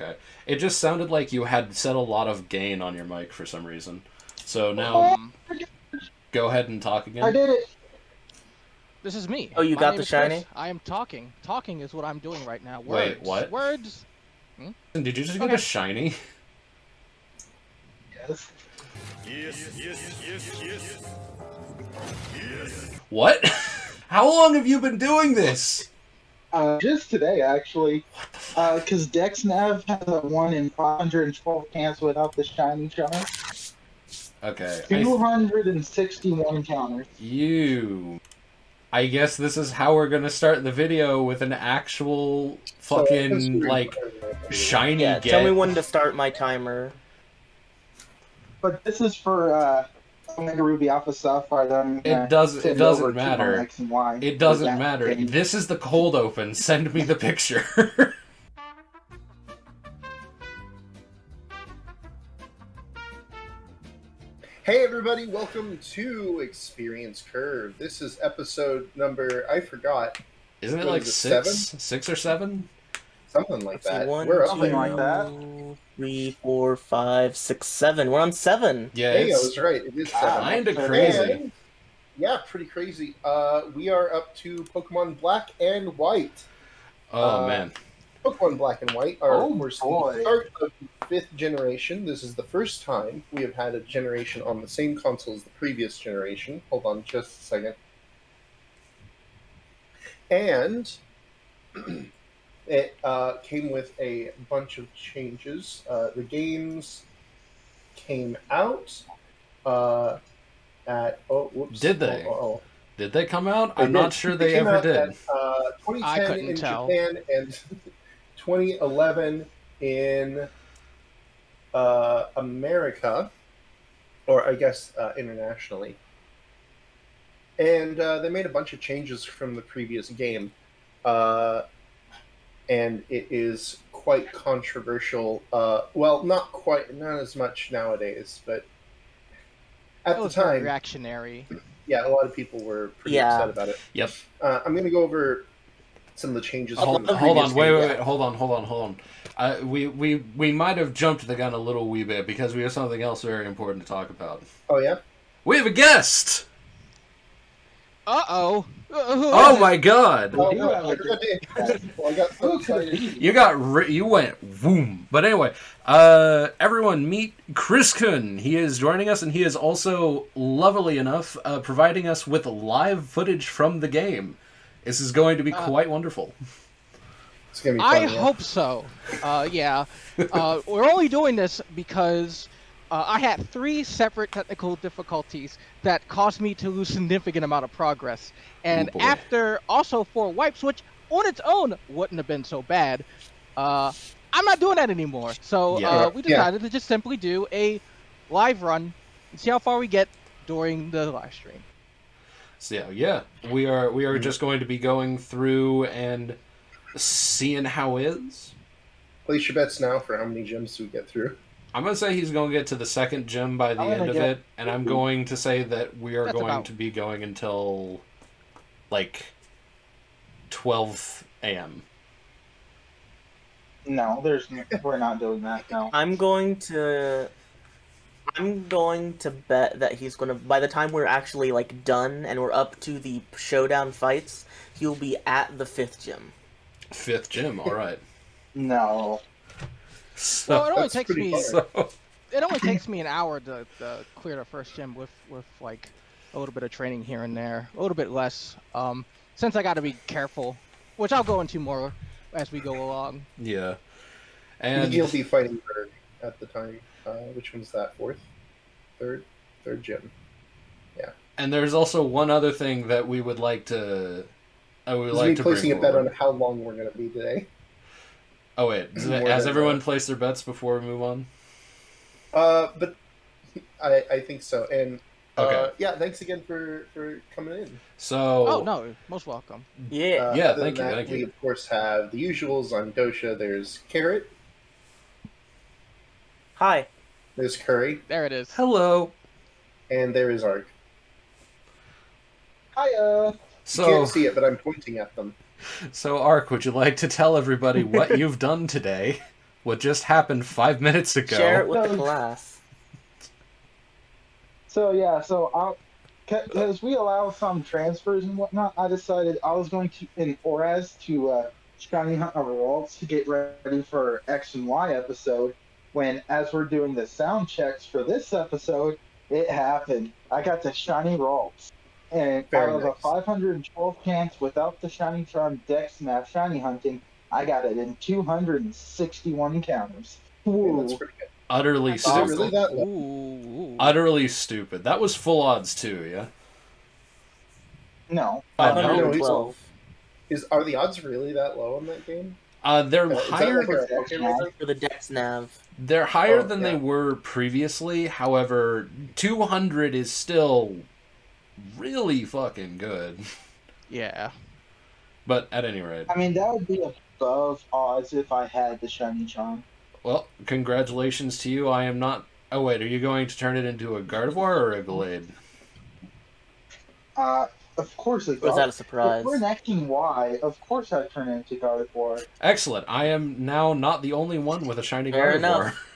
Okay. It just sounded like you had set a lot of gain on your mic for some reason. So now, go ahead and talk again. I did it. This is me. Oh, you My got name the is Chris. shiny? I am talking. Talking is what I'm doing right now. Words. Wait, what? Words. Did you just get a shiny? Yes. Yes. What? How long have you been doing this? Just today, actually. Because DexNav has a 1 in 512 counts without the shiny charm. Okay. 261 counters. I guess this is how we're gonna start the video, with an actual fucking, shiny Yeah, get. tell me when to start my timer. But this is for Omega Ruby Alpha Sapphire. It doesn't matter. X and Y. It doesn't matter. This is the cold open. Send me the picture. Hey everybody, welcome to Experience Curve. This is episode number, I forgot. Isn't it What like is it, 6? 7? 6 or 7? Something like that. One, We're up something there. like that. 3, 4, 5, 6, 7. We're on 7. Yeah, Hey, I it's was right. It is 7. kinda crazy. And, yeah, pretty crazy. We are up to Pokemon Black and White. Oh, man. Pokemon Black and White are, Oh, of course, boy. the start of the 5th generation. This is the first time we have had a generation on the same console as the previous generation. Hold on just a second. And it came with a bunch of changes. The games came out at... Oh, whoops. Did they? Oh. Did they come out? They I'm did. not sure they came ever out did. At, I 2010 couldn't in tell. Japan and 2011 in America, or I guess internationally. And they made a bunch of changes from the previous game, and it is quite controversial. Well, not as much nowadays, but at It the was very time, reactionary. yeah, a lot of people were pretty upset about it. Yep. I'm going to go over some of the changes. Hold from the on, previous wait, game. hold on. We might have jumped the gun a little wee bit, because we have something else very important to talk about. Oh, yeah? We have a guest! Uh-oh. Oh my god! Oh, do no, have a I got so excited. You went boom. But anyway, everyone meet Chris Kun. He is joining us, and he is also lovely enough providing us with live footage from the game. This is going to be quite wonderful. It's gonna be fun, I yeah. hope so. Yeah. We're only doing this because I had 3 separate technical difficulties that caused me to lose significant amount of progress. And boy. after also 4 wipes, which on its own wouldn't have been so bad, I'm not doing that anymore. So Yeah. we decided to just simply do a live run and see how far we get during the live stream. So yeah, we are just going to be going through and seeing how it is. Place your bets now for how many gyms we get through. I'm going to say he's going to get to the 2nd gym by the I'm end gonna of get- it, and I'm going to say that we are That's going about- to be going until, 12 a.m. No, we're not doing that. No. I'm going to bet that he's gonna, by the time we're actually done and we're up to the showdown fights, he'll be at the 5th gym. 5th gym, alright. No. So, Well, it only That's takes pretty me far. it only takes me an hour to clear the first gym with a little bit of training here and there, a little bit less. Since I got to be careful, which I'll go into more as we go along. yeah. And And you'll be fighting Berg at the time. Which one's that? 4th? 3rd? 3rd gym. and there's also one other thing that we would like to Is me placing a bet on how long we're going to be today. Oh wait, More has than everyone that. placed their bets before we move on? But I think so. And Okay. yeah, thanks again for coming in. So Oh no, most welcome. Yeah. Yeah, Other thank than you, that, thank we you. of course have the usuals on Dosha. There's Carrot, Hi. there's Curry, There it is. hello. and there is Ark. Hiya. You So can't see it, but I'm pointing at them. So, Ark, would you like to tell everybody what you've done today? what just happened 5 minutes ago. Share it with the class. So yeah, because we allow some transfers and whatnot, I decided I was going to in Oraz to shiny hunt our results to get ready for X and Y episode. When as we're doing the sound checks for this episode, it happened. I got the shiny rolls, and Very out of nice. a 512 chance without the shiny charm Dex Nav shiny hunting, I got it in 261 encounters. Man, that's Ooh. pretty good. Utterly Is it stupid. really that low? Ooh. Utterly stupid. That was full odds too, yeah? No. Oh, no. 512. Are the odds really that low in that game? They're Is that higher. like a Pokémon thing? For the Dex Nav. They're higher Oh, than yeah. they were previously. However, 200 is still really fucking good. Yeah. But at any rate, I mean, that would be above odds if I had the shiny charm. well, congratulations to you. I am not. Oh wait, are you going to turn it into a Gardevoir or a Glade? Of course it Was does. that a surprise? If we're in X and Y, of course I'd turn it into Gardevoir. Excellent. I am now not the only one with a shiny Fair Gardevoir. enough.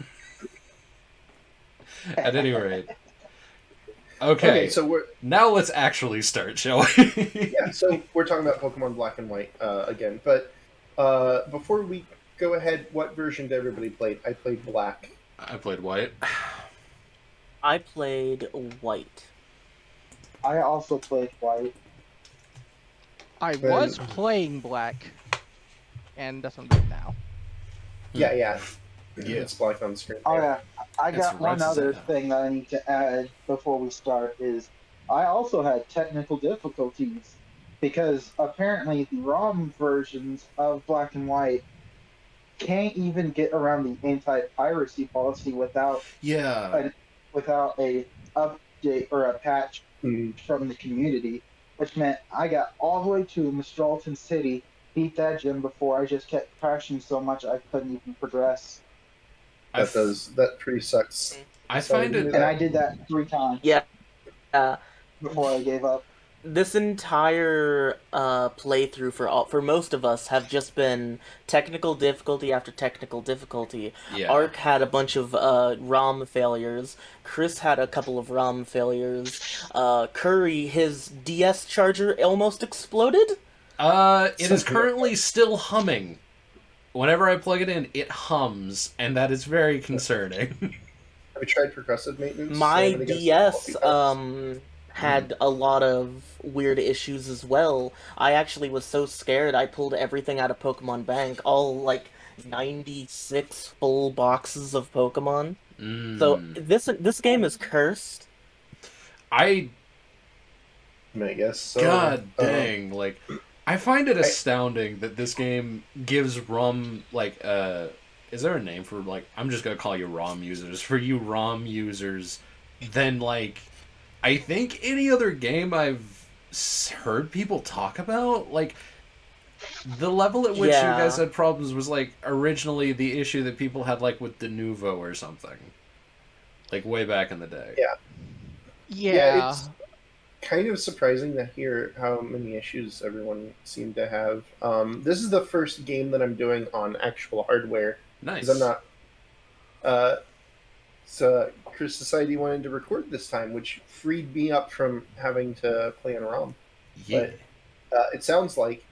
At any rate. Okay, so now let's actually start, shall we? so we're talking about Pokemon Black and White again. But before we go ahead, what version did everybody play? I played Black. I played White. I played White. I also played White. I Then- was playing black, and that's what I'm doing now. Yeah. Yeah. It's Black on the screen. Oh yeah, I It's got one right other side. thing that I need to add before we start is I also had technical difficulties because apparently the ROM versions of Black and White can't even get around the anti-piracy policy without Yeah. a update or a patch Mhm. from the community, which meant I got all the way to Mistralton City, beat that gym before I just kept crashing so much I couldn't even progress. That pretty sucks. I Sorry find to it. hear And I did that 3 times Yeah. before I gave up. This entire playthrough for most of us have just been technical difficulty after technical difficulty. Yeah. Ark had a bunch of ROM failures. Chris had a couple of ROM failures. Curry, his DS charger almost exploded. It is currently still humming. Whenever I plug it in, it hums, and that is very concerning. Have you tried percussive maintenance? My Anything against DS quality had a lot of weird issues as well. I actually was so scared I pulled everything out of Pokemon Bank, all like 96 full boxes of Pokemon. So this game is cursed. I I guess. So, God dang, like I find it astounding that this game gives ROM like is there a name for like I'm just gonna call you ROM users. For you ROM users, then like I think any other game I've heard people talk about, like the level at which Yeah. you guys had problems was like originally the issue that people had like with Denuvo or something. Like way back in the day. Yeah. Yeah. it's kind of surprising to hear how many issues everyone seemed to have. This is the first game that I'm doing on actual hardware. Nice. Because I'm not. So Chris Society wanted to record this time, which freed me up from having to play on ROM. Yeah. It sounds like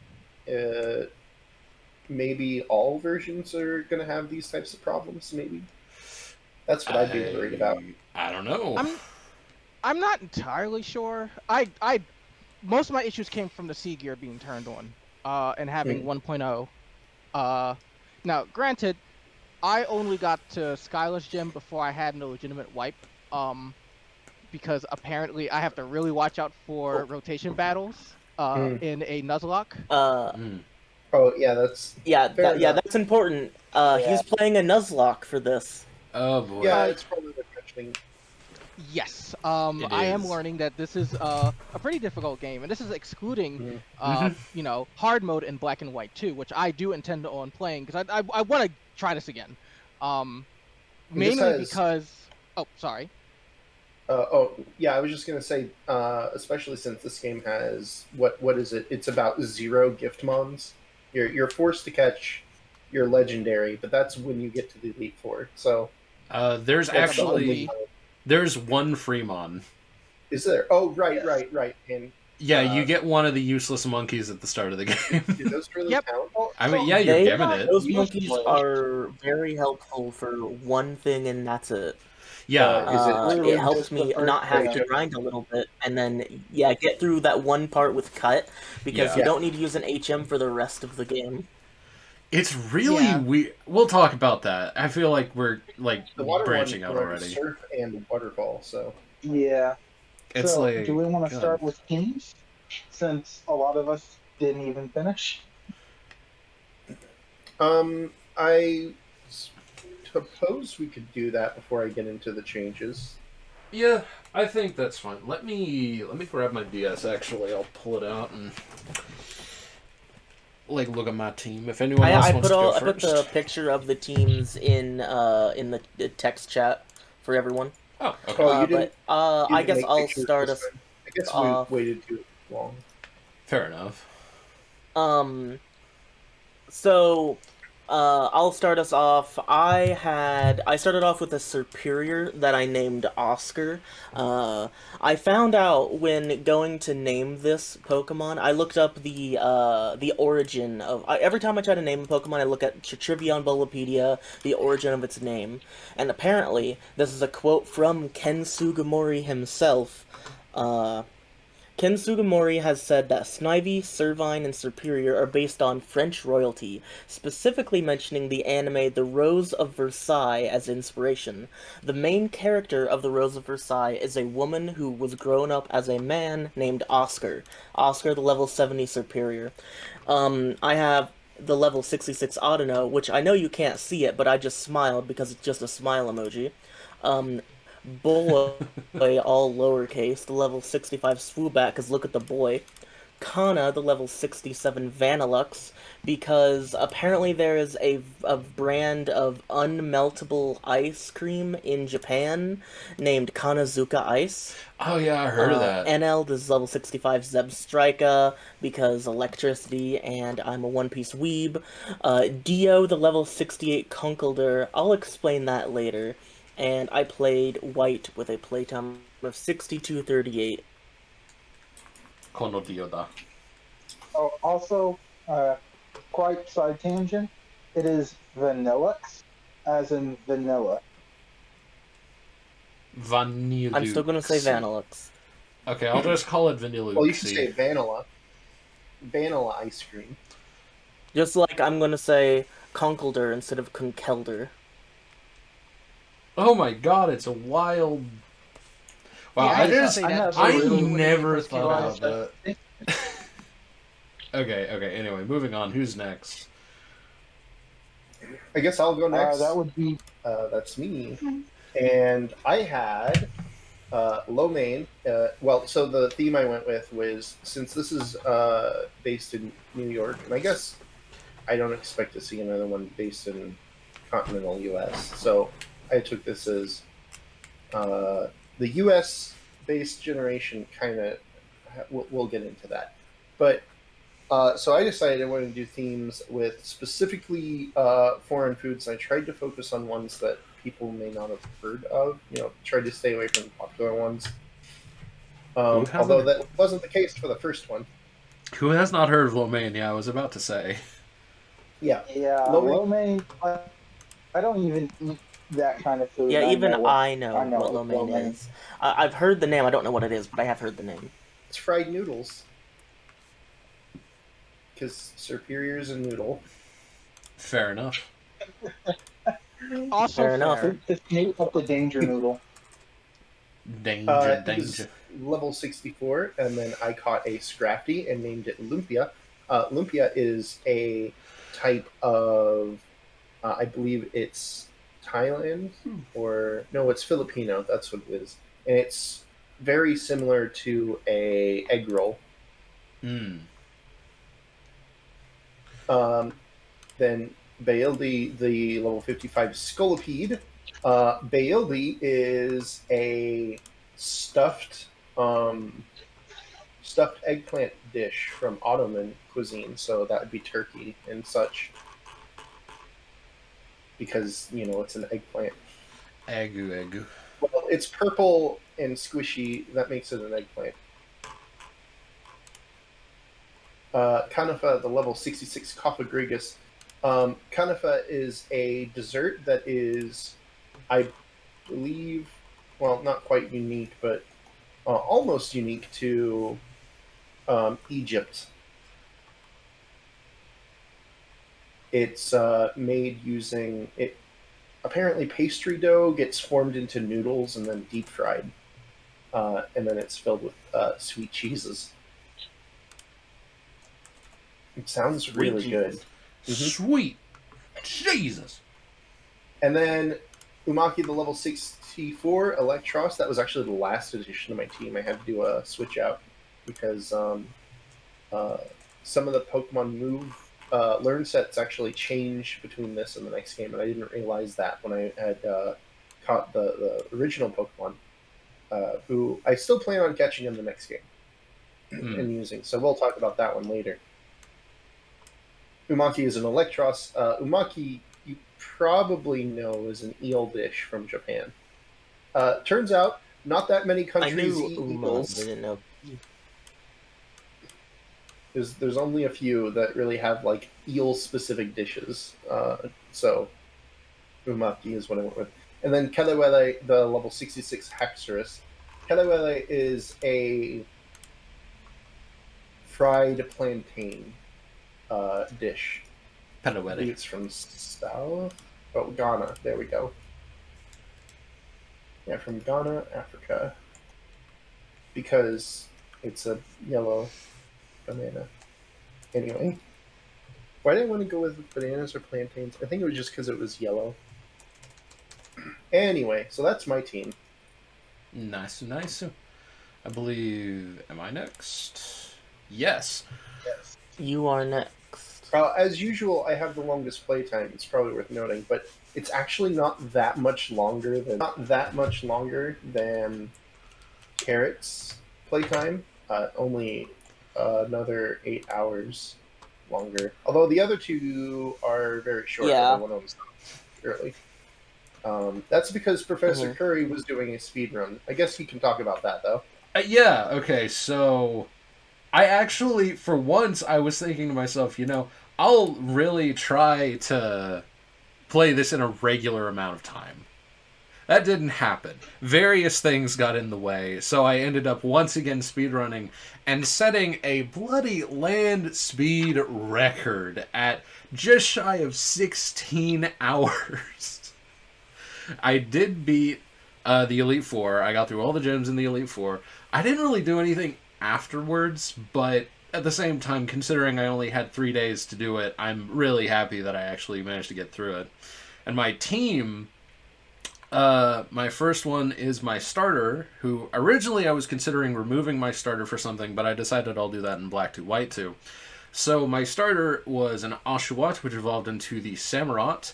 maybe all versions are going to have these types of problems. Maybe that's what I'd be worried about. I don't know. I'm not entirely sure. I most of my issues came from the C gear being turned on, and having 1.0. Now, granted, I only got to Skylash Gym before I had no legitimate wipe, because apparently I have to really watch out for rotation battles in a Nuzlocke. Oh yeah, that's Fair enough. That's important. He's playing a Nuzlocke for this. Oh boy. yeah. It's probably the thing. Yes, It I am is. learning that this is a pretty difficult game, and this is excluding, Mhm. hard mode in Black and White too, which I do intend on playing because I want to try this again. Mainly has- because, oh, sorry. I was just gonna say, especially since this game has what is it? It's about 0 gift mons. You're forced to catch you're legendary, but that's when you get to the Elite Four. So There's Like actually there's one Fremon. is there? Oh, right. And Yeah, you get one of the useless monkeys at the start of the game. do those really Yep. count? I mean, yeah, you're They given it. those monkeys are very helpful for one thing, and that's it. Yeah, Is it Literally It helps just the me first not have thing. to grind a little bit, and then get through that one part with cut because Yeah. you don't need to use an HM for the rest of the game. it's really Yeah. weird. We'll talk about that. I feel like we're like the water branching one out already. Surf and waterfall. So Yeah. It's so, like, do we want to God. start with teams? Since a lot of us didn't even finish. I suppose we could do that before I get into the changes. Yeah, I think that's fine. Let me grab my DS. Actually, I'll pull it out and like look at my team. If anyone else wants to go I put first. the picture of the teams in the text chat for everyone. Oh, okay. Oh, you didn't. But you I didn't guess make I'll pictures start this us time. I guess off. we waited too long. Fair enough. So, I'll start us off. I started off with a superior that I named Oscar. I found out when going to name this Pokemon, I looked up the origin of. Every time I try to name a Pokemon, I look at Trivia on Bulbapedia, the origin of its name, and apparently this is a quote from Ken Sugimori himself. Ken Sugimori has said that Snivy, Servine, and Superior are based on French royalty, specifically mentioning the anime The Rose of Versailles as inspiration. The main character of The Rose of Versailles is a woman who was grown up as a man named Oscar. Oscar, the level 70 Superior. I have the level 66 Audino, which I know you can't see it, but I just smiled because it's just a smile emoji. Boy, all lowercase, the level 65 Swoobat, because look at the boy. Kana, the level 67 Vanillux, because apparently there is a brand of unmeltable ice cream in Japan named Kanazuka Ice. Oh yeah, I heard of that. NL, this is level 65 Zebstrika, because electricity, and I'm a One Piece weeb. Dio, the level 68 Conkeldurr, I'll explain that later. And I played white with a playtime of 62:38. Kono Dioda. Oh, also, quite side tangent. It is Vanillux, as in vanilla. Vanilla. I'm still gonna say Vanillux. Okay, I'll just call it Vanilla. Well, you should say vanilla. Vanilla ice cream. Just like I'm gonna say Conkeldurr instead of Conkeldurr. Oh my god, it's a wild. Wow, Yeah, I I just say that I too. When it never first came thought out. of that. Okay. Anyway, moving on. Who's next? I guess I'll go next. That would be That's me. And I had low main. So the theme I went with was, since this is based in New York, and I guess I don't expect to see another one based in continental U.S. So I took this as the U.S. based generation. Kind of, we'll get into that, but. So I decided I wanted to do themes with specifically foreign foods. I tried to focus on ones that people may not have heard of. Tried to stay away from the popular ones. Although that wasn't the case for the first one. Who has not heard of lo mein? Yeah, I was about to say. Yeah. lo mein. I don't even eat that kind of food. Yeah, even I know I know what lo mein lo mein. is. I've heard the name. I don't know what it is, but I have heard the name. It's fried noodles. Because Superior's a noodle. Fair enough. Also Fair enough. It's made up the danger noodle. Danger. It was level 64, and then I caught a Scrafty and named it Lumpia. Lumpia is a type of, I believe it's Thailand, or no, it's Filipino. That's what it is, and it's very similar to a egg roll. Then Baildi, the level 55 Scolipede. Baildi is a stuffed eggplant dish from Ottoman cuisine, so that would be turkey and such. because it's an eggplant. Egu. Well, it's purple and squishy. That makes it an eggplant. Conifa, the level 66 Cophagrigus. Conifa is a dessert that is, I believe, well, not quite unique, but almost unique to Egypt. It's made using it. Apparently, pastry dough gets formed into noodles and then deep fried, and then it's filled with sweet cheeses. It sounds really good. Mm-hmm. Sweet Jesus. And then Umaki, the level 64 Electros. That was actually the last addition to my team. I had to do a switch out because some of the Pokemon move learn sets actually change between this and the next game, and I didn't realize that when I had caught the original Pokemon, who I still plan on catching in the next game and using. So we'll talk about that one later. Umaki is an Electros. Umaki, you probably know, is an eel dish from Japan. Turns out, not that many countries eat eels. I didn't know. There's only a few that really have like eel-specific dishes. So Umaki is what I went with. And then Kelewele, the level 66 Haxorus. Kelewele is a fried plantain dish. I believe it's from Ghana. There we go. Yeah, from Ghana, Africa. Because it's a yellow banana. Anyway. Why did I want to go with bananas or plantains? I think it was just because it was yellow. Anyway, so that's my team. Nice. I believe... Am I next? Yes. You are next. As usual, I have the longest playtime. It's probably worth noting, but it's actually not that much longer than Carrot's playtime. Only another 8 hours longer. Although the other two are very short. Yeah. One of them's early. That's because Professor Curry was doing a speed run. I guess he can talk about that though. Yeah. Okay. So. I actually, for once, I was thinking to myself, I'll really try to play this in a regular amount of time. That didn't happen. Various things got in the way, so I ended up once again speedrunning and setting a bloody land speed record at just shy of 16 hours. I did beat the Elite Four. I got through all the gyms in the Elite Four. I didn't really do anything afterwards, but at the same time, considering I only had 3 days to do it, I'm really happy that I actually managed to get through it. And my team, my first one is my starter, who originally I was considering removing my starter for something, but I decided I'll do that in Black 2 White 2. So my starter was an Oshawott, which evolved into the Samurott,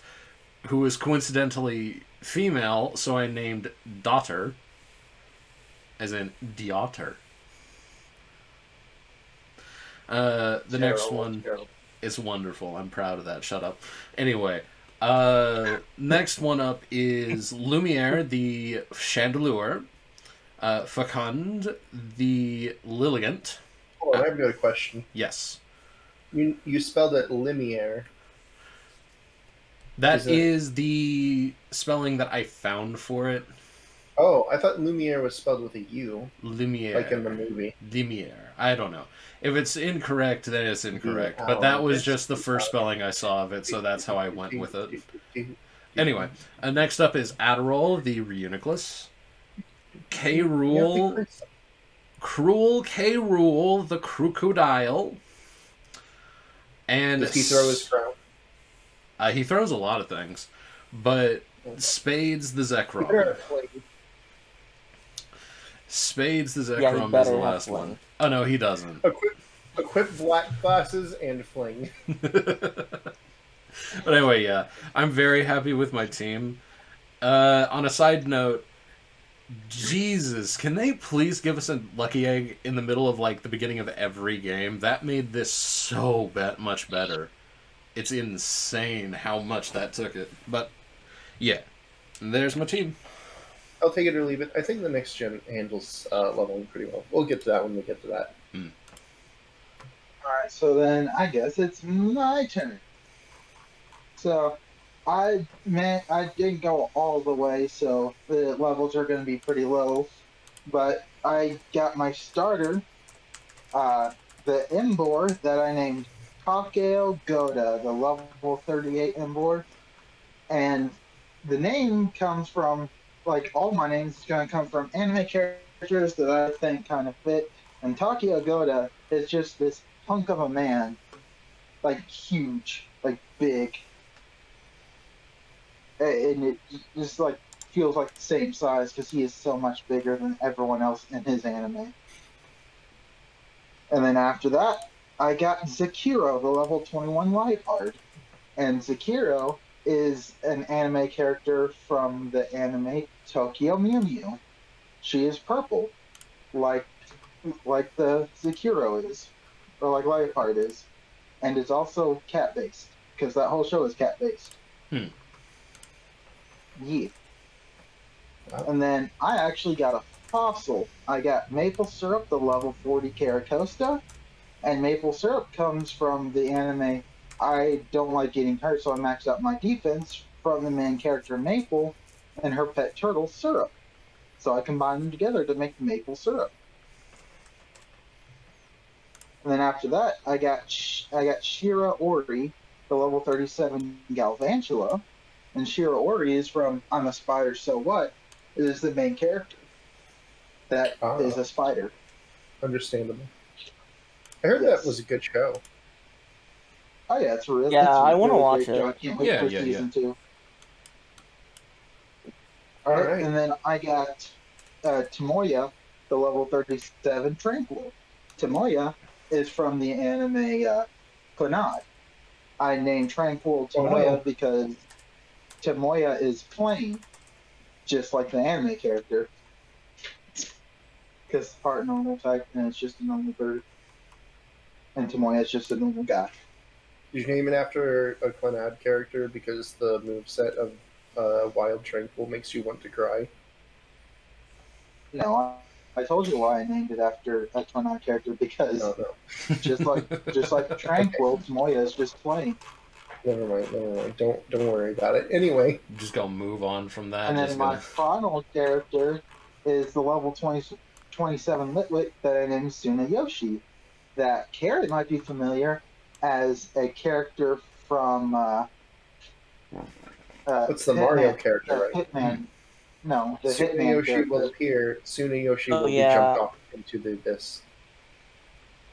who was coincidentally female, so I named Daughter, as in Diotter. The next one is wonderful. I'm proud of that. Shut up. Anyway, next one up is Lumiere, the Chandelure, Facund, the Lilligant. Oh, I have got a question. Yes. You spelled it Lumiere. That is the spelling that I found for it. Oh, I thought Lumiere was spelled with a U. Lumiere. Like in the movie. Lumiere. I don't know. If it's incorrect, then it's incorrect. But that was just the first spelling I saw of it, so that's how I went with it. Anyway, next up is Adderall, the Reuniclus. K-Rule. Cruel K-Rule, the Crocodile. And does he throw his crown? He throws a lot of things. But Spades the Zekrom. Spades the Zekrom is the last one. Oh, no, he doesn't. Equip black glasses and fling. But anyway, yeah. I'm very happy with my team. On a side note, Jesus, can they please give us a lucky egg in the middle of, the beginning of every game? That made this so much better. It's insane how much that took it. But yeah, there's my team. I'll take it or leave it. I think the next gen handles leveling pretty well. We'll get to that when we get to that. Alright, so then I guess it's my turn. So I didn't go all the way, so the levels are going to be pretty low. But I got my starter, the Embor that I named Takeo Goda, the level 38 Embor. And the name comes from, like all my names, is going to come from anime characters that I think kind of fit. And Takeo Goda is just this hunk of a man, like huge, like big. And it just like feels like the same size because he is so much bigger than everyone else in his anime. And then after that, I got Zakiro, the level 21 Lifeheart. And Zakiro is an anime character from the anime Tokyo Mew Mew. She is purple, like the Zakiro is, or like Lifeheart is. And it's also cat-based, because that whole show is cat-based. Yeah. Wow. And then I actually got a fossil. I got Maple Syrup, the level 40 Caracosta. And Maple Syrup comes from the anime I Don't Like Getting Hurt, so I maxed out my defense from the main character Maple and her pet turtle Syrup. So I combined them together to make Maple Syrup. And then after that, I got Shira Ori, the level 37 Galvantula. And Shira Ori is from I'm a Spider, So What? It is the main character that is a spider. Understandable. I heard that was a good show. Oh yeah, it's really I want to watch great show. I it. can't wait for season 2. All right, and then I got Tomoya, the level 37 Tranquil. Tomoya is from the anime Clannad. I named Tranquil Tomoya because Tomoya is plain, just like the anime character. Because part normal type, and it's just a normal bird. And Tomoya is just a normal guy. Did you name it after a Clannad character because the moveset of Wild Tranquil makes you want to cry? No, I told you why I named it after a Clannad character because just like Tranquil, Tomoya is just plain. Never mind. Don't worry about it. Anyway, I'm just gonna move on from that. And then my final character is the level 27 Litwick that I named Tsunayoshi. That Carrot might be familiar as a character from what's the Hitman, Mario character, right? Hitman. No, the Hitman Hitman character. will appear. Tsunayoshi will be jumped off into the abyss.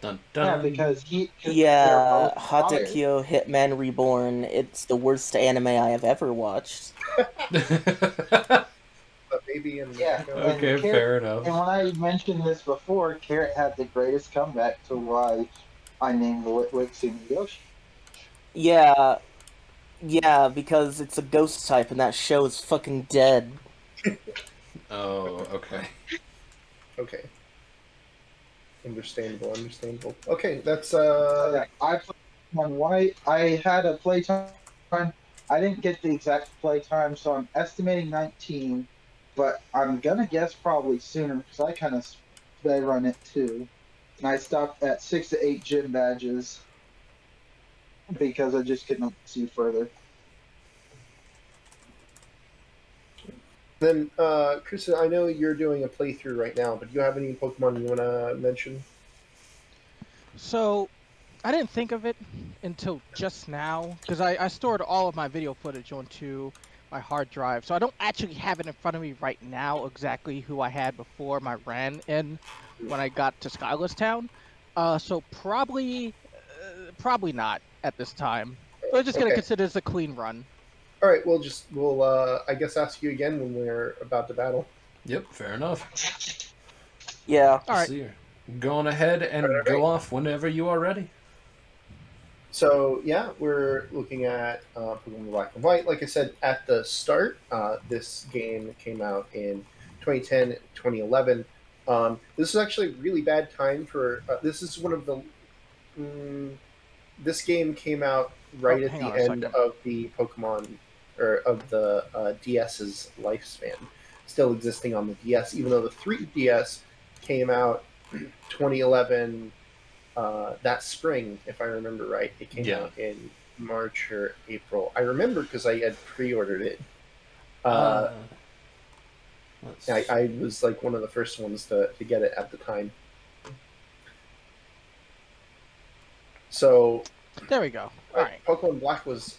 Dun, dun. Yeah, because Hatakyo Hitman Reborn. It's the worst anime I have ever watched. But maybe in okay, fair enough. And when I mentioned this before, Carrot had the greatest comeback to why I named the Litwick Tsunayoshi. Yeah, because it's a ghost type and that show is fucking dead. Oh, okay. Okay. Understandable. Okay, that's I played on White. I had a playtime. I didn't get the exact playtime, so I'm estimating 19, but I'm gonna guess probably sooner because I kind of sped run it too, and I stopped at 6 to 8 gym badges because I just couldn't see further. Then, Chris, I know you're doing a playthrough right now, but do you have any Pokemon you want to mention? So, I didn't think of it until just now, because I stored all of my video footage onto my hard drive, so I don't actually have it in front of me right now exactly who I had before my ran in when I got to Skyless Town. So probably not at this time. So I'm just going to consider this a clean run. All right, we'll I guess ask you again when we're about to battle. Yep, fair enough. Yeah. All right. See you. Go on ahead and go off whenever you are ready. So, yeah, we're looking at Pokemon Black and White. Like I said at the start, this game came out in 2010, 2011. This is actually a really bad time for... this is one of the... this game came out right at hang the on a end second. of the Pokemon or of the DS's lifespan, still existing on the DS, even though the 3DS came out 2011 that spring, if I remember right. It came Yeah. out in March or April. I remember because I had pre-ordered it. Let's... I was like one of the first ones to get it at the time. So There we go. All right. Pokemon Black was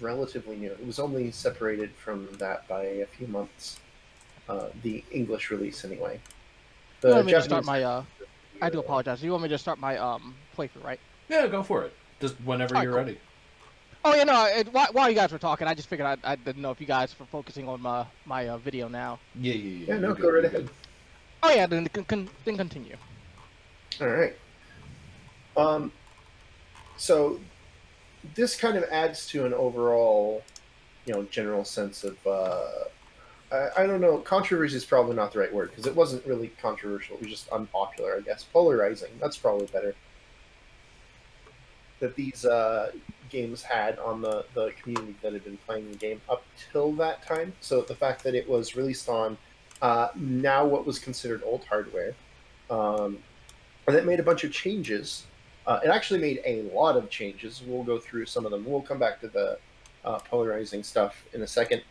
relatively new. It was only separated from that by a few months. The English release, anyway. You The want me to start Japanese. my I do apologize. You want me to start my playthrough, right? Yeah, go for it. Just whenever All right, you're cool. ready. Oh yeah, no. While you guys were talking, I just figured I didn't know if you guys were focusing on my video now. Yeah. Yeah, no, You're go good, right you're ahead. good. Oh yeah, then continue. All right. So this kind of adds to an overall, general sense of I don't know. Controversy is probably not the right word because it wasn't really controversial. It was just unpopular, I guess. Polarizing. That's probably better. That these games had on the community that had been playing the game up till that time. So the fact that it was released on now what was considered old hardware, and it made a bunch of changes. It actually made a lot of changes. We'll go through some of them. We'll come back to the polarizing stuff in a second.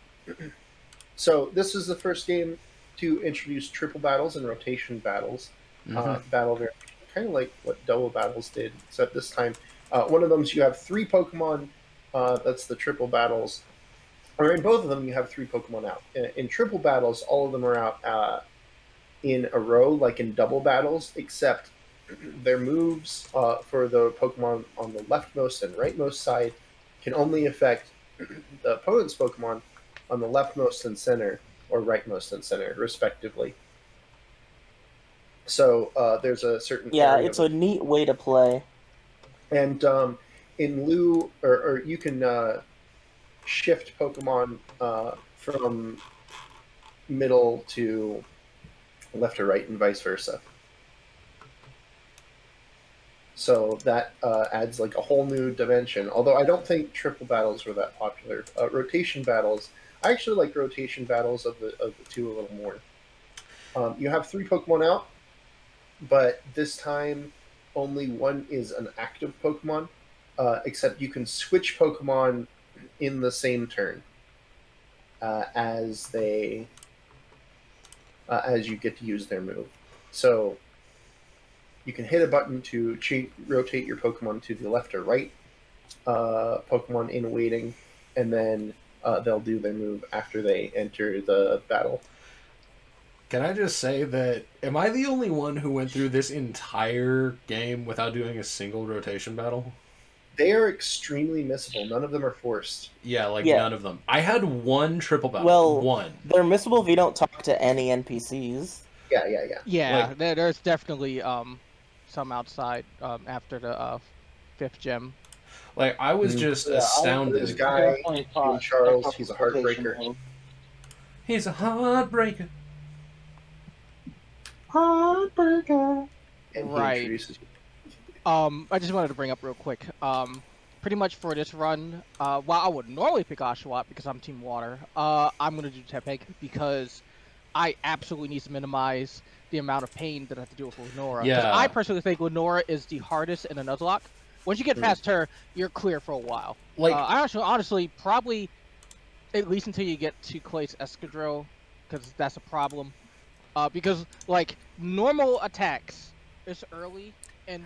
So this is the first game to introduce triple battles and rotation battles. Battle variation, kind of like what double battles did, except this time one of them is you have 3 Pokemon. That's the triple battles. Or in both of them, you have 3 Pokemon out. In triple battles, all of them are out in a row, like in double battles, except their moves for the Pokemon on the leftmost and rightmost side can only affect the opponent's Pokemon on the leftmost and center, or rightmost and center, respectively. So there's a certain area it's a neat way to play. And in lieu, or you can shift Pokemon from middle to left or right, and vice versa. So that adds like a whole new dimension. Although I don't think triple battles were that popular. Rotation battles, I actually like rotation battles of the 2 a little more. You have 3 Pokemon out, but this time only 1 is an active Pokemon. Except you can switch Pokemon in the same turn as you get to use their move. So you can hit a button to rotate your Pokemon to the left or right Pokemon in waiting, and then they'll do their move after they enter the battle. Can I just say that, am I the only one who went through this entire game without doing a single rotation battle? They are extremely missable. None of them are forced. Yeah, none of them. I had 1 triple battle. Well, 1. They're missable if you don't talk to any NPCs. Yeah. Yeah, there's definitely some outside after the 5th gem. I was just astounded. This guy named Charles, he's a heartbreaker. He's a heartbreaker. Heartbreaker. And he Right. introduces you. I just wanted to bring up real quick. Pretty much for this run, while I would normally pick Oshawott because I'm Team Water, I'm gonna do Tepig because I absolutely need to minimize the amount of pain that I have to deal with Lenora. Yeah. I personally think Lenora is the hardest in a Nuzlocke. Once you get past her, you're clear for a while. I honestly probably at least until you get to Clay's Escadrille, because that's a problem. Because normal attacks is early, and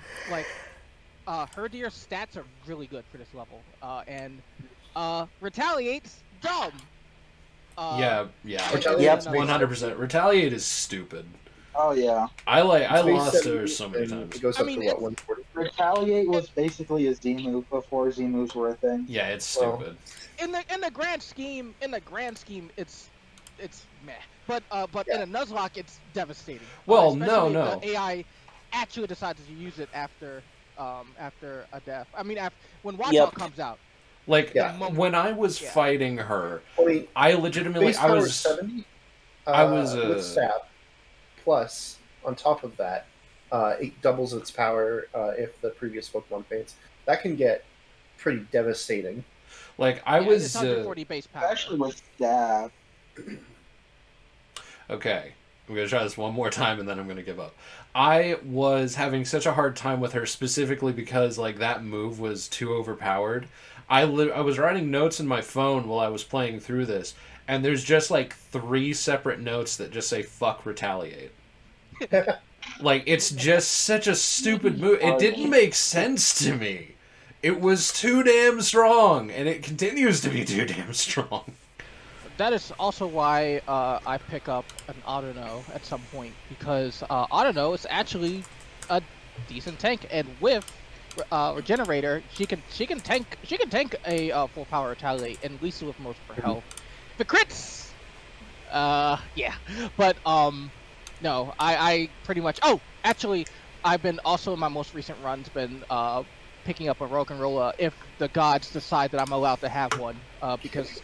her deer stats are really good for this level. And Retaliate's dumb. Yeah. Retaliate's 100%. Retaliate is stupid. Oh yeah. I It's lost base her so many 70, times. It goes up to it's- 140. Retaliate was basically a Z move before Z moves were a thing. Yeah, it's Well, stupid. In the grand scheme, it's meh. But in a Nuzlocke, it's devastating. Well, especially no. if the AI actually decides to use it after a death. I mean, when Watchog comes out. When I was fighting her, I mean, I legitimately, base power is 70. With stab. Plus, on top of that, it doubles its power if the previous Pokemon faints. That can get pretty devastating. Like I Yeah, was it's 140 base power. Especially with staff. okay. I'm gonna try this one more time and then I'm gonna give up. I was having such a hard time with her specifically because like that move was too overpowered. I was writing notes in my phone while I was playing through this, and there's just like 3 separate notes that just say "fuck retaliate." Like it's just such a stupid move. It didn't make sense to me. It was too damn strong, and it continues to be too damn strong. That is also why I pick up an Autono at some point, because Autono is actually a decent tank, and with Regenerator, she can tank a full power retaliate and Lisa with most of her health. The crits, yeah, but no, I pretty much. Oh, actually, I've been also in my most recent runs been picking up a Rogue and Rolla if the gods decide that I'm allowed to have one, because.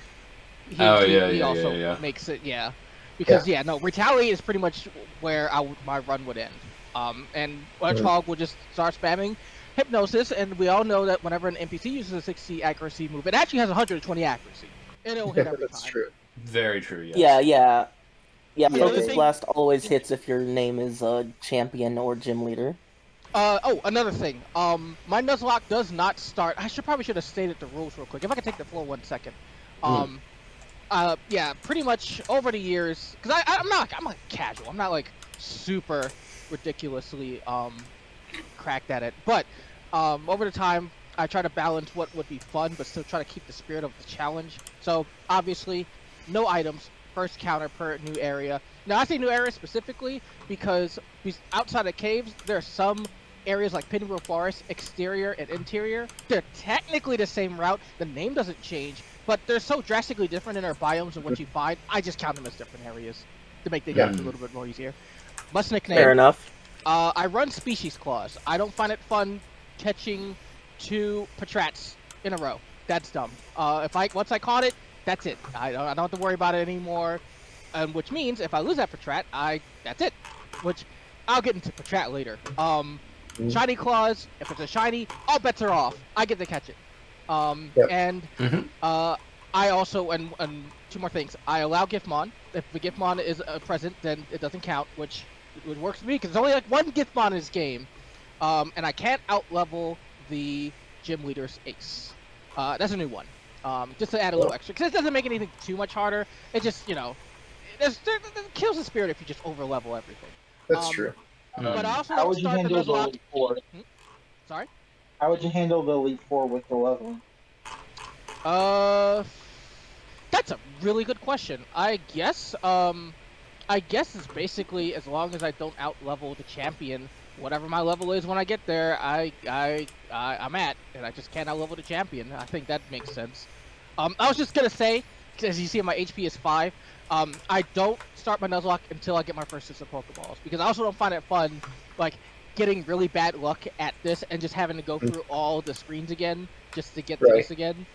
He also makes it, because no, retaliate is pretty much where my run would end. And Hedgehog will just start spamming hypnosis, and we all know that whenever an NPC uses a 60 accuracy move, it actually has 120 accuracy. It'll hit every That's time. true. Very true. Yes. Yeah. Focus Blast always hits if your name is a champion or gym leader. Oh, another thing. My Nuzlocke does not start. I probably should have stated the rules real quick. If I could take the floor 1 second. Yeah, pretty much over the years, because I'm like casual. I'm not like super ridiculously cracked at it. But over the time, I try to balance what would be fun, but still try to keep the spirit of the challenge. So obviously, no items, first counter per new area. Now I say new area specifically because outside of caves, there are some areas like Pinwheel Forest, exterior and interior. They're technically the same route. The name doesn't change. But they're so drastically different in their biomes and what you find, I just count them as different areas to make the game a little bit more easier. Must nickname. Fair enough. I run Species Claws. I don't find it fun catching 2 Patrats in a row. That's dumb. Once I caught it, that's it. I don't have to worry about it anymore. Which means if I lose that Patrat, that's it. Which I'll get into Patrat later. Shiny Claws. If it's a shiny, all bets are off. I get to catch it. And I also, and 2 more things. I allow Giftmon. If the Giftmon is present, then it doesn't count, which works for me because there's only like 1 Giftmon in this game. And I can't outlevel the gym leader's ace. That's a new one. Just to add a little extra, because it doesn't make anything too much harder. It just, it kills the spirit if you just overlevel everything. That's true. But I also How would you handle the Elite Four? Sorry? How would you handle the Elite Four with the leveling? That's a really good question. I guess it's basically as long as I don't outlevel the champion, whatever my level is when I get there, I'm at, and I just can't outlevel the champion. I think that makes sense. I was just gonna say, as you see, my HP is 5. I don't start my Nuzlocke until I get my first 6 of Pokeballs, because I also don't find it fun, like, getting really bad luck at this and just having to go through all the screens again just to get to this again.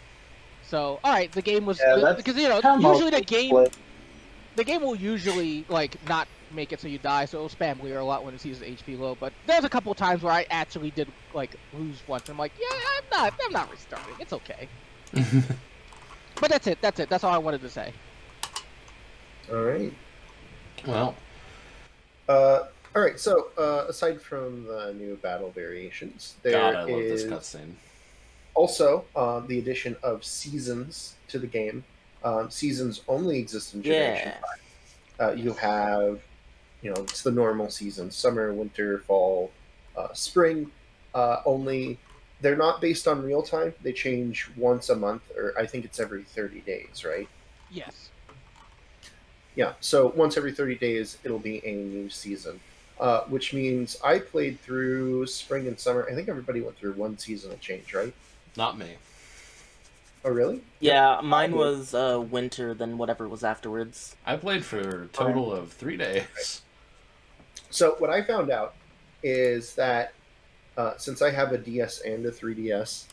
So, alright, the game was... because, usually the game will usually, like, not make it so you die, so it'll spam clear a lot when it sees the HP low, but there's a couple times where I actually did, like, lose once. I'm like, yeah, I'm not restarting. It's okay. But that's it. That's all I wanted to say. Alright. Well. Alright, so, aside from the new battle variations, there I love this cutscene. Also, the addition of seasons to the game. Seasons only exist in Generation 5. You have, it's the normal seasons: summer, winter, fall, spring. Only they're not based on real time. They change once a month, or I think it's every 30 days, right? Yes. Yeah, so once every 30 days, it'll be a new season. Which means I played through spring and summer. I think everybody went through one seasonal change, right? Not me. Oh, really? Yeah, mine was winter, then whatever was afterwards. I played for a total of 3 days. So what I found out is that since I have a DS and a 3DS,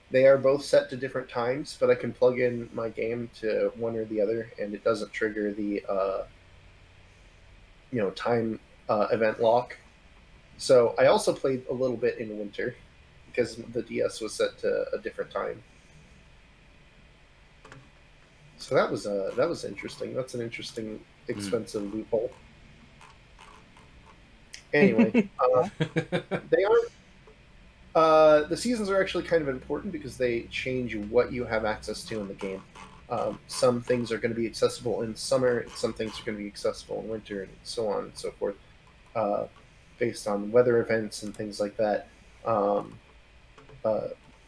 they are both set to different times, but I can plug in my game to one or the other, and it doesn't trigger the time event lock. So I also played a little bit in winter, because the DS was set to a different time. So that was interesting. That's an interesting, expensive loophole. Anyway, they aren't. The seasons are actually kind of important because they change what you have access to in the game. Some things are going to be accessible in summer, some things are going to be accessible in winter, and so on and so forth, based on weather events and things like that.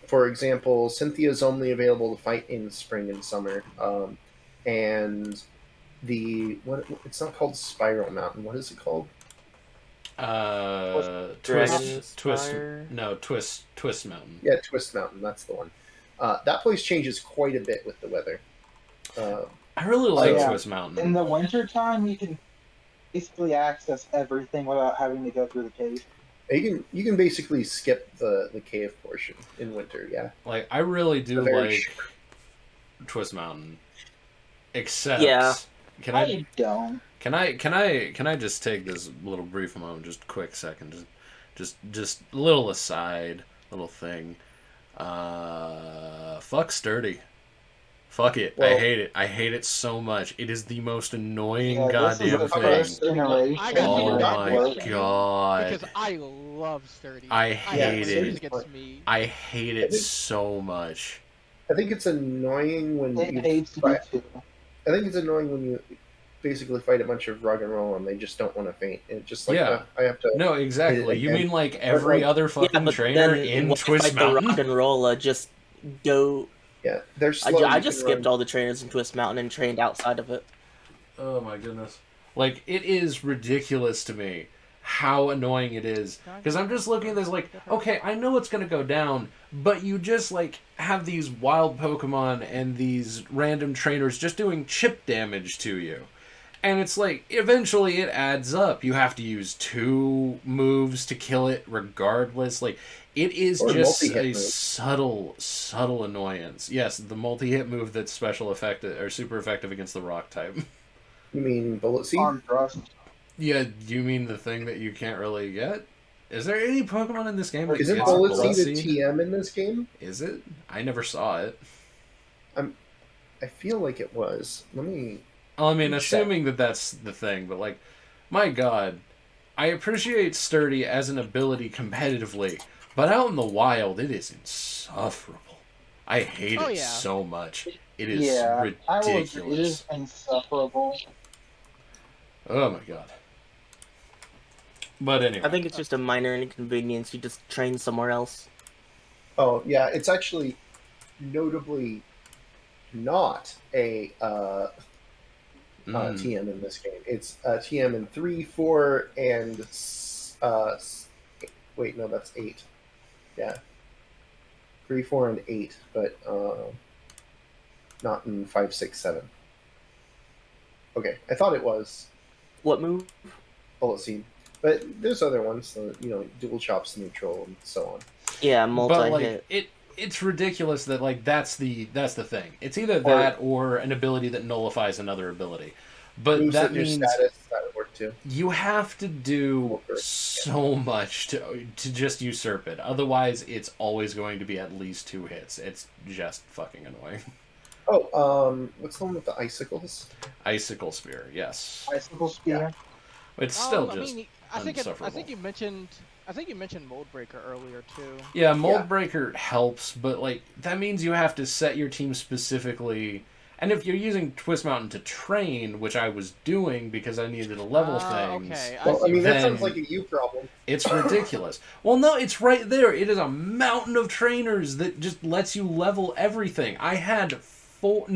For example, Cynthia is only available to fight in spring and summer, and it's not called Spiral Mountain. What is it called? Twist Mountain. Yeah, Twist Mountain. That's the one. That place changes quite a bit with the weather. I really like Twist Mountain. In the wintertime, you can basically access everything without having to go through the cave. You can basically skip the cave portion in winter. Yeah, like I really do like Twist Mountain. Except, can I don't. Can I just take this little brief moment, just a quick second, just a little aside, little thing. Fuck Sturdy. Fuck it. Well, I hate it so much. It is the most annoying goddamn thing. Oh my god. Because I love Sturdy. I hate it. I hate it so much. I think it's annoying when I think it's annoying when you basically fight a bunch of rock and roll and they just don't want to faint. It's just like I have to. No, exactly. You mean like every other fucking trainer in Twist Mountain? The rock and roll just go. Yeah, they're slow. I just skipped all the trainers in Twist Mountain and trained outside of it. Oh my goodness! Like it is ridiculous to me how annoying it is because I'm just looking at this like, okay, I know it's gonna go down, but you just like have these wild Pokemon and these random trainers just doing chip damage to you. And it's like, eventually it adds up. You have to use 2 moves to kill it regardless. Like, it is just a subtle annoyance. Yes, the multi-hit move that's special effective or super effective against the rock type. You mean Bullet Seed? Yeah, you mean the thing that you can't really get? Is there any Pokemon in this game that Isn't Bullet Seed a TM in this game? Is it? I never saw it. I feel like it was. Let me... Well, I mean, assuming that that's the thing, but like, my god, I appreciate Sturdy as an ability competitively, but out in the wild, it is insufferable. I hate it so much. It is ridiculous. It is insufferable. Oh my god. But anyway. I think it's just a minor inconvenience. You just train somewhere else. Oh, yeah, it's actually notably not a... TM in this game. It's TM in 3, 4, and wait, no, that's 8. Yeah, 3, 4, and 8, but not in 5, 6, 7. Okay, I thought it was. What move? Bullet Seed, but there's other ones. Dual Chops, Neutral, and so on. Yeah, multi-hit. But like it's ridiculous that like that's the thing. It's either that or an ability that nullifies another ability. But that means that would work too. You have to do so much to just usurp it. Otherwise, it's always going to be at least 2 hits. It's just fucking annoying. Oh, what's the one with the icicles? Icicle Spear, yes. Icicle Spear. Yeah. It's still just I think you mentioned Mold Breaker earlier too. Yeah, Mold Breaker helps, but like that means you have to set your team specifically. And if you're using Twist Mountain to train, which I was doing because I needed to level things, okay. Well, I mean that sounds like a you problem. It's ridiculous. Well, no, it's right there. It is a mountain of trainers that just lets you level everything. I had 4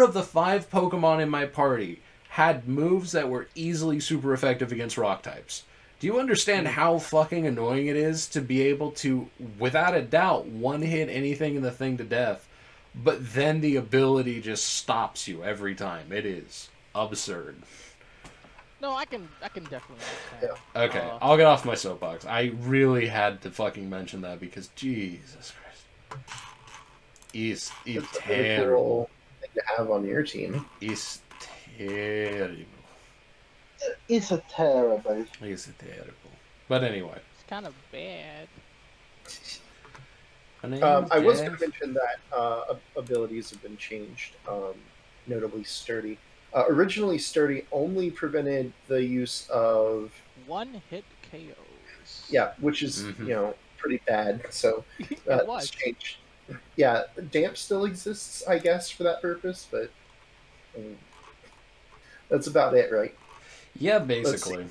of the 5 Pokemon in my party had moves that were easily super effective against rock types. Do you understand how fucking annoying it is to be able to, without a doubt, one-hit anything in the thing to death, but then the ability just stops you every time? It is absurd. No, I can definitely understand. Yeah. Okay, I'll get off my soapbox. I really had to fucking mention that because Jesus Christ. It's terrible. Cool thing to have on your team. It's terrible. It's a terrible. It's terrible. But anyway. It's kind of bad. My name's I was going Jeff. to mention that abilities have been changed, notably Sturdy. Originally, Sturdy only prevented the use of, One hit KOs. yeah, which is, pretty bad, so It that's was. changed. Yeah, Damp still exists, I guess, for that purpose, but that's about it, right? Yeah, Let's see. basically.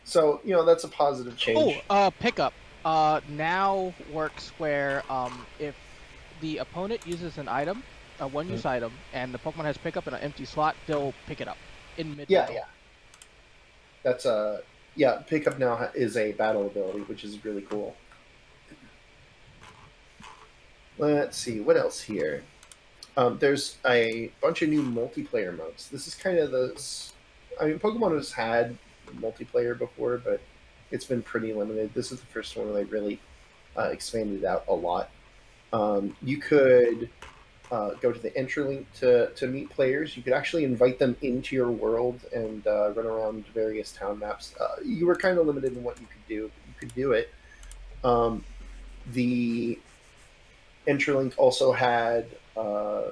So, that's a positive change. Pickup. Now works where if the opponent uses an item, a one-use item, and the Pokemon has pickup in an empty slot, they'll pick it up in mid. Yeah. That's Pickup now is a battle ability, which is really cool. Let's see, what else here? There's a bunch of new multiplayer modes. This is kind of Pokemon has had multiplayer before, but it's been pretty limited. This is the first one where they really expanded it out a lot. You could go to the Interlink to meet players. You could actually invite them into your world and run around various town maps. You were kind of limited in what you could do, but you could do it. The Interlink also had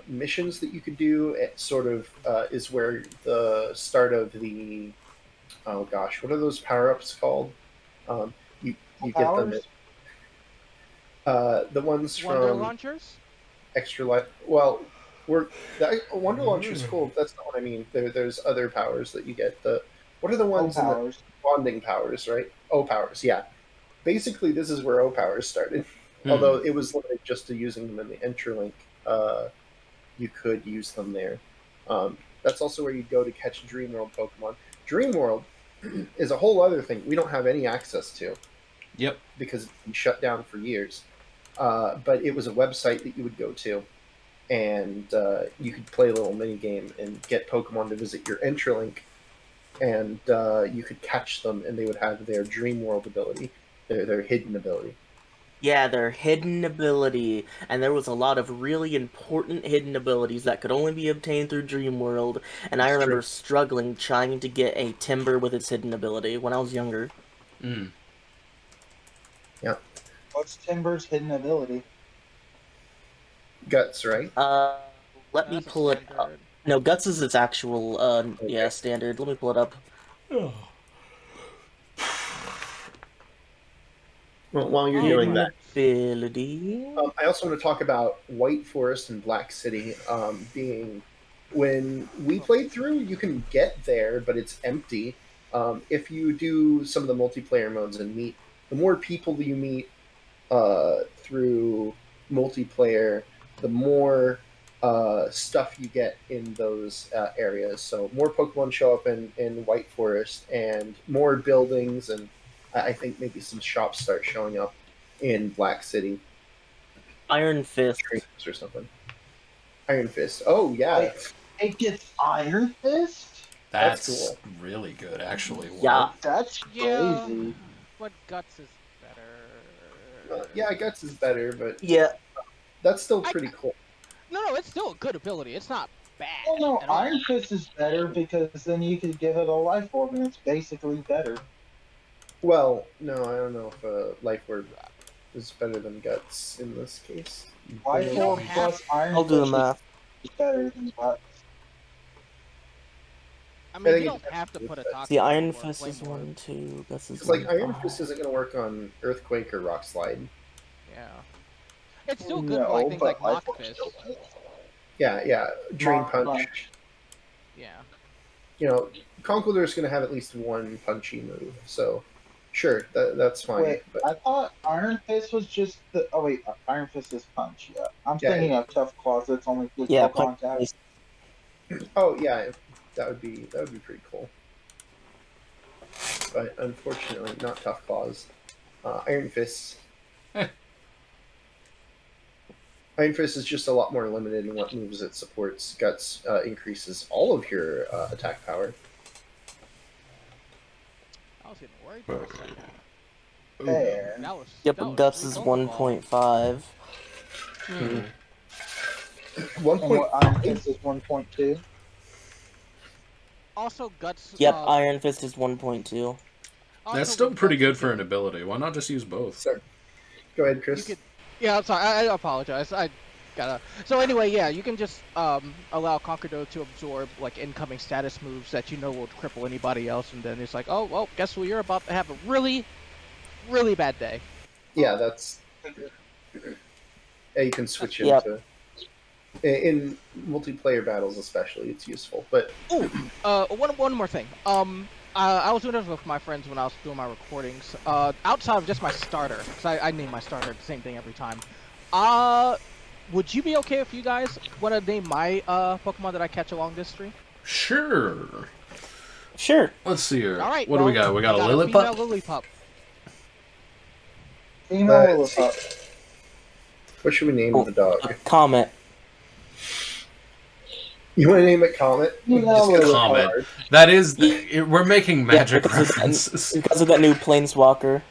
missions that you could do. It sort of is where the start of the, oh gosh, what are those power-ups called? You get them at, the ones Wonder from launchers. Extra Life. Well, Wonder Launcher is cool. That's not what I mean. There's other powers that you get. What are the ones in the bonding powers, right? O powers, yeah. Basically, this is where O powers started. Although it was limited just to using them in the Interlink, you could use them there. That's also where you go to catch Dream World Pokemon. Dream World is a whole other thing we don't have any access to. Yep. Because it's been shut down for years. But it was a website that you would go to, and you could play a little mini game and get Pokemon to visit your Interlink, and you could catch them, and they would have their Dream World ability, their hidden ability. Yeah, their hidden ability, and there was a lot of really important hidden abilities that could only be obtained through Dream World, and I remember struggling trying to get a Timber with its hidden ability when I was younger. Yeah. What's Timber's hidden ability? Guts, right? Let me pull it up. No, Guts is its actual, standard. Let me pull it up. Well, while you're doing that, ability. I also want to talk about White Forest and Black City being, when we played through, you can get there, but it's empty. If you do some of the multiplayer modes and meet, the more people you meet through multiplayer, the more stuff you get in those areas. So more Pokemon show up in White Forest, and more buildings, and I think maybe some shops start showing up in Black City. Iron Fist. Or something. Iron Fist. Oh, yeah. Wait, it gets Iron Fist? That's cool. Really good, actually. Yeah. That's crazy. But Guts is better. Yeah, Guts is better, but yeah, that's still pretty cool. No, it's still a good ability. It's not bad. Oh no, at all. Iron Fist is better because then you could give it a life orb and it's basically better. Well, no, I don't know if Life Orb is better than Guts in this case. Life orb plus Iron I'll do the Fist math. is better than Guts. I mean, I you think don't have to put a toxic. The Iron or Fist is Flame Orb. 1, 2. Guts is It's like 1, Iron 5. Fist isn't going to work on Earthquake or Rock Slide. Yeah. It's still good No, for like things but like Life Mock Orb Fist. still better. Yeah, Drain Rock Punch. Yeah. Conkeldurr is going to have at least one punchy move, so sure, that's fine. Wait, but I thought Iron Fist was just the. Oh wait, Iron Fist is punch. Yeah, I'm Yeah, thinking of Tough Claws. That's only Yeah, physical contact. oh yeah, that would be pretty cool. But unfortunately, not Tough Claws. Iron Fist. Iron Fist is just a lot more limited in what moves it supports. Guts increases all of your attack power. I was getting worried for a second. Fair. Yep, that was Guts is pretty cool. 1.5. One And point. what Iron Fist is 1.2. Also, Guts. Yep, Iron Fist is 1.2. also That's still with pretty Guts, good you for can- an ability. Why not just use both? Sorry. Go ahead, Chris. You could, yeah, I'm sorry. I apologize. I gotta. So anyway, yeah, you can just allow Conqueror to absorb like incoming status moves that you know will cripple anybody else, and then it's like, oh well, guess what? You're about to have a really, really bad day. Yeah, that's. Yeah, you can switch Yep. into. In multiplayer battles, especially, it's useful. But One more thing. I was doing this with my friends when I was doing my recordings. Outside of just my starter, because I name my starter the same thing every time. Would you be okay if you guys want to name my Pokemon that I catch along this stream? Sure. Sure. Let's see here. All right. What do we got? We got a Lillipup? female Lillipup. Female Lillipup. what should we name the dog? Comet. You want to name it Comet? Female Just go Comet. hard. That is, we're making magic because references. Because of that new Planeswalker.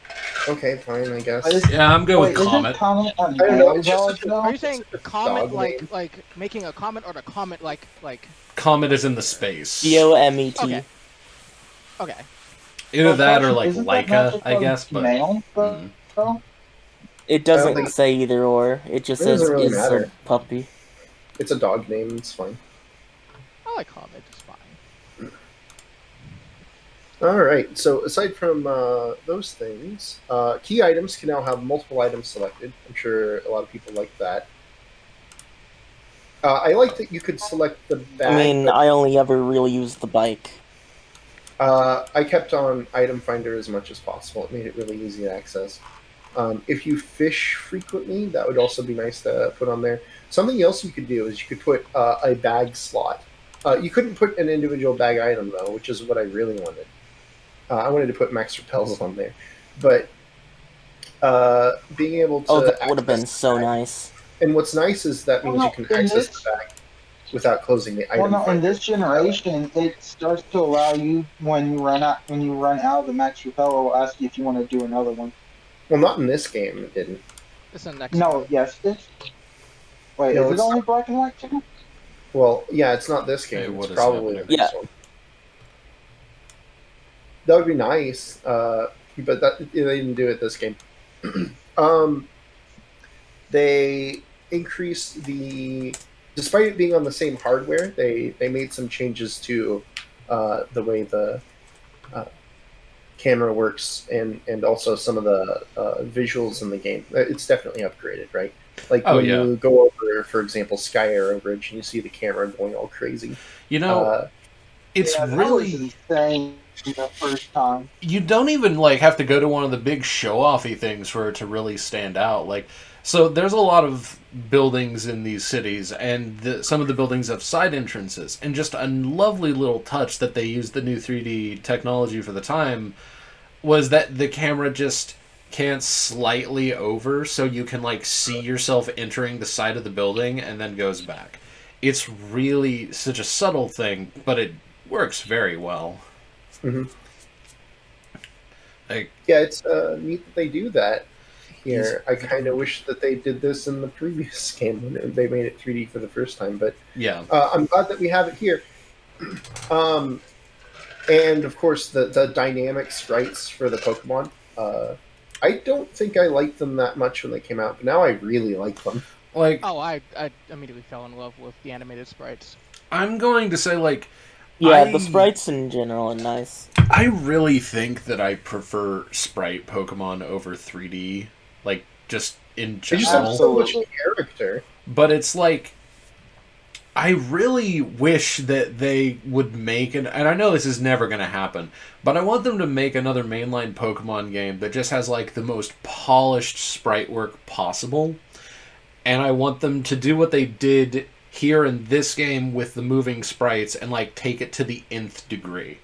Okay, fine, I guess. Yeah, I'm going with Wait, Comet. Isn't Comet a I don't know, it's male just dog, a- though? Are you saying It's a comment dog like name. like making a comment, or the comment like? Comet is in the space. COMET. Okay. Okay. Either that or like Isn't that Leica, magic I guess. But male, Mm. though? It I doesn't don't think- say either or. It just It says doesn't really is matter. a puppy. It's a dog name, it's fine. I like comment. It's fine. Alright, so aside from those things, key items can now have multiple items selected. I'm sure a lot of people like that. I like that you could select the bag. I mean, I only ever really use the bike. I kept on item finder as much as possible. It made it really easy to access. If you fish frequently, that would also be nice to put on there. Something else you could do is you could put a bag slot. You couldn't put an individual bag item though, which is what I really wanted. I wanted to put max repels on there, but being able to Oh, that would have been access so the bag- nice. And what's nice is that means Well, you can no, in access this- the bag without closing the Well, item no, in finder. this generation, it starts to allow you when you run out of the max repel, it will ask you if you want to do another one. Well, not in this game. It didn't. This is the next. No, yes, it's. Wait, No, is it it's- only black and white too? Well, yeah, it's not this Hey, game. what It's is probably happening? the next one. That would be nice, but they didn't do it this game. They increased the, despite it being on the same hardware, they made some changes to the way the camera works and also some of the visuals in the game. It's definitely upgraded, right? Like Oh, when yeah. you go over, for example, Sky Arrow Bridge, and you see the camera going all crazy. You know, it's Yeah, that really was insane the first time. you don't even like have to go to one of the big show-offy things for it to really stand out. Like, so there's a lot of buildings in these cities, and some of the buildings have side entrances, and just a lovely little touch that they used the new 3D technology for the time was that the camera just can't slightly over, so you can like see yourself entering the side of the building and then goes back. It's really such a subtle thing, but it works very well. Mhm. Like, Yeah, it's neat that they do that here. I kind of wish that they did this in the previous game when they made it 3D for the first time, but yeah. I'm glad that we have it here. And of course, the dynamic sprites for the Pokemon. I don't think I liked them that much when they came out, but now I really like them. Like, Oh, I immediately fell in love with the animated sprites. I'm going to say, like, Yeah, I- the sprites in general are nice. I really think that I prefer sprite Pokemon over 3D, like, just in They just have general. so much character. But it's like, I really wish that they would make and I know this is never going to happen, but I want them to make another mainline Pokemon game that just has like the most polished sprite work possible. And I want them to do what they did here in this game with the moving sprites and like take it to the nth degree.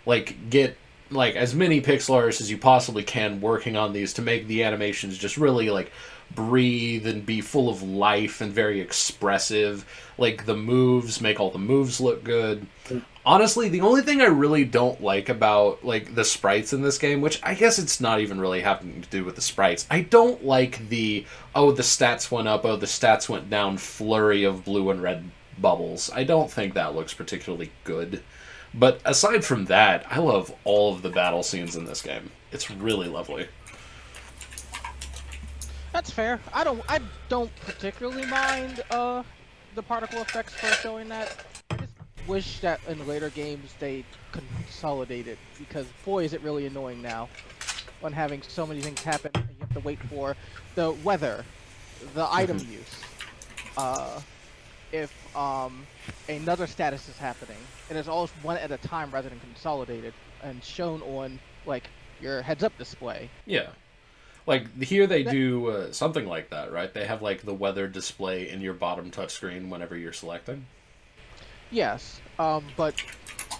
Like get like as many pixel artists as you possibly can working on these to make the animations just really like breathe and be full of life and very expressive. Like the moves, make all the moves look good. Honestly, the only thing I really don't like about like the sprites in this game, which I guess it's not even really having to do with the sprites, I don't like the the stats went up, the stats went down flurry of blue and red bubbles. I don't think that looks particularly good. But aside from that, I love all of the battle scenes in this game. It's really lovely. That's fair. I don't particularly mind the particle effects for showing that. I just wish that in later games they consolidated, because boy is it really annoying now when having so many things happen and you have to wait for the weather, the item use. Uh, if another status is happening, and it's always one at a time rather than consolidated and shown on like your heads-up display. Yeah. Like, here they That, do something like that, right? They have, like, the weather display in your bottom touchscreen whenever you're selecting. yes, but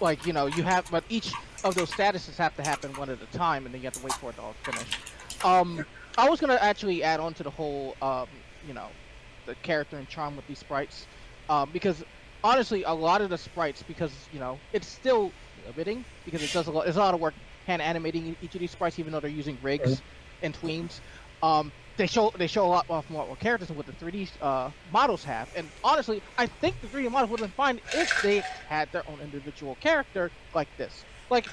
like but each of those statuses have to happen one at a time, and then you have to wait for it to all finish. I was gonna actually add on to the whole, you know, the character and charm with these sprites, because honestly, a lot of the sprites, because it's still limiting because it does a lot. There's a lot of work hand animating each of these sprites, even though they're using rigs and tweens. They show a lot more characters than what the 3D models have. And honestly, I think the 3D models would have been fine if they had their own individual character like this. Like,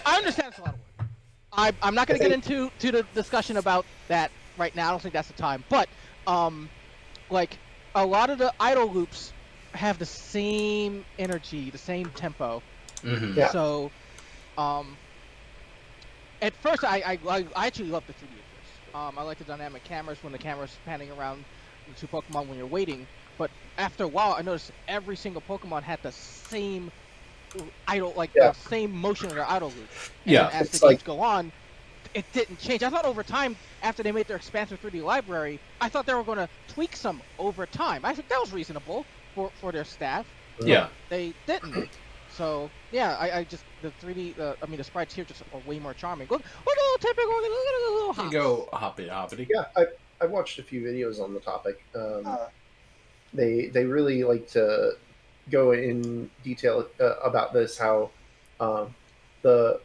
I understand it's a lot of work. I'm not going to get into the discussion about that right now. I don't think that's the time. But like, a lot of the idle loops have the same energy, the same tempo. Mm-hmm. Yeah. So, at first, I actually love the 3D at first. I like the dynamic cameras when the camera's panning around the two Pokemon when you're waiting. But after a while, I noticed every single Pokemon had the same idle, the same motion of their idle loop. And Yeah, as the games go on, it didn't change. I thought over time, after they made their expansive 3D library, I thought they were going to tweak some over time. I think that was reasonable for their staff. Yeah. They didn't. So yeah, I just the 3D, the sprites here just are way more charming. Look at the little typical, look at the little hops. You go hoppity. Yeah, I've watched a few videos on the topic. They really like to go in detail about this, how the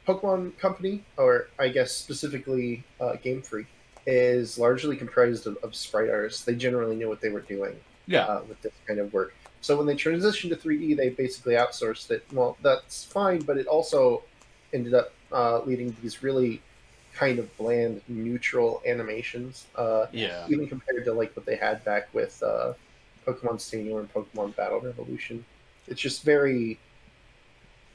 Pokemon Company, or I guess specifically Game Freak, is largely comprised of sprite artists. They generally knew what they were doing with this kind of work. So when they transitioned to 3D, they basically outsourced it. Well, that's fine, but it also ended up leading to these really kind of bland, neutral animations. Even compared to like what they had back with Pokemon Stadium and Pokemon Battle Revolution. It's just very,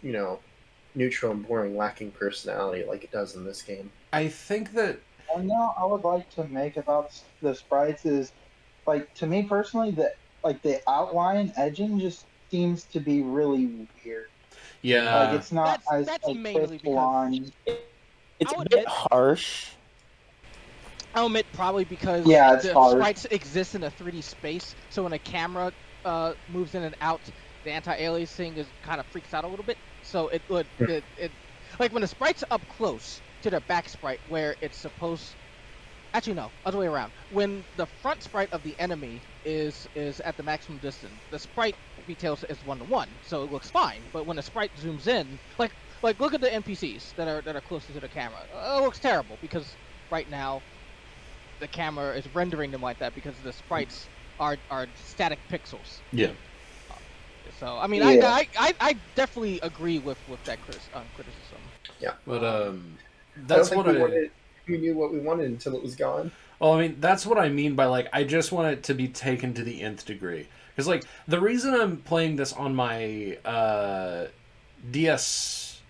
neutral and boring, lacking personality like it does in this game. I think that... And now I would like to make about the sprites is, like, to me personally, the outline edging just seems to be really weird. Yeah. Like, it's not that's mainly because line. It's a bit harsh. I'll admit probably because it's hard. sprites exist in a 3D space, so when a camera moves in and out, the anti-aliasing kind of freaks out a little bit. So it like when the sprite's up close to the back sprite where it's supposed. Actually, no, other way around. When the front sprite of the enemy is at the maximum distance, the sprite details is 1:1, so it looks fine. But when the sprite zooms in, like look at the NPCs that are closer to the camera. It looks terrible because right now the camera is rendering them like that because the sprites are static pixels. Yeah. So I mean, I definitely agree with that criticism. Yeah. But that's what we knew what we wanted until it was gone. Well, I mean, that's what I mean by, like, I just want it to be taken to the nth degree. Because, like, the reason I'm playing this on my DS...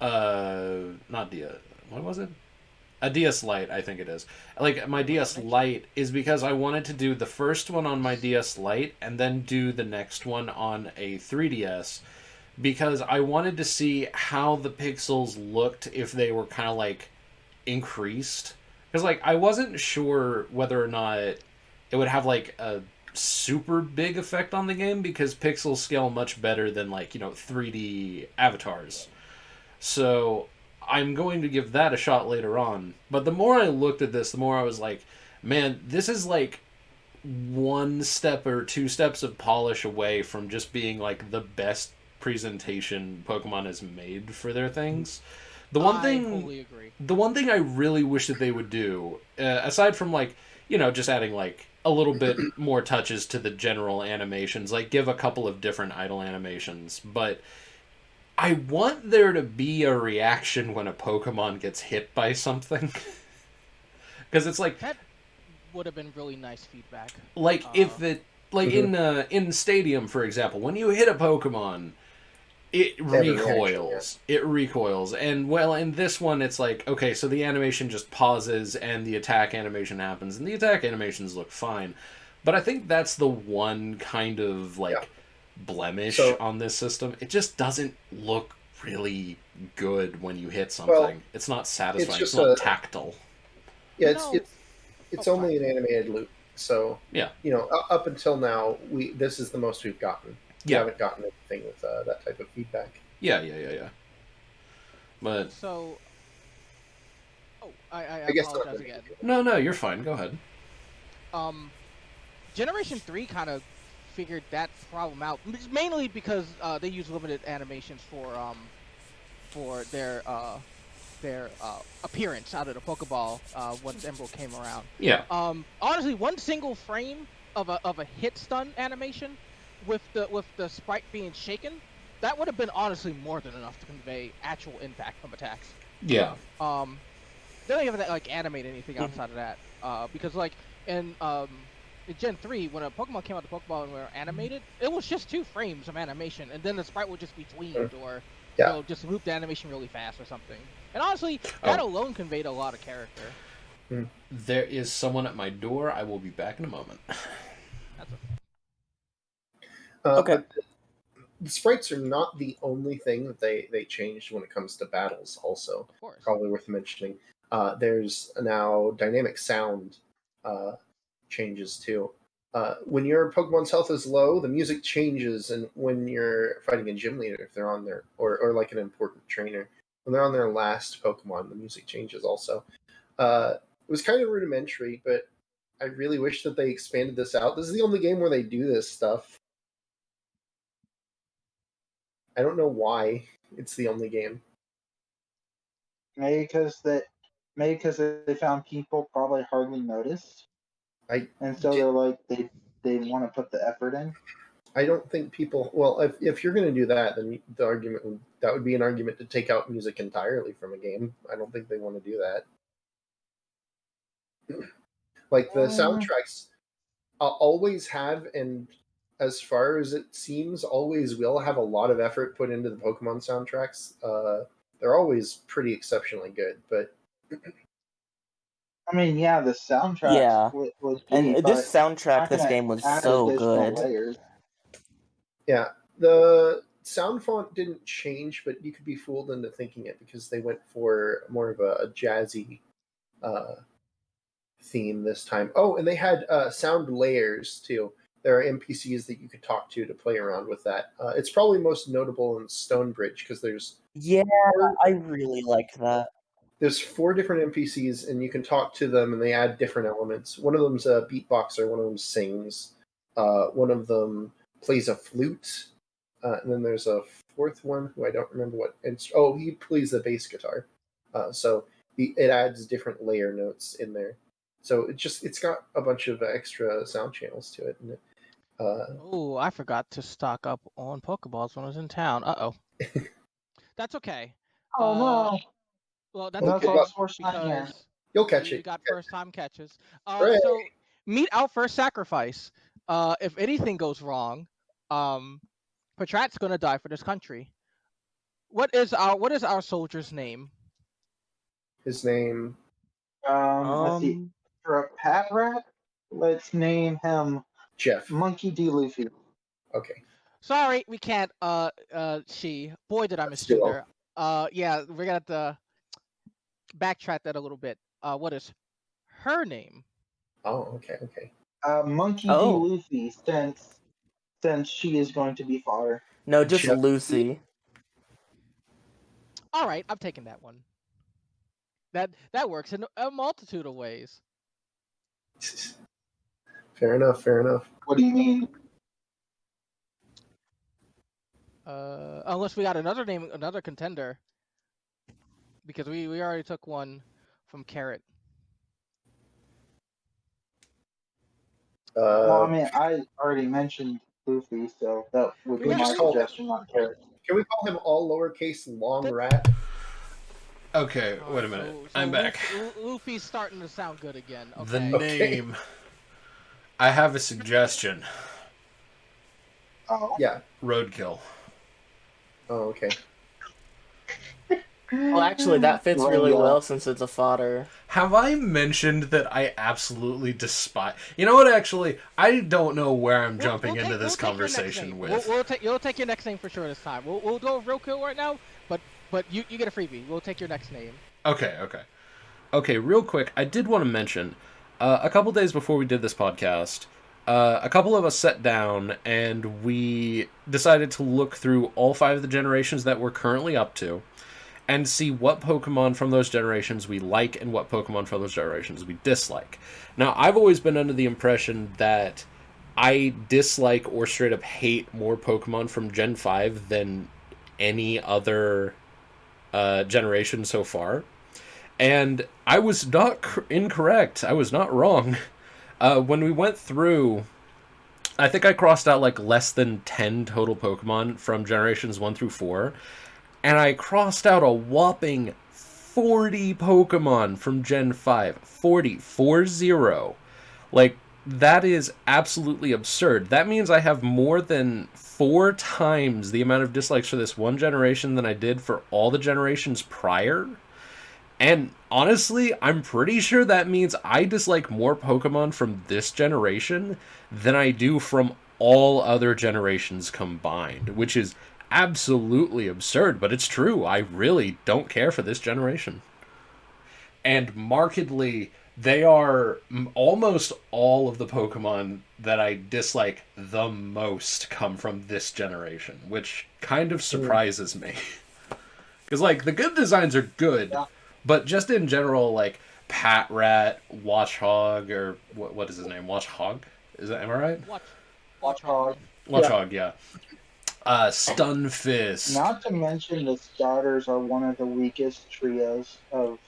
not DS... What was it? A DS Lite, I think it is. Like, my DS Lite is because I wanted to do the first one on my DS Lite and then do the next one on a 3DS. Because I wanted to see how the pixels looked if they were kind of, like, increased. Because, like, I wasn't sure whether or not it would have, like, a super big effect on the game, because pixels scale much better than, like, 3D avatars. So I'm going to give that a shot later on. But the more I looked at this, the more I was like, man, this is, like, one step or two steps of polish away from just being, like, the best presentation Pokemon has made for their things. The one thing I really wish that they would do, aside from, like, just adding, like, a little bit more touches to the general animations, like, give a couple of different idle animations, but I want there to be a reaction when a Pokemon gets hit by something. Because it's like, would have been really nice feedback. Like if it, like in Stadium, for example, when you hit a Pokemon, it recoils. It recoils. And well, in this one, it's like, okay, so the animation just pauses and the attack animation happens, and the attack animations look fine. But I think that's the one kind of like blemish on this system. It just doesn't look really good when you hit something. Well, it's not satisfying. It's not tactile. Yeah, it's only an animated loop. So yeah, up until now, this is the most we've gotten. We haven't gotten anything with that type of feedback. Yeah. But so, I apologize again. No, you're fine. Go ahead. Generation 3 kind of figured that problem out, mainly because they use limited animations for their appearance out of the Pokeball once Emerald came around. Yeah. Honestly, one single frame of a hit stun animation with the sprite being shaken, that would have been honestly more than enough to convey actual impact from attacks. Yeah. They don't even like animate anything outside of that. Because like in Gen 3, when a Pokemon came out the Pokeball and were animated, it was just 2 frames of animation, and then the sprite would just be tweaked or just loop the animation really fast or something. And honestly, that alone conveyed a lot of character. There is someone at my door. I will be back in a moment. That's okay. But the sprites are not the only thing that they changed when it comes to battles. Also, of course. Probably worth mentioning. There's now dynamic sound changes too. When your Pokemon's health is low, the music changes, and when you're fighting a gym leader, if they're on their or like an important trainer, when they're on their last Pokemon, the music changes also. It was kind of rudimentary, but I really wish that they expanded this out. This is the only game where they do this stuff. I don't know why it's the only game. Maybe because they found people probably hardly noticed. And so they're like they want to put the effort in. I don't think people. Well, if you're going to do that, then that would be an argument to take out music entirely from a game. I don't think they want to do that. Like the soundtracks always have, and as far as it seems, always will have a lot of effort put into the Pokemon soundtracks. They're always pretty exceptionally good, but. I mean, yeah, the soundtrack was and this soundtrack, this game was so good. Layers. Yeah, the sound font didn't change, but you could be fooled into thinking it because they went for more of a jazzy theme this time. Oh, and they had sound layers too. There are NPCs that you could talk to play around with that. It's probably most notable in Stonebridge because there's... Yeah, I really like that. There's 4 different NPCs, and you can talk to them, and they add different elements. One of them's a beatboxer, one of them sings, one of them plays a flute, and then there's a 4th one who I don't remember what. He plays the bass guitar. So it adds different layer notes in there. So it's got a bunch of extra sound channels to it. And I forgot to stock up on Pokeballs when I was in town. That's okay. Oh no. Well, that's okay because you'll catch it. You got first time catches. So meet our first sacrifice. If anything goes wrong, Patrat's gonna die for this country. What is our soldier's name? His name. Let's see. For a Pat Rat, let's name him Jeff. Monkey D. Luffy. Okay. Sorry, we can't. She. Boy, did I misgender. Yeah, we're gonna have to backtrack that a little bit. What is her name? Oh, okay. Monkey D. Luffy, since she is going to be fodder. No, just Lucy. All right, I'm taking that one. That works in a multitude of ways. Fair enough. What do you mean? Unless we got another contender. Because we already took one from Carrot. Well, I mean, I already mentioned Luffy, so that would be my suggestion on Carrot. Can we call him all lowercase long rat? Okay, All wait a right, minute. so I'm back. Luffy's starting to sound good again. Okay. The name. I have a suggestion. Oh. Yeah. Roadkill. Oh, okay. Well, actually, that fits really well since it's a fodder. Have I mentioned that I absolutely despise... You know what, actually? I don't know where I'm jumping into this conversation with. You'll take your next name for sure this time. We'll go Roadkill right now, but you get a freebie. We'll take your next name. Okay, real quick, I did want to mention, a couple days before we did this podcast, a couple of us sat down and we decided to look through all 5 of the generations that we're currently up to and see what Pokemon from those generations we like and what Pokemon from those generations we dislike. Now, I've always been under the impression that I dislike or straight up hate more Pokemon from Gen 5 than any other generation so far. And I was not incorrect. I was not wrong. When we went through, I think I crossed out like less than 10 total Pokemon from generations 1 through 4. And I crossed out a whopping 40 Pokemon from Gen 5. 40. Like, that is absolutely absurd. That means I have more than 4 times the amount of dislikes for this one generation than I did for all the generations prior. And honestly, I'm pretty sure that means I dislike more Pokemon from this generation than I do from all other generations combined, which is absolutely absurd, but it's true. I really don't care for this generation. And markedly, they are almost all of the Pokemon that I dislike the most come from this generation, which kind of surprises me. Because, like, the good designs are good, but just in general, like, Patrat, Watchhog, or what is his name? Watchhog? Am I right? Watchhog. Watchhog, yeah. Stunfisk. Not to mention the starters are one of the weakest trios of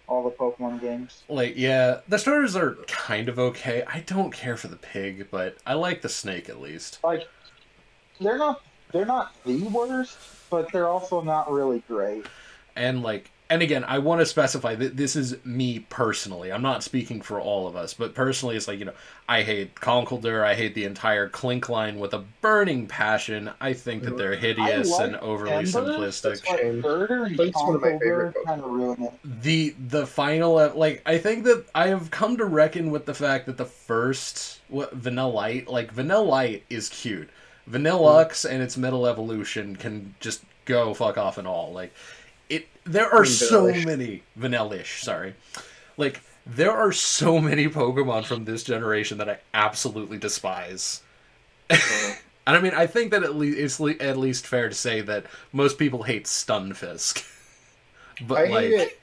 all the Pokemon games. Like, yeah, the starters are kind of okay. I don't care for the pig, but I like the snake at least. Like, they're not the worst, but they're also not really great. And again, I want to specify that this is me personally. I'm not speaking for all of us, but personally, it's like, you know, I hate Conkeldurr. I hate the entire Clink line with a burning passion. I think that they're hideous and overly simplistic. Clink's one of my favorite Pokemon. Kind of ruin it. The final, like, I think that I have come to reckon with the fact that the first Vanillite is cute. Vanillux and its Metal Evolution can just go fuck off and all. Like, there are so many Vanillish, sorry. Like, there are so many Pokemon from this generation that I absolutely despise. And I mean, I think that it's at least fair to say that most people hate Stunfisk. But I hate it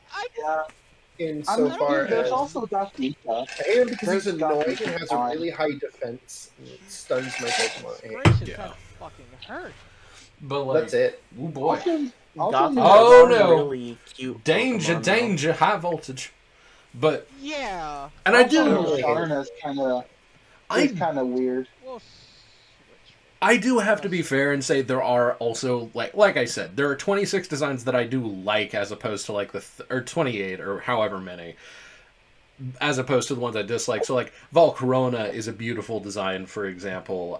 insofar as... There's also Dusty. I hate him because he's annoying and has a really high defense and it stuns my Pokemon. Yeah. Fucking hurt. But like, that's it. Oh boy. Oh no! Really cute danger, Pokemon, danger, high voltage. But yeah, and I do. Darna's kind of weird. I do have to be fair and say there are also like I said, there are 26 designs that I do like as opposed to like or 28 or however many, as opposed to the ones I dislike. So like Volcarona is a beautiful design, for example.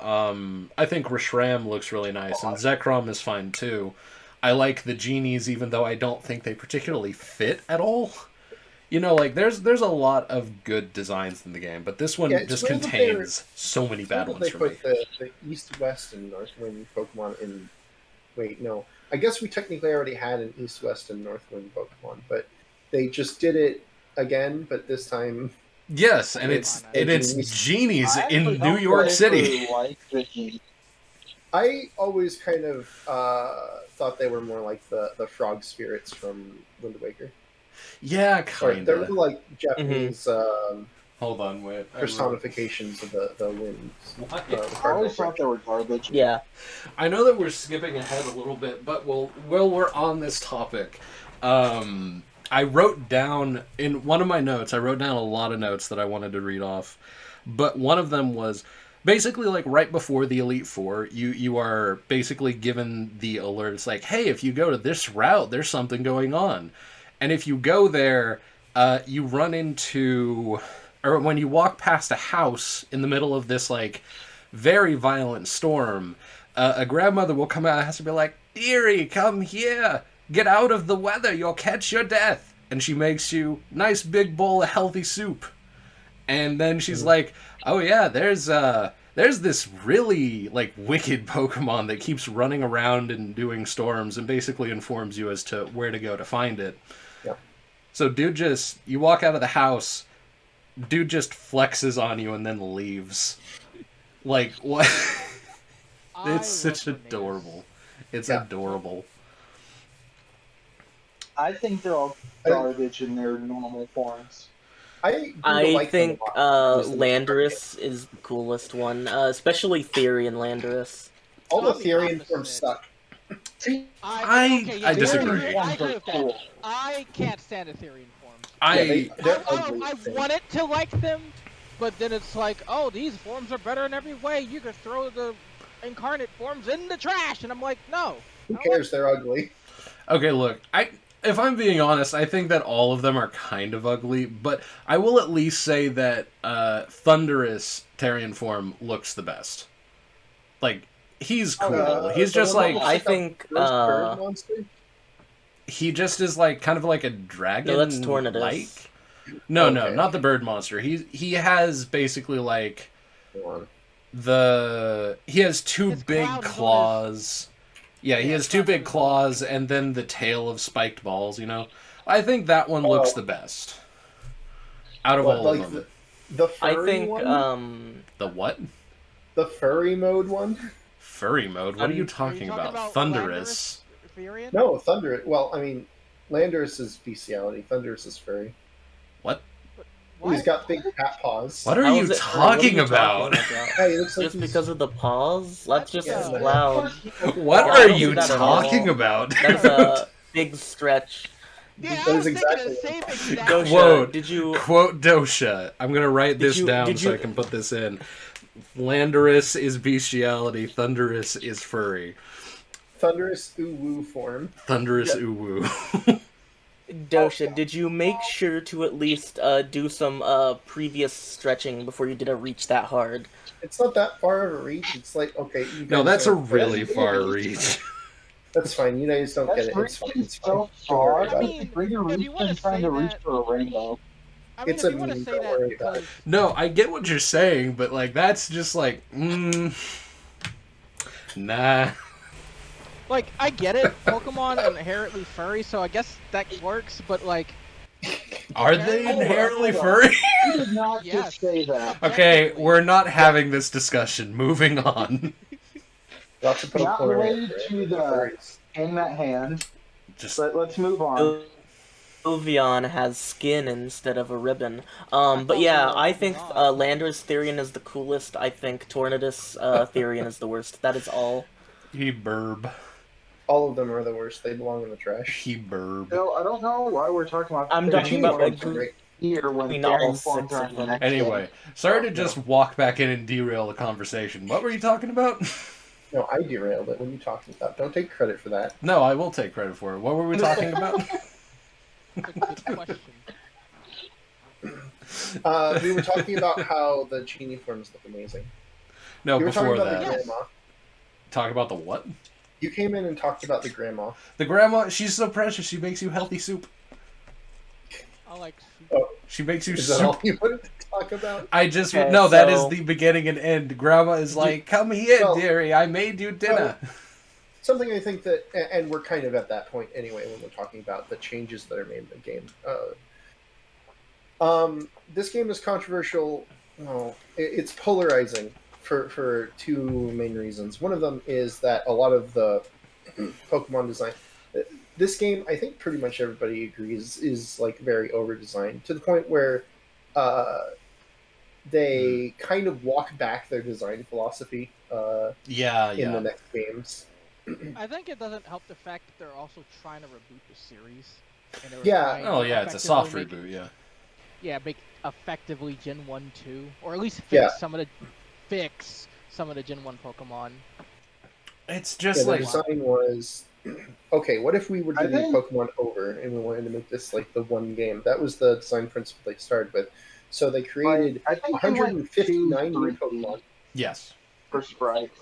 I think Reshiram looks really nice, and Zekrom is fine too. I like the genies, even though I don't think they particularly fit at all. You know, like, there's a lot of good designs in the game, but this one just contains so many bad ones for me. They put the East, West, and Northwind Pokemon in... Wait, no. I guess we technically already had an East, West, and Northwind Pokemon, but they just did it again, but this time... Yes, and it's genies in New York City. I always kind of thought they were more like the frog spirits from Wind Waker. Yeah, kind of. They're like Japanese Hold on, wait. personifications of the winds. I always thought they were garbage. Yeah. I know that we're skipping ahead a little bit, but while we're on this topic, I wrote down, in one of my notes, I wrote down a lot of notes that I wanted to read off, but one of them was... Basically, like, right before the Elite Four, you are basically given the alerts, like, hey, if you go to this route, there's something going on. And if you go there, you run into, or when you walk past a house in the middle of this like very violent storm, a grandmother will come out and has to be like, "Dearie, come here, get out of the weather, you'll catch your death." And she makes you nice big bowl of healthy soup. And then she's like, "Oh yeah, there's this really like wicked Pokemon that keeps running around and doing storms and basically informs you as to where to go to find it." Yeah. So you walk out of the house, dude just flexes on you and then leaves. Like, what? It's such adorable. It's adorable. I think they're all garbage in their normal forms. I think Landorus is the coolest one, especially Theory and Landorus. All the Therian forms suck. I disagree. I agree with that. I can't stand Etherean forms. I want it to like them, but then it's like, oh, these forms are better in every way. You could throw the incarnate forms in the trash, and I'm like, no. Who cares? They're ugly. Okay, look, if I'm being honest, I think that all of them are kind of ugly, but I will at least say that Thunderous Therian form looks the best. Like, he's cool. He's just like... I think... bird monster? He just is like kind of like a dragon. No, that's Tornadus. No, not the bird monster. He has basically like he has two big claws. Yeah, he has two big claws and then the tail of spiked balls, you know. I think that one looks the best. Out of all of them. The furry one? The what? The furry mode one? Furry mode? What are you talking about? Thunderous. No, Thunder. Well, I mean, Landorus is bestiality. Thunderous is furry. What? He's got big cat paws. What are you talking about? Hey, he looks like just because of the paws? That's just Yeah. loud. What are you talking about? That's a big stretch. Yeah, That I is was thinking exactly the same exact Dosha, Quote, did you... Quote Dosha. I'm going to write this down so you- I can put this in. Landorus is bestiality. Thunderous is furry. Thunderous Uwu form. Thunderous Uwu. Dosha, did you make sure to at least do some previous stretching before you did a reach that hard? It's not that far of a reach. It's like, okay. You No, guys that's a don't- really far reach. That's fine. You guys don't get it. It's fine. It's fine. So Don't worry far. about I it. mean, Bring your if reach you wanna and trying say to reach that- for a rainbow. I mean, It's if a you want to meme, say don't that worry about because No, I get what you're saying, but like that's just like, nah. like I get it, Pokemon are inherently furry, so I guess that works. But like, Are they inherently furry? You did not Yes. just say that. Okay, we're not having this discussion. Moving on. Lots of Not Pokemon related are to the furries. in that hand. Just But let's move on. Sylveon has skin instead of a ribbon. But yeah, I think Landorus Therian is the coolest. I think Tornadus Therian is the worst. That is all. he burb. All of them are the worst. They belong in the trash. He burb. No, I don't know why we're talking about. I'm the talking about, forms like, Great. here when I mean, Therian all forms 6 are of in the them. next Anyway, sorry to just walk back in and derail the conversation. What were you talking about? No, I derailed it. What are you talking about? Don't take credit for that. No, I will take credit for it. What were we talking about? it's a good question. We were talking about how the genie forms look amazing. No, You were talking before about that. the Yes. grandma. Talk about the what? You came in and talked about the grandma. The grandma, she's so precious. She makes you healthy soup. I like. She makes you Is that soup. all you wanted to talk about? I just Okay, no. That is so- the beginning and end. Grandma is like, "Come here, Well- dearie. I made you dinner." Something I think that, and we're kind of at that point anyway when we're talking about the changes that are made in the game. This game is controversial. No, it's polarizing for two main reasons. One of them is that a lot of the Pokemon design. This game, I think pretty much everybody agrees, is like very over-designed to the point where they kind of walk back their design philosophy Yeah, in the yeah. next games. I think it doesn't help the fact that they're also trying to reboot the series. And they were Yeah. trying Oh to yeah, it's a soft effectively make- reboot. Yeah. Yeah, make effectively Gen 1, 2, or at least fix Yeah. some of the Gen 1 Pokemon. It's Yeah, just the like design was okay, what if we were to I do think Pokemon Over and we wanted to make this like the one game? That was the design principle they started with. So they created I think we went 159 new 2-3 Pokemon, Yes. for sprites.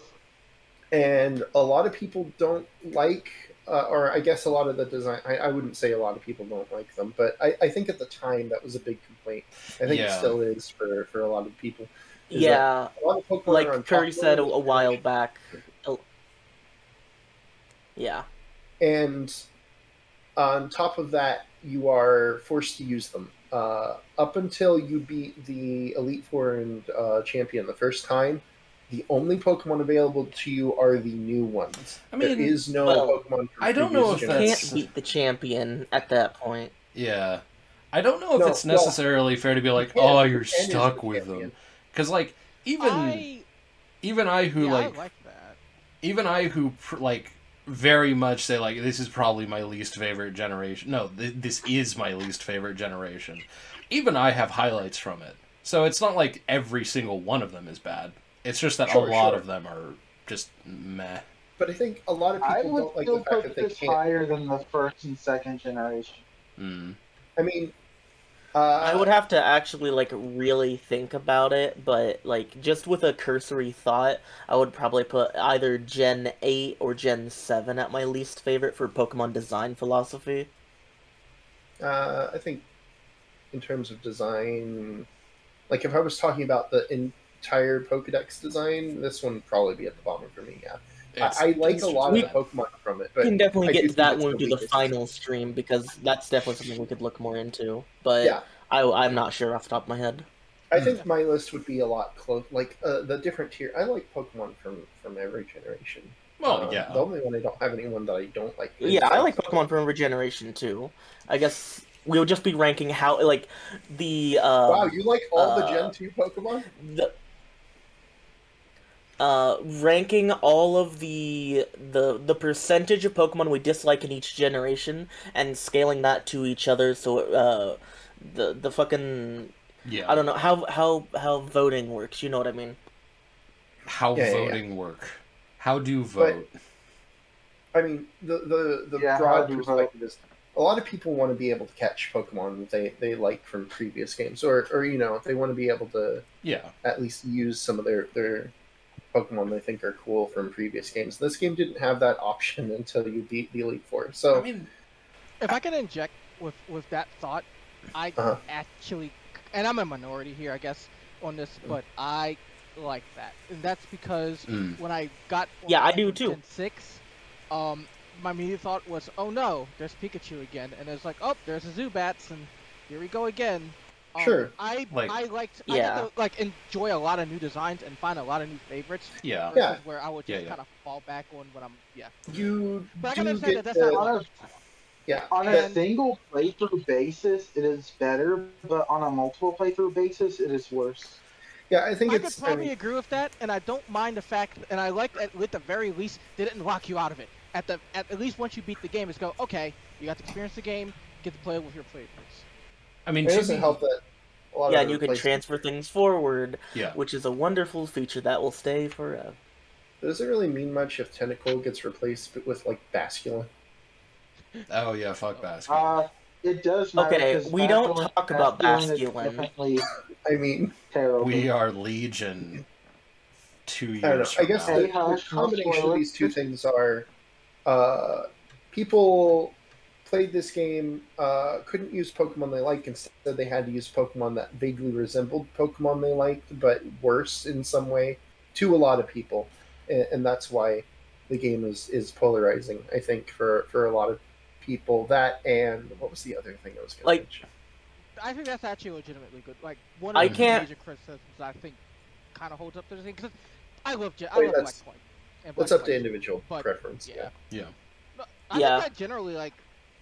and a lot of people don't like, or I guess a lot of the design. I wouldn't say a lot of people don't like them, but I think at the time that was a big complaint. I think it Yeah. still is for a lot of people. Is that Yeah, a lot of Pokemon are like unpopular Curry said a in this while generation. back. Yeah. And on top of that, you are forced to use them. Up until you beat the Elite Four and Champion the first time, the only Pokemon available to you are the new ones. I mean, there is no well, Pokemon from I don't previous know You if can't generations. that's beat the champion at that point. yeah. I don't know if No, it's well, necessarily fair to be like, can. oh, you're Ken is stuck the with champion. them, because like even I I who yeah, I like like that. even I who like very much say like this is probably my least favorite generation. No, this is my least favorite generation. Even I have highlights from it. So it's not like every single one of them is bad. It's just that a Sure, lot sure. of them are just meh. But I think a lot of I people would don't like the still fact that put they this can't. higher than the first and second generation. Mm. I mean, I would have to actually like really think about it, but like just with a cursory thought, I would probably put either Gen 8 or Gen 7 at my least favorite for Pokemon design philosophy. I think in terms of design, like if I was talking about the entire Pokedex design, this one would probably be at the bottom for me. Yeah, It's, I like it's a just lot of the bad. Pokemon from it, We but can definitely I get do to think that it's when we the do the weakest. final stream because that's definitely something we could look more into. But Yeah, I'm not sure off the top of my head. I think my list would be a lot close. Like the different tier. I like Pokemon from every generation. Well, The yeah. only one I don't have anyone that I don't like is Yeah, I like Pokemon from Regeneration too. I guess we would just be ranking how like the Wow, you like all the Gen uh 2 Pokemon? the ranking all of the percentage of Pokemon we dislike in each generation and scaling that to each other so the fucking Yeah. I don't know how voting works, you know what I mean? How Yeah. voting work? How do But vote? I mean, the Yeah, how broad do you perspective is a lot of people want to be able to catch Pokemon they like from previous games, or you know, they want to be able to Yeah. at least use some of their Pokemon they think are cool from previous games. This game didn't have that option until you beat the Elite Four. I So, mean, If I can inject with that thought, I Uh-huh. actually, and I'm a minority here, I guess, on this, but I like that, and that's because when I got Yeah, I online do with too. Gen 6, my immediate thought was, oh no, there's Pikachu again, and it's like, oh, there's a Zubats, and here we go again. Sure. I Like- I liked I Yeah. get to like enjoy a lot of new designs and find a lot of new favorites. Yeah. Versus Yeah. where I would just Yeah. kind of fall back on when I'm you But I can do understand get that that's not the On like a, yeah. on a that- single playthrough basis, it is better, but on a multiple playthrough basis, it is worse. yeah, I think I could it's. probably agree with that, and I don't mind the fact, and I like that at the very least they didn't lock you out of it. At least once you beat the game, it's go okay, you got to experience the game, get to play with your playmates. I mean, it to doesn't be, help that a lot Yeah, of and you can places- transfer things forward, yeah. which is a wonderful feature that will stay forever. Does it really mean much if Tentacle gets replaced with like Basculin? Oh yeah, fuck basketball. It does matter. Okay, because we don't Basculin- talk about Basculin is Basculin. definitely I mean, terrible. We are Legion 2 I don't know. years I from guess now. Hey, the hush, no combination of spoilers. these two things are people played this game, couldn't use Pokemon they like, instead they had to use Pokemon that vaguely resembled Pokemon they liked, but worse in some way to a lot of people. And that's why the game is polarizing, I think, for a lot of people. That and what was the other thing I was going to Like- mention? I think that's actually legitimately good. Like one I of the can't- major criticisms I think kind of holds up to the thing because I love Wait, Black that's- Point. and That's Black up to White. individual but, preference. yeah. Yeah. But I Yeah. think I generally like,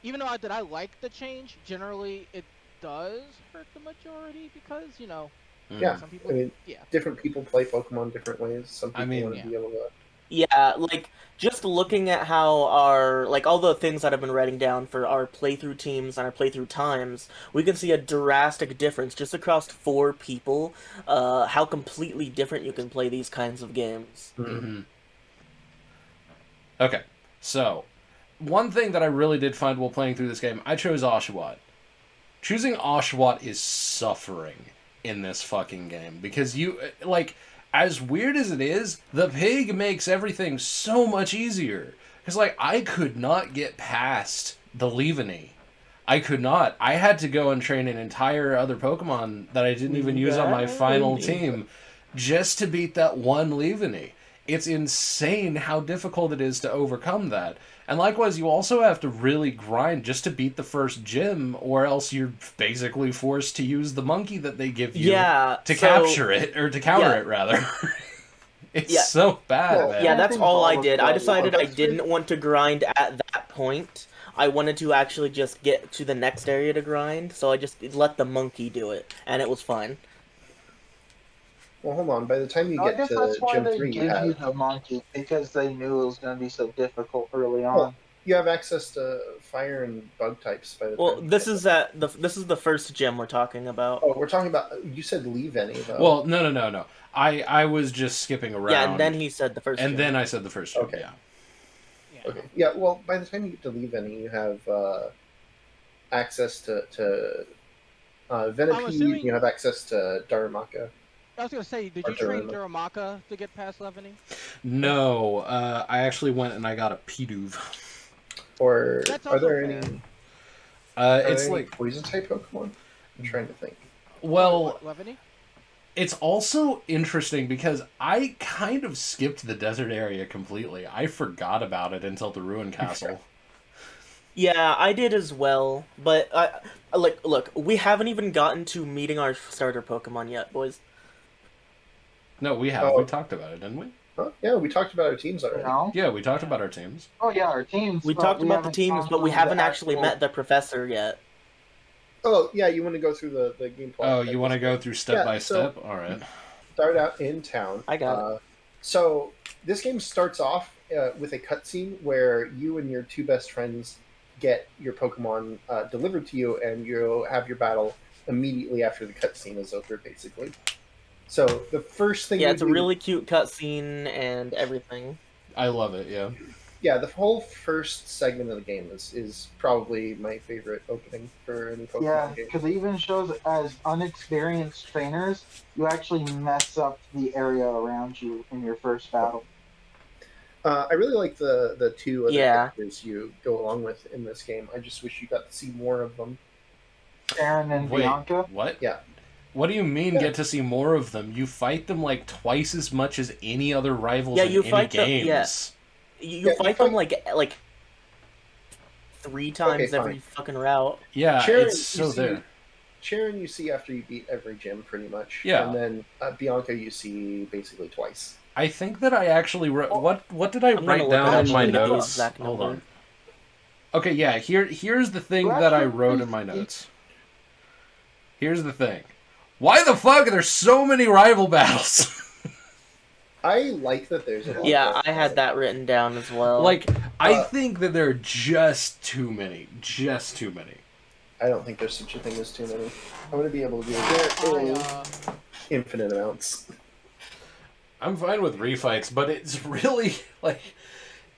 even though I like the change, generally it does hurt the majority because Yeah. some people I mean, yeah. different people play Pokemon different ways. Some people I mean, want to yeah. be able to. Yeah, like just looking at how our like all the things that I've been writing down for our playthrough teams and our playthrough times, we can see a drastic difference just across 4 people. How completely different you can play these kinds of games. Mm-hmm. Okay, so one thing that I really did find while playing through this game, I chose Oshawott. Choosing Oshawott is suffering in this fucking game because you like, as weird as it is, the pig makes everything so much easier. Because like I could not get past the Leaveney. I could not. I had to go and train an entire other Pokemon that I didn't even use on my final team just to beat that one Leaveney. It's insane how difficult it is to overcome that. And likewise, you also have to really grind just to beat the first gym, or else you're basically forced to use the monkey that they give you to capture it, or to counter it, rather. It's so bad, man. Yeah, that's all I did. I decided I didn't want to grind at that point. I wanted to actually just get to the next area to grind, so I just let the monkey do it, and it was fine. Well, hold on. By the time you get to that's why Gym they 3, give you the monkey, because they knew it was going to be so difficult early on. Well, you have access to fire and bug types by the time. This is the first gym we're talking about. Oh, we're talking about. You said leave any though. Well, no. I was just skipping around. Yeah, and then he said the first. And gym. then I said the first gym. Okay. Yeah. Okay. Yeah. Well, by the time you get to leave any, you have access to Venipede. assuming- You have access to Darumaka. I was gonna say, did you train Duramaka to get past Leaveney? No, I actually went and I got a Pidove. Or That's are there also any? It's any like poison type Pokemon. I'm trying to think. well, Leaveney? it's also interesting because I kind of skipped the desert area completely. I forgot about it until the Ruin Castle. Yeah, I did as well, but look, we haven't even gotten to meeting our starter Pokemon yet, boys. No, we have. Oh. We talked about it, didn't we? Huh? Yeah, we talked about our teams already. No? Yeah, we talked about our teams. Oh yeah, our teams. We but talked about the haven't teams, gone but we through haven't the actually actual- met the professor yet. Oh yeah, you want to go through the game plot? Oh, you want to go through step by step? All right. Start out in town. I got it. So this game starts off with a cutscene where you and your two best friends get your Pokemon delivered to you, and you'll have your battle immediately after the cutscene is over, basically. So the first thing Yeah, you it's a do- really cute cutscene and everything. I love it, yeah. Yeah, the whole first segment of the game is probably my favorite opening for any Pokemon Yeah, game. because it even shows as unexperienced trainers, you actually mess up the area around you in your first battle. I really like the two other Yeah. characters you go along with in this game. I just wish you got to see more of them. Aaron and Wait, Bianca. what? Yeah. What do you mean Yeah. get to see more of them? You fight them like twice as much as any other rivals Yeah, in you any fight them- games. yeah. You fight them like 3 times fine. every fucking route. Yeah, Sharon, it's so you see- there. Sharon you see after you beat every gym, pretty much. Yeah. And then Bianca you see basically twice. I think that I actually wrote... What did I I'm gonna write look down at in my the notes? exact Hold number. on. Okay, yeah, here's the thing Well, that I actually, wrote in my notes. Here's the thing. Why the fuck are there so many rival battles? I like that there's a lot Yeah, of I had that written down as well. Like, I think that there are just too many. Just too many. I don't think there's such a thing as too many. I'm going to be able to do infinite amounts. I'm fine with refights, but it's really, like...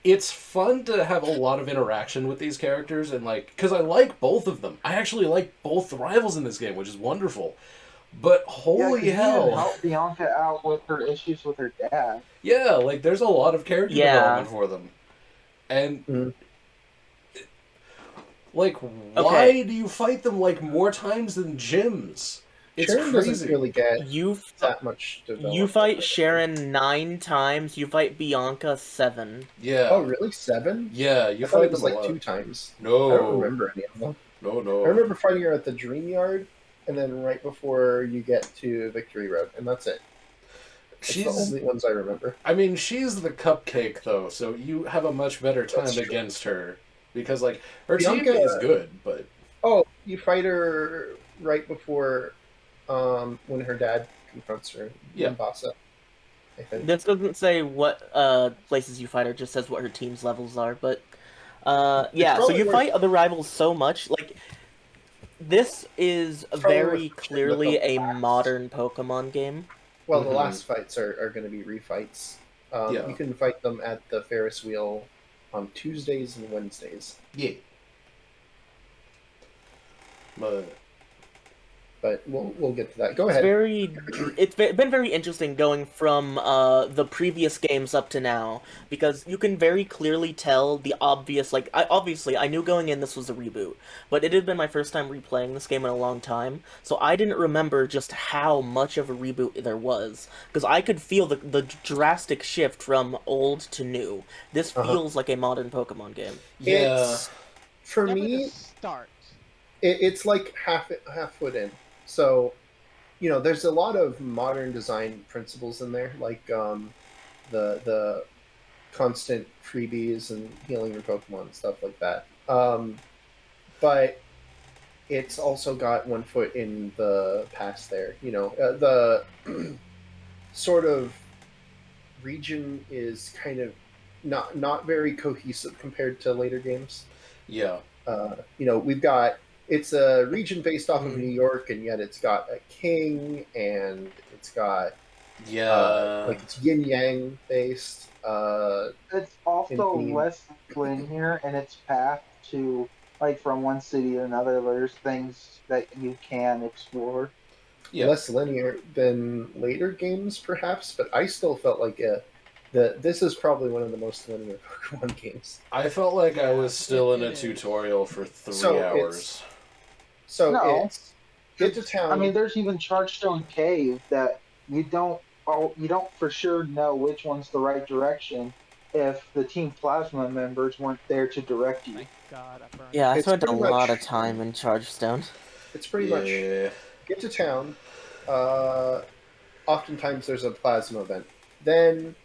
It's fun to have a lot of interaction with these characters, and, like... Because I like both of them. I actually like both the rivals in this game, which is wonderful. But holy Yeah, 'cause you hell. even helped Bianca out with her issues with her dad. Yeah, like, there's a lot of character Yeah. development for them. And... Mhm. Like, why do you fight them, like, more times than gyms? It's Sharon crazy. doesn't really get you that much development. you fight Sharon 9 times. You fight Bianca 7. Yeah. Oh, really? 7? Yeah, you I thought fight it was them a like lot. 2 times. No. I don't remember any of them. No. I remember fighting her at the Dream Yard, and then right before you get to Victory Road, and that's it. That's the She's... only ones I remember. I mean, she's the cupcake, though, so you have a much better time That's true. against her. Because, like, her Bianca- team is good, but... Oh, you fight her right before when her dad confronts her in Yeah. Mombasa, I think. This doesn't say what places you fight her, just says what her team's levels are. But yeah, so probably you worth- fight other rivals so much. Like, this is probably very worth clearly the a last. modern Pokemon game. Well, Mhm. the last fights are going to be refights. Yeah. You can fight them at the Ferris wheel on Tuesdays and Wednesdays. Yeah. But But we'll get to that. Go It's ahead. been very interesting going from the previous games up to now, because you can very clearly tell the obvious, like, obviously I knew going in this was a reboot, but it had been my first time replaying this game in a long time, so I didn't remember just how much of a reboot there was, because I could feel the drastic shift from old to new. This feels like a modern Pokemon game. yeah, It's, for Definitely me, the start. it's like half foot in. So, there's a lot of modern design principles in there, like the constant freebies and healing your Pokemon and stuff like that. But it's also got one foot in the past there. The sort of region is kind of not very cohesive compared to later games. yeah. We've got, it's a region based off of New York, and yet it's got a king, and it's got like it's yin yang based. It's also in- less linear in its path to, like, from one city to another. There's things that you can explore. Yeah. Less linear than later games, perhaps, but I still felt like this is probably one of the most linear Pokemon games. I felt like I was still in a it is. tutorial for 3 So hours. No. It's get to town. I mean, there's even Chargestone Cave that you don't for sure know which one's the right direction if the Team Plasma members weren't there to direct you. My God, I burned. Yeah, I It's spent a pretty lot much- of time in Chargestone. it's pretty much get to town. Oftentimes there's a plasma event, then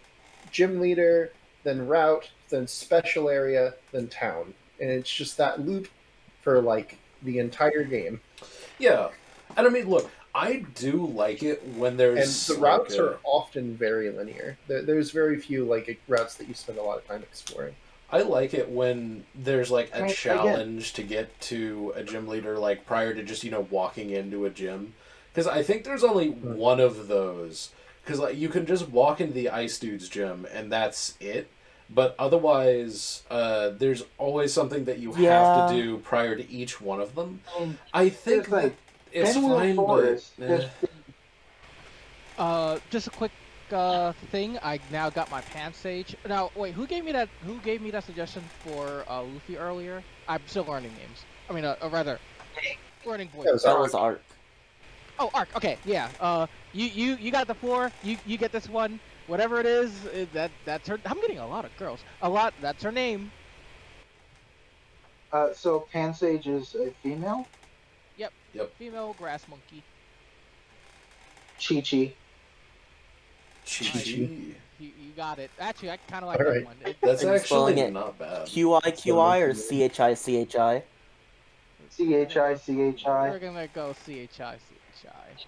gym leader, then route, then special area, then town, and it's just that loop for like the entire game. Yeah. And I mean, look, I do like it when And there's the routes are often very linear. There's very few like routes that you spend a lot of time exploring. I like it when there's like a I mean, challenge to get to a gym leader, like prior to just walking into a gym, because I think there's only one of those. Because like you can just walk into the Ice Dude's gym and that's it. But otherwise, there's always something that you have to do prior to each one of them. I think It's like that it's Pinwheel fine, Forest. but Just a quick thing. I now got my Pansage. Now, wait, who gave me that? Who gave me that suggestion for Luffy earlier? I'm still learning names. I mean, rather, learning voices. That was Arc. Oh, Arc. Okay, yeah. You got the floor. You get this one. Whatever it is, that's her. I'm getting a lot of girls. A lot. That's her name. So Pansage is a female? Female grass monkey. Chi-Chi. Chi-Chi. You got it. Actually, I kind of like Alright. that one. That's Are you spelling actually it not bad. QI or CHI? CHI. We're gonna go CHI.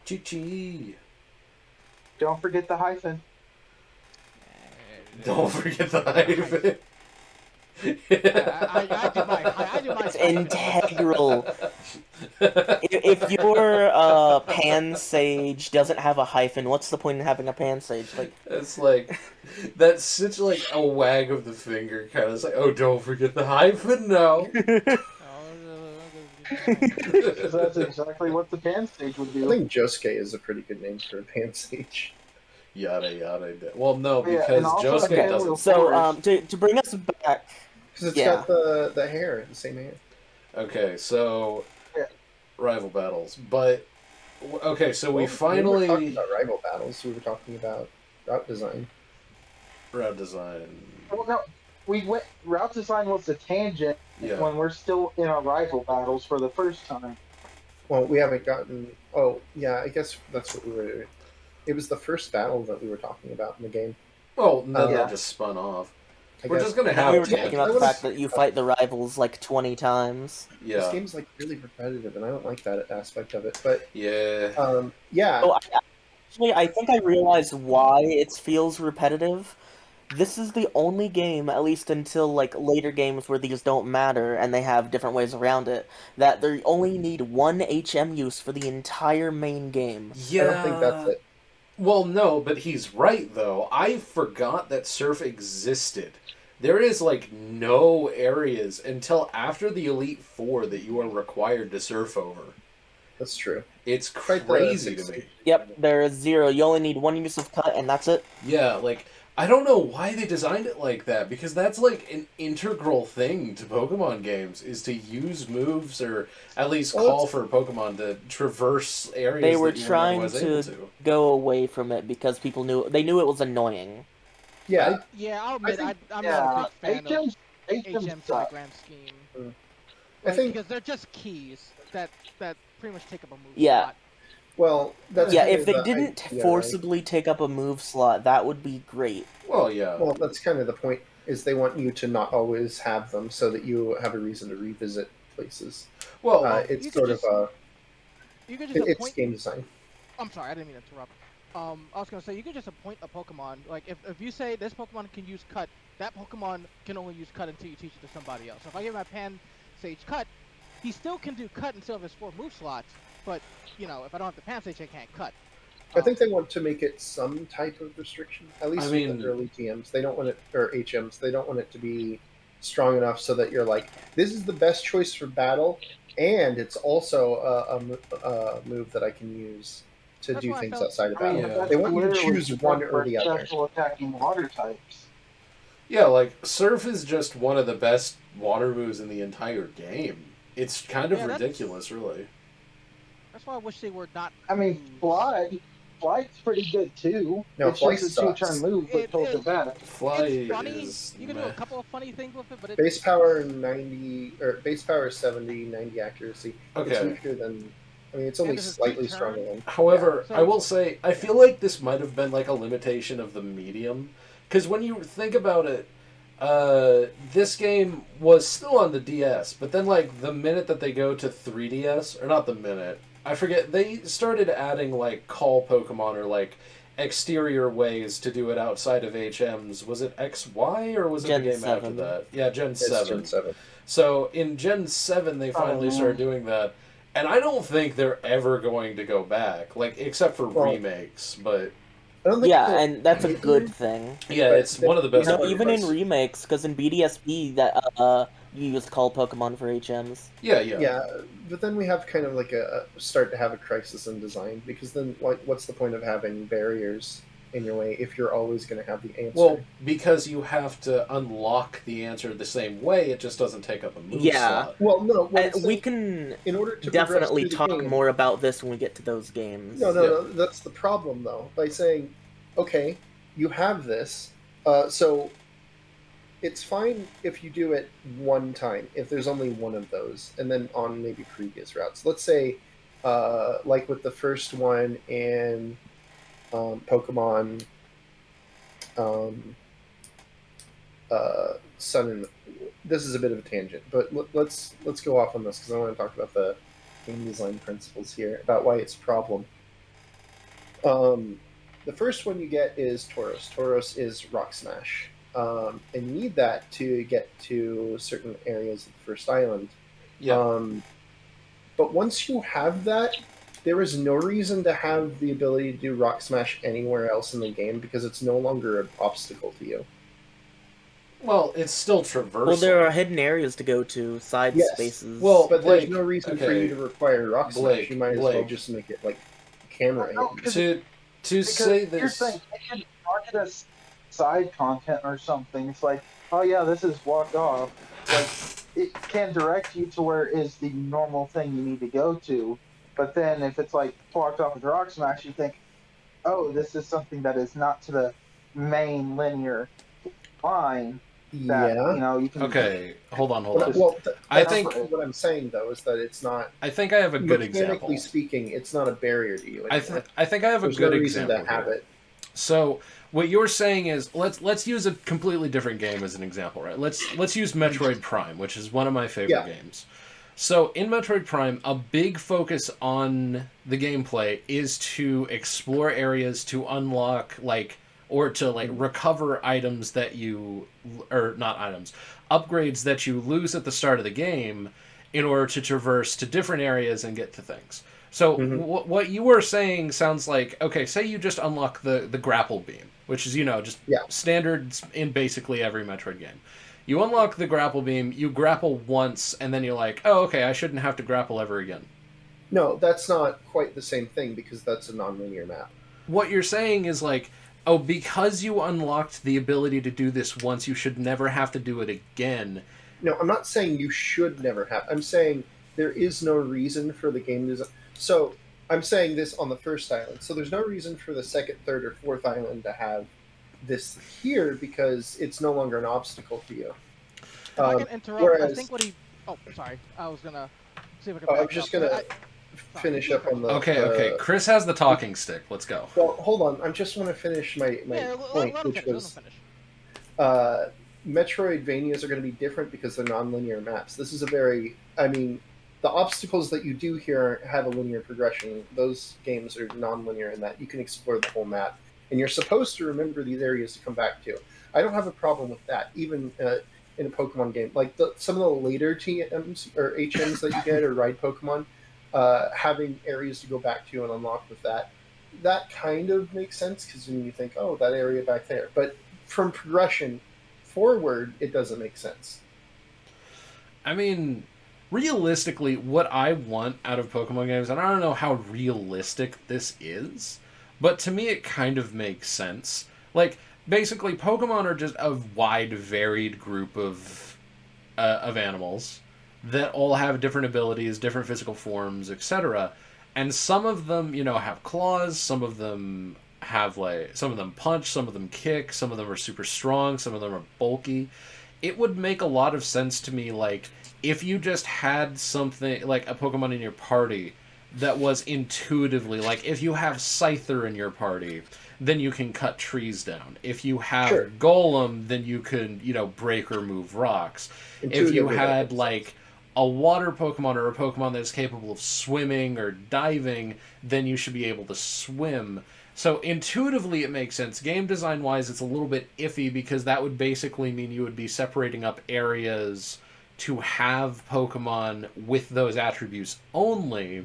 Chi-Chi. Don't forget the hyphen. Don't forget the hyphen. I do my It's integral. If your Pansage doesn't have a hyphen, what's the point in having a Pansage? Like, It's like that's such like a wag of the finger kind of. It's like, oh, don't forget the hyphen now. Because that's exactly what the Pansage would I do. think Josuke is a pretty good name for a Pansage. Yada yada. Well, no, Yeah, because and also Josuke Pinwheel doesn't. so to bring us back, Because it's Yeah. got the hair, the same hair. Okay, so Yeah. rival battles, but okay, so we We finally were talking about rival battles. We were talking about route design. route design. Well, no, we went. Route design was a tangent Yeah. when we're still in our rival battles for the first time. Well, we haven't gotten. Oh, yeah. I guess that's what we were. It was the first battle that we were talking about in the game. Oh, no, Yeah. that just spun off. I We're guess. just gonna we have were talking about the I fact that you fight the rivals like 20 times. This Yeah, game's like really repetitive, and I don't like that aspect of it. But yeah. yeah, Oh, actually, I think I realized why it feels repetitive. This is the only game, at least until like later games where these don't matter and they have different ways around it, that they only need one HM use for the entire main game. Yeah. I don't think that's it. Well, no, but he's right though. I forgot that surf existed there is like no areas until after the Elite Four that you are required to surf over. That's true. It's Quite the crazy to me. fixation. Yep, there is 0. You only need 1 use of cut, and that's it. Yeah, like, I don't know why they designed it like that, because that's like an integral thing to Pokemon games, is to use moves or at least call for Pokemon to traverse areas They were that you weren't trying otherwise able to go away from it because people knew it was annoying. Yeah, Yeah, I'll admit, think- I'm not a big fan of HMs HMs in the suck. grand scheme. I think. Because they're just keys that pretty much take up a move Yeah. slot. Well, that's Yeah, kind if of they the didn't idea, forcibly take up a move slot, that would be great. Well, yeah. Right? Well, that's kind of the point. Is they want you to not always have them, so that you have a reason to revisit places. Well, you It's could sort just- of You could just it's appoint. game design. I'm sorry, I didn't mean to interrupt. I was gonna say you could just appoint a Pokemon. Like if you say this Pokemon can use Cut, that Pokemon can only use Cut until you teach it to somebody else. So if I give my Pansage Cut, he still can do Cut instead of his 4 move slots. But if I don't have the Pansage, I can't Cut. I think they want to make it some type of restriction. At least I with mean- the early TMs, they don't want it, or HMs, they don't want it to be strong enough so that you're like, this is the best choice for battle, and it's also a move that I can use to That's do why I things felt- outside of I mean, battle. Yeah. They want you to literally choose one for or the other. special attacking water types. yeah, like, Surf is just one of the best water moves in the entire game. It's kind of Yeah, that's- ridiculous, really. That's why I wish they were not. I mean, Flight's pretty good too. No, it's Flight just a 2-turn sucks. move, but told to better. Fly It's funny. is You can do meh. a couple of funny things with it, but it's Base power 90, or base power 70, 90 accuracy. It's Okay. weaker than. I mean, it's only And it's a slightly 2-turn. stronger than. However, Yeah, so- I will say, I feel like this might have been like a limitation of the medium. Because when you think about it, this game was still on the DS, but then like the minute that they go to 3DS, or not the minute, I forget, they started adding like call Pokemon or like exterior ways to do it outside of HMs. Was it XY or was it Gen the game after 7. that? Yeah, Gen It's 7. Gen 7. So in Gen 7, they finally man. started doing that. And I don't think they're ever going to go back, like except for Well, remakes. But I don't think Yeah, they'll- and that's a good thing. yeah, But it's one of the best. No, That's even in parts. remakes, because in BDSP that you use call Pokemon for HMs. Yeah. Yeah, but then we have kind of like start to have a crisis in design, because then what's the point of having barriers in your way if you're always going to have the answer? Well, because you have to unlock the answer the same way, it just doesn't take up a move Yeah. slot. Well, no, what I'm And we saying, can in order to definitely progress talk through the game, more about this when we get to those games. No, that's the problem though. By saying, okay, you have this, so it's fine if you do it one time, if there's only one of those, and then on maybe previous routes. Let's say, like with the first one in Pokemon Sun and. This is a bit of a tangent, but let's go off on this because I want to talk about the game design principles here, about why it's a problem. The first one you get is Tauros. Tauros is Rock Smash. And you need that to get to certain areas of the first island. Yeah. But once you have that, there is no reason to have the ability to do Rock Smash anywhere else in the game because it's no longer an obstacle to you. Well, it's still traversal. Well, there are hidden areas to go to, side Yes. spaces. Well, But Blake, there's no reason for okay. you to require Rock Smash. Blake, You might as well Blake. just make it like camera No, aim. 'cause- to Because say here's this. the thing, they can market as side content or something. It's like, oh yeah, this is walk off. Like it can direct you to where is the normal thing you need to go to. But then if it's like walked off with Rock Smash, you think, oh, this is something that is not to the main linear line that Yeah. you can. Okay, hold on. Well, I that's think- what I'm saying though is that it's not I think I have a good mechanically example. speaking, it's not a barrier to you. I think I have a There's good no reason example. to have here. it. So what you're saying is let's use a completely different game as an example, right? Let's use Metroid Prime, which is one of my favorite Yeah. games. So in Metroid Prime, a big focus on the gameplay is to explore areas to unlock or to recover items that you or not items, upgrades that you lose at the start of the game in order to traverse to different areas and get to things. So Mhm. what you were saying sounds like, okay, say you just unlock the grapple beam, which is, just Yeah. standard in basically every Metroid game. You unlock the grapple beam, you grapple once, and then you're like, oh, okay, I shouldn't have to grapple ever again. No, that's not quite the same thing because that's a nonlinear map. What you're saying is like, oh, because you unlocked the ability to do this once, you should never have to do it again. No, I'm not saying you should never have. I'm saying there is no reason for the game design. So I'm saying this on the first island. So there's no reason for the second, third, or fourth island to have this here because it's no longer an obstacle for you. If I can interrupt, whereas- I think what he. Oh, sorry. I was gonna see if I could. I'm back just up. gonna finish up on the. Okay. Chris has the talking stick. Let's go. Well, hold on. I just want to finish my point, let him which finish, was let him finish. Metroidvanias are going to be different because they're non-linear maps. This is a very, I mean, the obstacles that you do here have a linear progression. Those games are non-linear in that you can explore the whole map, and you're supposed to remember these areas to come back to. I don't have a problem with that, even in a Pokemon game. Like some of the later TMs or HMs that you get or ride Pokemon, having areas to go back to and unlock with that kind of makes sense because then you think, oh, that area back there. But from progression forward, it doesn't make sense. I mean, realistically, what I want out of Pokemon games, and I don't know how realistic this is, but to me it kind of makes sense. Like, basically, Pokemon are just a wide, varied group of animals that all have different abilities, different physical forms, etc. And some of them, have claws, some of them some of them punch, some of them kick, some of them are super strong, some of them are bulky. It would make a lot of sense to me, like, if you just had something, like a Pokemon in your party that was intuitively, like, if you have Scyther in your party, then you can cut trees down. If you have Golem, then you can, break or move rocks. If you had, like, a water Pokemon or a Pokemon that's capable of swimming or diving, then you should be able to swim. So intuitively it makes sense. Game design wise, it's a little bit iffy because that would basically mean you would be separating up areas to have Pokemon with those attributes only,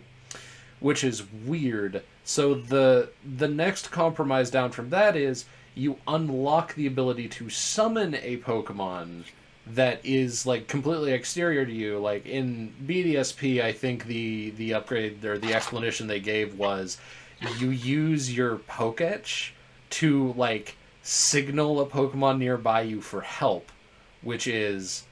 which is weird. So the next compromise down from that is you unlock the ability to summon a Pokemon that is, like, completely exterior to you. Like in BDSP, I think the upgrade or the explanation they gave was you use your Pokétch to, like, signal a Pokemon nearby you for help, which is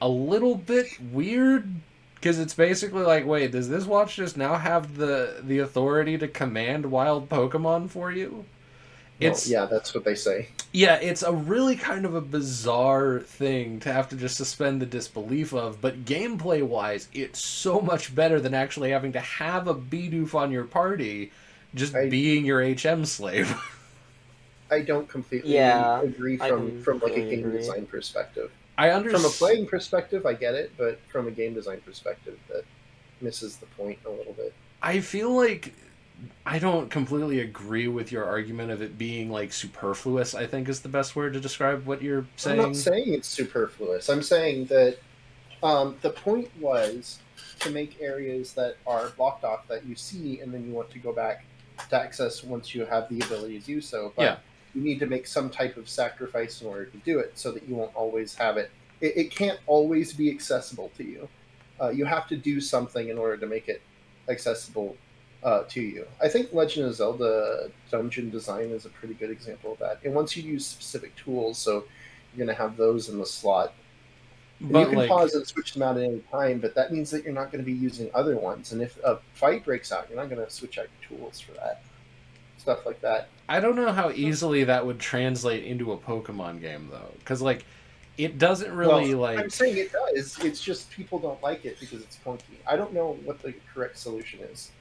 a little bit weird because it's basically like, wait, does this watch just now have the authority to command wild Pokemon for you? Yeah, that's what they say. Yeah, it's a really kind of a bizarre thing to have to just suspend the disbelief of, but gameplay-wise, it's so much better than actually having to have a Bidoof on your party just being your HM slave. I don't completely agree from like a game design perspective. I understand. From a playing perspective, I get it, but from a game design perspective, that misses the point a little bit. I feel like I don't completely agree with your argument of it being, like, superfluous, I think is the best word to describe what you're saying. I'm not saying it's superfluous. I'm saying that the point was to make areas that are blocked off that you see and then you want to go back to access once you have the ability to do so. But you need to make some type of sacrifice in order to do it so that you won't always have it. It can't always be accessible to you. You have to do something in order to make it accessible to you. I think Legend of Zelda dungeon design is a pretty good example of that. And once you use specific tools, so you're going to have those in the slot. But you can pause and switch them out at any time, but that means that you're not going to be using other ones. And if a fight breaks out, you're not going to switch out your tools for that. Stuff like that. I don't know how easily that would translate into a Pokemon game, though. Because, like, it doesn't really, I'm saying it does. It's just people don't like it because it's clunky. I don't know what the correct solution is.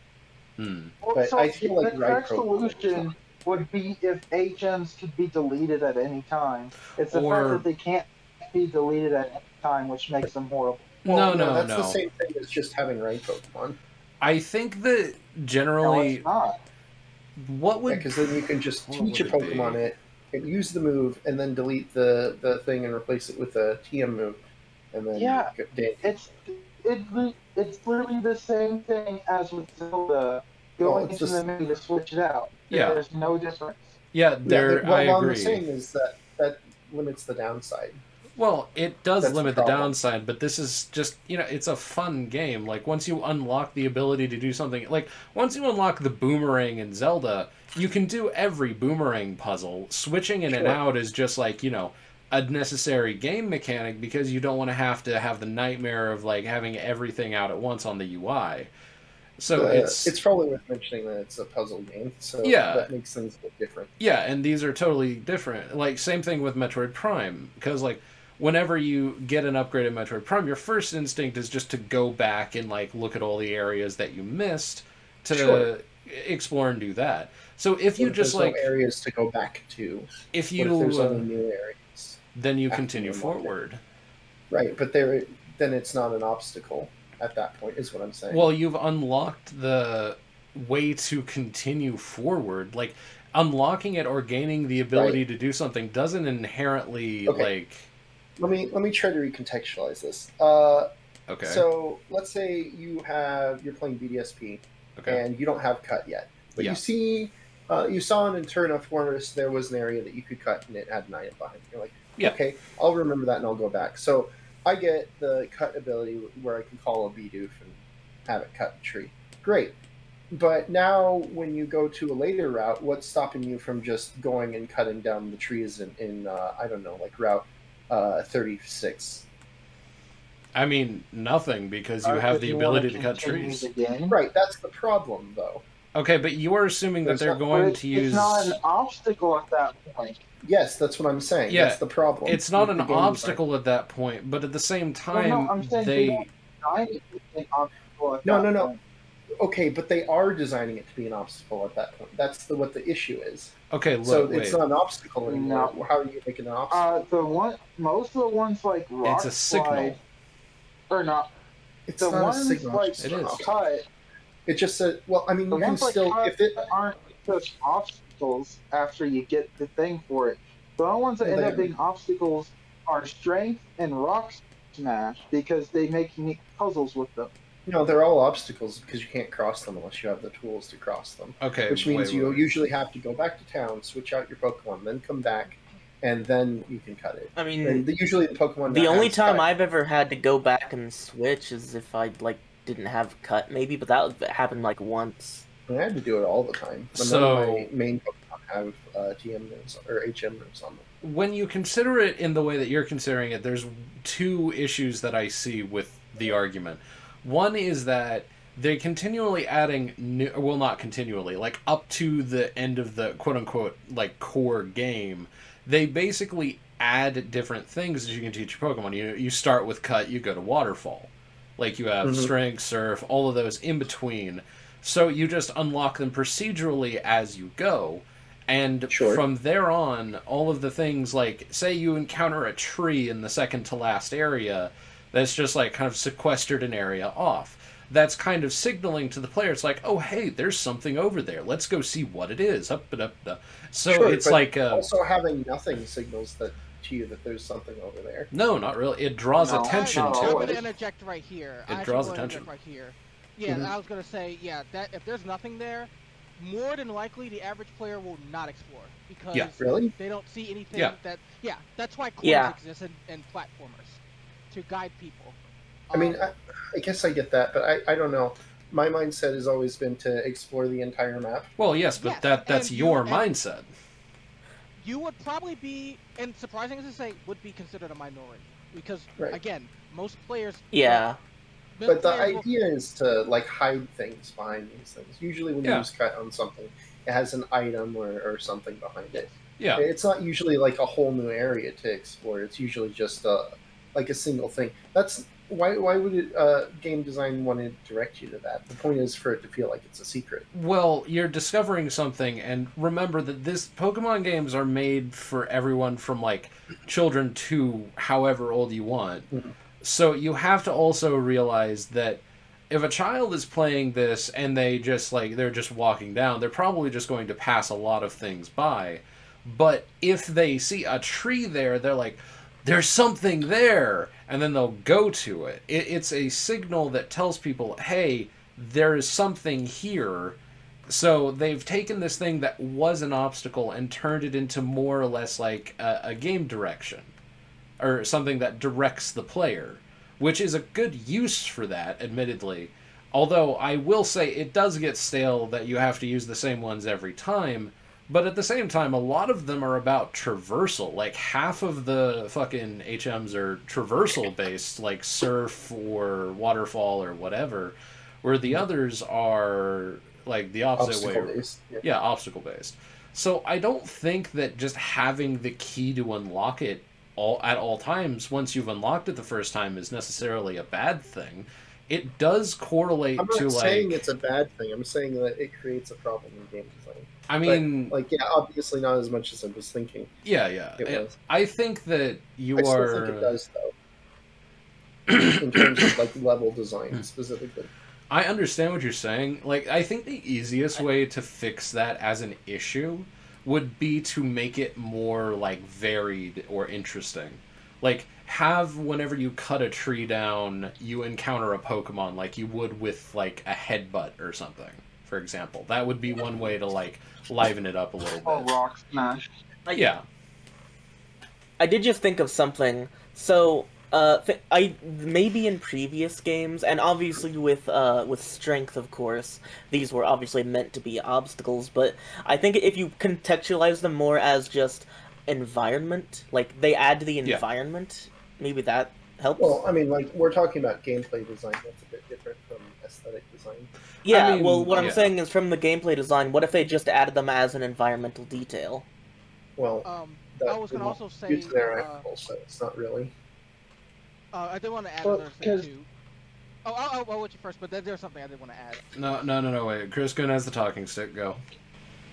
But I feel like the correct solution would be if HMs could be deleted at any time. It's the fact that they can't be deleted at any time, which makes them horrible. No, that's the same thing as just having raid Pokemon. I think that generally, no, it's not. What would because then you can just teach a Pokemon it and use the move, and then delete the thing and replace it with a TM move, and then it's literally the same thing as with Zelda. Well, Going it's into the just menu to switch it out. Yeah. There's no difference. Yeah, I what I'm agree. saying is that limits the downside. Well, it does That's the limit the problem. downside, but this is just, it's a fun game. Like, once you unlock the ability to do something, like, once you unlock the boomerang in Zelda, you can do every boomerang puzzle. Switching in and Sure. out is just, like, a necessary game mechanic because you don't want to have the nightmare of, like, having everything out at once on the UI. So It's probably worth mentioning that it's a puzzle game, so Yeah. that makes things a bit different. Yeah, and these are totally different. Like, same thing with Metroid Prime, because, like, whenever you get an upgraded Metroid Prime, your first instinct is just to go back and, like, look at all the areas that you missed to Sure. explore and do that. So if you But just, there's like, no areas to go back to. if What if there's you, only new areas? then you after continue you unlock it? forward. Right, but then it's not an obstacle at that point, is what I'm saying. Well, you've unlocked the way to continue forward. Like, unlocking it or gaining the ability to do something doesn't inherently, Okay. like... let me try to recontextualize this. Okay. So let's say you're playing BDSP Okay. and you don't have cut yet, but Yeah. you saw in Turn Forest there was an area that you could cut and it had an item behind it. You're like, Yeah. okay, I'll remember that and I'll go back. So I get the cut ability where I can call a Bidoof and have it cut a tree. Great. But now when you go to a later route, what's stopping you from just going and cutting down the trees in I don't know, like Route 36? I mean, nothing, because you have the ability to cut trees. Right, that's the problem, though. Okay, but you are assuming that There's they're not- going to use... It's not an obstacle at that point. Yes, that's what I'm saying. Yeah, That's the problem. It's not with an the game obstacle at that point, but at the same time, no, I'm saying they... don't design it to be an obstacle at No, that no. point. Okay, but they are designing it to be an obstacle at that point. That's what the issue is. Okay, look, So wait. it's not an obstacle anymore. No. How are you making an obstacle? Most of the ones like rock It's a signal. slide, or not. It's The not ones a signal. like it's It just an is. obstacle. cut, It just said, well, I mean, the you can ones like still, cut if it, aren't just obstacles after you get the thing for it. The only ones that Well, end they up are. being obstacles are strength and rock smash because they make unique puzzles with them. they're all obstacles because you can't cross them unless you have the tools to cross them. Okay, Which means wait, you wait. usually have to go back to town, switch out your Pokemon, then come back, and then you can cut it. I mean, And usually the Pokemon. the that only has time cut- I've ever had to go back and switch is if I didn't have cut, maybe, but that happened like once. I had to do it all the time. But So- none of my main Pokemon have TM moves or HM moves on them. When you consider it in the way that you're considering it, there's two issues that I see with the argument. One is that they're continually adding new, well, not continually, like up to the end of the quote-unquote like core game, they basically add different things that you can teach your Pokemon. You start with cut, you go to waterfall. Like, you have strength, surf, all of those in between. So you just unlock them procedurally as you go. And Sure. from there on, all of the things, like, say you encounter a tree in the second to last area that's just, like, kind of sequestered an area off. That's kind of signaling to the player, it's like, oh, hey, there's something over there. Let's go see what it is. Up and up. So Sure, it's but like... also having nothing signals that to you that there's something over there. no, not really. It draws No, attention no. to I'm it. going to interject right here. It I actually draws wanna attention. interject right here. Yeah, Mhm. I was going to say, that if there's nothing there, more than likely the average player will not explore because Yeah. Really? they don't see anything Yeah. that's why coins Yeah. exist in platformers to guide people. I mean, I guess I get that, but I don't know. My mindset has always been to explore the entire map. Well, yes, but Yes, that's and your you- mindset. You would probably be, and surprising as to say, would be considered a minority because Right. again, most players. Yeah. most But the players will- idea is to like hide things behind these things. Usually, when you Yeah. use cut on something, it has an item or something behind it. Yeah. It's not usually like a whole new area to explore. It's usually just like a single thing. That's why would it, game design want to direct you to that? The point is for it to feel like it's a secret. Well, you're discovering something, and remember that this Pokemon games are made for everyone from, like, children to however old you want. Mhm. So you have to also realize that if a child is playing this and they're just walking down, they're probably just going to pass a lot of things by. But if they see a tree there, they're like, there's something there, and then they'll go to it. It's a signal that tells people, hey, there is something here. So they've taken this thing that was an obstacle and turned it into more or less like a game direction, or something that directs the player, which is a good use for that, admittedly. Although I will say it does get stale that you have to use the same ones every time, but at the same time, a lot of them are about traversal. Like, half of the fucking HMs are traversal based, like surf or waterfall or whatever, where the others are like the opposite way. Obstacle-based, yeah. Yeah, obstacle based. So I don't think that just having the key to unlock it all at all times once you've unlocked it the first time is necessarily a bad thing. It does correlate I'm not to saying like it's a bad thing. I'm saying that it creates a problem in game design. I mean, But, yeah, obviously not as much as I was thinking. yeah. It was. I think that you I still are. think it does, though. In terms of like level design specifically. I understand what you're saying. Like, I think the easiest way to fix that as an issue would be to make it more like varied or interesting. Like, have whenever you cut a tree down, you encounter a Pokemon like you would with like a headbutt or something, for example. That would be one way to like liven it up a little Oh, bit. rock smash. Yeah. I did just think of something. So, I maybe in previous games, and obviously with strength, of course, these were obviously meant to be obstacles. But I think if you contextualize them more as just environment, like they add the Yeah. environment, maybe that helps. Well, I mean, like, we're talking about gameplay design. That's a bit different from aesthetic design. Yeah. I mean, well, what I'm yeah. saying is from the gameplay design. What if they just added them as an environmental detail? Well, I was gonna also say, it's their actual, so it's not really. I did want to add Well, another thing 'cause- too. Oh, I'll let you first, but there's something I did want to add. No, wait. Chris Gunn has the talking stick. Go.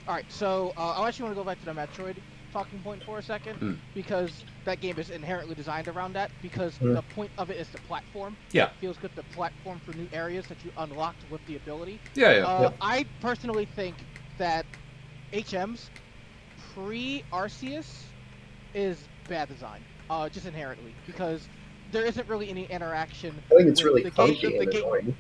All right, so I actually want to go back to the Metroid talking point for a second, because that game is inherently designed around that, because the point of it is the platform. Yeah. It feels good to platform for new areas that you unlocked with the ability. Yeah. I personally think that HMs pre-Arceus is bad design, just inherently, because there isn't really any interaction. I think it's with really the funky game, and annoying.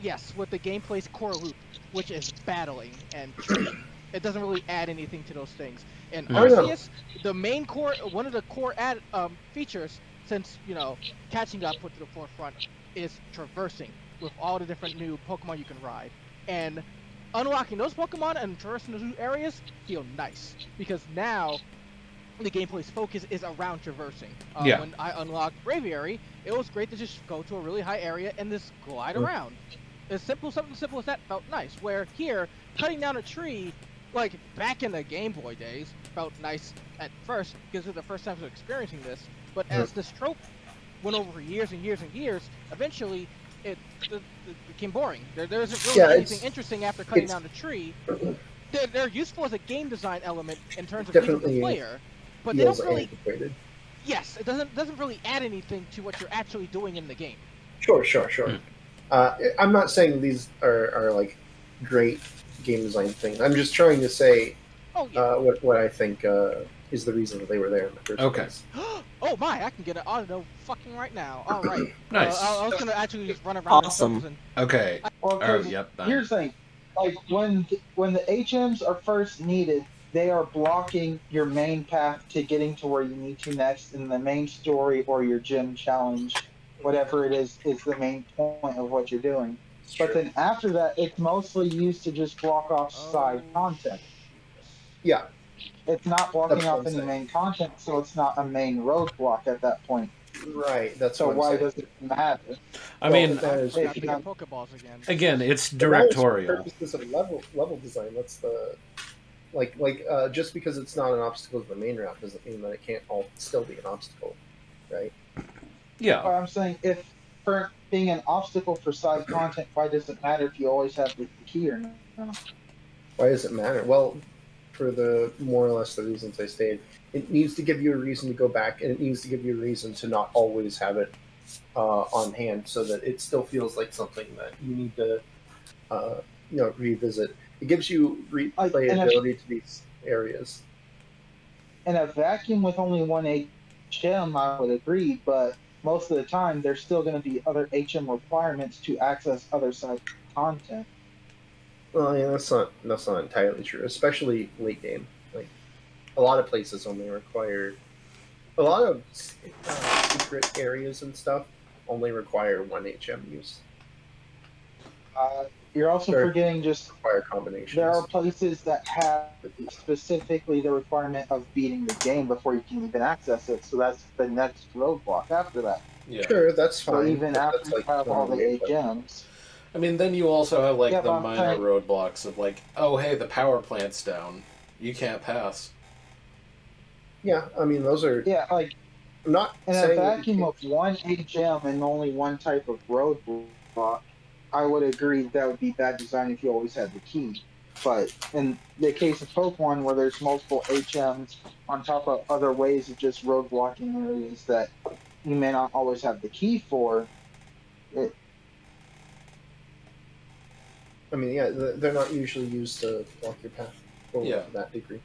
Yes, with the gameplay's core loop, which is battling and training. It doesn't really add anything to those things. In I know. Arceus, the main core, one of the core features, since catching up with the forefront, is traversing with all the different new Pokemon you can ride, and unlocking those Pokemon and traversing those new areas feel nice, because now the gameplay's focus is around traversing. Yeah. When I unlocked Braviary, it was great to just go to a really high area and just glide around. Something simple as that felt nice. Where here, cutting down a tree, like back in the Game Boy days, felt nice at first because it was the first time I was experiencing this. But as this trope went over for years and years and years, eventually it became boring. There isn't really anything interesting after cutting down the tree. They're useful as a game design element in terms of using the player, but they don't really. Antiquated. Yes, it doesn't really add anything to what you're actually doing in the game. Sure. I'm not saying these are like great game design things. I'm just trying to say what I think is the reason that they were there in the first place. Oh my! I can get it auto fucking right now. All right. Nice. I was gonna actually just run around. Awesome. Okay. Well, Yep. here's the thing. Like, when the HMs are first needed, they are blocking your main path to getting to where you need to next in the main story or your gym challenge. Whatever it is the main point of what you're doing. But then after that, it's mostly used to just block off side content. Yeah. It's not blocking That's what off I'm any saying. main content, so it's not a main roadblock at that point. Right. That's So what I'm why saying. does it matter? I mean, that is- Got to get Pokeballs again. again, it's But that is for directorial. purposes of level design. That's the just because it's not an obstacle to the main route doesn't mean that it can't still be an obstacle, right? Yeah. But I'm saying, if for being an obstacle for side content, why does it matter if you always have the key or not? Why does it matter? Well, for the more or less the reasons I stated, it needs to give you a reason to go back, and it needs to give you a reason to not always have it on hand, so that it still feels like something that you need to, revisit. It gives you replayability to these areas. In a vacuum with only one HM, I would agree, but most of the time there's still going to be other HM requirements to access other site content. Well, yeah, that's not entirely true, especially late game. Like a lot of places only require a lot of secret areas and stuff only require one HM use. You're also Or forgetting just require there combinations. are places that have specifically the requirement of beating the game before you can even access it. So that's the next roadblock after that. Yeah. Sure, that's So fine. even but after that's you like have all the way, but- HMs, I mean, then you also have like Yeah, the but I'm minor saying- roadblocks of like, oh hey, the power plant's down, you can't pass. Yeah, I mean those are. yeah, like I'm not in a saying that you vacuum can't- of one HM and only one type of roadblock, I would agree that would be bad design if you always had the key. But in the case of Pokemon, where there's multiple HMs on top of other ways of just roadblocking areas that you may not always have the key for, it, I mean, yeah, they're not usually used to block your path Yeah. to that degree.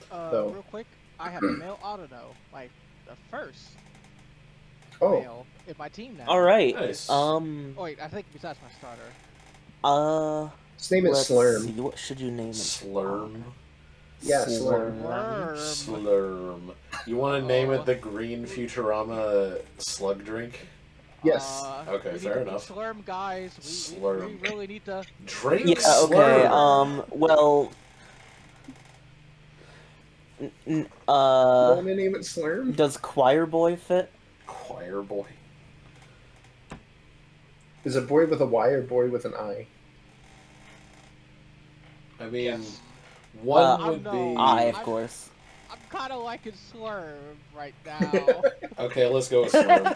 So- Real quick, I have a male Autono, like the first Oh, male in my team now. All right. Nice. Oh, wait, I think besides my starter. his name is Let's Slurm. see. What should you name it? Slurm. Yeah, Slurm. Slurm. You want to name it the Green Futurama Slug Drink? Yes. Okay, we fair need to enough. Slurm, guys. We Slurm. really need to. Drink Yeah. Okay. Slurm. Well. You want to name it Slurm? Does Choir Boy fit? Choir boy. Is it boy with a Y or boy with an I? I mean, Yes. one I would know. be. I, of course. I'm kind of liking Slurm right now. Okay, let's go with Slurm.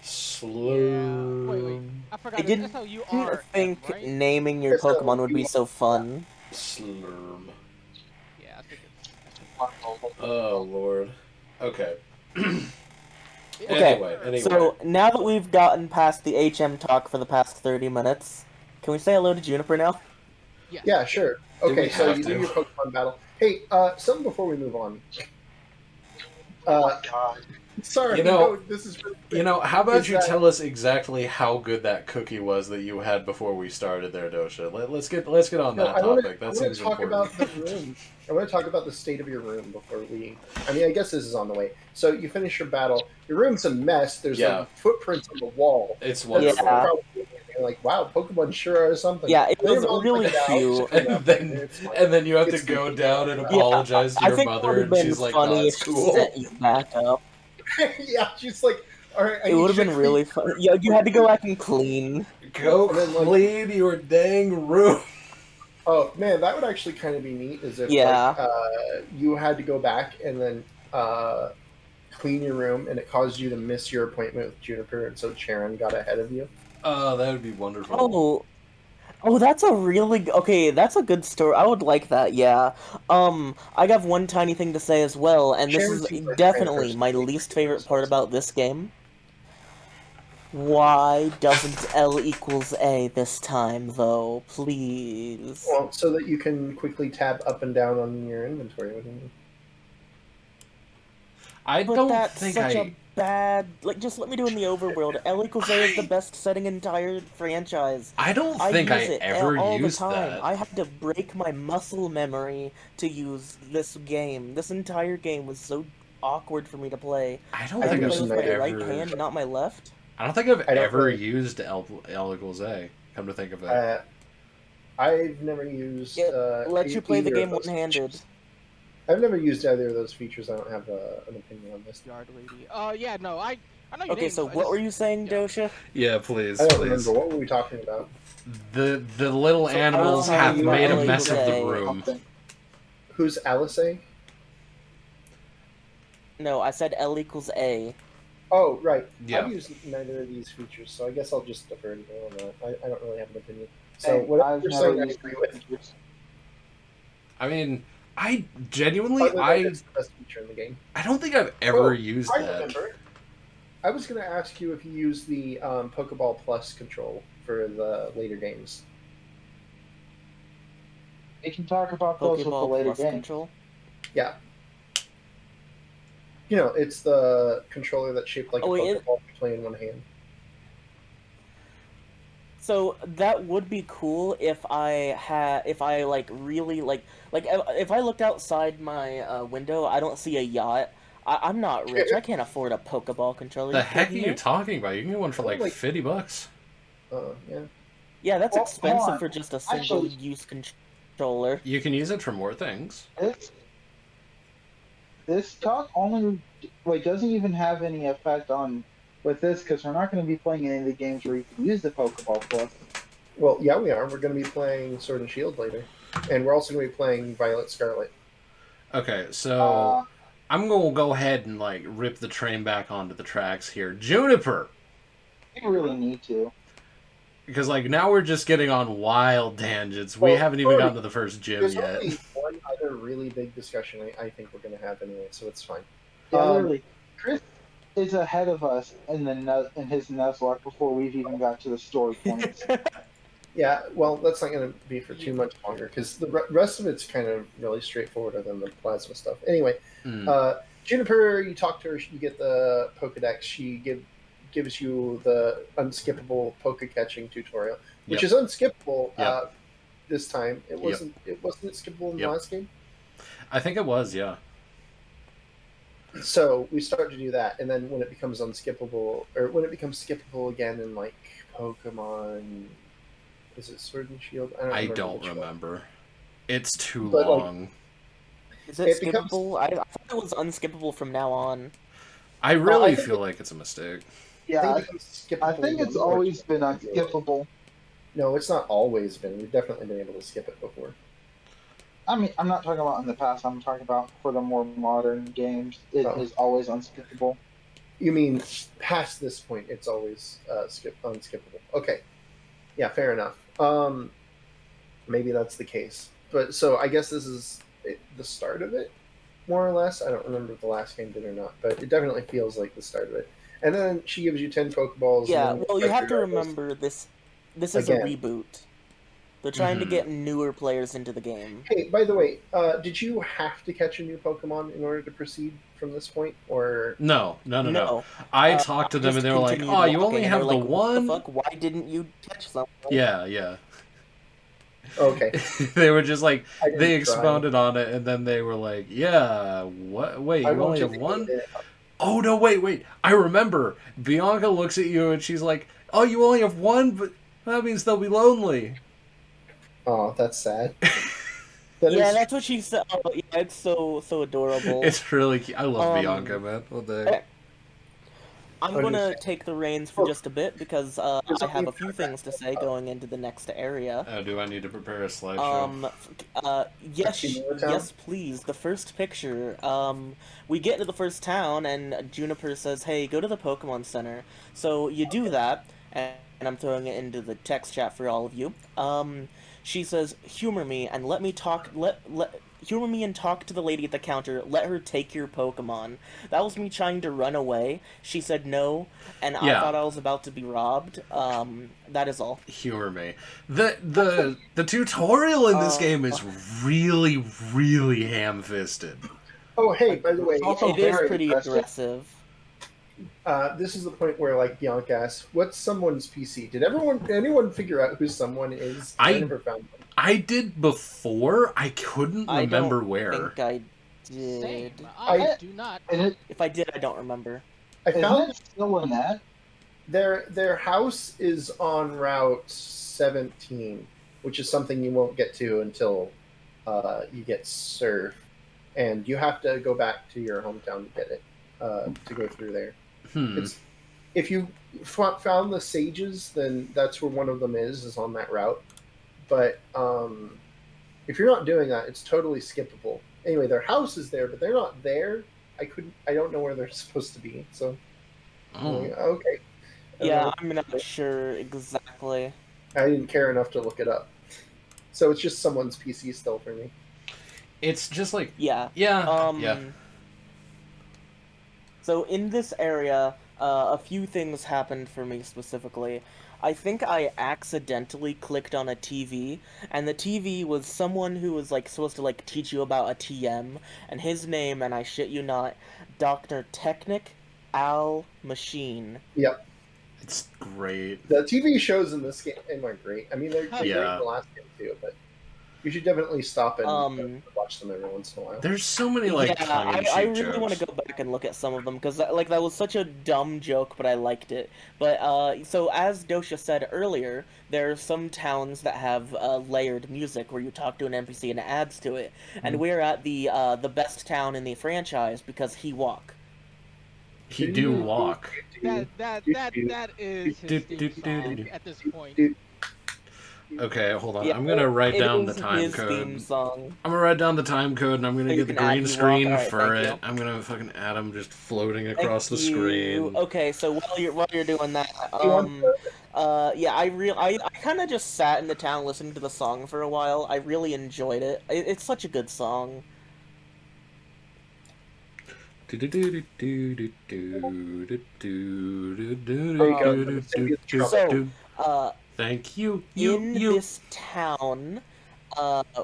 Slurm. Wait. I forgot. I didn't That's how you are. think right? naming your That's how Pokemon would be you so fun. Slurm. Yeah, I think Oh lord. Okay. it's. Okay, Anyway. So now that we've gotten past the HM talk for the past 30 minutes, can we say hello to Juniper now? Yes. Yeah, sure. Do we Okay, so have you to? do your Pokemon battle. Hey, something before we move on. oh my god. Sorry, You know- no, this is really quick. You know, how about Is you that- tell us exactly how good that cookie was that you had before we started there, Dosha? Let's get on No, that I wanna- topic. I That want to seems talk important. about the room. I want to talk about the state of your room before we. I mean, I guess this is on the way. So you finish your battle. Your room's a mess. There's Yeah. like footprints on the wall. It's That's wonderful. Yeah. probably you're like, wow, Pokemon sure are something. Yeah, it Then was your mom's really like, "No, cute." it's enough." And then you have to It's- go down and Yeah, apologize to I your think it mother, would have and been she's like, funny "No, if it's she cool." set you back up. yeah, she's like, all right. It would have been really fun. Yeah, you had to go back and clean. Go And then, like- clean your dang room. Oh man, that would actually kind of be neat. Is if Yeah. like, you had to go back and then clean your room, and it caused you to miss your appointment with Juniper, and so Charon got ahead of you. Oh, that would be wonderful. Oh, that's a really okay. That's a good story. I would like that. Yeah. I have one tiny thing to say as well, and this Sharon is seems like the kind of definitely person my who least takes favorite part themselves. about this game. Why doesn't L equals A this time, though? Please. Well, so that you can quickly tab up and down on your inventory. What do you mean? I But don't that's think such I. a bad. Like, just let me do in the overworld. L equals A is the best setting in entire franchise. I don't think I use it ever all the used time. that. I had to break my muscle memory to use this game. This entire game was so awkward for me to play. I don't I think had to I've play with my ever. right hand, not my left. I don't think I've I don't ever really- used L equals A. Come to think of it. I've never used. It lets you play the either game of those one-handed. features. I've never used either of those features. I don't have an opinion on this. Yard lady. Yeah, no, I know your Okay, name, so I what just- were you saying, yeah. Dosha? Yeah, please, I don't please. remember. What were we talking about? The little So animals I'll have tell you made a what mess of the L room. Who's Alice? No, I said L equals A. Oh, right. Yeah. I've used neither of these features, so I guess I'll just defer to you on that. I don't really have an opinion. So Hey, what I've you're never saying, I used agree with. features. I mean, I genuinely, Other than I it's the best feature in the game. don't think I've ever Oh, used I that. remember. I was going to ask you if you use the Pokeball Plus control for the later games. We can talk about those with the Pokeball later plus game. control. Yeah. You know, it's the controller that's shaped like a Oh, Pokeball you play in one hand. So that would be cool if I like really like if I looked outside my window, I don't see a yacht. I'm not rich. I can't afford a Pokeball controller. The You heck are kidding you me? talking about? You can get one for like Like- $50. Yeah. Yeah, that's Well, hold expensive on. for just a Actually- single-use controller. You can use it for more things. This talk only doesn't even have any effect on with this because we're not going to be playing any of the games where you can use the Pokeball Plus. Well, yeah, we are. We're going to be playing Sword and Shield later, and we're also going to be playing Violet Scarlet. Okay, so I'm gonna go ahead and like rip the train back onto the tracks here. Juniper, You really need to. because like now we're just getting on wild tangents. We Well, haven't even gotten to the first gym There's yet. only one other really big discussion I think we're going to have anyway, so it's fine. Yeah, literally, Chris is ahead of us in his Nuzlocke before we've even got to the story points. Yeah, well, that's not going to be for too much longer because the rest of it's kind of really straightforward other than the plasma stuff. Anyway, Juniper, you talk to her, you get the Pokedex, she gives you the unskippable Poke catching tutorial, which is unskippable this time. It wasn't skippable in the last game. I think it was, yeah. So we start to do that, and then when it becomes unskippable, or when it becomes skippable again in like Pokemon. Is it Sword and Shield? I don't remember. It's too But, long. Is it skippable? I thought it was unskippable from now on. I really feel like it's a mistake. Yeah, I think think it's always been unskippable. No, it's not always been. We've definitely been able to skip it before. I mean, I'm not talking about in the past. I'm talking about for the more modern games. It is always unskippable. You mean past this point, it's always unskippable. Okay. Yeah, fair enough. Maybe that's the case. But so I guess this is the start of it, more or less. I don't remember if the last game did or not, but it definitely feels like the start of it. And then she gives you 10 Pokeballs. Yeah, well, you have to remember this is Again. a reboot. They're trying to get newer players into the game. Hey, by the way, did you have to catch a new Pokemon in order to proceed from this point, or No. No. I talked to them and they were like, "Oh, you only have the one." What the fuck? Why didn't you catch something? Yeah. okay? They were just like I didn't they try. expounded on it, and then they were like, "Yeah, what? Wait, I you want only you have to one?" get it. Oh no, wait! I remember. Bianca looks at you and she's like, "Oh, you only have one, but that means they'll be lonely." Oh, that's sad. That's what she said. Oh, yeah, it's so adorable. It's really cute. I love Bianca, man. What the heck? I'm gonna take the reins for just a bit because I have a few things to say going into the next area. Oh, do I need to prepare a slideshow? Yes, please. The first picture. We get into the first town, and Juniper says, "Hey, go to the Pokemon Center." So you do that, and I'm throwing it into the text chat for all of you. She says, "Humor me and let me talk. Humor me and talk to the lady at the counter. Let her take your Pokemon." That was me trying to run away. She said no, and I thought I was about to be robbed. That is all. Humor me. The tutorial in this game is really, really ham-fisted. Oh, hey, by the way, Also It is very pretty aggressive. aggressive. this is the point where, like, Bianca asks, "What's someone's PC?" Did anyone figure out who someone is? I never found one. I did before. I couldn't remember I don't where. think I did. Same. I do not. If I did, I don't remember. I Isn't found it still in that? their house is on Route 17, which is something you won't get to until you get Surf, and you have to go back to your hometown to get it to go through there. It's, if you found the sages, then that's where one of them is on that route. But if you're not doing that, it's totally skippable. Anyway, their house is there, but they're not there. I don't know where they're supposed to be. So, okay. Yeah, I'm not sure exactly. I didn't care enough to look it up. So it's just someone's PC still for me. It's just like Yeah. yeah. So in this area, a few things happened for me specifically. I think I accidentally clicked on a TV, and the TV was someone who was like supposed to like teach you about a TM, and his name, and I shit you not, Dr. Technic Al Machine. Yep. It's great. The TV shows in this game are great. I mean, they're great Yeah. in the last game too, but you should definitely stop and watch them every once in a while. There's so many like Yeah, tongue-in-cheek I really jokes. want to go back and look at some of them because like that was such a dumb joke, but I liked it. But so as Dosha said earlier, there are some towns that have layered music where you talk to an NPC and it adds to it. And we're at the best town in the franchise because he walk. He do walk. That is his theme song at this point. Okay, hold on. Yeah, I'm gonna write down the is time his theme code. song. I'm gonna write down the time code, and I'm gonna So get you the can add green you screen walk? Alright, for thank it. you. I'm gonna fucking add him just floating Thank across the you. screen. Okay, so while you're doing that, yeah, I kind of just sat in the town listening to the song for a while. I really enjoyed it. It's such a good song. So, Thank you. in this town,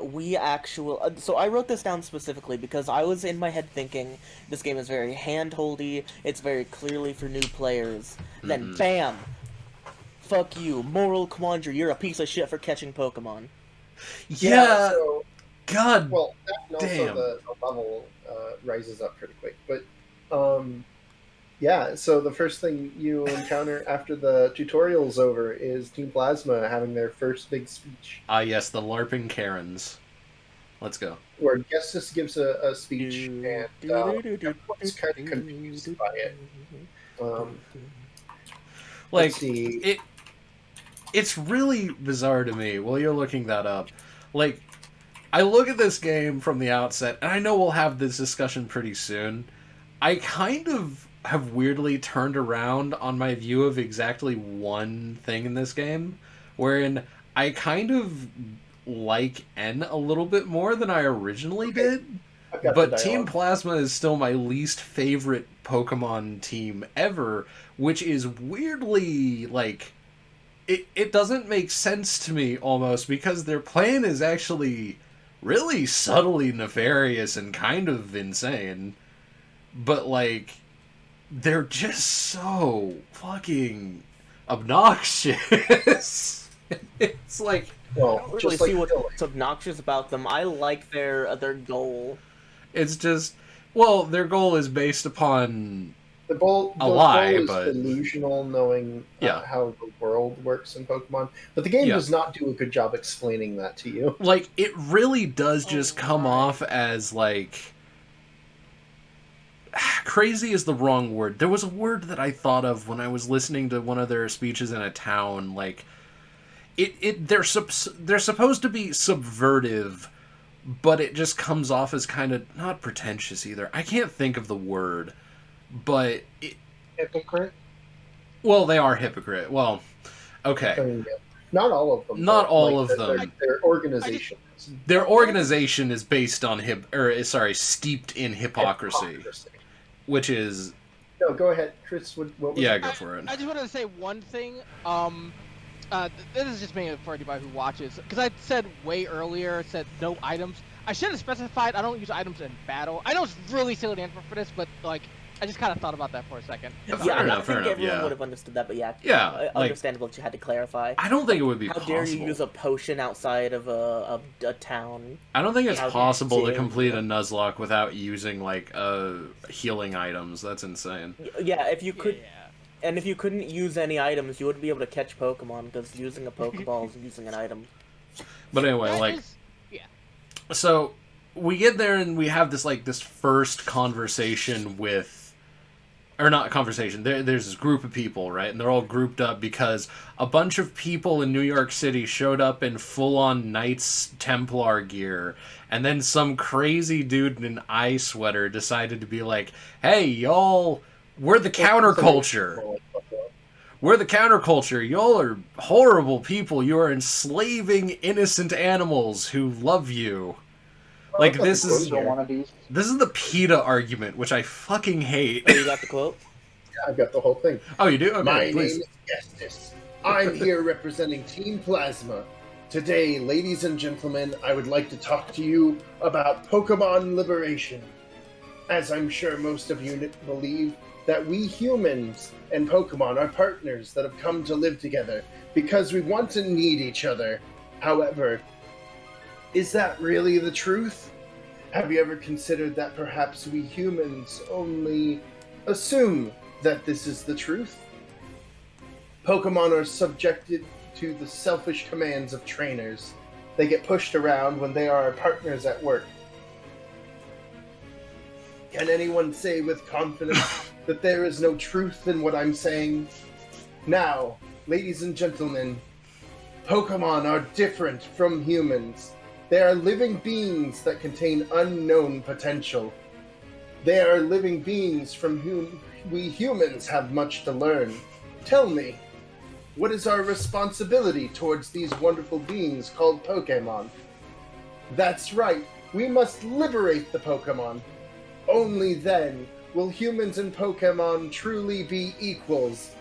we actually... so I wrote this down specifically because I was in my head thinking this game is very hand-holdy, it's very clearly for new players. Then, bam! Fuck you, moral quandary, you're a piece of shit for catching Pokemon. Yeah. So, God. well, that and also damn. the level rises up pretty quick. But yeah, so the first thing you encounter after the tutorial's over is Team Plasma having their first big speech. Ah, yes, the LARPing Karens. Let's go. Where Gestus gives a speech, and everyone's kind of confused by it. Like, Let's see. it's really bizarre to me while you're looking that up. Like, I look at this game from the outset, and I know we'll have this discussion pretty soon. I kind of have weirdly turned around on my view of exactly one thing in this game, wherein I kind of like N a little bit more than I originally did. I've got But the Team dialogue. Plasma is still my least favorite Pokemon team ever, which is weirdly, like, it doesn't make sense to me almost, because their plan is actually really subtly nefarious and kind of insane. But, like, they're just so fucking obnoxious. It's like... Well, I don't really just like see Philly. what's obnoxious about them. I like their goal. It's just... Well, their goal is based upon... The goal lie, is but- delusional, knowing Yeah. how the world works in Pokemon. But the game Yeah. does not do a good job explaining that to you. Like, it really does just come right. off as, like... Crazy is the wrong word. There was a word that I thought of when I was listening to one of their speeches in a town. Like, they're supposed to be subvertive, but it just comes off as kind of not pretentious either. I can't think of the word, but Hypocrite. well, they are hypocrite. Well, okay. I mean, not all of them. Not but, all like, of their- them. Their organization. Their organization is based on steeped in hypocrisy, which is No, go ahead, Chris. What was yeah, it? go for it. I just wanted to say one thing. This is just me for anybody who watches, because I said way earlier, it said no items. I should have specified I don't use items in battle. I know it's really silly answer for this, but like I just kind of thought about that for a second. Fair Yeah, I enough, fair think enough, everyone yeah. would have understood that, but yeah, Yeah, like- understandable that you had to clarify. I don't think it would be How possible. dare you use a potion outside of a town? I don't think it's How possible to dare complete you. a Nuzlocke without using like healing items. That's insane. Yeah, if you could, Yeah. and if you couldn't use any items, you wouldn't be able to catch Pokemon because using a Pokeball is using an item. But anyway, That like, is- yeah. so we get there and we have this first conversation with, or not conversation. There's this group of people, right, and they're all grouped up because a bunch of people in New York City showed up in full-on Knights Templar gear, and then some crazy dude in an eye sweater decided to be like, "Hey, y'all, we're the counterculture. We're the counterculture. Y'all are horrible people. You are enslaving innocent animals who love you." Like, this is the PETA argument, which I fucking hate. Oh, you got the quote? Yeah, I've got the whole thing. Oh, you do? Okay, My please. name is Gestus. I'm here representing Team Plasma. Today, ladies and gentlemen, I would like to talk to you about Pokemon liberation. as I'm sure most of you believe, that we humans and Pokemon are partners that have come to live together because we want and need each other. However, is that really the truth? Have you ever considered that perhaps we humans only assume that this is the truth? Pokemon are subjected to the selfish commands of trainers. They get pushed around when they are our partners at work. Can anyone say with confidence that there is no truth in what I'm saying? Now, ladies and gentlemen, Pokemon are different from humans. They are living beings that contain unknown potential. They are living beings from whom we humans have much to learn. Tell me, what is our responsibility towards these wonderful beings called Pokemon? That's right, we must liberate the Pokemon. Only then will humans and Pokemon truly be equals.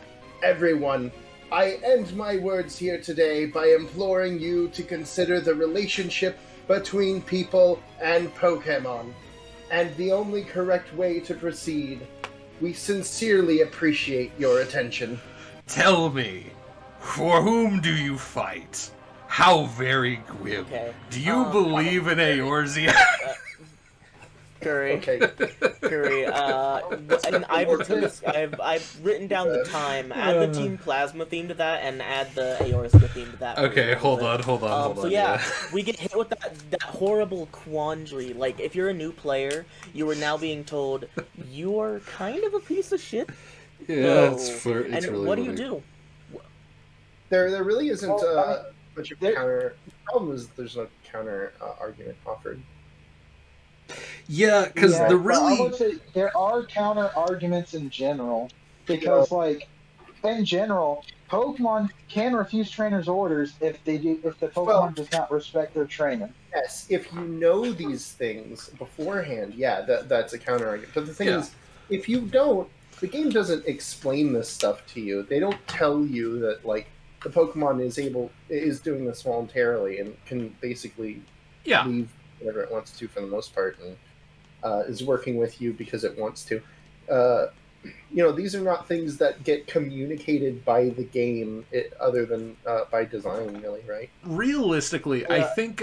Everyone, I end my words here today by imploring you to consider the relationship between people and Pokemon, and the only correct way to proceed. We sincerely appreciate your attention. Tell me, for whom do you fight? How very grim. Okay. Do you believe in Eorzea? Curry. Okay. Curry, and I've written down the time. Add the Team Plasma theme to that, and add the Eorzea theme to that. Okay, hold on. So yeah, we get hit with that horrible quandary. Like, if you're a new player, you are now being told you are kind of a piece of shit. Yeah, So, it's and really what do funny. you do? There really isn't much of a counter. The problem is that there's no counter argument offered. Yeah, because Yeah, the but I really would say there are counter arguments in general because, like, in general, Pokemon can refuse trainers' orders if the Pokemon Well- does not respect their trainer. Yes, if you know these things beforehand, yeah, that's a counter argument. But the thing Yeah. is, if you don't, the game doesn't explain this stuff to you. They don't tell you that, like, the Pokemon is doing this voluntarily and can basically yeah. leave whatever it wants to for the most part, and is working with you because it wants to. These are not things that get communicated by the game, other than by design, really, right? Realistically, I think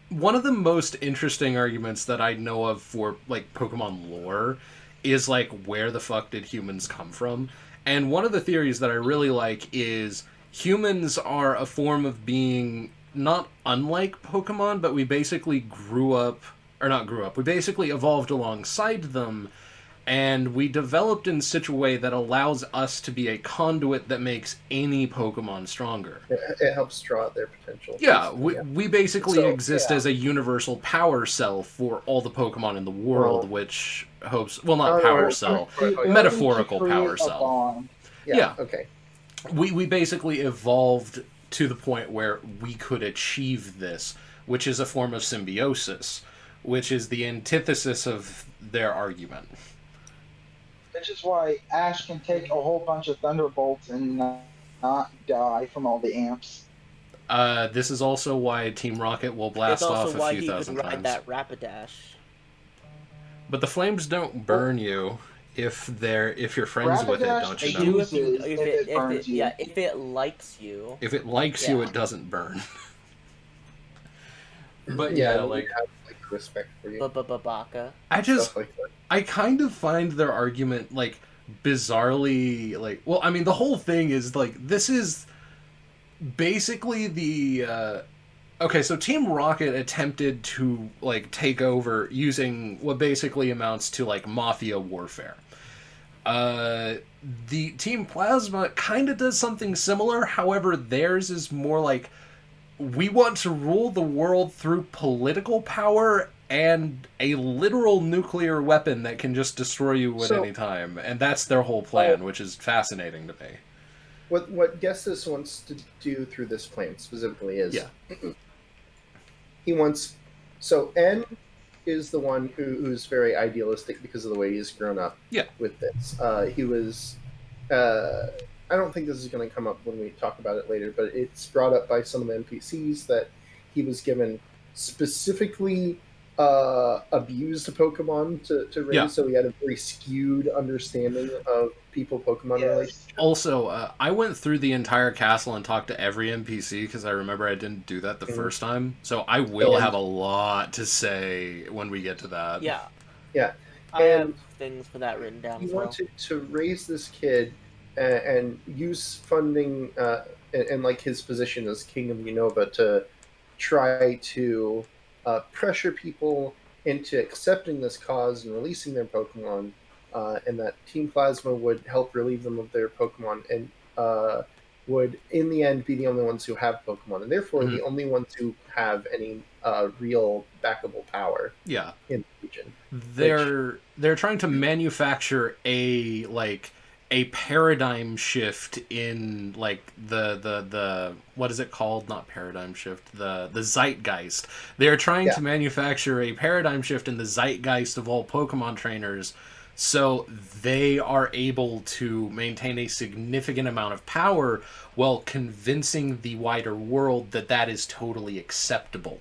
one of the most interesting arguments that I know of for like Pokemon lore is like, where the fuck did humans come from? And one of the theories that I really like is humans are a form of being not unlike Pokemon, but we basically we basically evolved alongside them, and we developed in such a way that allows us to be a conduit that makes any Pokemon stronger. It helps draw out their potential. Yeah, we basically exist yeah. as a universal power cell for all the Pokemon in the world, Well- which hopes... Well, not power cell. The ability Metaphorical to create power a cell. bond. Yeah. Okay. We basically evolved to the point where we could achieve this, which is a form of symbiosis, which is the antithesis of their argument. Which is why Ash can take a whole bunch of Thunderbolts and not die from all the amps. This is also why Team Rocket will blast It's off also a why few he could thousand ride times. that Rapidash. But the flames don't burn you if you're friends with it, Rapidash don't They you do know? do Uses if it burns you. if it likes you. If it likes you, Yeah. it doesn't burn. But Yeah, yeah, we like have respect for you. Baka. I just Stuff like that. I kind of find their argument like bizarrely like, well, I mean, the whole thing is like, this is basically the okay, so Team Rocket attempted to like take over using what basically amounts to like mafia warfare. The Team Plasma kind of does something similar, however theirs is more like, we want to rule the world through political power and a literal nuclear weapon that can just destroy you at any time. And that's their whole plan, which is fascinating to me. What Gestus wants to do through this plan specifically is... Yeah. He wants... So, N is the one who's very idealistic because of the way he's grown up with this. He was... I don't think this is going to come up when we talk about it later, but it's brought up by some of the NPCs that he was given specifically abused Pokemon to raise, Yeah. so he had a very skewed understanding of people-Pokemon Yes. relationships. Also, I went through the entire castle and talked to every NPC because I remember I didn't do that the first time. So I will And- have a lot to say when we get to that. Yeah, Yeah, I and have things for that written down he as well. wanted to raise this kid and use funding and like his position as king of Unova to try to pressure people into accepting this cause and releasing their Pokemon, and that Team Plasma would help relieve them of their Pokemon and would, in the end, be the only ones who have Pokemon, and therefore Mhm. the only ones who have any real backable power Yeah. in the region. They're trying to manufacture a paradigm shift in like the what is it called? Not paradigm shift. The zeitgeist. They're trying to manufacture a paradigm shift in the zeitgeist of all Pokemon trainers, so they are able to maintain a significant amount of power while convincing the wider world that that is totally acceptable.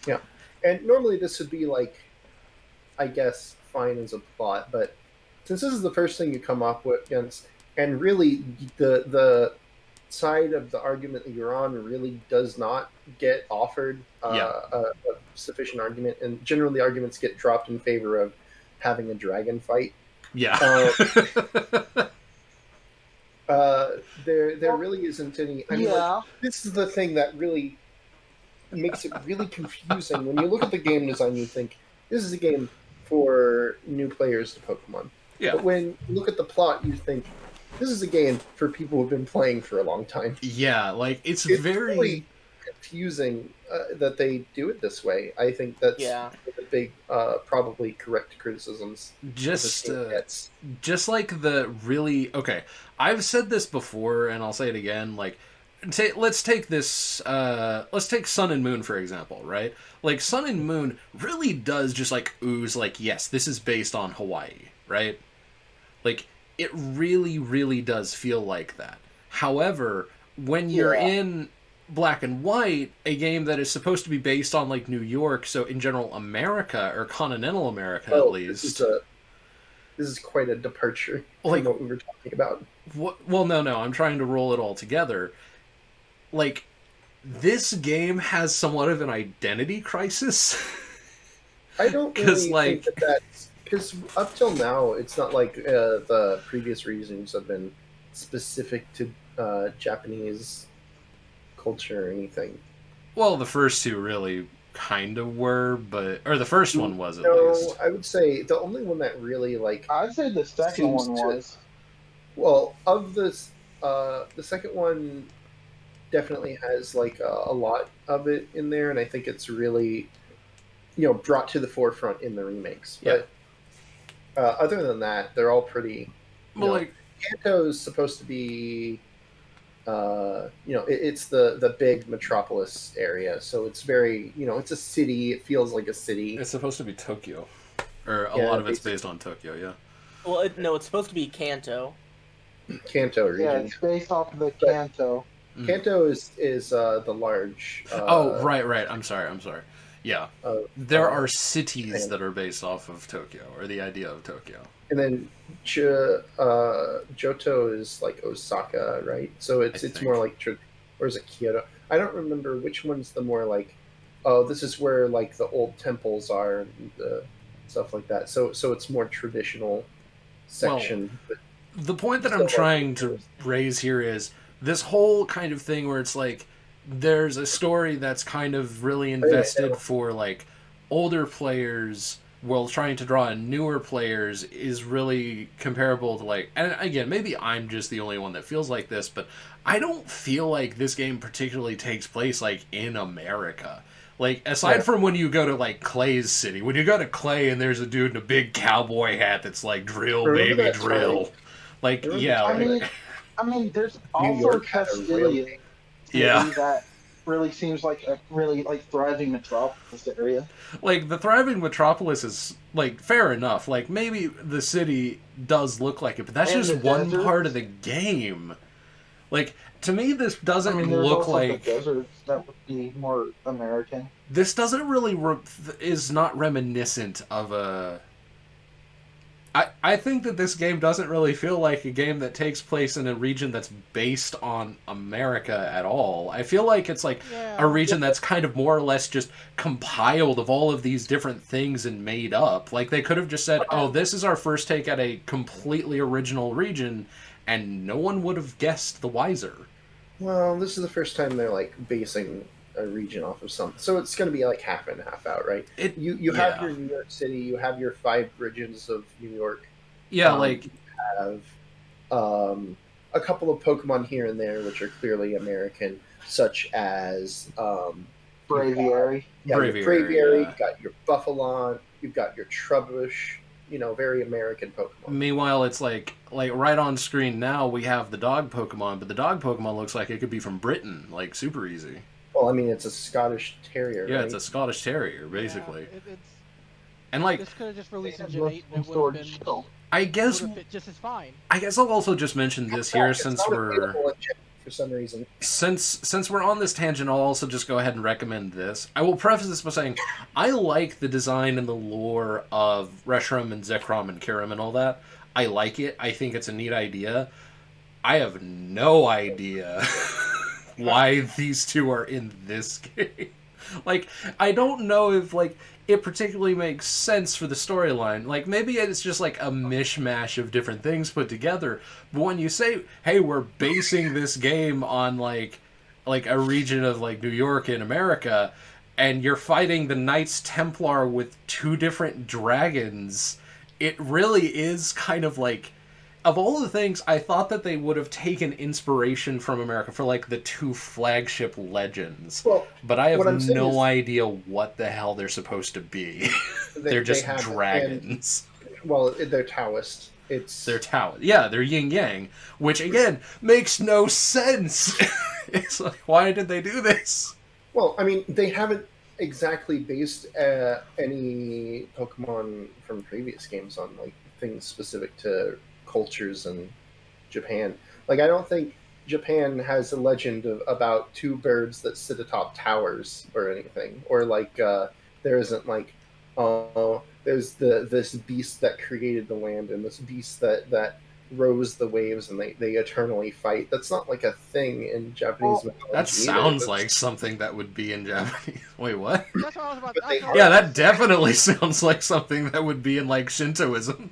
Yeah, and normally this would be like, I guess, fine as a plot, but since this is the first thing you come up with against, and really the side of the argument that you're on really does not get offered a sufficient argument, and generally arguments get dropped in favor of having a dragon fight. Yeah. There really isn't any. I mean, Yeah. like, this is the thing that really makes it really confusing. When you look at the game design, you think this is a game for new players to Pokemon. Yeah. But when you look at the plot, you think this is a game for people who've been playing for a long time. Yeah, like it's very really confusing that they do it this way. I think that's Yeah. the big, probably correct criticisms. just Gets. just like the really okay. I've said this before, and I'll say it again. Like, let's take this. Let's take Sun and Moon for example, right? Like Sun and Moon really does just like ooze like yes, this is based on Hawaii, right? Like it really, really does feel like that. However, when you're in Black and White, a game that is supposed to be based on like New York, so in general America or continental America at least. This is quite a departure Like, from what we were talking about. Well, no, I'm trying to roll it all together. Like, this game has somewhat of an identity crisis. I don't really think that that's... Because up till now, it's not like the previous reasons have been specific to Japanese culture or anything. Well, the first two really kind of were, or the first one was at least. I would say the only one that really like... I'd say the second one was. Well, of this, the second one definitely has like a lot of it in there, and I think it's really, brought to the forefront in the remakes. Yeah. But other than that, they're all pretty. Well, like Kanto is supposed to be, it's the big metropolis area, so it's very, it's a city. It feels like a city. it's supposed to be Tokyo, or a lot of it's based on Tokyo. Yeah. Well, no, it's supposed to be Kanto. Kanto region. Yeah, it's based off of the Kanto. Kanto is the large. Right. I'm sorry. Yeah, there are cities that are based off of Tokyo, or the idea of Tokyo. And then Johto is like Osaka, right? So it's more like, or is it Kyoto? I don't remember which one's the more like, oh, this is where like the old temples are and stuff like that. So it's more traditional section. Well, the point that I'm trying to raise here is this whole kind of thing where it's like there's a story that's kind of really invested for like older players while trying to draw in newer players is really comparable to like, and again, maybe I'm just the only one that feels like this, but I don't feel like this game particularly takes place like in America. Like, aside from when you go to, like, Clay's city. When you go to Clay and there's a dude in a big cowboy hat that's like, drill, baby, drill. Right. Like, yeah. I mean, there's also Castilia. Yeah. That really seems like a really, like, thriving metropolis area. Like, the thriving metropolis is, like, fair enough. Like, maybe the city does look like it, but that's And just the one desert. part of the game. Like, to me, this I doesn't mean, there's look also the like... deserts that would be more American. This doesn't really... is not reminiscent of a... I think that this game doesn't really feel like a game that takes place in a region that's based on America at all. I feel like it's like Yeah. a region that's kind of more or less just compiled of all of these different things and made up. Like, they could have just said, oh, this is our first take at a completely original region, and no one would have guessed the wiser. Well, this is the first time they're like basing a region off of something, so it's going to be like half in, half out, right? You have your New York City, you have your 5 regions of New York. Yeah, you have a couple of Pokemon here and there which are clearly American, such as Braviary. Braviary. Yeah. You've got your Buffalon, you've got your Trubbish. Very American Pokemon. Meanwhile, it's like right on screen now we have the dog Pokemon, but the dog Pokemon looks like it could be from Britain, like super easy. Well, I mean, it's a Scottish Terrier, Yeah, right? it's a Scottish Terrier, basically. Yeah, And like, this could have just released in They Gen have 8 and it Western would have Sword been Shield. I guess fit just as fine. I'll also just mention this here It's since not we're available in Japan for some reason. since we're on this tangent. I'll also just go ahead and recommend this. I will preface this by saying I like the design and the lore of Reshiram and Zekrom and Kirim and all that. I like it. I think it's a neat idea. I have no idea why these two are in this game. Like, I don't know if, like, it particularly makes sense for the storyline. Like, maybe it's just, like, a mishmash of different things put together. But when you say, hey, we're basing this game on, like a region of, like, New York in America, and you're fighting the Knights Templar with 2 different dragons, it really is kind of, like... Of all the things, I thought that they would have taken inspiration from America for, like, the 2 flagship legends. Well, but I have what I'm saying no is- idea what the hell they're supposed to be. They're just have it, dragons. well, they're Taoist. They're Tao. Yeah, they're yin yang, which again makes no sense. It's like, why did they do this? Well, I mean, they haven't exactly based any Pokemon from previous games on like things specific to cultures in Japan. Like, I don't think Japan has a legend about 2 birds that sit atop towers or anything, or like there isn't like there's this beast that created the land and this beast that rose the waves and they eternally fight. That's not like a thing in Japanese mythology. That either. sounds That's- like something that would be in Japanese. Wait, what? That's what I was about But they to are- Yeah, that definitely sounds like something that would be in, like, Shintoism.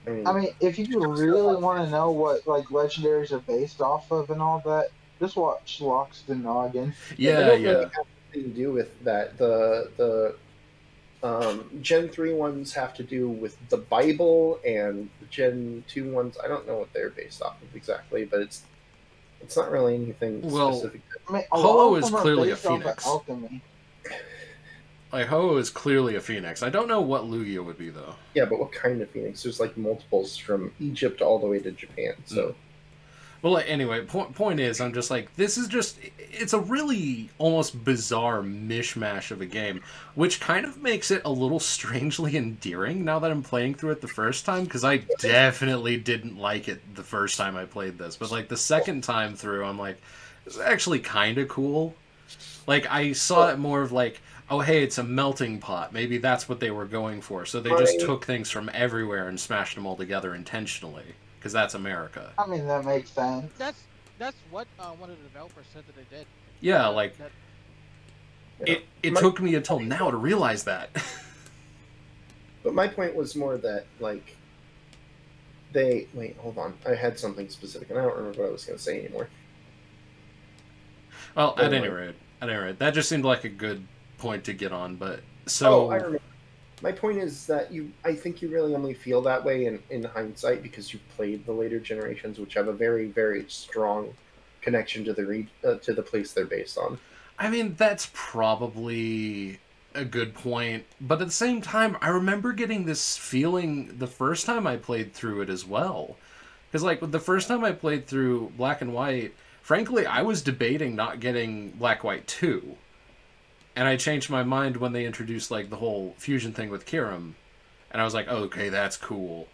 I mean, if you really want to know what like legendaries are based off of and all that, just watch Locks the Noggin. Yeah, they don't yeah. really have anything to do with that. The Gen 3 ones have to do with the Bible, and the Gen 2 ones, I don't know what they're based off of exactly, but it's not really anything Well, specific. I mean, Ho-Oh lot of is them are clearly a based off of phoenix. Alchemy. Like, Ho is clearly a phoenix. I don't know what Lugia would be, though. Yeah, but what kind of phoenix? There's like multiples from Egypt all the way to Japan. So Well, like, anyway, point is, I'm just like, this is just, it's a really almost bizarre mishmash of a game, which kind of makes it a little strangely endearing now that I'm playing through it the first time, because I definitely didn't like it the first time I played this, but, like, the second time through, I'm like, this is actually kind of cool. Like, I saw it more of like, oh, hey, it's a melting pot. Maybe that's what they were going for. So they just took things from everywhere and smashed them all together intentionally, because that's America. I mean, that makes sense. That's what one of the developers said that they did. Yeah, like, yeah. it took me until now to realize that. But my point was more that like wait, hold on. I had something specific, and I don't remember what I was going to say anymore. Well, at any rate, that just seemed like a good point to get on. But so, I remember. My point is that I think you really only feel that way in hindsight because you've played the later generations, which have a very, very strong connection to the place they're based on. I mean, that's probably a good point. But at the same time, I remember getting this feeling the first time I played through it as well. Because, like, the first time I played through Black and White, frankly, I was debating not getting Black White 2. And I changed my mind when they introduced, like, the whole fusion thing with Kirim. And I was like, oh, okay, that's cool.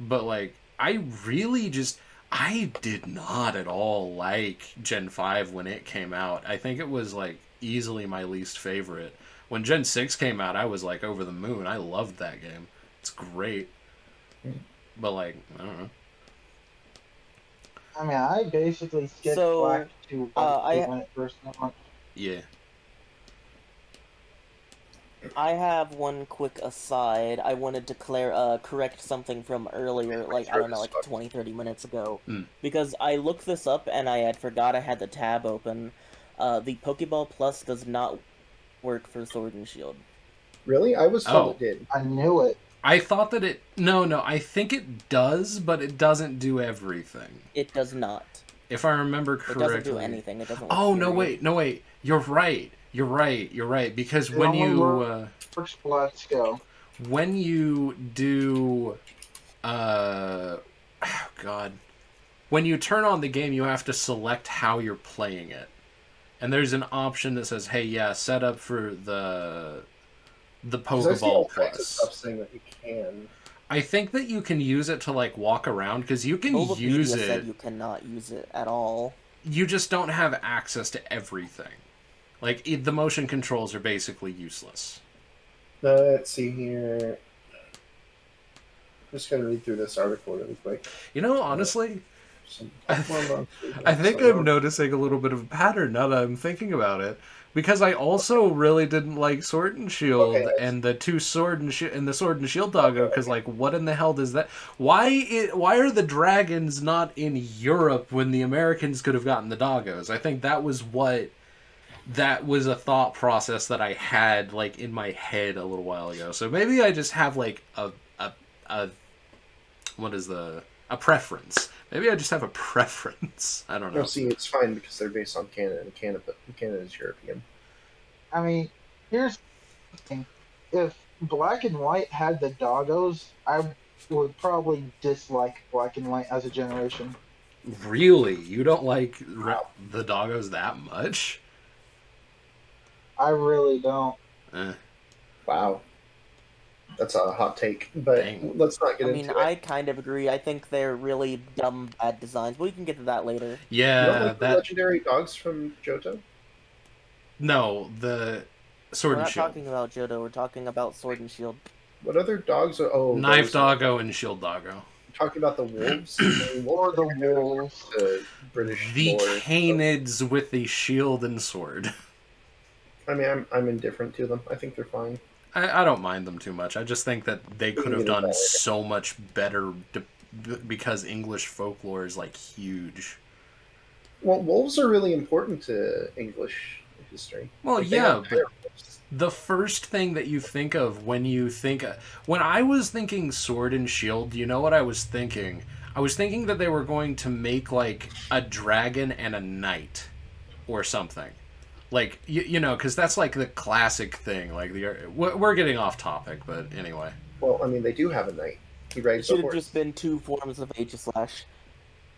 But, like, I really just... I did not at all like Gen 5 when it came out. I think it was like easily my least favorite. When Gen 6 came out, I was like over the moon. I loved that game. It's great. But like, I don't know. I mean, I basically skipped So, Black to White when it first launched. Yeah. I have one quick aside. I wanted to correct something from earlier, like, I don't know, like 20, 30 minutes ago. Because I looked this up and I had forgot I had the tab open. The Pokeball Plus does not work for Sword and Shield. Really? I was told it did. I knew it. I thought that it... No, I think it does, but it doesn't do everything. It does not. If I remember correctly. It doesn't do anything. It doesn't work. Oh, no, wait. You're right. Because when you... Let's go. When you do... oh, God. When you turn on the game, you have to select how you're playing it. And there's an option that says, hey, yeah, set up for the Pokeball Plus. Stuff saying that you can. I think that you can use it to like walk around because you can use it. Said you cannot use it at all. You just don't have access to everything. Like the motion controls are basically useless. Let's see here. I'm just gonna read through this article really quick. You know, honestly, I think I'm noticing a little bit of a pattern now that I'm thinking about it. Because I also really didn't like Sword and Shield and the two Sword and Shield doggo. Because like, what in the hell does that? Why are the dragons not in Europe when the Americans could have gotten the doggos? I think that was a thought process that I had like in my head a little while ago. So maybe I just have like a preference. Maybe I just have a preference. I don't know. No, see, it's fine because they're based on Canada, and Canada is European. I mean, here's the thing. If Black and White had the doggos, I would probably dislike Black and White as a generation. Really? You don't like the doggos that much? I really don't. Wow. That's a hot take, but let's not get into it. I kind of agree. I think they're really dumb, bad designs. But we can get to that later. Yeah, you don't like the legendary dogs from Johto? No, the Sword and Shield. We're not talking about Johto. We're talking about Sword and Shield. What other dogs are? Oh, Knife Doggo and Shield Doggo. You're talking about the wolves? Or the wolves. The British. The canids with the shield and sword. I mean, I'm indifferent to them. I think they're fine. I don't mind them too much. I just think that they could have done so much better because English folklore is like huge. Well, wolves are really important to English history. Well, yeah, but the first thing that you think of when I was thinking Sword and Shield, you know what I was thinking? I was thinking that they were going to make like a dragon and a knight or something. Like, you know, because that's like the classic thing. Like, we're getting off topic, but anyway. Well, I mean, they do have a knight. He rides a horse. Should have just been two forms of H/.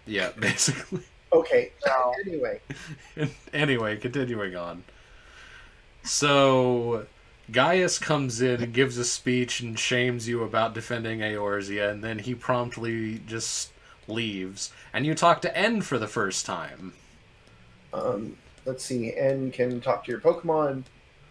Yeah, basically. Okay, Anyway, continuing on. So, Gaius comes in and gives a speech and shames you about defending Eorzea, and then he promptly just leaves. And you talk to N for the first time. Let's see, N can talk to your Pokemon,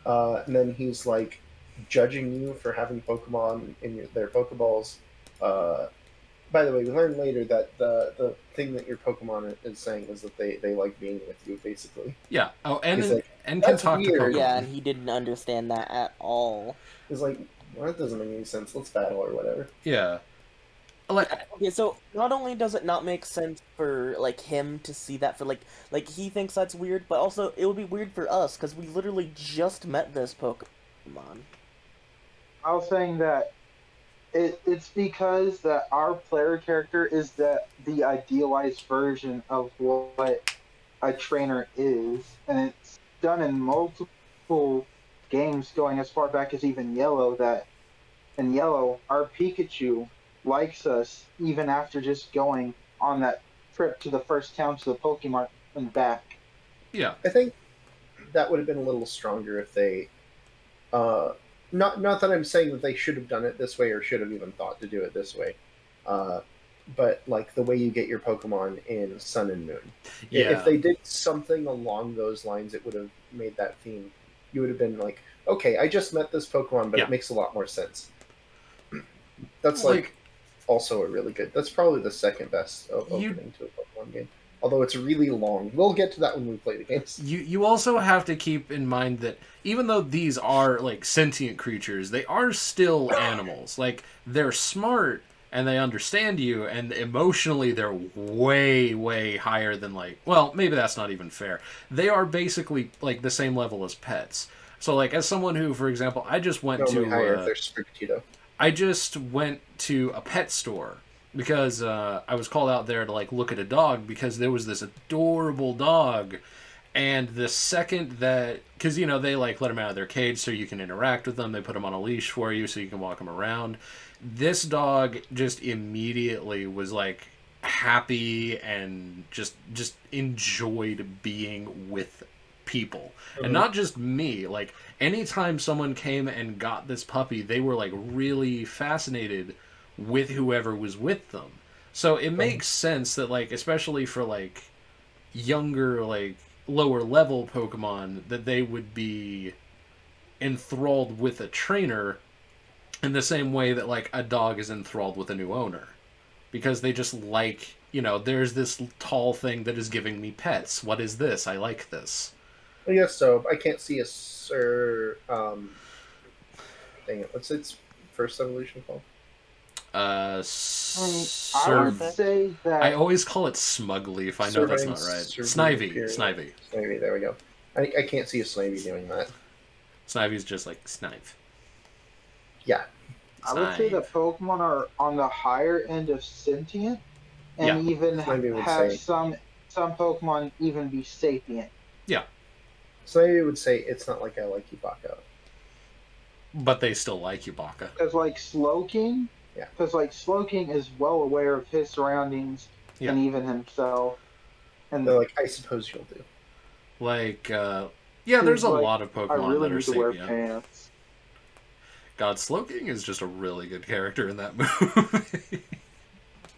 and then he's like judging you for having Pokemon in their Pokeballs. By the way, we learn later that the thing that your Pokemon is saying is that they like being with you, basically. Yeah. Oh, and can talk weird. to Pokemon. Yeah, and he didn't understand that at all. He's like, well, that doesn't make any sense. Let's battle or whatever. Yeah. Okay, so not only does it not make sense for like him to see that for like he thinks that's weird, but also it would be weird for us because we literally just met this Pokemon. I was saying that it's because that our player character is the idealized version of what a trainer is, and it's done in multiple games going as far back as even Yellow. That in Yellow, our Pikachu likes us even after just going on that trip to the first town to the Pokemon and back. Yeah. I think that would have been a little stronger if they not that I'm saying that they should have done it this way or should have even thought to do it this way. but like the way you get your Pokemon in Sun and Moon. Yeah. If they did something along those lines, it would have made that theme. You would have been like, okay, I just met this Pokemon, but Yeah. it makes a lot more sense. That's like also a really good. That's probably the second best opening to a Pokemon game. Although it's really long. We'll get to that when we play the games. You also have to keep in mind that even though these are like sentient creatures, they are still animals. Like, they're smart and they understand you, and emotionally they're way, way higher than, like, well, maybe that's not even fair. They are basically like the same level as pets. So, like, as someone who, for example, I just went No, to higher if they're Sprigatito. I just went to a pet store because I was called out there to like look at a dog because there was this adorable dog, and the second that, because you know they like let them out of their cage so you can interact with them, they put them on a leash for you so you can walk them around. This dog just immediately was like happy and just enjoyed being with people. And not just me, like anytime someone came and got this puppy, they were like really fascinated with whoever was with them. So it makes sense that, like, especially for like younger, like lower level Pokemon, that they would be enthralled with a trainer in the same way that like a dog is enthralled with a new owner, because they just like, you know, there's this tall thing that is giving me pets. What is this? I like this. I guess so. I can't see a Sir. Dang it! What's its first evolution called? I would Serv- say that I always call it Smugleaf. I know that's not right. Snivy. Snivy. There we go. I can't see a Snivy doing that. Snivy's just like Snive. Yeah. I would say the Pokemon are on the higher end of sentient, and even Snivy would have say. some Pokemon even be sapient. Yeah. Snivy would say it's not like I like Ibaka. But they still like you, Baka. Because like Slowking, Slowking is well aware of his surroundings and even himself. And they're like, I suppose you'll do. Like, there's a lot of Pokemon I really that are need to wear sapient. pants. God, Slowking is just a really good character in that movie.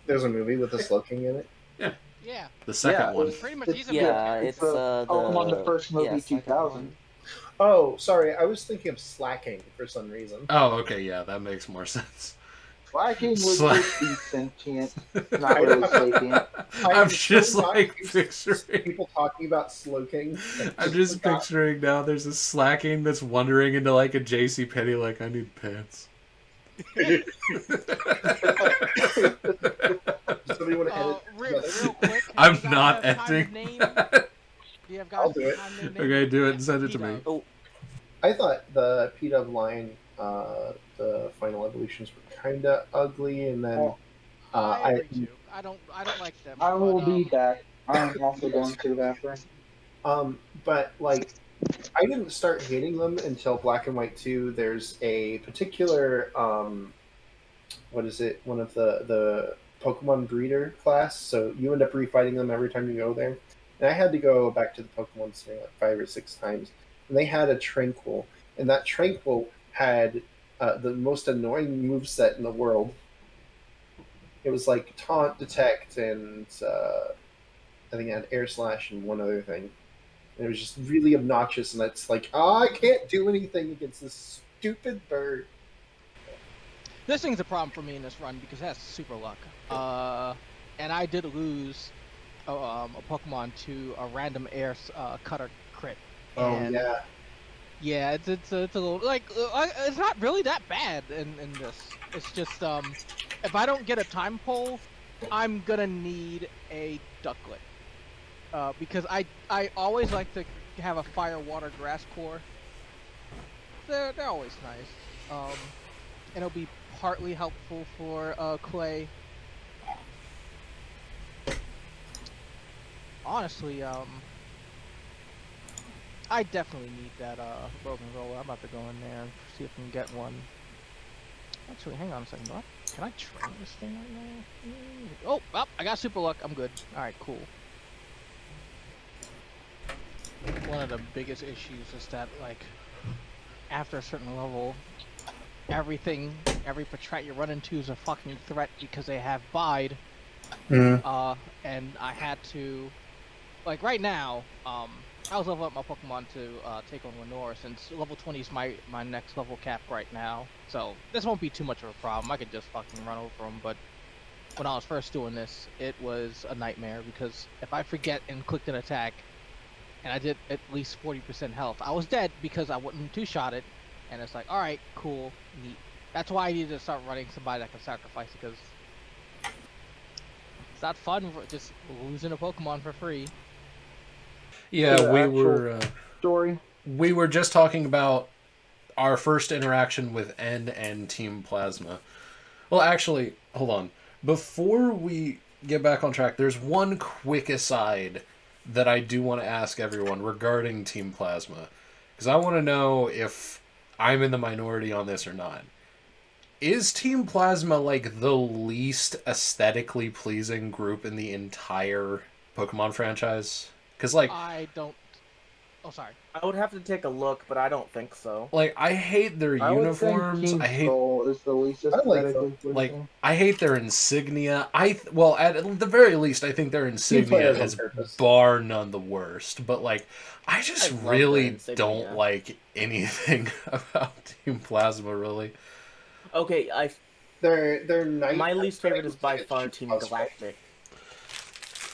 There's a movie with a Slowking in it? Yeah. The second one. Pretty much he's a it's Pokemon the first movie 2000. Oh, sorry. I was thinking of Slacking for some reason. Oh, okay, yeah, that makes more sense. Slacking would just be sentient, not really sapient. I'm just like picturing people talking about Slowking. I'm just picturing now there's a Slacking that's wandering into like a JCPenney like, I need pants. Somebody want to edit? Real quick. I'm not editing that. Do you have I'll guys do it. time to name Okay, do it and send it to me. Oh, I thought the P-Dub line, the final evolutions were kind of ugly, and then I agree too. I don't like them. I will but, be back. I'm also going to the bathroom. But like, I didn't start hating them until Black and White 2. There's a particular, what is it? One of the Pokemon breeder class. So you end up refighting them every time you go there. And I had to go back to the Pokemon Center like 5 or 6 times. And they had a Tranquil, and that Tranquil had the most annoying moveset in the world. It was like Taunt, Detect, and I think it had Air Slash and one other thing. And it was just really obnoxious, and it's like, I can't do anything against this stupid bird. This thing's a problem for me in this run because it has super luck. And I did lose a Pokemon to a random air cutter crit. And Oh, yeah. Yeah, it's a little like it's not really that bad in this. It's just if I don't get a time pole, I'm gonna need a Ducklet because I always like to have a fire, water, grass core. They're always nice. And it'll be partly helpful for clay. Honestly, I definitely need that broken roller. I'm about to go in there and see if I can get one. Actually, hang on a second. Can I train this thing right now? Oh, well, I got super luck. I'm good. Alright, cool. One of the biggest issues is that, like, after a certain level, every Patrat you run into is a fucking threat because they have bide. And I had to, like right now, I was leveling up my Pokemon to take on Lenore, since level 20 is my next level cap right now. So this won't be too much of a problem. I could just fucking run over them. But when I was first doing this, it was a nightmare, because if I forget and clicked an attack, and I did at least 40% health, I was dead because I wouldn't two-shot it. And it's like, all right, cool, neat. That's why I needed to start running somebody that can sacrifice, because it's not fun just losing a Pokemon for free. Yeah, The we actual were story. we were just talking about our first interaction with N and Team Plasma. Well, actually, hold on. Before we get back on track, there's one quick aside that I do want to ask everyone regarding Team Plasma, because I want to know if I'm in the minority on this or not. Is Team Plasma like the least aesthetically pleasing group in the entire Pokemon franchise? Because I don't. Oh, sorry. I would have to take a look, but I don't think so. I hate their I would think uniforms. Team I hate Skull is the least I like aesthetically like pleasing. I hate their insignia. Well, at the very least, I think their insignia players on is purpose. bar none the worst. But I just I love their really insignia. don't like anything about Team Plasma. Really, Okay, their night. My least favorite is by It's far too Team cosplay. Galactic.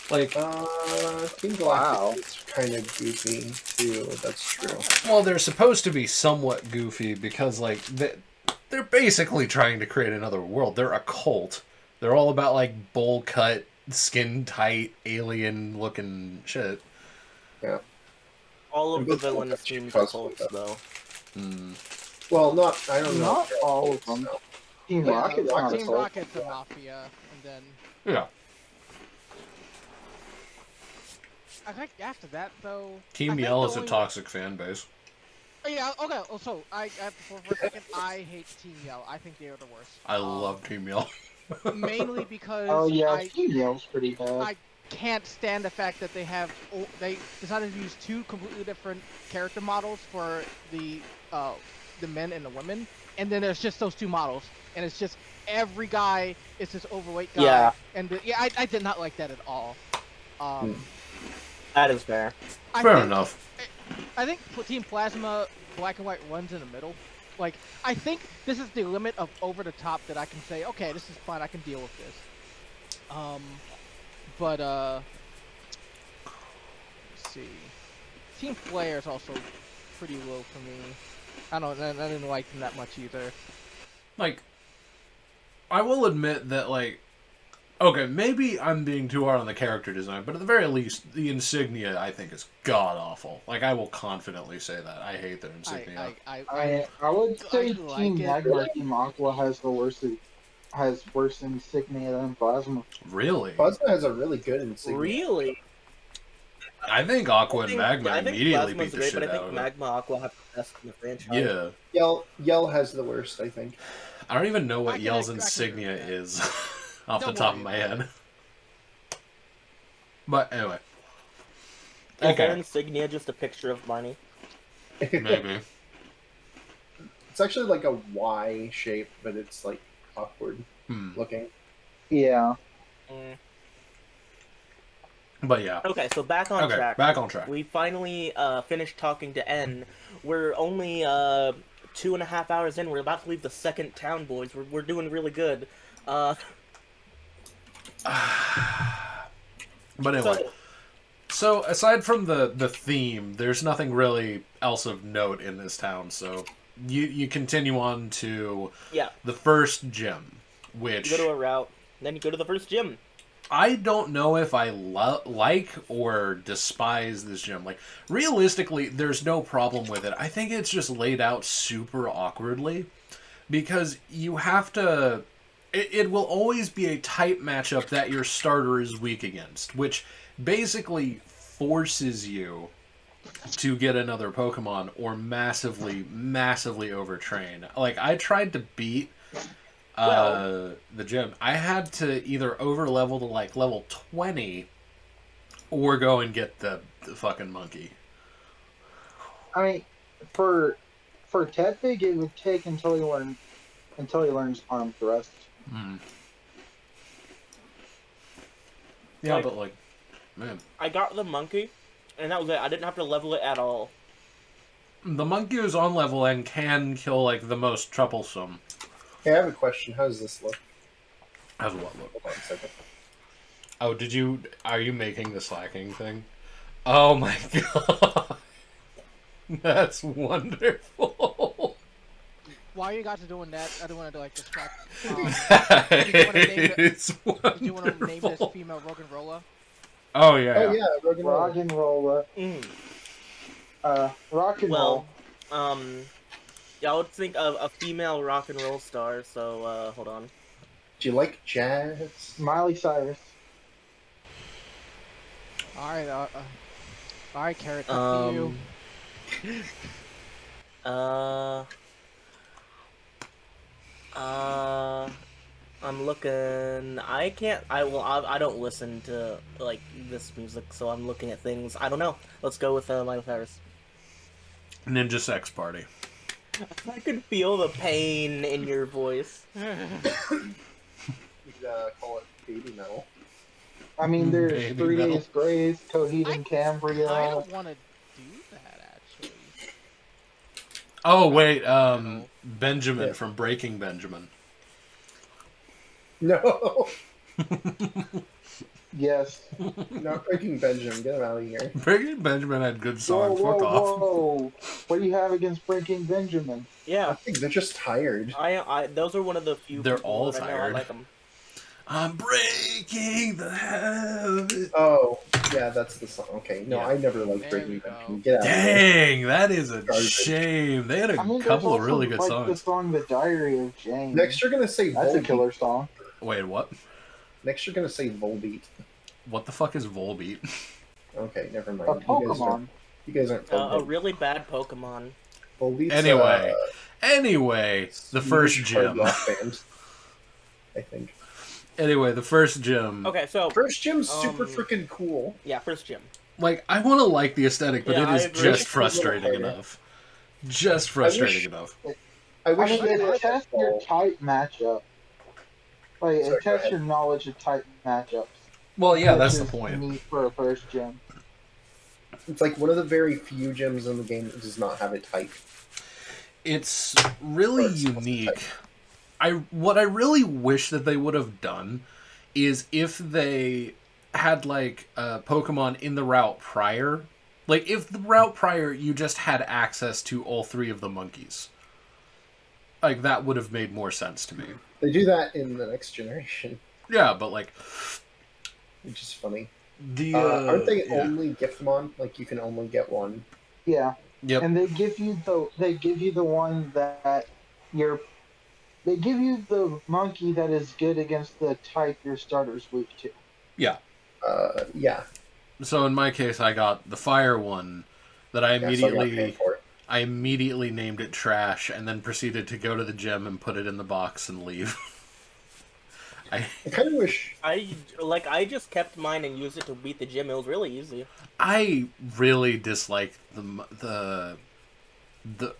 Team Galactic Wow. is kind of goofy too. That's true. well, they're supposed to be somewhat goofy because they're basically trying to create another world. They're a cult. They're all about bowl cut, skin tight, alien looking shit. Yeah. All of the But villains that's seem cosplay cults, stuff. though. Well, I don't know. Not all of them. Team Yeah, Rocket's not a Team cult. Rocket's a mafia, and then Yeah. I think after that though. I Team think Yell the is a only- toxic fan base. Yeah. Okay. Also, for a second, I hate Team Yell. I think they are the worst. I love Team Yell. Mainly because Oh yeah, Team Yell's pretty bad. I can't stand the fact that they decided to use two completely different character models for the men and the women, and then there's just those two models, and it's just every guy is this overweight guy. Yeah. And I did not like that at all. That is fair. Fair enough. I think Team Plasma Black and White runs in the middle. I think this is the limit of over the top that I can say, okay, this is fine, I can deal with this. But let's see. Team Flare is also pretty low for me. I didn't like them that much either. I will admit that, okay, maybe I'm being too hard on the character design, but at the very least, the insignia, I think, is god-awful. I will confidently say that. I hate their insignia. I would say like Team it. Magma, Team Aqua has worse insignia than Plasma. Really? Plasma has a really good insignia. Really? I think Aqua and Magma I think immediately Plasma's beat the great, shit but I out think of it. Magma Aqua have the best in the franchise. Yeah. Yell has the worst, I think. I don't even know I what can- Yell's I can insignia agree with is off the Don't top worry of my about head. But anyway. Is their Okay. insignia just a picture of money? Maybe. It's actually like a Y shape, but it's awkward looking. Yeah. But yeah. Okay, so back on Okay, track. back on track. We finally finished talking to N. We're only 2.5 hours in. We're about to leave the second town, boys. We're doing really good. But anyway. So aside from the theme, there's nothing really else of note in this town. So you continue on to the first gym, which You go to a route, then you go to the first gym. I don't know if I like or despise this gym. Realistically, there's no problem with it. I think it's just laid out super awkwardly because you have to. It will always be a type matchup that your starter is weak against, which basically forces you to get another Pokemon or massively overtrain. I tried to beat the gym. I had to either overlevel to level 20 or go and get the fucking monkey. I mean, for Tepig, it would take until he learns Arm Thrust. Yeah, Like- but like, man, I got the monkey, and that was it. I didn't have to level it at all. the monkey is on level and can kill like the most troublesome. Hey, I have a question. How does this look? As what look? Hold on a second. Oh, are you making the slacking thing? Oh my god. That's wonderful. While you guys are doing that, I don't want to like distract. It's wonderful. Did you want to name this female rock and roller? Oh yeah. Oh yeah, Rogan Rock and roller. Rock and roll. Well, yeah, I would think of a female rock and roll star. So hold on. Do you like jazz? Miley Cyrus. All right, Carrot. Up to you. I'm looking. I can't. I don't listen to like this music, so I'm looking at things. I don't know. Let's go with Miley Cyrus. Ninja Sex Party. I can feel the pain in your voice. We could call it baby metal. I mean, there's Baby 3 metal. Days Grace, Coheed and I Cambria. don't want to do that actually. Oh wait, Benjamin Yeah. from Breaking Benjamin. No, Yes. not Breaking Benjamin. Get him out of here. Breaking Benjamin had good Whoa, songs. whoa, Fuck off. whoa! What do you have against Breaking Benjamin? I Yeah, think they're just tired. I those are one of the few. They're people all that I know I tired. like them. I'm breaking the habit. Oh, yeah, that's the song. Okay, no, Yeah. I never liked There Breaking we go. Benjamin. Get out of here. Dang, that is a Garbage. shame. They had a I mean, couple of there's really also, good like, the songs. song "The Diary of Jane." Next, you're gonna say That's a Volbeat. killer song. Wait, what? Next, you're gonna say Volbeat. What the fuck is Volbeat? Okay, never A mind. Pokemon. You guys aren't A Volbeat. really bad Pokemon. Volbeat's, Anyway, the first Swedish hard gym. rock band, I think. Anyway, the first gym. Okay, so First gym's super Um, freaking cool. yeah, first gym. Like, I want to like the aesthetic, but Yeah, it is I agree. just It's a frustrating little harder. enough. Just frustrating wish- enough. I I wish mean, they it had tests your type matchup. Like, Sorry, it go tests ahead. your knowledge of type matchups. Well, yeah, which that's the is point. neat for a first gym. It's like one of the very few gyms in the game that does not have a type. It's really Or it's supposed to unique. type. What I really wish that they would have done is if they had like Pokemon in the route prior, like if the route prior you just had access to all 3 of the monkeys, like that would have made more sense to me. They do that in the next generation, Yeah, but like which is funny. the Aren't they yeah. only Giftmon? Like you can only get one. Yeah, Yep. and they give you the one that they give you the monkey that is good against the type your starter's weak to. Yeah. Yeah. So in my case, I got the fire one that I Yeah, so I got immediately paid for it. I immediately named it Trash, and then proceeded to go to the gym and put it in the box and leave. I kind of wish. I just kept mine and used it to beat the gym. It was really easy. I really dislike the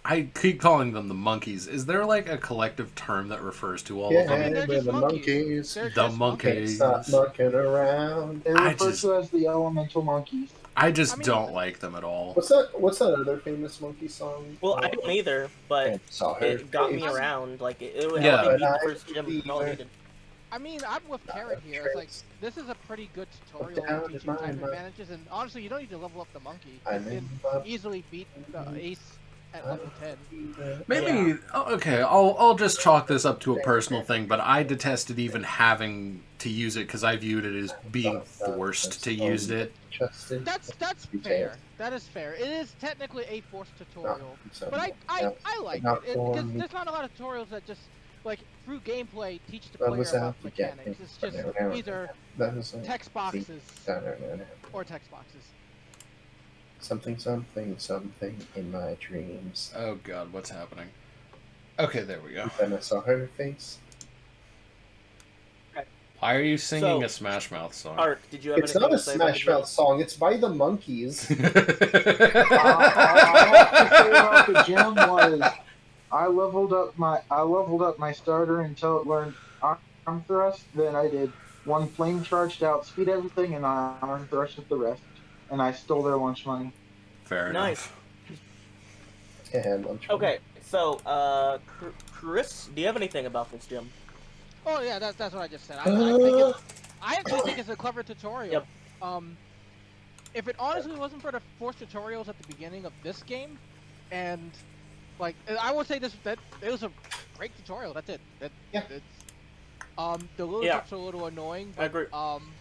I keep calling them the monkeys. Is there like a collective term that refers to all of Yeah, them? mean, they're we're just the monkeys. monkeys. They're The just monkeys. Stop mucking around. They're I referred just- to as the elemental monkeys. I just I mean- don't like them at all. What's that other famous monkey song? Well, I don't either, but Saw her it got me face. around. Like it Yeah. helped me beat But the I first gym. believe All I her. needed. I mean, I'm with Carrot here. It's like this is a pretty good tutorial Down on is teaching my type mind. advantages, and honestly, you don't need to level up the monkey. I'm You in can love. easily beat Ace at level 10. Maybe okay. I'll just chalk this up to a personal thing, but I detested even having to use it because I viewed it as being forced to use it. Justin. That's Be fair. fair. That is fair. It is technically a forced tutorial, So, but I like Not it for because me. there's not a lot of tutorials that just like through gameplay teach the Well, player was about out to get mechanics. me. It's just either that was text boxes or text boxes. something in my dreams. Oh God, what's happening? Okay, there we go. Then I saw her face. Why are you singing So- a Smash Mouth song? Ark, did you have It's anything not a to say about Smash the Mouth song. It's by the Monkeys. All I have to say about the gym was I leveled up my starter until it learned arm thrust. Then I did one flame charged out, speed everything, and iron thrust with the rest. And I stole their lunch money. Fair Nice. enough. And lunch. Okay, so Chris, do you have anything about this, Jim? Oh yeah, that's what I just said. I actually think it's a clever tutorial. Yep. If it honestly wasn't for the forced tutorials at the beginning of this game, and like I would say that it was a great tutorial. That's it. Yeah. The little tips are a little annoying. But, I agree.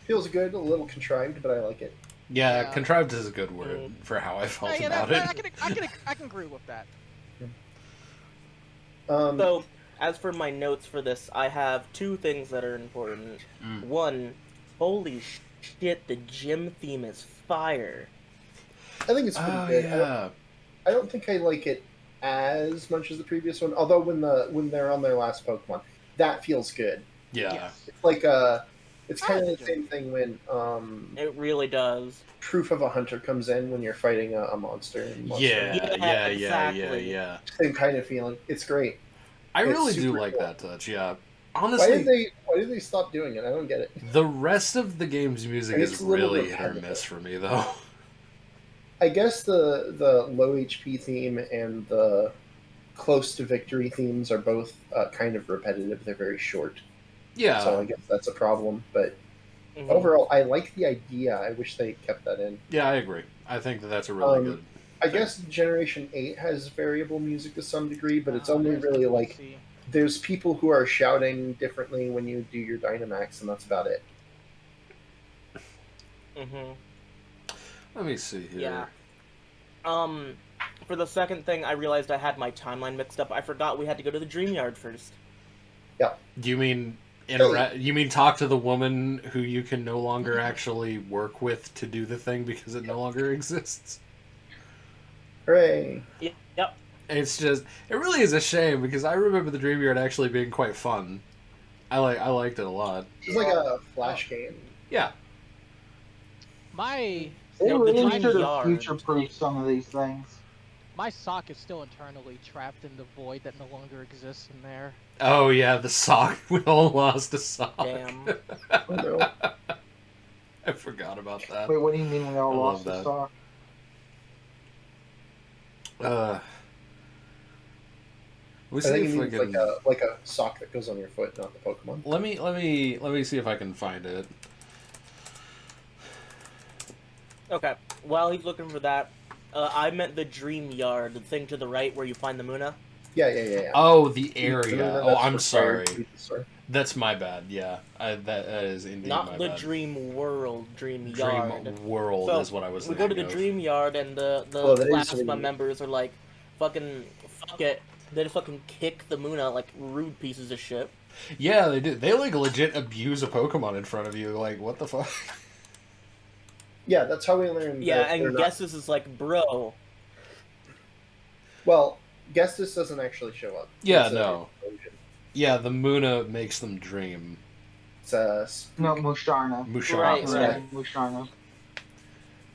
Feels good, a little contrived, but I like it. Yeah, Yeah. contrived is a good word for how I felt about it. I can agree with that. So, as for my notes for this, I have two things that are important. One, holy shit, the gym theme is fire. I think it's pretty good. Yeah. I don't think I like it as much as the previous one. Although when they're on their last Pokemon, that feels good. Yeah. Yes. It's like it's kind of the same thing when It really does. Proof of a Hunter comes in when you're fighting a monster. in Monster Hunter. Yeah, exactly. Yeah. Same kind of feeling. It's great. I It's really do super like cool. that touch, yeah. Why Honestly, did they stop doing it? I don't get it. the rest of the game's music And is it's a little really hit or repetitive. miss for me, though. I guess the low HP theme and the close to victory themes are both kind of repetitive. They're very short. Yeah. So I guess that's a problem. But Mhm. overall, I like the idea. I wish they kept that in. Yeah, I agree. I think that's a really good... I guess Generation 8 has variable music to some degree, but it's only There's really the like DLC. there's people who are shouting differently when you do your Dynamax, and that's about it. Mhm. Let me see here. Yeah. For the second thing, I realized I had my timeline mixed up. I forgot we had to go to the Dream Yard first. Do you mean you mean talk to the woman who you can no longer actually work with to do the thing because it no longer exists? Hooray! Yep. It's just, it really is a shame because I remember the Dream Yard actually being quite fun. I liked it a lot. It's like a flash game. Yeah. My They No, the really Dream should have Yard. future-proofed some of these things. my sock is still internally trapped in the void that no longer exists in there. Oh yeah, the sock. We all lost a sock. Damn. Oh, no. I forgot about that. Wait, what do you mean we all I lost love the that. sock? We I see think if it we means can. like a sock that goes on your foot, not the Pokemon. Let me see if I can find it. Okay. While he's looking for that, I meant the Dream Yard, the thing to the right where you find the Muna. Yeah. Oh, the No, area. no, Oh, that's I'm for sorry. Fire Sorry. That's my bad. Yeah, that is indeed my Not the bad. Dream World, Dream Yard. Dream World So, is what I was We go to thinking the of. Dream Yard, and the Oh, that is plasma really- members are like, fucking, fuck it. They just fucking kick the Muna like rude pieces of shit. Yeah, they did. They like legit abuse a Pokemon in front of you. Like, what the fuck? Yeah, that's how we learned. Yeah, that they're and not- Guesses is like, bro. Well, Gestus doesn't actually show up. Yeah, It's a no. illusion. Yeah, the Muna makes them dream. It's No, Musharna. Musharna. Right, Yeah, Musharna.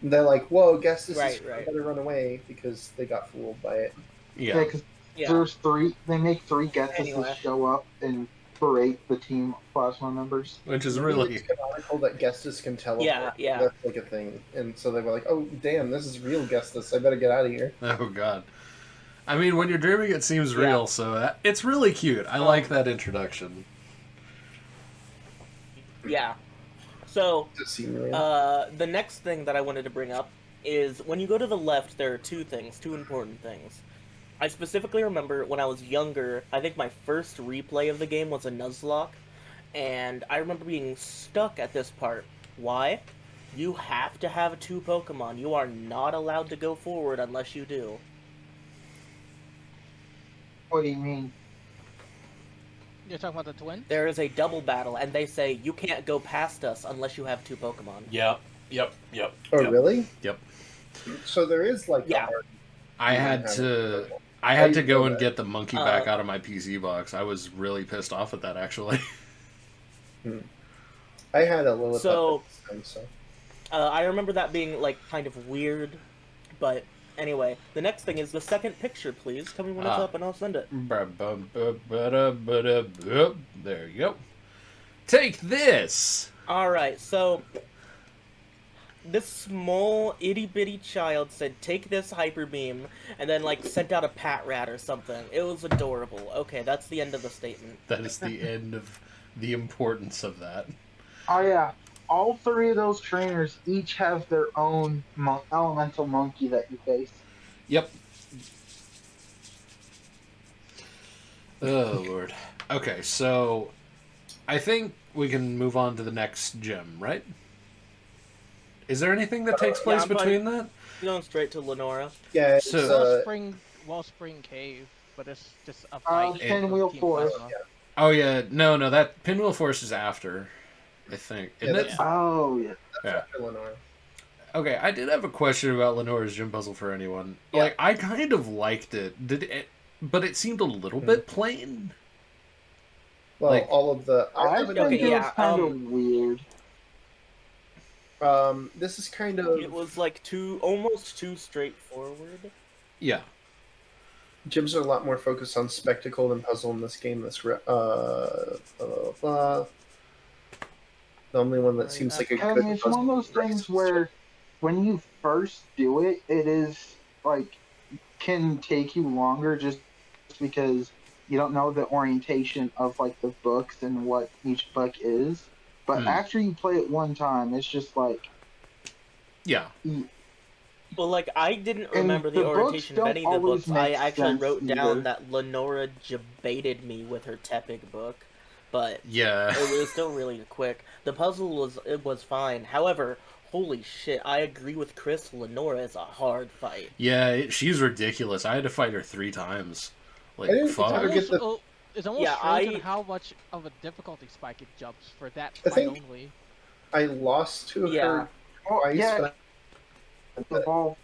They're like, whoa, Gestus Right, is right. better run away because they got fooled by it. Yeah, Yeah. because Yeah. there's three. They make three Getsuses Anyway. show up and berate the team plasma members. Which is Maybe really... it's canonical that Gestus can teleport. Yeah. That's like a thing. And so they were like, oh, damn, this is real Gestus. I better get out of here. Oh, God. I mean, when you're dreaming, it seems Yeah. real, so it's really cute. I like that introduction. Yeah. So, Does it seem real? the next thing that I wanted to bring up is when you go to the left, there are two important things. I specifically remember when I was younger, I think my first replay of the game was a Nuzlocke, and I remember being stuck at this part. Why? You have to have two Pokemon. You are not allowed to go forward unless you do. What do you mean? You're talking about the twin? There is a double battle, and they say you can't go past us unless you have two Pokemon. Yep. oh, really? Yep. So there is like Yeah. a hard... I had to go and get the monkey back out of my PC box. I was really pissed off at that, actually. I had a Lilith So- up at this time, so... I remember that being, like, kind of weird, but anyway. The next thing is the second picture, please. Tell me when it's up and I'll send it. There you go. Take this! Alright, so this small itty bitty child said, "Take this hyper beam," and then like sent out a pat rat or something. It was adorable. Okay, that's the end of the statement. That is the end of the importance of that. Oh yeah, all three of those trainers each have their own elemental monkey that you face. Yep. Oh lord. Okay, so I think we can move on to the next gym, right? Is there anything that takes place I'm between that? Going straight to Lenora. Yeah, So- it's, Wellspring Cave, but it's just a fight. Pinwheel Team Forest. Plasma. Oh yeah, no, that Pinwheel Force is after, I think. Isn't it? that's- Oh yeah. Yeah. after Lenora. Okay, I did have a question about Lenora's gym puzzle for anyone. Yeah. Like, I kind of liked it. But it seemed a little bit plain. Well, Like- all of the. I haven't think okay, it yeah, was kind of weird. This is kind of. It was like almost too straightforward. Yeah. Gyms are a lot more focused on spectacle than puzzle in this game. The only one that seems like a I good mean, it's puzzle one of those is things where when you first do it, it is like can take you longer just because you don't know the orientation of like the books and what each book is. But after you play it one time, it's just like Yeah. Well, like, I didn't And remember the the books orientation of don't any of the always books. I make actually sense wrote either. down that Lenora jebaited me with her Tepig book, but Yeah. it was still really quick. The puzzle was fine. However, holy shit, I agree with Chris. Lenora is a hard fight. Yeah, she's ridiculous. I had to fight her 3 times. Like, I didn't fuck. ever get the- It's almost Yeah, strange I- on how much of a difficulty spike it jumps for that I fight think- only. I lost to Yeah. her oh, twice. yeah, but the ball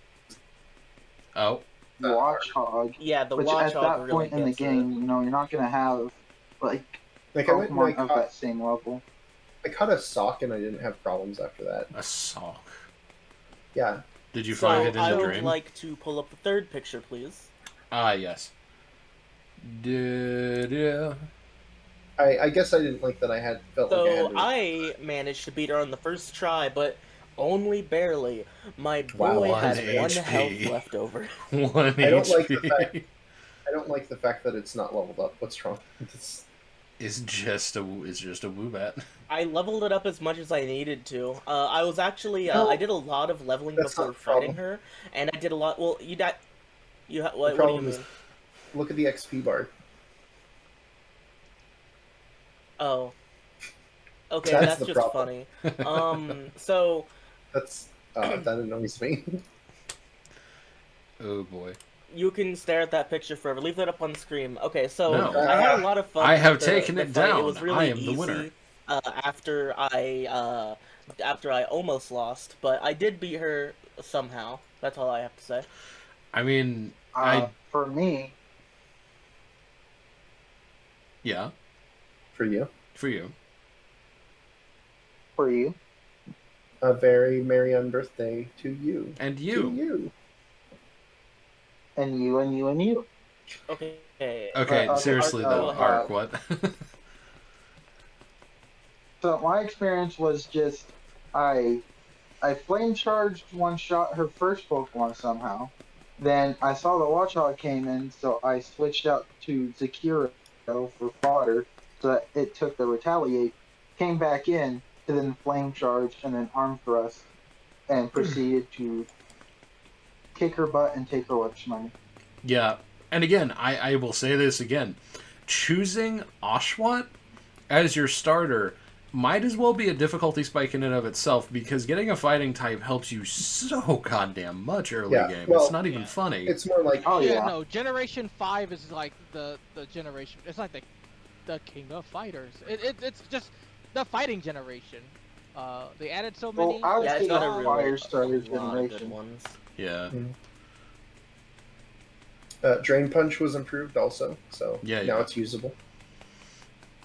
Oh. Watchog, Yeah, the which Watchog at that really point in the gets it. game, you know, you're not gonna have like like I went and I Pokemon of caught, that same level. I caught a sock and I didn't have problems after that. A sock. Yeah, Did you So find it in I the would dream? like to pull up the third picture, please. Ah, yes. Yeah. I guess I didn't like that I had felt like I So had. To, I managed to beat her on the first try, but only barely. My Wow, boy one had one HP. health left over. 1 I don't like the HP fact- I don't like the fact that it's not leveled up. What's wrong? It's, is just a Woobat. I leveled it up as much as I needed to. I was actually No, I did a lot of leveling that's before not the problem. fighting her, and I did a lot. Well, what do you problem mean? is- look at the XP bar. Oh, okay, That's that's the just problem. funny. So That's that annoys me. Oh boy. you can stare at that picture forever. Leave that up on screen. Okay, so No. I had a lot of fun. I have with taken the it fight. down. It was really I am the easy, winner. After I almost lost, but I did beat her somehow. That's all I have to say. I mean, I For me, yeah, For you, for you. for you, a very merry unbirthday to you. And To you. you. and you, and you, and you. Okay. Okay, seriously though, uh, Ark, what? So my experience was just I flame charged one shot her first Pokemon somehow. Then I saw the Watchog came in, so I switched out to Zakiro for fodder, so that it took the retaliate, came back in to then flame charge and then arm thrust, and proceeded to kick her butt and take her lunch money. Yeah, and again, I will say this again. Choosing Oshawott as your starter might as well be a difficulty spike in and of itself, because getting a fighting type helps you so goddamn much early Yeah, game. well, it's not even funny. It's more like Oh yeah, No, Generation 5 is like the generation. It's like the king of fighters. It's just the fighting generation. They added so Well, many. I was Yeah, it's thinking got a of really Fire Starter lot of good generation. ones. Yeah. Drain Punch was improved also, so Yeah, now yeah. it's usable.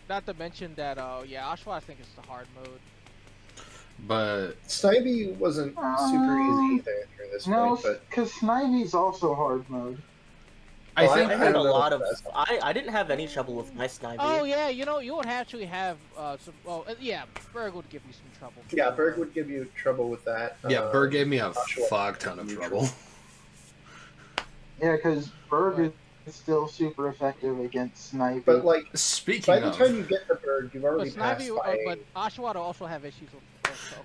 Not to mention that, Oshawott I think is the hard mode. But Snivy wasn't super easy either through this No, point, but because Snivy's also hard mode. I Well, think I had don't a know lot if of. that's- I didn't have any trouble with my Snivy. Oh yeah, you would actually have some. Well, yeah, Berg would give you some trouble. Yeah, Berg would give you trouble with that. yeah, Berg gave me a Joshua fuck ton of would give you trouble. Yeah, because Berg Right. is still super effective against Snivy. But like, by Speaking the of, time you get to Berg, you've But already passed Snivy, by. but Oshawott also have issues with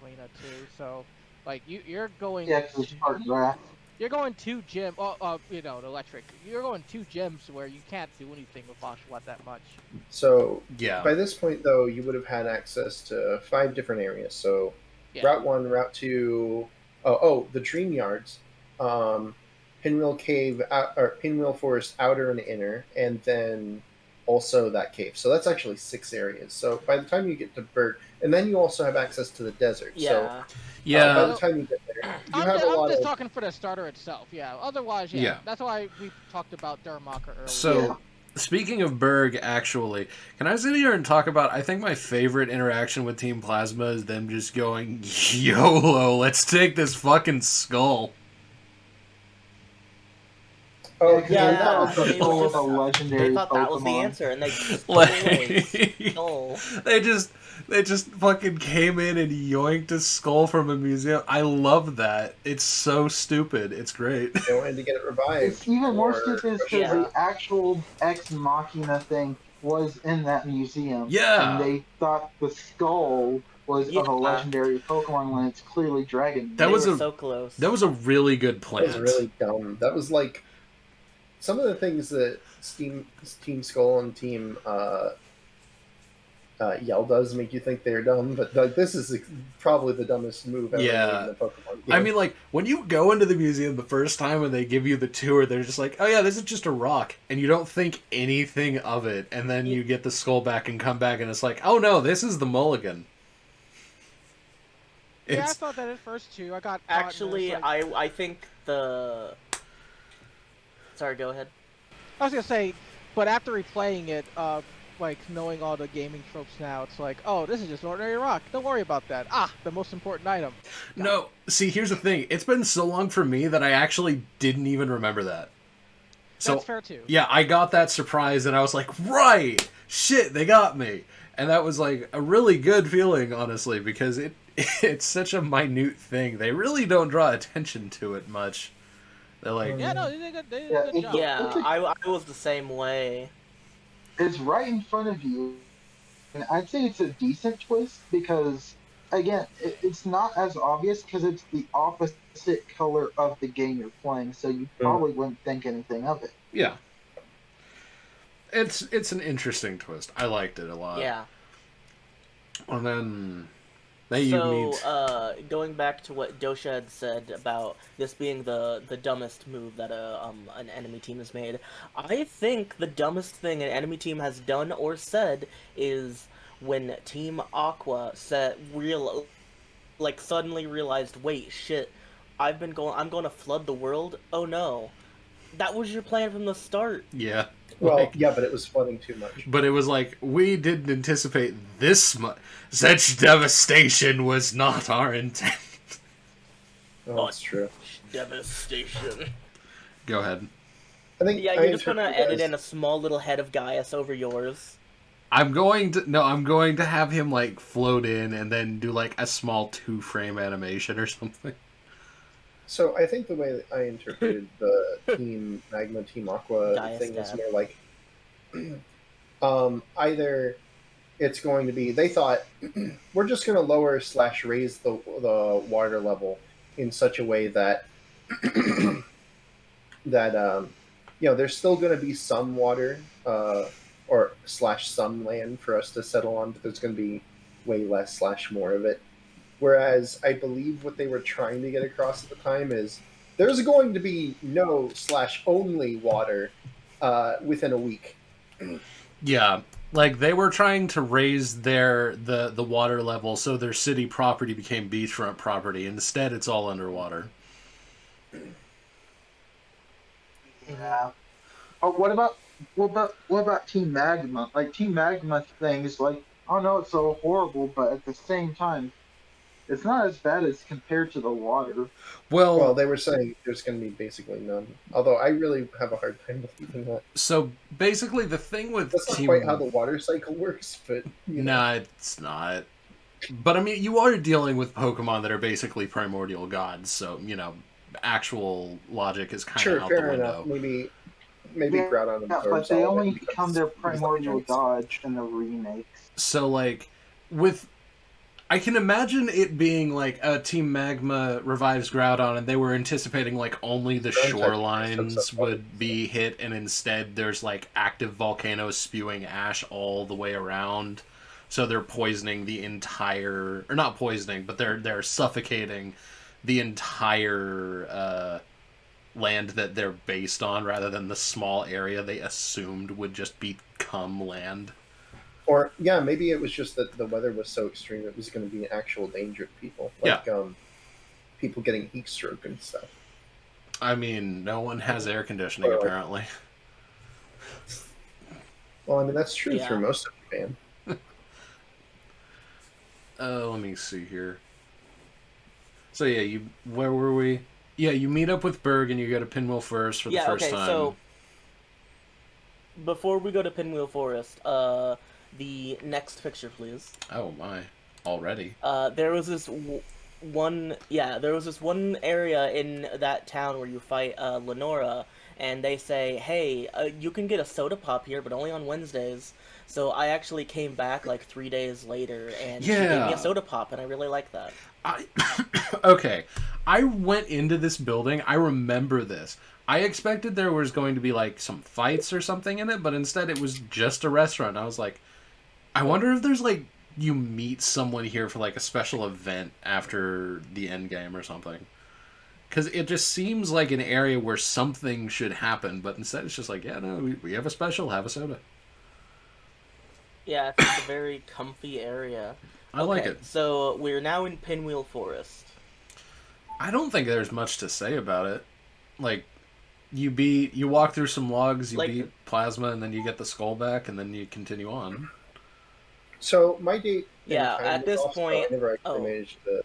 Arena too. So, like you're going. Yeah, because it's part draft. You're going 2 gym. The electric. You're going 2 gyms where you can't do anything with Oshawott that much. So yeah, by this point, though, you would have had access to 5 different areas. So Yeah. Route 1, Route 2, the Dream Yards, Pinwheel Cave, or Pinwheel Forest outer and inner, and then also that cave. So that's actually 6 areas. So by the time you get to Berg, and then you also have access to the desert. So Yeah. yeah. by the time you get there, you have a I'm lot just of. talking for the starter itself. Yeah. Otherwise, yeah. Yeah. That's why we talked about Durmaka earlier. So, Yeah. speaking of Berg, actually, can I sit here and talk about? I think my favorite interaction with Team Plasma is them just going, "YOLO, let's take this fucking skull." Oh Yeah, that was they the were full of just- a legendary They thought that was the Pokemon. answer, and they just Like, no. they just fucking came in and yoinked a skull from a museum. I love that. It's so stupid. It's great. They wanted to get it revived. It's even more or- stupid because Yeah. the actual Ex Machina thing was in that museum. Yeah. And they thought the skull was of Yeah. a legendary Pokemon when it's clearly Dragon. That They was were a- so close. That was a really good That plant. was really dumb. That was like some of the things that Team Skull and Team Yell does make you think they're dumb, but like this is probably the dumbest move ever Yeah. made in the Pokemon game. I mean, like, when you go into the museum the first time and they give you the tour, they're just like, oh yeah, this is just a rock. And you don't think anything of it. And then you get the skull back and come back and it's like, oh no, this is the mulligan. yeah, I It's, thought that at first too. I got caught in Actually, this, like- I think the. Sorry, go ahead. I was gonna say, but after replaying it, like knowing all the gaming tropes now, it's like, oh, this is just an ordinary rock. Don't worry about that. Ah, the most important item. no, see, here's the thing. It's been so long for me that I actually didn't even remember that. So, That's fair too. yeah, I got that surprise and I was like, right, shit, they got me. And that was like a really good feeling, honestly, because it's such a minute thing. They really don't draw attention to it much. They're like, Yeah, no, they did a good Yeah, job. Yeah, I was the same way. It's right in front of you. And I'd say it's a decent twist because, again, it's not as obvious because it's the opposite color of the game you're playing, so you probably wouldn't think anything of it. yeah. It's an interesting twist. I liked it a lot. Yeah. And then you So, meet. going back to what Dosha had said about this being the dumbest move that an enemy team has made, I think the dumbest thing an enemy team has done or said is when Team Aqua suddenly realized, wait, shit, I'm going to flood the world. Oh no, that was your plan from the start. Yeah. well, Like, yeah, but it was flooding too much. but it was like, we didn't anticipate this much. Such devastation was not our intent. Oh, that's true. Devastation. Go ahead. I think Yeah, I you're just gonna interpret it edit as- in a small little head of Gaius over yours. I'm going to have him like float in and then do like a small 2-frame animation or something. So I think the way that I interpreted the Team Magma, Team Aqua Gaius thing was Dab. more like either it's going to be, they thought we're just going to lower / raise the water level in such a way that there's still going to be some water or / some land for us to settle on, but there's going to be way less / more of it. Whereas I believe what they were trying to get across at the time is there's going to be no / only water within a week. Yeah, like they were trying to raise the water level so their city property became beachfront property. Instead, it's all underwater. Yeah. Oh, what about Team Magma? Like Team Magma things, like, oh no, it's so horrible, but at the same time, It's not as bad as compared to the water. Well, they were saying there's going to be basically none. Although I really have a hard time believing that. So basically, the thing with That's not quite how the water cycle works, but no, it's not. But I mean, you are dealing with Pokemon that are basically primordial gods, so actual logic is kind of out the window. Enough. Maybe Groudon absorbs but they all of only it become their primordial gods in the remakes. So like I can imagine it being like a Team Magma revives Groudon, and they were anticipating like only the shorelines would be hit, and instead there's like active volcanoes spewing ash all the way around. So they're poisoning the entire, or not poisoning, but they're suffocating the entire land that they're based on, rather than the small area they assumed would just become land. Or, yeah, maybe it was just that the weather was so extreme it was going to be an actual danger to people. Like, people getting heat stroke and stuff. I mean, no one has air conditioning, apparently. Well, I mean, that's true through most of Japan. Let me see here. So, yeah, where were we? Yeah, you meet up with Berg and you go to Pinwheel Forest for the first time. So, before we go to Pinwheel Forest, the next picture, please. Oh my! Already. There was this one area in that town where you fight Lenora, and they say, "Hey, you can get a soda pop here, but only on Wednesdays." So I actually came back like 3 days later, and she gave me a soda pop, and I really like that. Okay, I went into this building. I remember this. I expected there was going to be like some fights or something in it, but instead it was just a restaurant. I was like, I wonder if there's like you meet someone here for like a special event after the end game or something. Because it just seems like an area where something should happen, but instead it's just like, yeah, no, we have a special, have a soda. Yeah, it's a very comfy area. I like it. So we're now in Pinwheel Forest. I don't think there's much to say about it. Like, you walk through some logs, you beat Plasma, and then you get the skull back, and then you continue on. So my date... at this point... I never actually managed to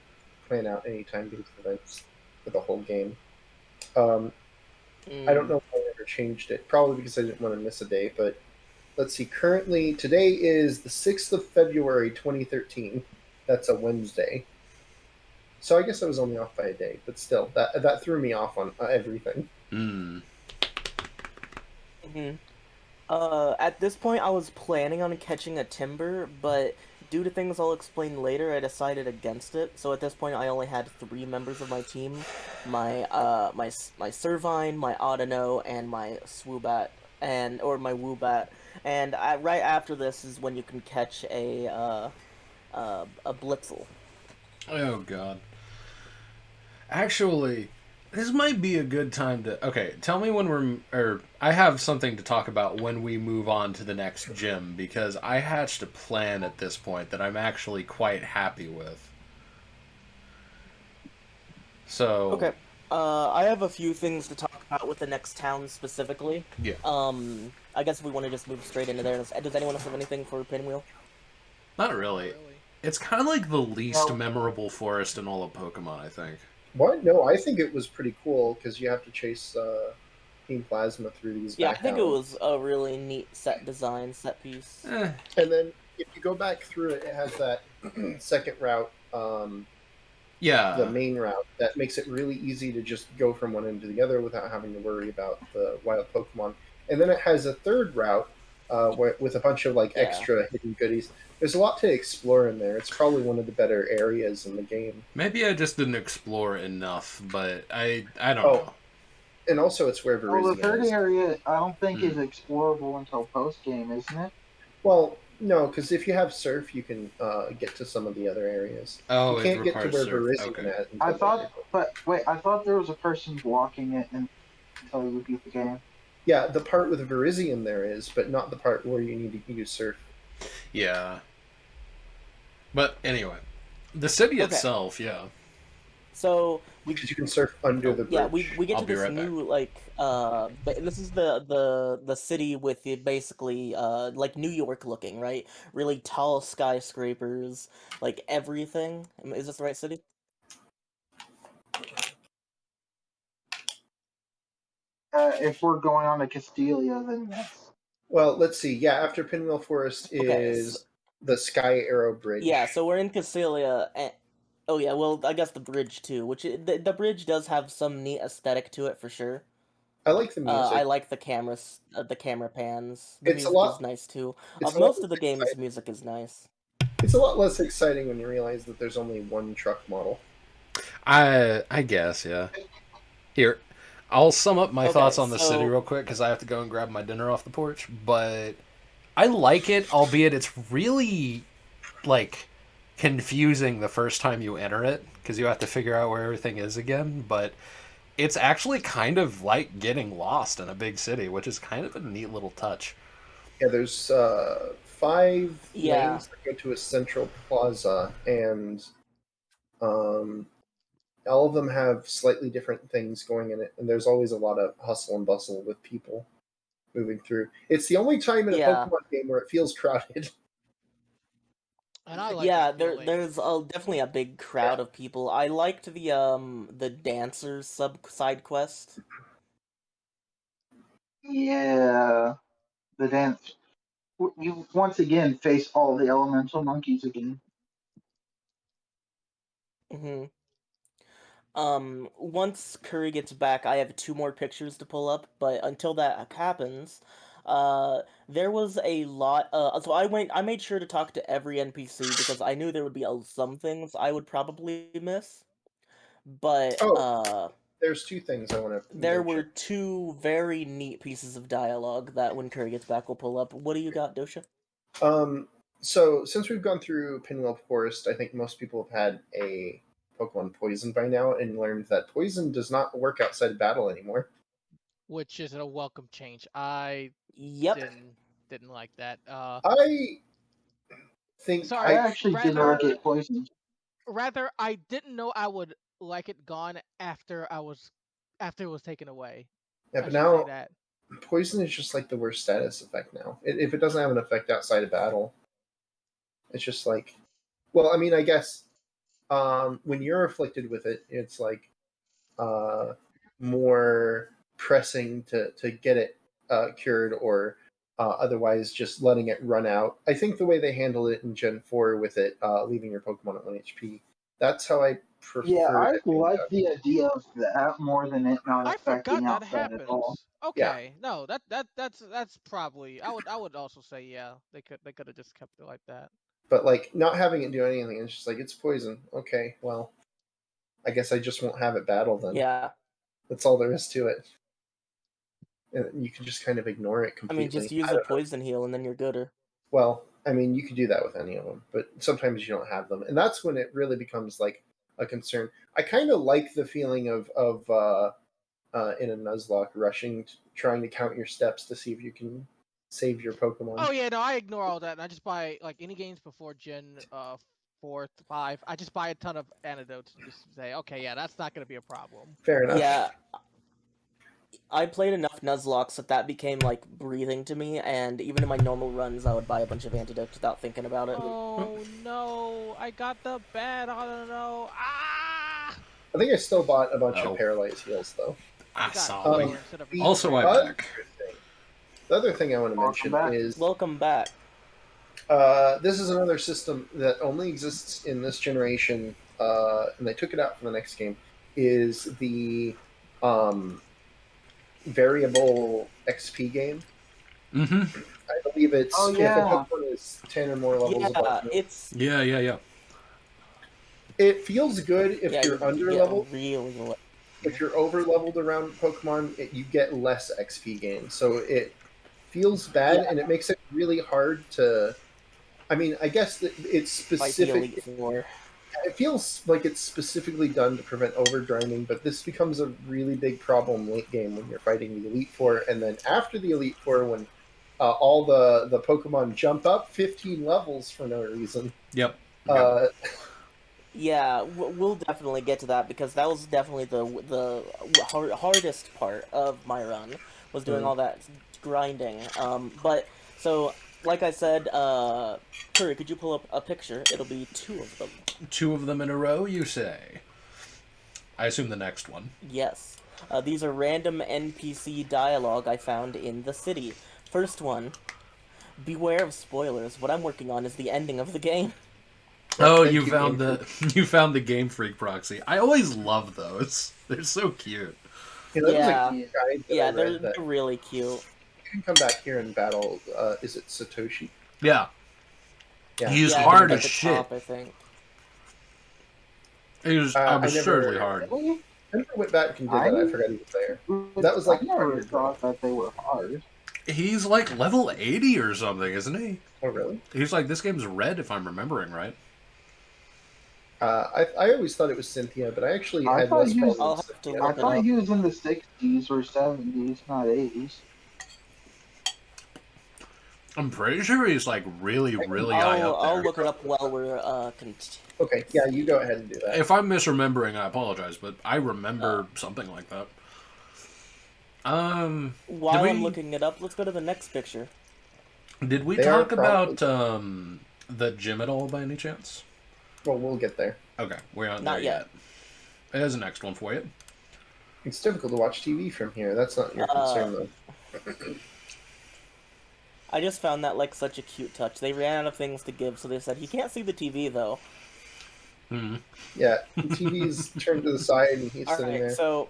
plan out any time-based events for the whole game. I don't know if I ever changed it, probably because I didn't want to miss a day, but let's see, currently, today is the 6th of February, 2013. That's a Wednesday. So I guess I was only off by a day, but still, that threw me off on everything. At this point, I was planning on catching a Timber, but due to things I'll explain later, I decided against it. So at this point, I only had 3 members of my team: my Servine, my Audino, and my Swoobat, or my Woobat. And right after this is when you can catch a Blitzel. Oh god. Actually, this might be a good time to... Okay, tell me when I have something to talk about when we move on to the next gym, because I hatched a plan at this point that I'm actually quite happy with. So... Okay. I have a few things to talk about with the next town specifically. Yeah. I guess if we want to just move straight into there. Does anyone else have anything for Pinwheel? Not really. It's kind of like the least memorable forest in all of Pokemon, I think. What? No, I think it was pretty cool because you have to chase Team Plasma through these. Yeah, I think it was a really neat set piece. And then if you go back through it, it has that second route. The main route that makes it really easy to just go from one end to the other without having to worry about the wild Pokemon. And then it has a third route with a bunch of extra hidden goodies. There's a lot to explore in there. It's probably one of the better areas in the game. Maybe I just didn't explore enough, but I don't know. And also it's where Virizion the third area I don't think is explorable until post-game, isn't it? Well, no, because if you have Surf, you can get to some of the other areas. Oh, you can't get to where Virizion is. I thought there was a person blocking it until you beat the game. Yeah, the part with Virizion there is, but not the part where you need to use Surf. Yeah. But anyway, the city itself, yeah. So because you can surf under the bridge. yeah, we get I'll to be this right back. new this is the city with basically like New York looking, right? Really tall skyscrapers, like everything. Is this the right city? If we're going on to Castilia, then yes. Well, let's see. Yeah, after Pinwheel Forest Okay, is the Sky Arrow Bridge. yeah, so we're in Cassilia, and oh yeah, well I guess the bridge too, which the bridge does have some neat aesthetic to it for sure. I like the I music. like the camera pans. The It's a music is lot. nice too. It's a lot Most less of the game's exciting. music is nice. It's a lot less exciting when you realize that there's only one truck model. I guess, yeah. Here, I'll sum up my Okay, thoughts on the city so real quick because I have to go and grab my dinner off the porch. But I like it, albeit it's really like confusing the first time you enter it because you have to figure out where everything is again. But it's actually kind of like getting lost in a big city, which is kind of a neat little touch. Yeah, there's 5 yeah, lanes that go to a central plaza, and all of them have slightly different things going in it, and there's always a lot of hustle and bustle with people moving through. It's the only time in a yeah, Pokemon game where it feels crowded. And I like yeah. that feeling. There's definitely a big crowd of people. I liked the dancers side quest. Yeah, the dance. You once again face all the elemental monkeys again. hmm Once Curry gets back, I have 2 more pictures to pull up, but until that happens, there was a lot, so I made sure to talk to every NPC because I knew there would be some things I would probably miss, but, Oh, there's 2 things I want to there mention. were 2 very neat pieces of dialogue that when Curry gets back we'll pull up. What do you got, Dosha? Um, so since we've gone through Pinwheel Forest, I think most people have had a Pokemon Poison by now and learned that Poison does not work outside of battle anymore. Which is a welcome change. I Yep. didn't like that. I think Sorry, I I actually did rather like it poisoned. I didn't know I would like it gone after it was taken away. yeah, I but should say now that. Poison is just like the worst status effect now. If it doesn't have an effect outside of battle, it's just like, well, I mean, I guess when you're afflicted with it, it's like more pressing to get it cured, or otherwise just letting it run out. I think the way they handled it in Gen 4 with it leaving your Pokemon at 1 HP, that's how I Yeah, prefer I it being like done. the idea of that more than it not I affecting forgot that outside at all. happens. Yeah, Okay, no, that's probably I would also say yeah they could have just kept it like that. but like not having it do anything, it's just like it's poison. Okay, well, I guess I just won't have it battle then. Yeah. That's all there is to it. And you can just kind of ignore it I mean, completely. just use I a don't know. poison heal and then you're gooder. Well, I mean, you could do that with any of them, but sometimes you don't have them, and that's when it really becomes like a concern. I kind of like the feeling of in a Nuzlocke rushing, trying to count your steps to see if you can save your Pokemon. Oh yeah, no, I ignore all that and I just buy like any games before Gen 4, 5. I just buy a ton of antidotes and just say, okay, yeah, that's not gonna be a problem. Fair enough. Yeah, I played enough Nuzlocks that became like breathing to me, and even in my normal runs, I would buy a bunch of antidotes without thinking about it. Oh no, I got the bad. I don't know. Ah! I think I still bought a bunch of Oh. Paralyze heals though. I got saw four it. instead of Also, three. I'm other back. thing, the other thing I want to mention back. is Welcome back. this is another system that only exists in this generation, and they took it out for the next game. Is the variable XP game? Mm-hmm. I believe it's Oh, if yeah. a Pokemon is 10 or more levels Yeah, above you. it's It feels good if yeah, you're under get leveled. really low. If you're over leveled around Pokemon, you get less XP gain. So it feels bad, Yeah. and it makes it really hard to. I mean, I guess that it's Fight the specific. Elite Four. It feels like it's specifically done to prevent overdriving, but this becomes a really big problem late game when you're fighting the Elite Four, and then after the Elite Four, when all the Pokemon jump up 15 levels for no reason. Yep. Uh, Yeah, we'll definitely get to that because that was definitely the hardest part of my run was doing all that grinding. But so like I said, Curry, could you pull up a picture? It'll be two of them. 2 of them in a row, you say? I assume the next one. Yes. These are random NPC dialogue I found in the city. First one, beware of spoilers. What I'm working on is the ending of the game. Oh, Thank you you, found Game the you found the Game Freak proxy. I always love those. They're so cute. Yeah, that Yeah. was a guide that Yeah, I they're read that really cute. you can come back here and battle. Is it Satoshi? Yeah. Yeah. He's Yeah, hard at as the shit. top, I think. He's I never- absurdly hard. Really? I never went back and did that. I forgot he was there. That was like I never part of your thought that they were hard. He's like level 80 or something, isn't he? Oh, really? He's like, this game's red if I'm remembering right. I always thought it was Cynthia, but I actually I had thought less he was- problems I'll with have to Cynthia. I look it thought up. he was in the 60s or 70s, not 80s. I'm pretty sure he's like really, really high up there. I'll look it up while we're Okay, yeah, you go ahead and do that. If I'm misremembering, I apologize, but I remember something like that. While we- I'm looking it up, let's go to the next picture. Did we They are talk about the gym at all by any chance? Well, we'll get there. Okay, we aren't Not there yet. There's the next one for you. It's difficult to watch TV from here. That's not your concern, though. I just found that like such a cute touch. They ran out of things to give, so they said you can't see the TV though. Hmm. Yeah, the TV's turned to the side and he's All sitting right, there. so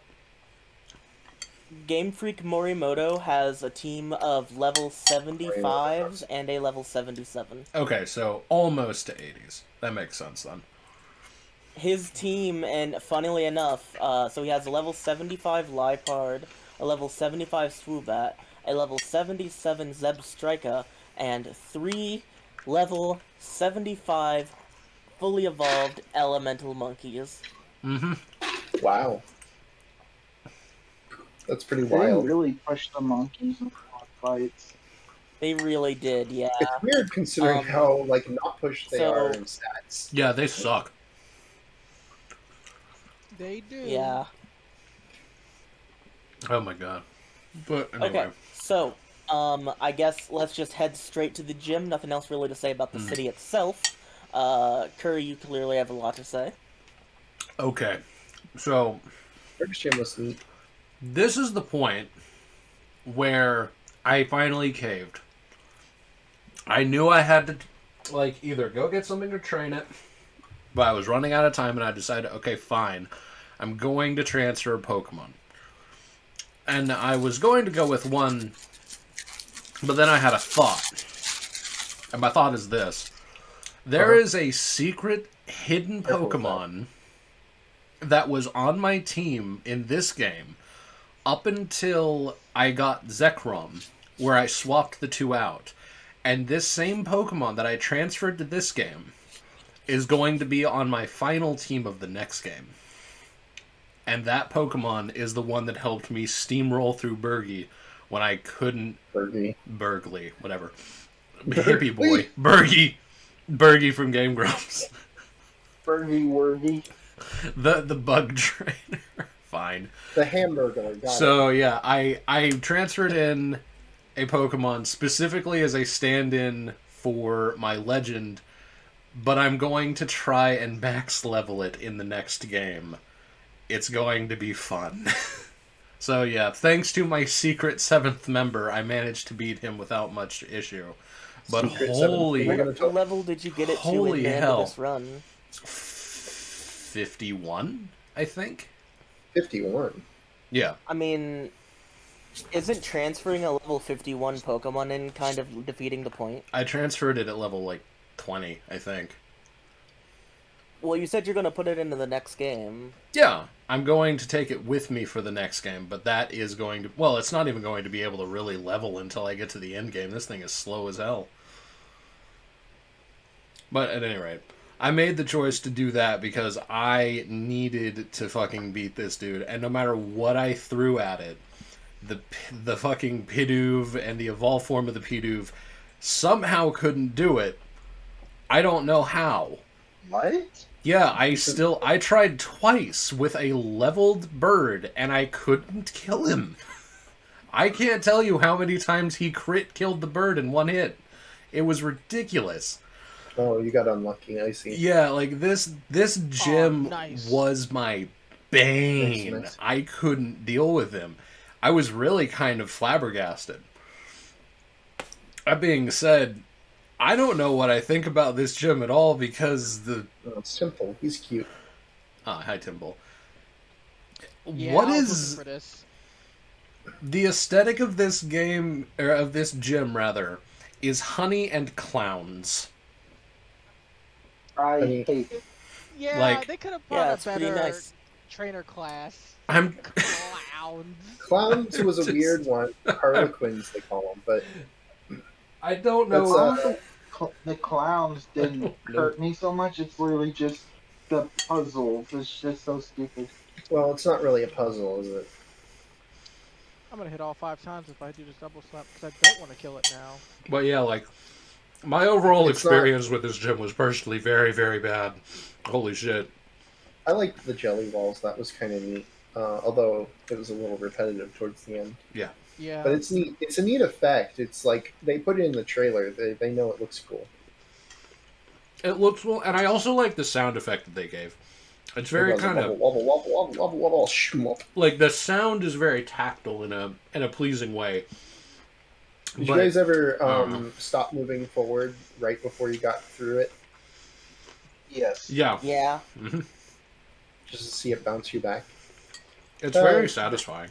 Game Freak Morimoto has a team of level 75s and a level 77. Okay, so almost to 80s. That makes sense then. His team, and funnily enough, so he has a level 75 Lipard, a level 75 Swoobat, a level 77 Zeb Striker, and 3 level 75 fully evolved elemental monkeys. Mm-hmm. Wow. That's pretty They wild. really pushed the monkeys in fights. They really did, yeah. It's weird considering Um, how like not pushed they so- are in stats. Yeah, they suck. They do. Yeah. Oh my god. But anyway. Okay, so, I guess let's just head straight to the gym. Nothing else really to say about the city itself. Curry, you clearly have a lot to say. Okay. So, British Gym was neat. this is the point where I finally caved. I knew I had to, like, either go get something to train it, but I was running out of time, and I decided, okay, fine. I'm going to transfer Pokemon. And I was going to go with one, but then I had a thought. And my thought is this. There is a secret hidden Careful with that. Pokemon that was on my team in this game up until I got Zekrom, where I swapped the two out. And this same Pokemon that I transferred to this game is going to be on my final team of the next game. And that Pokemon is the one that helped me steamroll through Burgie when I couldn't... Burgie. Burgley, whatever. Hippie boy. Burgie from Game Grumps. Fergie worthy. The bug trainer. Fine. The hamburger. Got So yeah, I transferred in a Pokemon specifically as a stand-in for my legend, but I'm going to try and max level it in the next game. It's going to be fun. So yeah, thanks to my secret 7th member, I managed to beat him without much issue. But Secret seventh. holy... We're gonna What talk- level did you get it to Holy in the end hell. of this run? 51, I think? 51. Yeah. I mean, isn't transferring a level 51 Pokemon in kind of defeating the point? I transferred it at level, like, 20, I think. Well, you said you're going to put it into the next game. Yeah, I'm going to take it with me for the next game, but that is going to... Well, it's not even going to be able to really level until I get to the end game. This thing is slow as hell. But at any rate, I made the choice to do that because I needed to fucking beat this dude, and no matter what I threw at it, the fucking Pidove and the evolved form of the Pidove somehow couldn't do it. I don't know how. What? Yeah, I tried twice with a leveled bird, and I couldn't kill him. I can't tell you how many times he crit killed the bird in one hit. It was ridiculous. Oh, you got unlucky. I see. Yeah, like this gym nice. was my bane. Nice. I couldn't deal with him. I was really kind of flabbergasted. That being said, I don't know what I think about this gym at all because the... Oh, it's simple. He's cute. hi, Timble. Yeah, What I was is looking for this? the aesthetic of this game, or of this gym, rather, is honey and clowns. I mean- hate it. Yeah, Like- they could have Yeah, brought it's a pretty better nice. trainer class. I'm Clowns. Clowns was a Just- weird one. Harlequins, they call them. But I don't That's, know. The clowns didn't No. hurt me so much. It's literally just the puzzles. It's just so stupid. well, it's not really a puzzle, is it? I'm gonna hit all 5 times if I do this double slap because I don't want to kill it now. But yeah, like, my overall It's not- experience with this gym was personally very, very bad. Holy shit. I liked the jelly walls. That was kind of neat. Although it was a little repetitive towards the end. Yeah. But it's neat. It's a neat effect. It's like they put it in the trailer. They know it looks cool. It looks well, and I also like the sound effect that they gave. It's very It goes kind of wobble, wobble, wobble, wobble, wobble, shmup. like the sound is very tactile in a pleasing way. Did But- you guys ever uh, stop moving forward right before you got through it, Yes. Yeah, Yeah. just to see it bounce you back? it's very satisfying.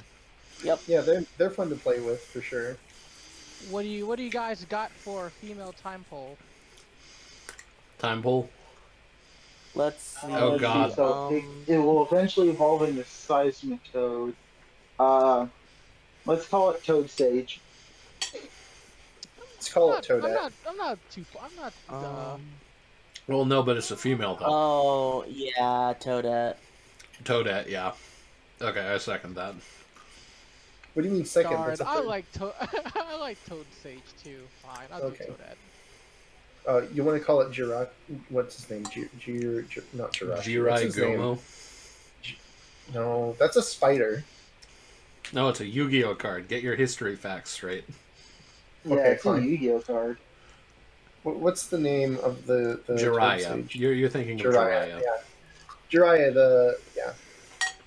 Yeah, they're fun to play with for sure. What do you guys got for female time pole? Time pull. Let's see. Oh, Let's see, God. So it will eventually evolve into seismic toad. Let's call it toad stage. Let's call it Toadette. I'm not too. I'm not. Well, no, but it's a female though. Oh, yeah, Toadette. Toadette, yeah. Okay, I second that. What do you mean second? darn, That's a I third. like I like Toad Sage too. Fine, I'll Okay. do Toadette. You want to call it Jirak? What's his name? Not Jirak. What's Jirai his name? Gomo. No, that's a spider. No, it's a Yu-Gi-Oh card. Get your history facts straight. Yeah, Okay, it's a fine. Yu-Gi-Oh card. What's the name of the Jiraiya. Toad Sage? You're thinking of Jiraiya. Jiraiya. Yeah. Jiraiya. Yeah.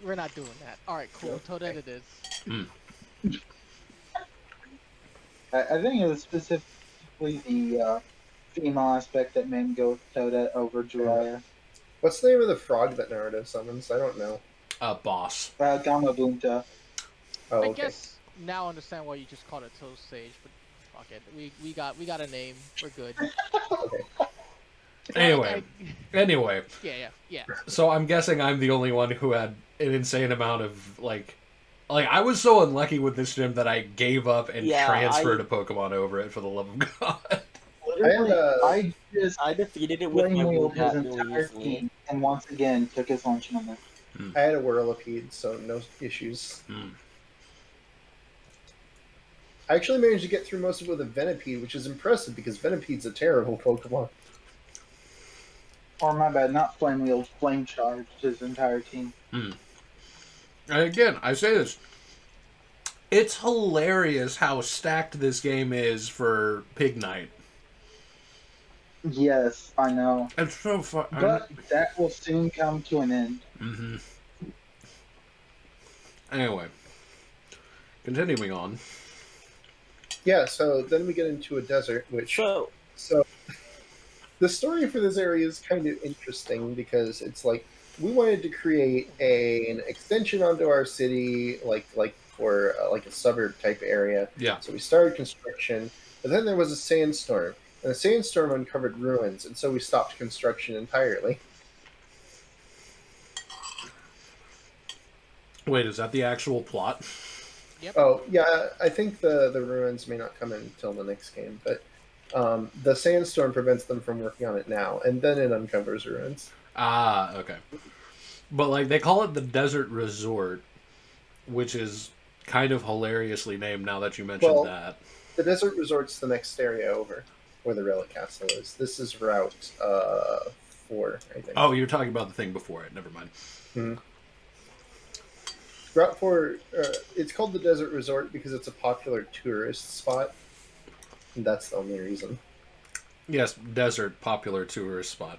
We're not doing that. All right, cool. Toadette it is. I think it was specifically the female aspect that made me go with Toadette over Jiraiya. What's the name of the frog that Naruto summons? I don't know. Boss. Gamabunta. Oh, I okay. guess now I understand why you just called it Toad Sage, but fuck it. We got a name. We're good. Anyway, Yeah. so I'm guessing I'm the only one who had an insane amount of like I was so unlucky with this gym that I gave up and Yeah, transferred a Pokemon over it for the love of God. Literally, I I just I defeated it with my blame Wool his Hat really entire easily. team, and once again took his lunch money. I had a Whirlipede, so no issues. I actually managed to get through most of it with a Venipede, which is impressive because Venipede's a terrible Pokemon. Or my bad, not Flame Wheeled, Flame Charged his entire team. And again, I say this. It's hilarious how stacked this game is for Pig Night. Yes, I know. It's so fun. But that will soon come to an end. Anyway, continuing on. Yeah, so then we get into a desert, which... So, So, the story for this area is kind of interesting because it's like we wanted to create an extension onto our city, like for like a suburb type area. Yeah. So we started construction, but then there was a sandstorm, and the sandstorm uncovered ruins, and so we stopped construction entirely. Wait, is that the actual plot? Oh yeah, I think the ruins may not come in until the next game, but the sandstorm prevents them from working on it now, and then it uncovers ruins. Ah, okay. But like they call it the Desert Resort, which is kind of hilariously named now that you mentioned Well, that. The desert resort's the next area over, where the relic castle is. This is Route 4, I think. Oh, you're talking about the thing before it. Never mind. Mhm. Route 4, it's called the Desert Resort because it's a popular tourist spot. And that's the only reason. Yes, desert, popular tourist spot.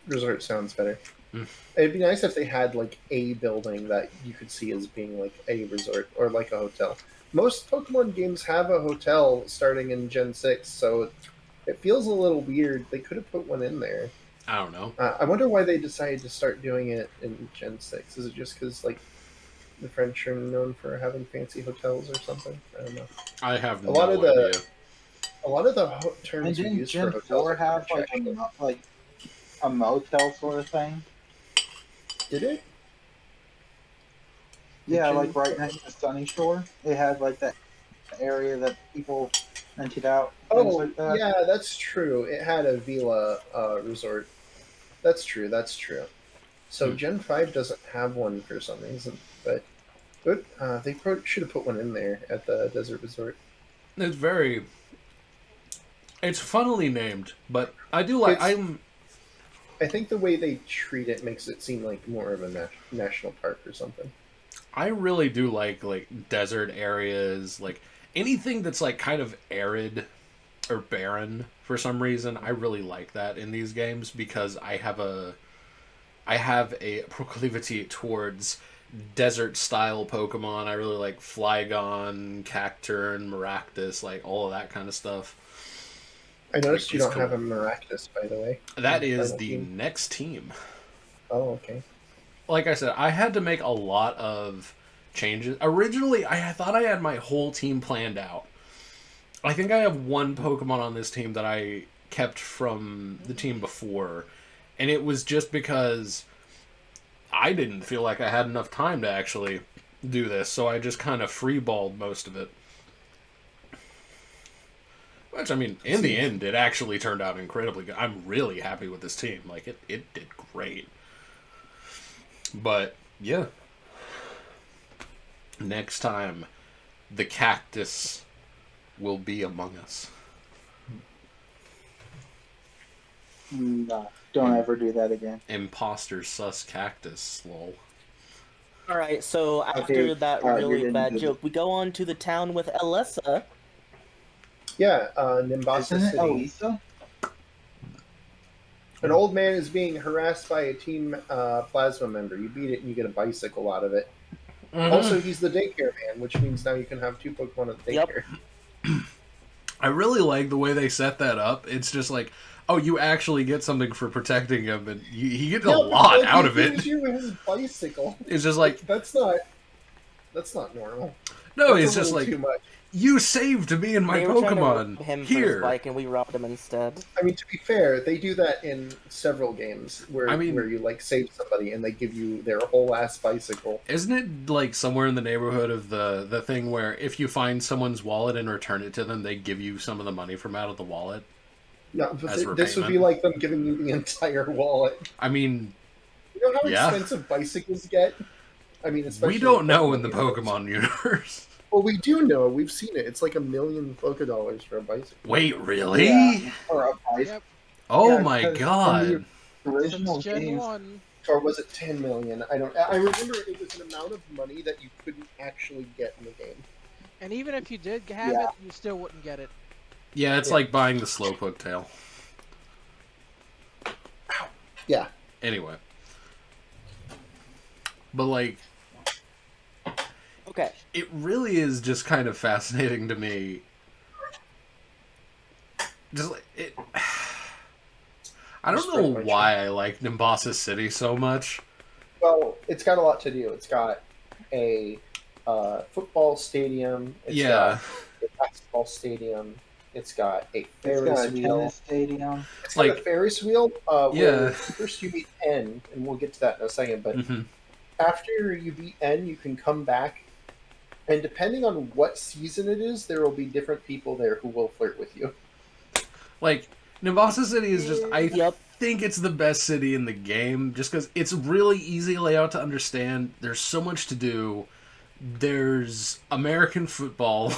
Resort sounds better. Mm. It'd be nice if they had like a building that you could see as being like a resort or like a hotel. Most Pokemon games have a hotel starting in Gen 6, so it feels a little weird. They could have put one in there. I don't know. I wonder why they decided to start doing it in Gen 6. Is it just because like the French are known for having fancy hotels or something? I don't know. I have no lot of idea. A lot of the terms And we didn't use for Gen hotels 4 are have French, like actually. a motel sort of thing? Did it? Yeah, Gen like right next to Sunny Shore. It had like that area that people rented out. Things Oh, like that. yeah, that's true. It had a villa resort. That's true. So Gen 5 doesn't have one for some reason, but they probably should have put one in there at the Desert Resort. It's very... It's funnily named, but I do like... I think the way they treat it makes it seem like more of a national park or something. I really do like desert areas, like anything that's like kind of arid or barren for some reason. I really like that in these games because I have a proclivity towards desert style Pokemon. I really like Flygon, Cacturne, Maractus, like all of that kind of stuff. I noticed you It's don't cool. have a Maractus, by the way. That is Final the team. next team. Oh, okay. Like I said, I had to make a lot of changes. Originally, I thought I had my whole team planned out. I think I have one Pokemon on this team that I kept from the team before, and it was just because I didn't feel like I had enough time to actually do this, so I just kind of freeballed most of it. Which, I mean, in the end, it actually turned out incredibly good. I'm really happy with this team. Like, it did great. But, yeah. Next time, the cactus will be among us. No, don't ever do that again. Imposter sus cactus, lol. Alright, so after Okay, that you're really gonna bad do joke, we go on to the town with Alessa. Yeah, Nimbasa Isn't it City. Elisa? An old man is being harassed by a Team Plasma member. You beat it and you get a bicycle out of it. Mm-hmm. Also, he's the daycare man, which means now you can have 2 Pokemon at the Yep. daycare. I really like the way they set that up. It's just like, oh, you actually get something for protecting him, and he gets a lot like, out of he it. gives you his bicycle. It's just like, That's not normal. no, That's it's a just little like, too much. you saved me and my They were trying to Pokemon. rob him for his Here. bike, and we robbed him instead. I mean, to be fair, they do that in several games where I mean- where you like save somebody and they give you their whole ass bicycle. Isn't it like somewhere in the neighborhood of the thing where if you find someone's wallet and return it to them, they give you some of the money from out of the wallet? No, but As this would be repayment. like them giving you the entire wallet. I mean, You know how Yeah. expensive bicycles get? I mean, especially we don't know in the universe. Pokemon universe. Well, we do know. We've seen it. It's like $1 million Poké dollars for a bicycle. Wait, really? Yeah. Or a price. Yep. Oh Yeah, my because god. in the original Since Gen games, 1. Or was it 10 million? I don't. I remember it was an amount of money that you couldn't actually get in the game. And even if you did have Yeah. it, you still wouldn't get it. Yeah, it's Yeah. like buying the Slowpoke tail. Yeah. Anyway. But like, Okay. it really is just kind of fascinating to me. Just like it. I That's don't pretty know much why I like Nimbasa City so much. Well, it's got a lot to do. It's got a football stadium. It's Yeah. got a basketball stadium. It's got a it's Ferris got a wheel. tennis stadium. It's got Like- a Ferris wheel. Yeah. Where first you meet N, and we'll get to that in a second. But Mhm. after you beat N, you can come back, and depending on what season it is, there will be different people there who will flirt with you. Like, Nimbasa City is just, I Yep. think it's the best city in the game, just because it's really easy layout to understand. There's so much to do. There's American football.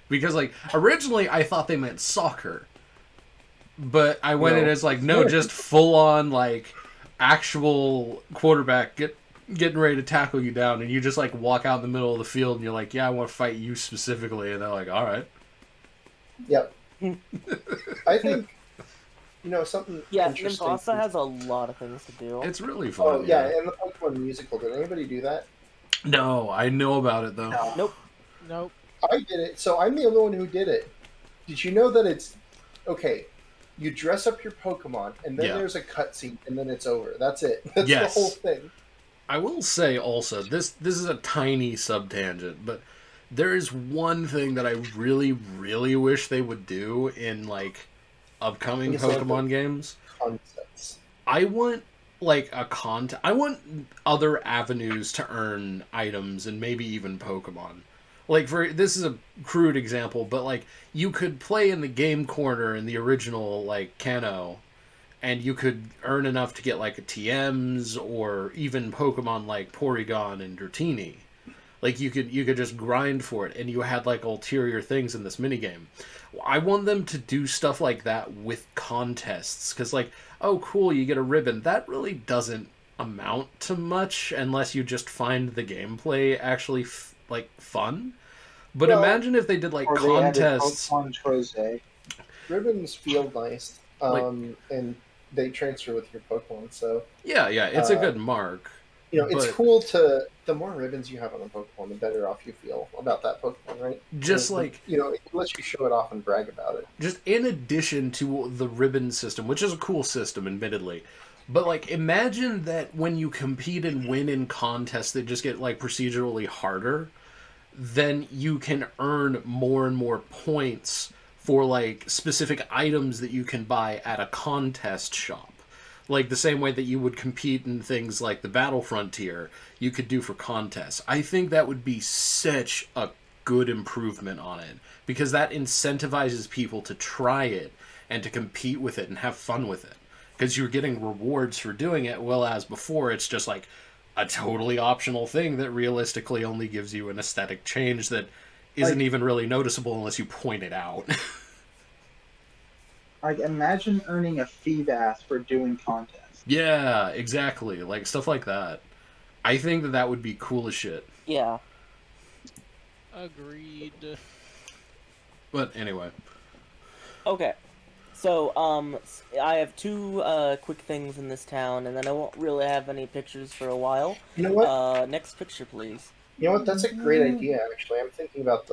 Because, like, originally I thought they meant soccer. but I went in as like, no, just full on like actual quarterback getting ready to tackle you down, and you just like walk out in the middle of the field, and you're like, yeah, I want to fight you specifically, and they're like, all right. Yep. I think something. Yeah, interesting. Nimbasa has a lot of things to do. It's really fun. Oh yeah, and the Pokemon musical. Did anybody do that? No, I know about it though. Nope. Nope. I did it, so I'm the only one who did it. Did you know that it's okay? You dress up your Pokemon, and then there's a cutscene, and then it's over. That's it. That's the whole thing. I will say also, this is a tiny sub-tangent, but there is one thing that I really, really wish they would do in, like, upcoming Pokemon games. Concepts. I want, like, I want other avenues to earn items and maybe even Pokemon. Like, this is a crude example, but, like, you could play in the game corner in the original, like, Kanto, and you could earn enough to get, like, TMs or even Pokemon like Porygon and Dratini. Like, you could just grind for it, and you had, like, ulterior things in this minigame. I want them to do stuff like that with contests, because, like, oh, cool, you get a ribbon. That really doesn't amount to much unless you just find the gameplay actually, fun. But imagine if they did, like, contests. Ribbons feel nice, and they transfer with your Pokemon, so... Yeah, it's a good mark. It's cool to... The more ribbons you have on a Pokemon, the better off you feel about that Pokemon, right? Just like... it lets you show it off and brag about it. Just in addition to the ribbon system, which is a cool system, admittedly. But, like, imagine that when you compete and win in contests that just get, like, procedurally harder, then you can earn more and more points for, like, specific items that you can buy at a contest shop. Like, the same way that you would compete in things like the Battle Frontier, you could do for contests. I think that would be such a good improvement on it, because that incentivizes people to try it and to compete with it and have fun with it. Because you're getting rewards for doing it, whereas before it's just, like, a totally optional thing that realistically only gives you an aesthetic change that isn't even really noticeable unless you point it out. Like, imagine earning a Feebas for doing contests. Yeah, exactly. Like, stuff like that. I think that would be cool as shit. Yeah. Agreed. But anyway. Okay. So, I have two quick things in this town, and then I won't really have any pictures for a while. You know what? Next picture, please. You know what? That's a great idea, actually. I'm thinking about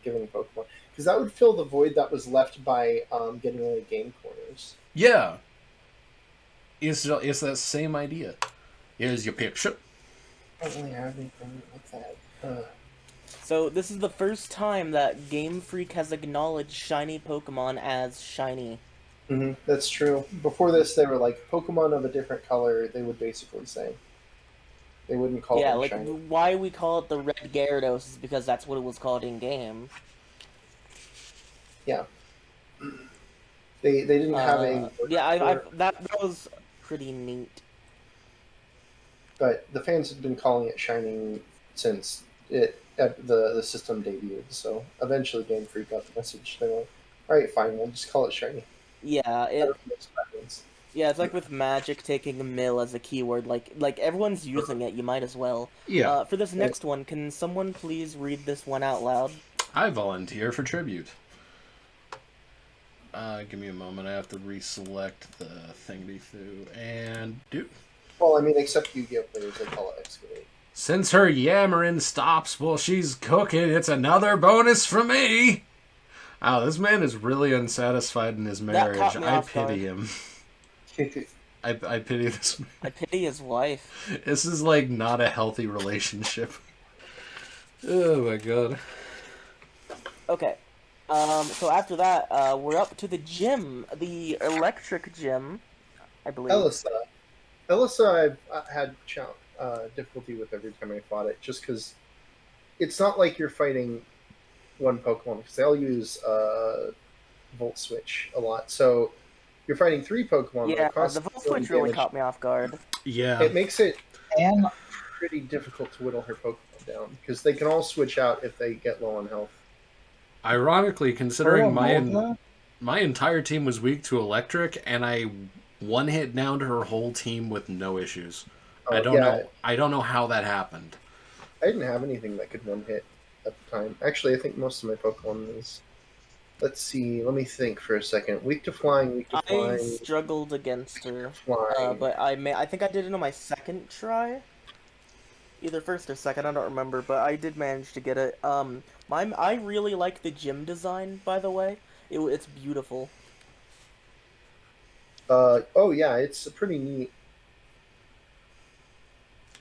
giving Pokemon. Because that would fill the void that was left by getting only game corners. Yeah. It's that same idea. Here's your picture. I don't really have anything like that. So, this is the first time that Game Freak has acknowledged shiny Pokemon as shiny. Mm-hmm, that's true. Before this, they were like, Pokemon of a different color, they would basically say. They wouldn't call them shiny. Why we call it the Red Gyarados is because that's what it was called in-game. Yeah. They didn't have a... Yeah, that was pretty neat. But the fans have been calling it shiny since the system debuted, so eventually Game Freak got the message. They're like, alright, fine, we'll just call it shiny. Yeah, it's like with Magic taking a mill as a keyword. Like everyone's using it, you might as well. Yeah. For this next one, can someone please read this one out loud? I volunteer for tribute. Give me a moment. I have to reselect the thingy-thoo and do. Well, I mean, except Yu-Gi-Oh players, they call it excavate. Since her yammering stops while she's cooking, it's another bonus for me. Oh, this man is really unsatisfied in his marriage. I pity him. I pity this man. I pity his wife. This is, like, not a healthy relationship. Oh, my God. Okay. So after that, we're up to the gym. The electric gym, I believe. Elisa I've had difficulty with every time I fought it, just because it's not like you're fighting one Pokemon, because they all use Volt Switch a lot. So you're fighting three Pokemon. Yeah, the Volt Switch really caught me off guard. Yeah. It makes it pretty difficult to whittle her Pokemon down, because they can all switch out if they get low on health. Ironically, considering my entire team was weak to electric, and I one hit down to her whole team with no issues. I Oh, don't yeah. know. I don't know how that happened. I didn't have anything that could one hit at the time. Actually, I think most of my Pokemon was. Let's see. Let me think for a second. Weak to flying. Weak to I flying. struggled against her, Flying. but I think I did it on my second try, either first or second. I don't remember, but I did manage to get it. I really like the gym design, by the way. It's beautiful. Oh yeah, it's pretty neat.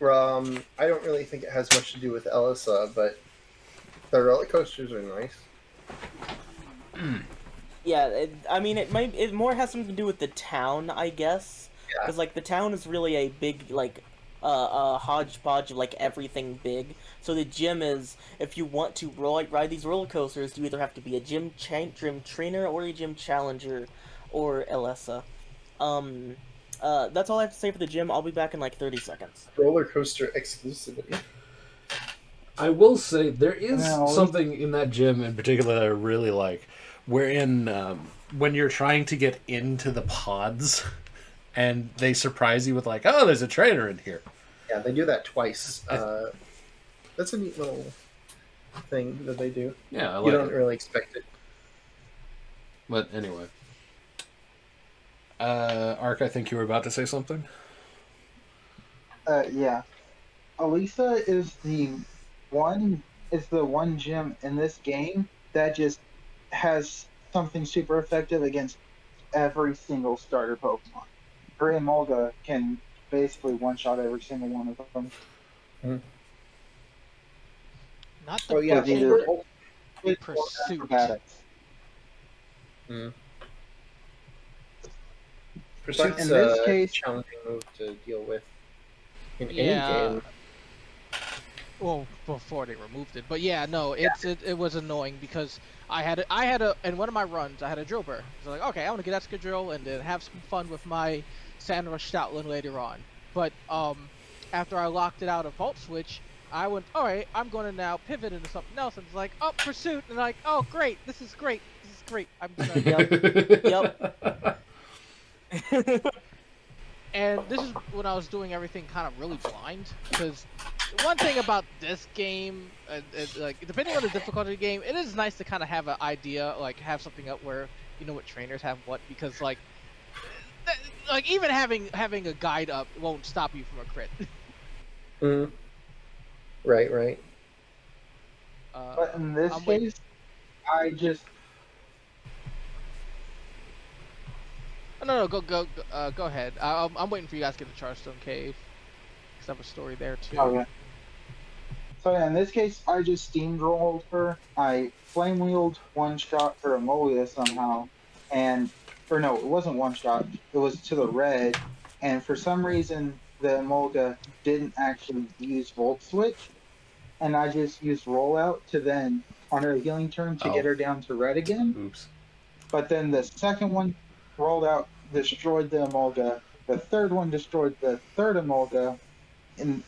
I don't really think it has much to do with Elisa, but the roller coasters are nice. Yeah, it more has something to do with the town, I guess. Yeah. Because like the town is really a big like hodgepodge of like everything big. So the gym is, if you want to ride these roller coasters, you either have to be a gym trainer or a gym challenger or Elessa. That's all I have to say for the gym. I'll be back in like 30 seconds. Roller coaster exclusivity. I will say there is No. something in that gym in particular that I really like, wherein when you're trying to get into the pods, and they surprise you with like, "Oh, there's a trainer in here." Yeah, they do that twice. That's a neat little thing that they do. Yeah, I You like don't it. really expect it. But anyway, Ark, I think you were about to say something. Yeah. Elisa is the one gym in this game that just has something super effective against every single starter Pokemon. Her Emolga can basically one-shot every single one of them. Not the Oh yeah, With either budget, ult or Pursuit. acrobatics. Pursuit's in this case- challenging move to deal with in Yeah. any game. Well, before they removed it, but yeah, no, it was annoying because I had in one of my runs I had a drill burr. So like, okay, I want to get Excadrill and then have some fun with my Sandra Stoutland later on. But after I locked it out of Volt Switch, I went, all right, I'm going to now pivot into something else. And it's like, oh, Pursuit, and like, oh, great, this is great. I'm gonna Yep. And this is when I was doing everything kind of really blind, because one thing about this game, like depending on the difficulty of the game, it is nice to kind of have an idea, like have something up where you know what trainers have what, because like even having a guide up won't stop you from a crit. Right. But in this I'm case, waiting. I just No, go ahead. I'm waiting for you guys to get the Charstone Cave, because I have a story there too. okay. So yeah, in this case, I just steamrolled her. I flame wheeled one shot her Amolia somehow, or no, it wasn't one shot. It was to the red, and for some reason the Emolga didn't actually use Volt Switch, and I just used Rollout to then on her healing turn to get her down to red again. Oops. But then the second one rolled out, destroyed the Emolga. The third one destroyed the third Emolga, and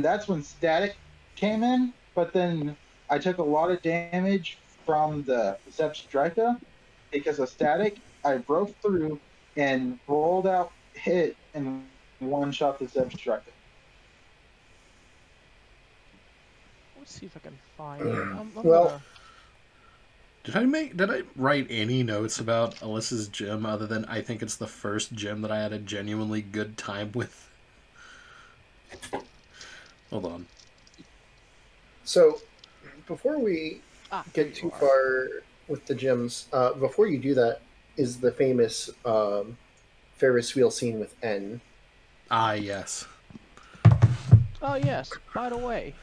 that's when Static came in. But then I took a lot of damage from the Zebstrika because of Static. I broke through and rolled out, hit, and one-shot the Zebstrika. Let's see if I can find it. I'm Well, gonna... Did I write any notes about Alyssa's gym other than I think it's the first gym that I had a genuinely good time with? Hold on. So, before we there get you too are. far with the gyms, before you do that, is the famous Ferris wheel scene with N. Ah, yes. Oh yes. By the way,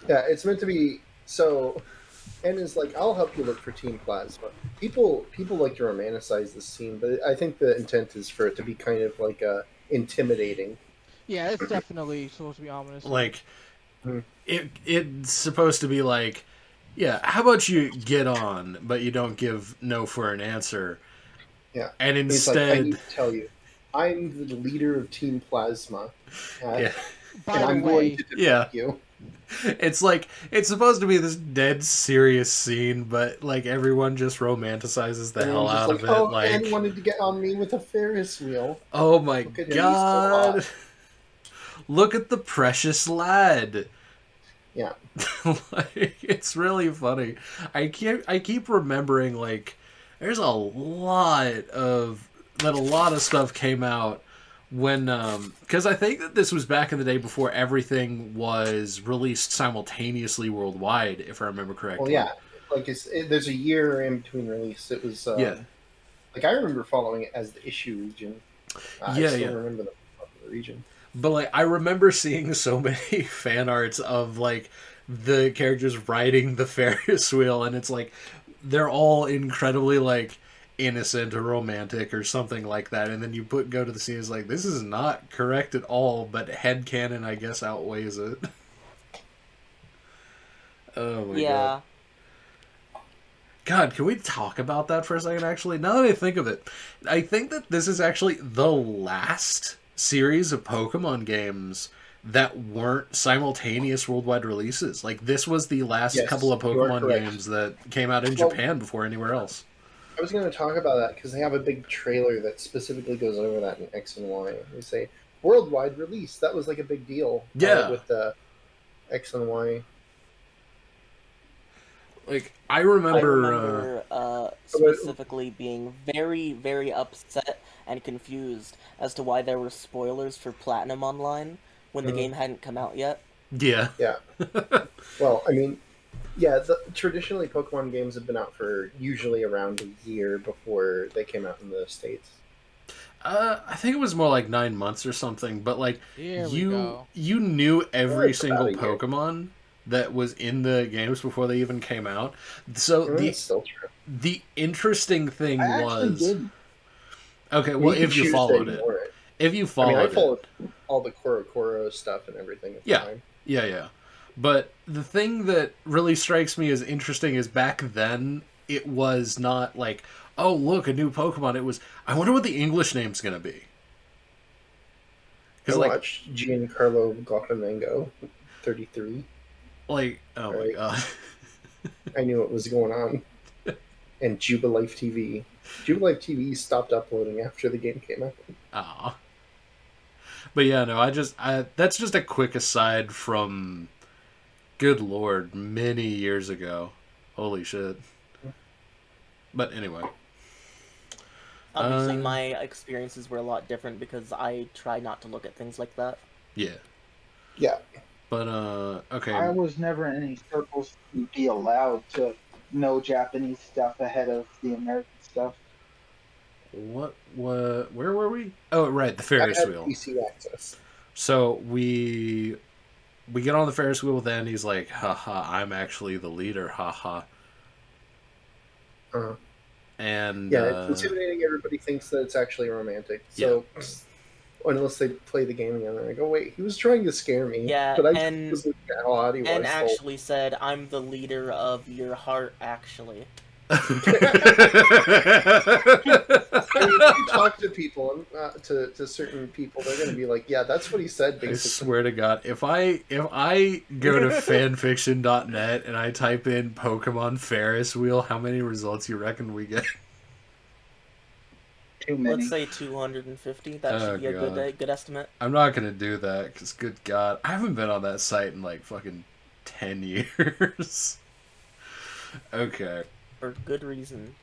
Yeah, it's meant to be so. N is like, I'll help you look for Team Plasma. People like to romanticize this scene, but I think the intent is for it to be kind of like intimidating. yeah, it's definitely supposed to be ominous. Like, Hmm. it's supposed to be like, yeah, how about you get on, but you don't give no for an answer. Yeah. And He's like, I instead... need to tell you, I'm the leader of Team Plasma, yeah. By and the I'm way, going to defeat Yeah. you. It's like it's supposed to be this dead serious scene, but like everyone just romanticizes the hell Everyone's just out like, of it. oh, Like, man wanted to get on me with a Ferris wheel. oh my Look at him, he's so god, hot. look at the precious lad. Yeah. Like, it's really funny. I keep remembering like there's a lot of stuff came out when because I think that this was back in the day before everything was released simultaneously worldwide, if I remember correctly. Well, yeah. Like there's a year in between release. It was Yeah. Like I remember following it as the issue region. Yeah, I still yeah. remember the region. But like I remember seeing so many fan arts of like the characters riding the Ferris wheel, and it's like they're all incredibly like innocent or romantic or something like that, and then you go to the scene, it's like this is not correct at all, but headcanon I guess outweighs it. Oh my god. God, can we talk about that for a second, actually? Now that I think of it, I think that this is actually the last series of Pokemon games that weren't simultaneous worldwide releases. Like, this was the last Yes, couple of you are Pokemon correct. games that came out in Well, Japan before anywhere else. I was going to talk about that because they have a big trailer that specifically goes over that in X and Y. They say worldwide release. That was like a big deal. Yeah. With the X and Y. Like, I I remember remember specifically being very, very upset and confused as to why there were spoilers for Platinum Online when the game hadn't come out yet. yeah. Yeah. Well, I mean, traditionally Pokemon games have been out for usually around a year before they came out in the States. I think it was more like 9 months or something, but like Here we go. you knew every It's single about a year. Pokemon that was in the games before they even came out. So That's still true. the interesting thing I actually was did. okay. Well, You if could you choose to followed it, ignore it. if you I followed mean, I it, followed all the Koro stuff and everything at the Yeah. time. yeah. But the thing that really strikes me as interesting is back then it was not like, oh look, a new Pokemon. It was, I wonder what the English name's gonna be. I Because like, watched Giancarlo Glockenmango, 33. oh my Right. god. I knew what was going on. And Jubilife TV. Jubilife TV stopped uploading after the game came out. Ah. But yeah, no, that's just a quick aside from, good lord, many years ago. Holy shit. But anyway. Obviously, my experiences were a lot different because I try not to look at things like that. Yeah. Yeah. But, okay. I was never in any circles to be allowed to know Japanese stuff ahead of the American stuff. What, where were we? Oh, right, the Ferris I had wheel. PC access. So we get on the Ferris wheel with Andy, he's like, haha, I'm actually the leader, haha. Uh-huh. And, Yeah, it's intimidating. Everybody thinks that it's actually romantic. So, unless they play the game again, they're like, oh, wait, he was trying to scare me. Yeah, but I and- was looking at how hot he was. And so- actually said, I'm the leader of your heart, actually. I mean, if you talk to people, to certain people, they're going to be like, yeah, that's what he said, I basically. swear to God, if I go to fanfiction.net and I type in Pokemon Ferris wheel, how many results you reckon we get? Too many. Let's say 250. That Oh, should be a God. good estimate. I'm not gonna do that because, good God, I haven't been on that site in like fucking 10 years. Okay. For good reason.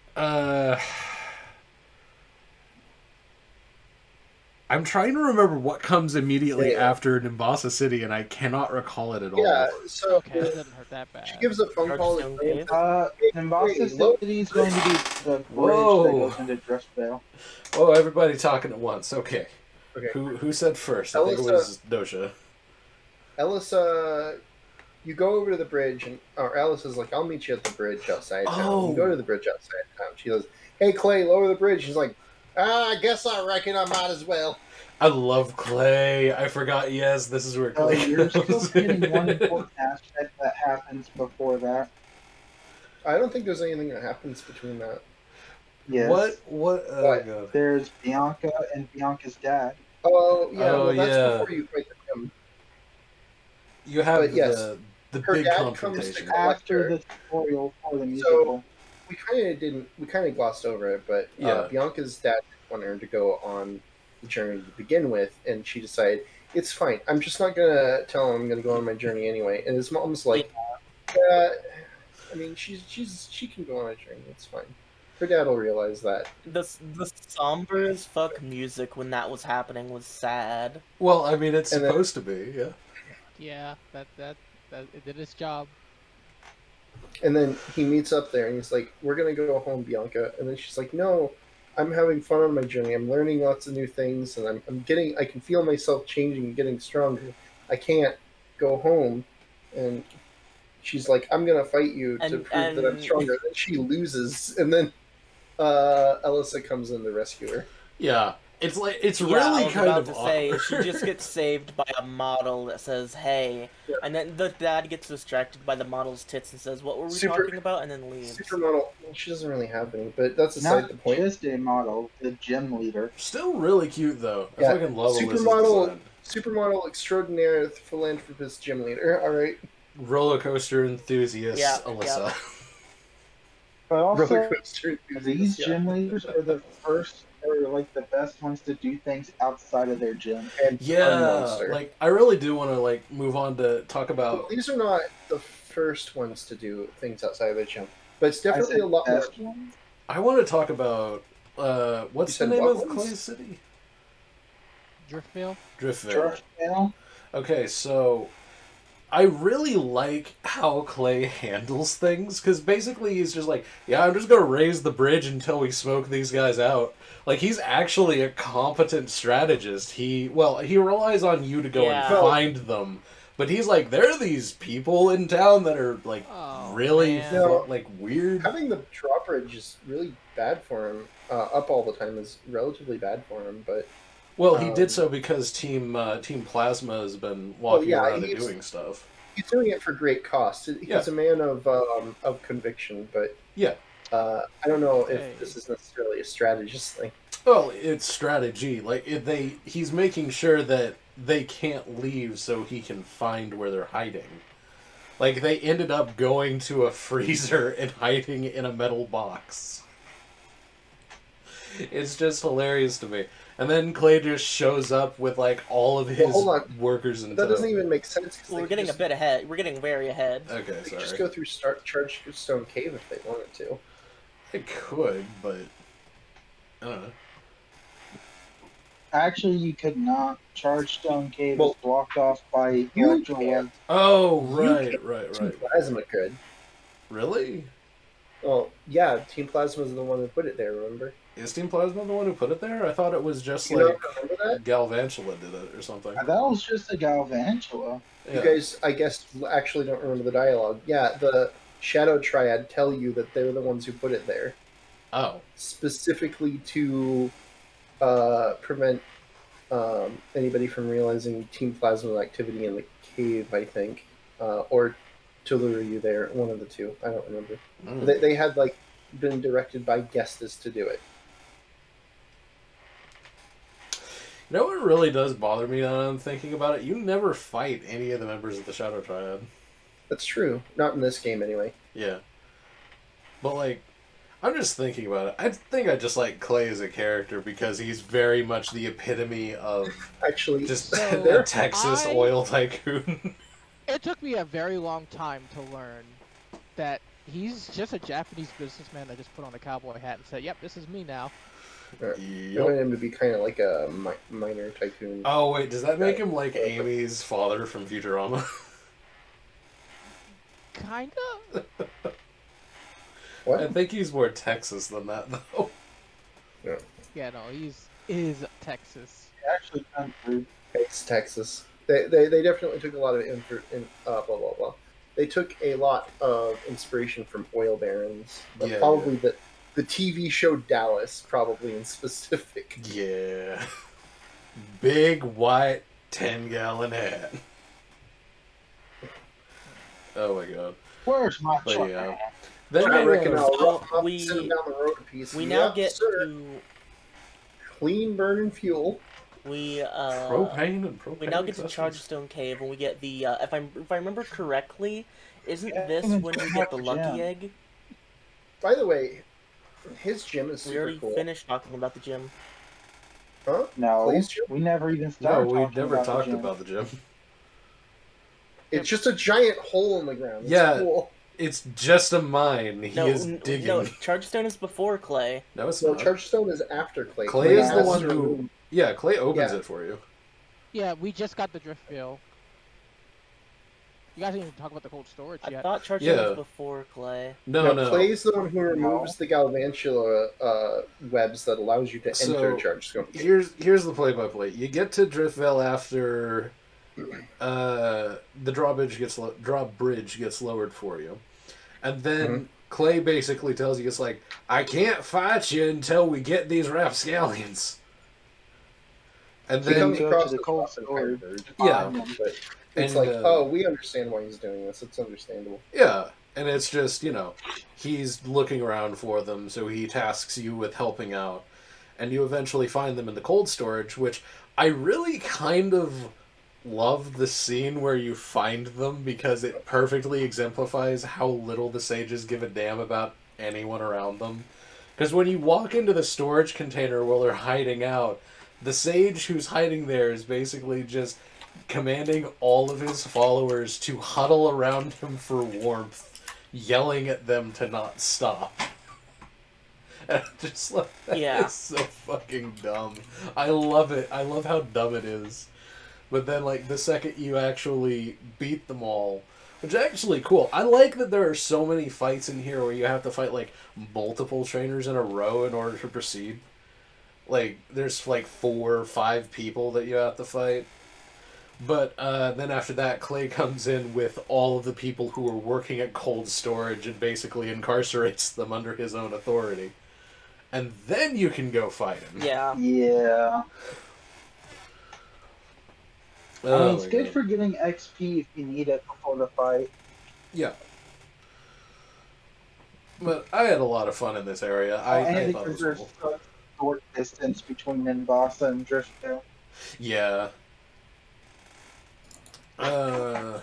I'm trying to remember what comes immediately Yeah. after Nimbasa City, and I cannot recall it at Yeah, all. so Okay, that doesn't hurt that bad. she gives a phone call. Darkstone Cave? Nimbasa City is going to be the bridge Whoa. that goes into Dressvale. Oh, everybody talking at once. Okay. Okay. Who said first? I think it was Dosha. Ellis, you go over to the bridge, or Alice is like, I'll meet you at the bridge outside town. Oh. You go to the bridge outside town. She goes, hey, Clay, lower the bridge. She's like, I guess I reckon I might as well. I love Clay. I forgot. Yes, this is where Clay You're still goes. forgetting one important aspect that happens before that. I don't think there's anything that happens between that. Yes. What? Oh, What? God. There's Bianca and Bianca's dad. Oh, yeah, Oh, well, that's yeah. before you fight him. You have But yes, the her big dad comes confrontation. to- After the tutorial for the musical. we kind of glossed over it, but Yeah. Bianca's dad wanted her to go on the journey to begin with, and she decided it's fine. I'm just not gonna tell him I'm gonna go on my journey anyway. And his mom's like, I mean, she can go on a journey. It's fine. Her dad will realize that. The somber as fuck music when that was happening was sad. Well, I mean, it's And then- supposed to be, yeah. Yeah, that it did its job. And then he meets up there, and he's like, "We're gonna go home, Bianca." And then she's like, "No, I'm having fun on my journey. I'm learning lots of new things, and I can feel myself changing and getting stronger. I can't go home." And she's like, "I'm gonna fight you to prove that I'm stronger." Then she loses, and then Elissa comes in to rescue her. Yeah. It's like, it's Yeah, really I was kind about of to say, she awkward. just gets saved by a model that says, "Hey," Yeah. and then the dad gets distracted by the model's tits and says, "What were we talking about?" and then leaves. Supermodel, she doesn't really have any, but that's beside Not the point. just a model, the gym leader. Still really cute, though. I Yeah, fucking love Alyssa's supermodel, design. supermodel extraordinaire, philanthropist, gym leader. All right, Roller coaster enthusiast, Yeah, Alyssa. But also, roller coaster. these Yeah. gym leaders are the first, or like the best ones to do things outside of their gym. And a Yeah, monster. like, I really do want to, like, move on to talk Well, about... these are not the first ones to do things outside of their gym, but it's I definitely said a lot more. best ones. I want to talk about, what's the You said name what of ones? Clay City? Driftville. Driftville. Church panel. Okay, so I really like how Clay handles things, because basically he's just like, yeah, I'm just going to raise the bridge until we smoke these guys out. Like, he's actually a competent strategist. He relies on you to go Yeah. and find them. But he's like, there are these people in town that are, like, Oh, really, man. No. like, weird. Having the drawbridge is really bad for him. Up all the time is relatively bad for him, but Well, he did so because Team Plasma has been walking yeah, around and he's- doing stuff. he's doing it for great cost. He's Yeah. a man of conviction, but Yeah. I don't know Okay. if this is necessarily a strategist thing. Well, it's strategy. Like, he's making sure that they can't leave so he can find where they're hiding. Like, they ended up going to a freezer and hiding in a metal box. It's just hilarious to me. And then Clay just shows up with, like, all of his hold on. workers in That tow. doesn't even make sense. 'Cause Well, they we're getting could a bit ahead. We're getting very ahead. Okay, They could just sorry. go through Chargestone Cave if they wanted to. It could, but... I don't know. Actually, you could not. Chargestone Cave Well, is blocked off by you electro can. lights. Oh, You right. Team Plasma could. Really? Well, yeah, Team Plasma's the one who put it there, remember? Is Team Plasma the one who put it there? I thought it was just, You like, don't remember that? Galvantula did it or something. That was just a Galvantula. Yeah. You guys, I guess, actually don't remember the dialogue. Yeah, the Shadow Triad tell you that they're the ones who put it there. Oh. Specifically to prevent anybody from realizing Team Plasma activity in the cave, I think. Or to lure you there, one of the two. I don't remember. Mm. They had, like, been directed by Gestas to do it. You know what really does bother me now that I'm thinking about it? You never fight any of the members of the Shadow Triad. That's true. Not in this game, anyway. Yeah. But, like, I'm just thinking about it. I think I just like Clay as a character because he's very much the epitome of Actually, just So, a Texas I- oil tycoon. It took me a very long time to learn that he's just a Japanese businessman that just put on a cowboy hat and said, "Yep, this is me now." I wanted Yep. him to be kind of like a minor tycoon. Oh, wait, does that make him like Amy's father from Futurama? Kinda. What? I think he's more Texas than that, though. Yeah, no, is Texas. Actually, come through. It's Texas. They definitely took a lot of blah blah blah. They took a lot of inspiration from oil barons, but Yeah, probably the TV show Dallas, probably in specific. Yeah. Big white 10-gallon hat. Oh my god. Where's my But truck? yeah. Then I they, reckon uh, I'll rough up we- and send him down the road a piece. We now Yep, get sir. to Clean burning fuel. We Propane and propane we now get to accessories. Chargestone Cave, and we get the if I remember correctly, isn't Yeah, this even when we check get out the the lucky gym. egg? By the way, his gym is We super already cool. finished talking about the gym. Huh? No, Clay's gym? we never even No, started we talking never about the talked gym. about the gym. It's just a giant hole in the ground. It's Yeah. cool. It's just a mine. He is digging. No, Chargestone is before Clay. No, it's No, not. Chargestone is after Clay. Clay is the has one to who. remove- Yeah, Clay opens Yeah. it for you. Yeah, we just got the drift veil. You guys didn't even talk about the cold storage I yet. thought Chargestone Yeah. was before Clay. No. Clay's the one who removes the Galvantula webs that allows you to So, enter Chargestone. Here's the play-by-play. You get to Driftvale after the drawbridge gets lowered for you, and then Clay basically tells you, it's like, I can't fight you until we get these rapscallions. And He then comes across the as cold awesome storage. bird, Yeah. but it's And, like, oh, we understand why he's doing this. It's understandable. yeah, and it's just, he's looking around for them, so he tasks you with helping out, and you eventually find them in the cold storage, which I really kind of love the scene where you find them, because it perfectly exemplifies how little the sages give a damn about anyone around them. Because when you walk into the storage container while they're hiding out, the sage who's hiding there is basically just commanding all of his followers to huddle around him for warmth, yelling at them to not stop. And I'm just like, that is so fucking dumb. I love it. I love how dumb it is. But then, the second you actually beat them all, which is actually cool. I like that there are so many fights in here where you have to fight, multiple trainers in a row in order to proceed. There's, 4 or 5 people that you have to fight. But then after that, Clay comes in with all of the people who are working at cold storage and basically incarcerates them under his own authority. And then you can go fight him. Yeah. Yeah. It's good God. for getting XP if you need it before the fight. Yeah. But I had a lot of fun in this area. I and thought it because was there's cool. such short distance between Nimbasa and Driftvale. Yeah. I'm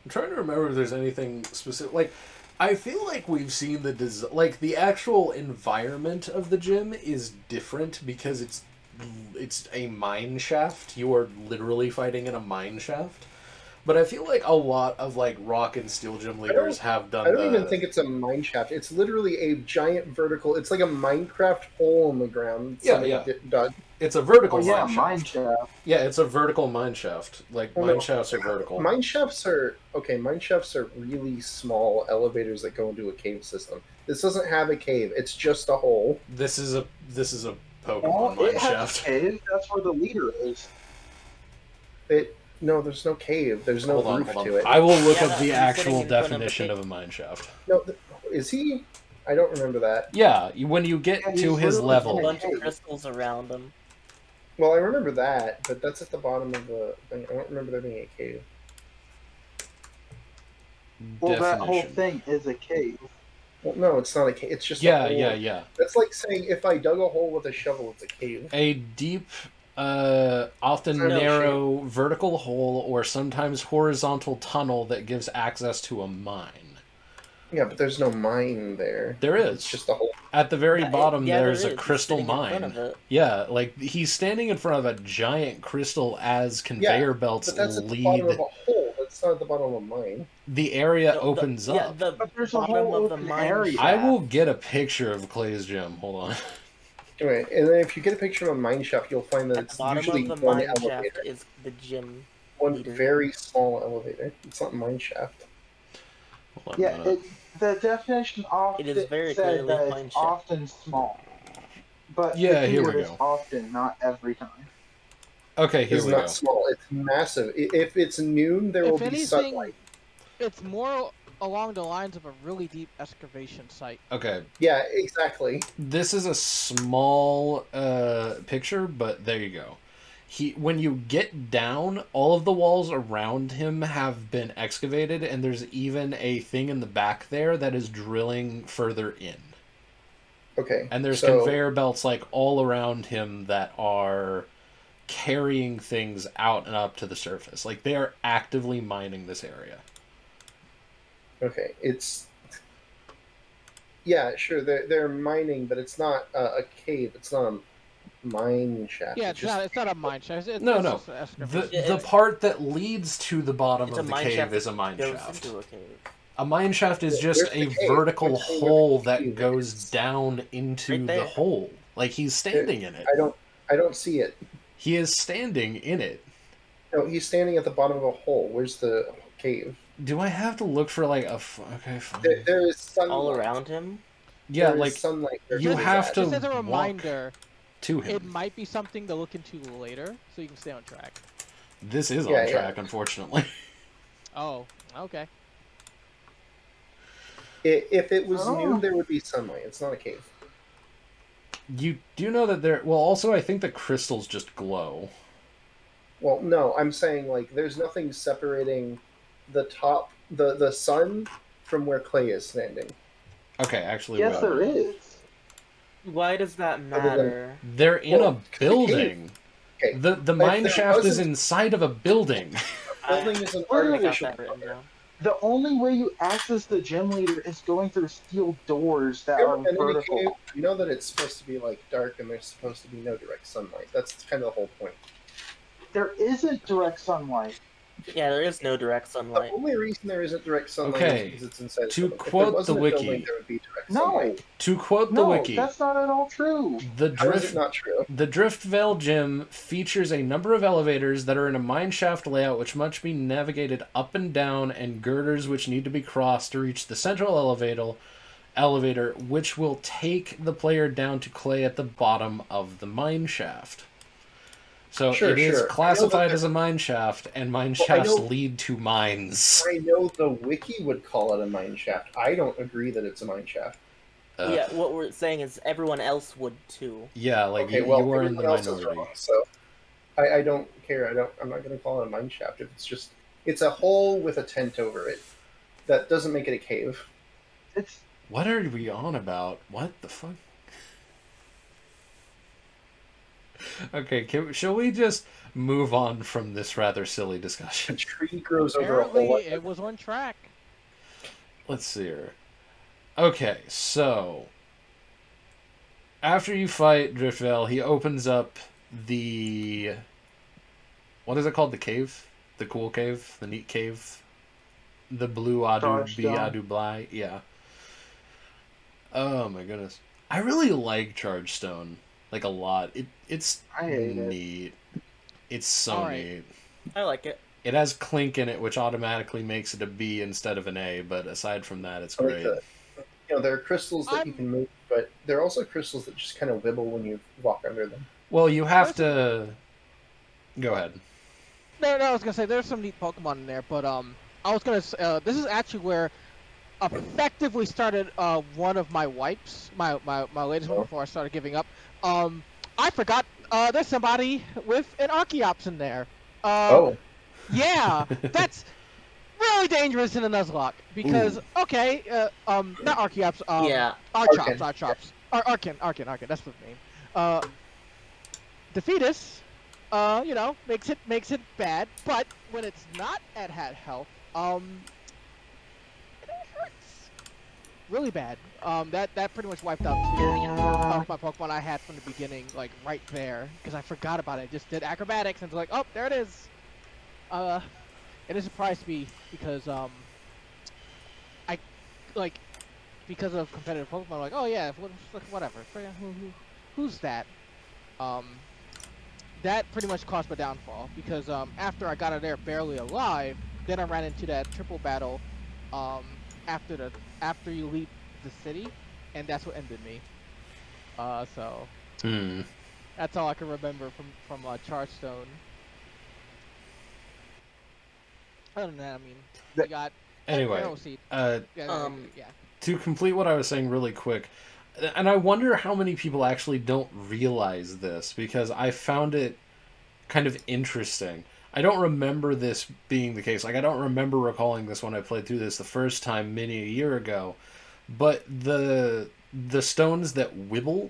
trying to remember if there's anything specific. I feel like we've seen the actual environment of the gym is different because it's a mine shaft. You are literally fighting in a mine shaft. But I feel like a lot of rock and steel gym leaders have done. I don't even think it's a mine shaft. It's literally a giant vertical. It's like a Minecraft hole in the ground. Yeah. Dug. It's a vertical mine mine shaft. shaft. Yeah, it's a vertical mine shaft. Mine shafts are vertical. Mine shafts are really small elevators that go into a cave system. This doesn't have a cave. It's just a hole. This is a Pokemon Well, mine it has shaft. a cave. That's where the leader is. No, there's no cave. There's no roof to it. I will look Yeah, up the he's actual sitting in front of the definition cave. of a mine shaft. No, is he? I don't remember that. Yeah, when you get Yeah, to he's his literally A level. bunch of crystals around him. Well, I remember that, but that's at the bottom of the thing. I don't remember there being a cave. Well, that whole Definition. thing is a cave. Well, no, it's not a cave. It's just a Yeah, hole. yeah. That's like saying if I dug a hole with a shovel, it's a cave. A deep, often No narrow vertical hole or sometimes horizontal tunnel that gives access to a mine. Yeah, but there's no mine there. There It's is. just a hole. At the very Yeah, bottom, yeah, there's there a is. He's crystal sitting in front mine. of it. Yeah, he's standing in front of a giant crystal as conveyor belts But that's at the lead. bottom of a hole. That's not at the bottom of a mine. The area No, opens Yeah, up. the But there's a bottom whole of the open mine area. shaft. I will get a picture of Clay's gym. Hold on. Anyway, and then if you get a picture of a mine shaft, you'll find that At the it's bottom usually of the one mine elevator. shaft is the gym. One leader. very small elevator. It's not a mine shaft. Hold on a Yeah, minute. the definition often It is very says clearly that mine it's shaft. often small. But Yeah, the here we keyword is go. often, not every time. Okay, here It's we not go. small. It's massive. If it's noon, there will If be anything, sunlight. it's more along the lines of a really deep excavation site. Okay, Yeah, exactly. this is a small picture, but there you go. When you get down, all of the walls around him have been excavated, and there's even a thing in the back there that is drilling further in. Okay. And there's so, conveyor belts like all around him that are carrying things out and up to the surface. Like they are actively mining this area. Okay, yeah, sure. They're mining, but it's not a cave. It's not a mine shaft. Yeah, It's just it's not a mine shaft. No, It's no. just an excavation. The part that leads to the bottom It's of a the mine cave shaft is a that mine goes shaft. into a cave. A mine shaft is just Where's the a cave? vertical Point to me where the hole that cave goes is. down into Right the there. hole. Like he's standing in it. I don't see it. He is standing in it. No, he's standing at the bottom of a hole. Where's the cave? Do I have to look for like a? Okay, fine. There is sunlight. All around him. Yeah, There is like sunlight. where you he is have at. to Just as a walk reminder, to it him. might be something to look into later, so you can stay on track. This is Yeah, on yeah. track, unfortunately. Oh, okay. If it was Oh. noon, there would be sunlight. It's not a cave. You do know that there. Well, also, I think the crystals just glow. Well, no, I'm saying like there's nothing separating the top, the sun from where Clay is standing. Okay, actually, Yes, well, there is. Why does that than- matter? they're in Well, a building. Okay, The If mine there shaft is wasn't- inside of a building. building is an Wait, wait, I got artificial. that written down. The only way you access the gym leader is going through steel doors that Ever are been in a vertical. cave? You know that it's supposed to be like dark and there's supposed to be no direct sunlight. That's kind of the whole point. There isn't direct sunlight. Yeah, there is no direct The sunlight. only reason there isn't direct sunlight Okay, is because it's inside. to a building. quote if there wasn't the a wiki- building, there would be direct No, sunlight. To quote the no, wiki, that's not at all true. the How is drift it not true? The Driftvale Gym features a number of elevators that are in a mine shaft layout which must be navigated up and down, and girders which need to be crossed to reach the central elevator, which will take the player down to Clay at the bottom of the mine shaft. So Sure, it is sure. I know classified that as a mine shaft, and mine Well, I shafts know- lead to mines. I know the wiki would call it a mine shaft. I don't agree that it's a mine shaft. Yeah, what we're saying is everyone else would too. Yeah, like Okay, you well, are in the everyone else is minority. wrong, so I don't care. I'm not going to call it a mine shaft. If it's a hole with a tent over it. That doesn't make it a cave. It's What are we on about? What the fuck? Okay, shall we just move on from this rather silly A discussion? tree grows over a Apparently, hole. it was on track. Let's see here. Okay, so after you fight Driftvale, he opens up the what is it called? The cave, the cool cave, the neat cave, the blue adu Charge bi stone. adu bly. Yeah. Oh my goodness, I really like Charge Stone like a lot. It's I hate it. neat. It's so Alright. neat. I like it. It has Clink in it, which automatically makes it a B instead of an A. But aside from that, it's I like great. that. There are crystals that you can move, but there are also crystals that just kind of wibble when you walk under them. Well, you have to. Go ahead. No, I was gonna say there's some neat Pokemon in there, but I was gonna. This is actually where effectively started one of my wipes, my latest one Oh. before I started giving up. I forgot there's somebody with an Archeops in there. Oh, Yeah, that's really dangerous in a Nuzlocke because not Archeops. Yeah. Archops. Arkin. That's the name. The fetus, makes it bad. But when it's not at health, it hurts really bad. That pretty much wiped out two of my Pokemon I had from the beginning, like right there, because I forgot about it. Just did acrobatics and it's like, oh, there it is. It surprised me because because of competitive Pokemon, I'm like, oh yeah, whatever. Who's that? That pretty much caused my downfall because after I got out of there barely alive, then I ran into that triple battle after you leave the city, and that's what ended me. So that's all I can remember from Chargestone. Other than that, I mean, we got Anyway, Arrow Seed. uh, Yeah. to complete what I was saying really quick, and I wonder how many people actually don't realize this because I found it kind of interesting. I don't remember this being the case. Like, I don't remember recalling this when I played through this the first time many a year ago. But the the stones that wibble,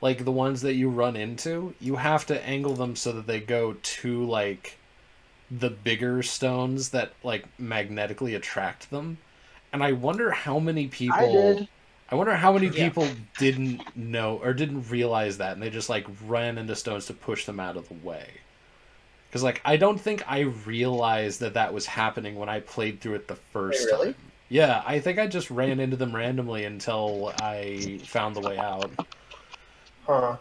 like the ones that you run into, you have to angle them so that they go to like the bigger stones that like magnetically attract them. And I wonder how many I people did. I wonder how many Yeah. people didn't know or didn't realize that, and they just like ran into stones to push them out of the way. Because like I don't think I realized that that was happening when I played through it the first really? time. Yeah, I think I just ran into them randomly until I found the way out. Huh.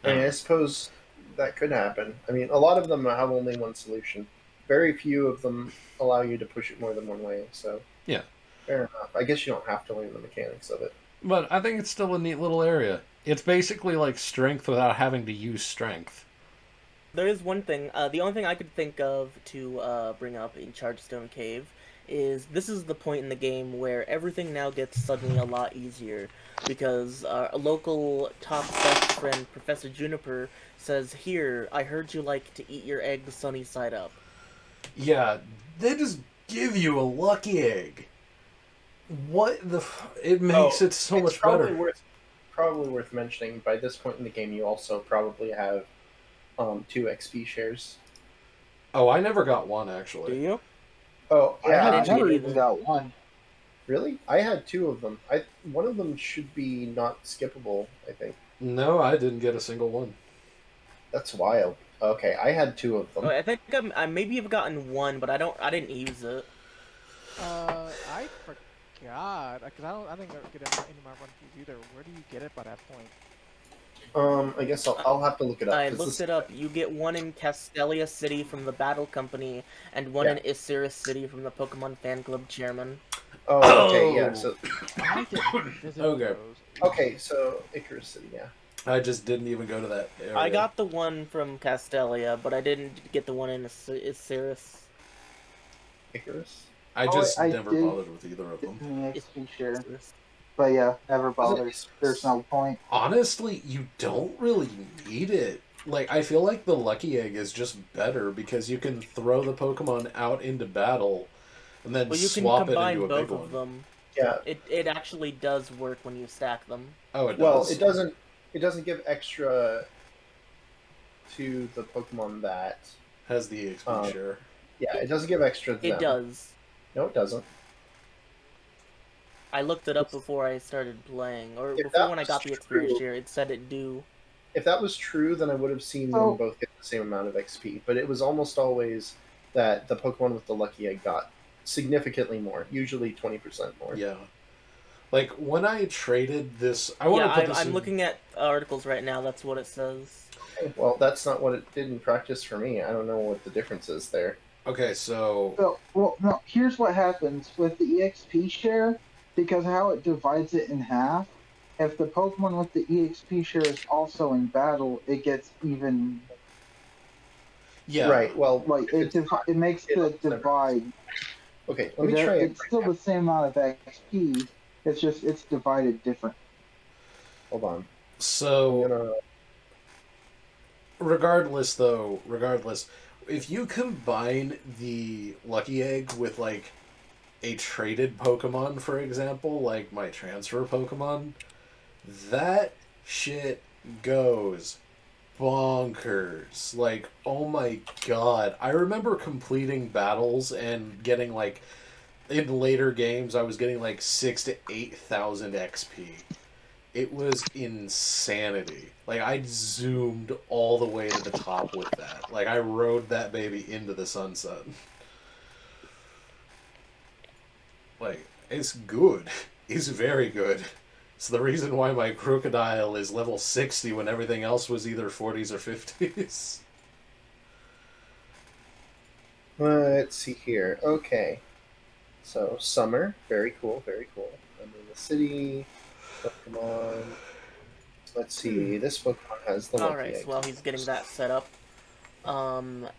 I mean, I suppose that could happen. I mean, a lot of them have only one solution. Very few of them allow you to push it more than one way, so Yeah, fair enough. I guess you don't have to learn the mechanics of it. but I think it's still a neat little area. It's basically like strength without having to use strength. There is one thing. The only thing I could think of to bring up in Chargestone Cave is this is the point in the game where everything now gets suddenly a lot easier because a local top best friend, Professor Juniper, says, "Here, I heard you like to eat your eggs sunny side up." Yeah, they just give you a lucky egg. What the? It makes it so it's much probably better. probably worth mentioning. By this point in the game, you also probably have 2 XP shares. Oh, I never got one Do actually. you? Oh, Yeah, I didn't never either. even got one. really? I had 2 of them. One of them should be not skippable. I think No, I didn't get a single one. that's wild. Okay, I had 2 of them. I think I maybe have gotten one, but I didn't use it. I forgot because I didn't get any of my run keys either. Where do you get it by that point? I guess I'll have to look it up. I 'cause looked this- it up. You get one in Castelia City from the Battle Company, and one in Isiris City from the Pokemon Fan Club chairman. Oh, okay, yeah. So I didn't visit Okay. those. okay, so Icarus City, yeah. I just didn't even go to that area. I got the one from Castelia, but I didn't get the one in Isiris. Icarus. I Oh, just I never did- bothered with either of them. In the XP share. Isiris. But yeah, never bothered. Isn't it- There's no point. Honestly, you don't really need it. Like, I feel like the Lucky Egg is just better because you can throw the Pokemon out into battle and then Well, you can swap it combine into a both big of one. them. Yeah. It actually does work when you stack them. Oh, it Well, does. it doesn't. It doesn't give extra to the Pokemon that. Has the EXP share. Yeah, it doesn't give extra. To It them. does. No, it doesn't. I looked it up before I started playing, or If before that when I was got the experience true- share. It said it do. If that was true, then I would have seen So- them both get the same amount of XP. But it was almost always that the Pokemon with the Lucky Egg got significantly more, usually 20% more. Yeah. Like, when I traded this... I want Yeah, to put this I'm in... looking at articles right now. That's what it says. Well, that's not what it did in practice for me. I don't know what the difference is there. Okay, so... So, well, no. Here's what happens with the EXP share, because how it divides it in half. If the Pokemon with the EXP share is also in battle, it gets even. Yeah. Right. Well, Like it makes the divide. okay. Let me try it. It's still the same amount of XP. It's just it's divided different. Hold on. I'm So... gonna. Regardless, if you combine the Lucky Egg with, like, a traded Pokemon, for example, like my transfer Pokemon, that shit goes bonkers. Like, oh my god. I remember completing battles and getting, like, in later games, I was getting, like, 6,000 to 8,000 XP. It was insanity. Like, I zoomed all the way to the top with that. Like, I rode that baby into the sunset. Like, it's good. It's very good. It's the reason why my crocodile is level 60 when everything else was either 40s or 50s. Let's see here. Okay. So summer, very cool, very cool. I'm in the city. Pokemon. Let's see. This Pokemon has the Lucky Alright, Egg. so while he's getting that set up,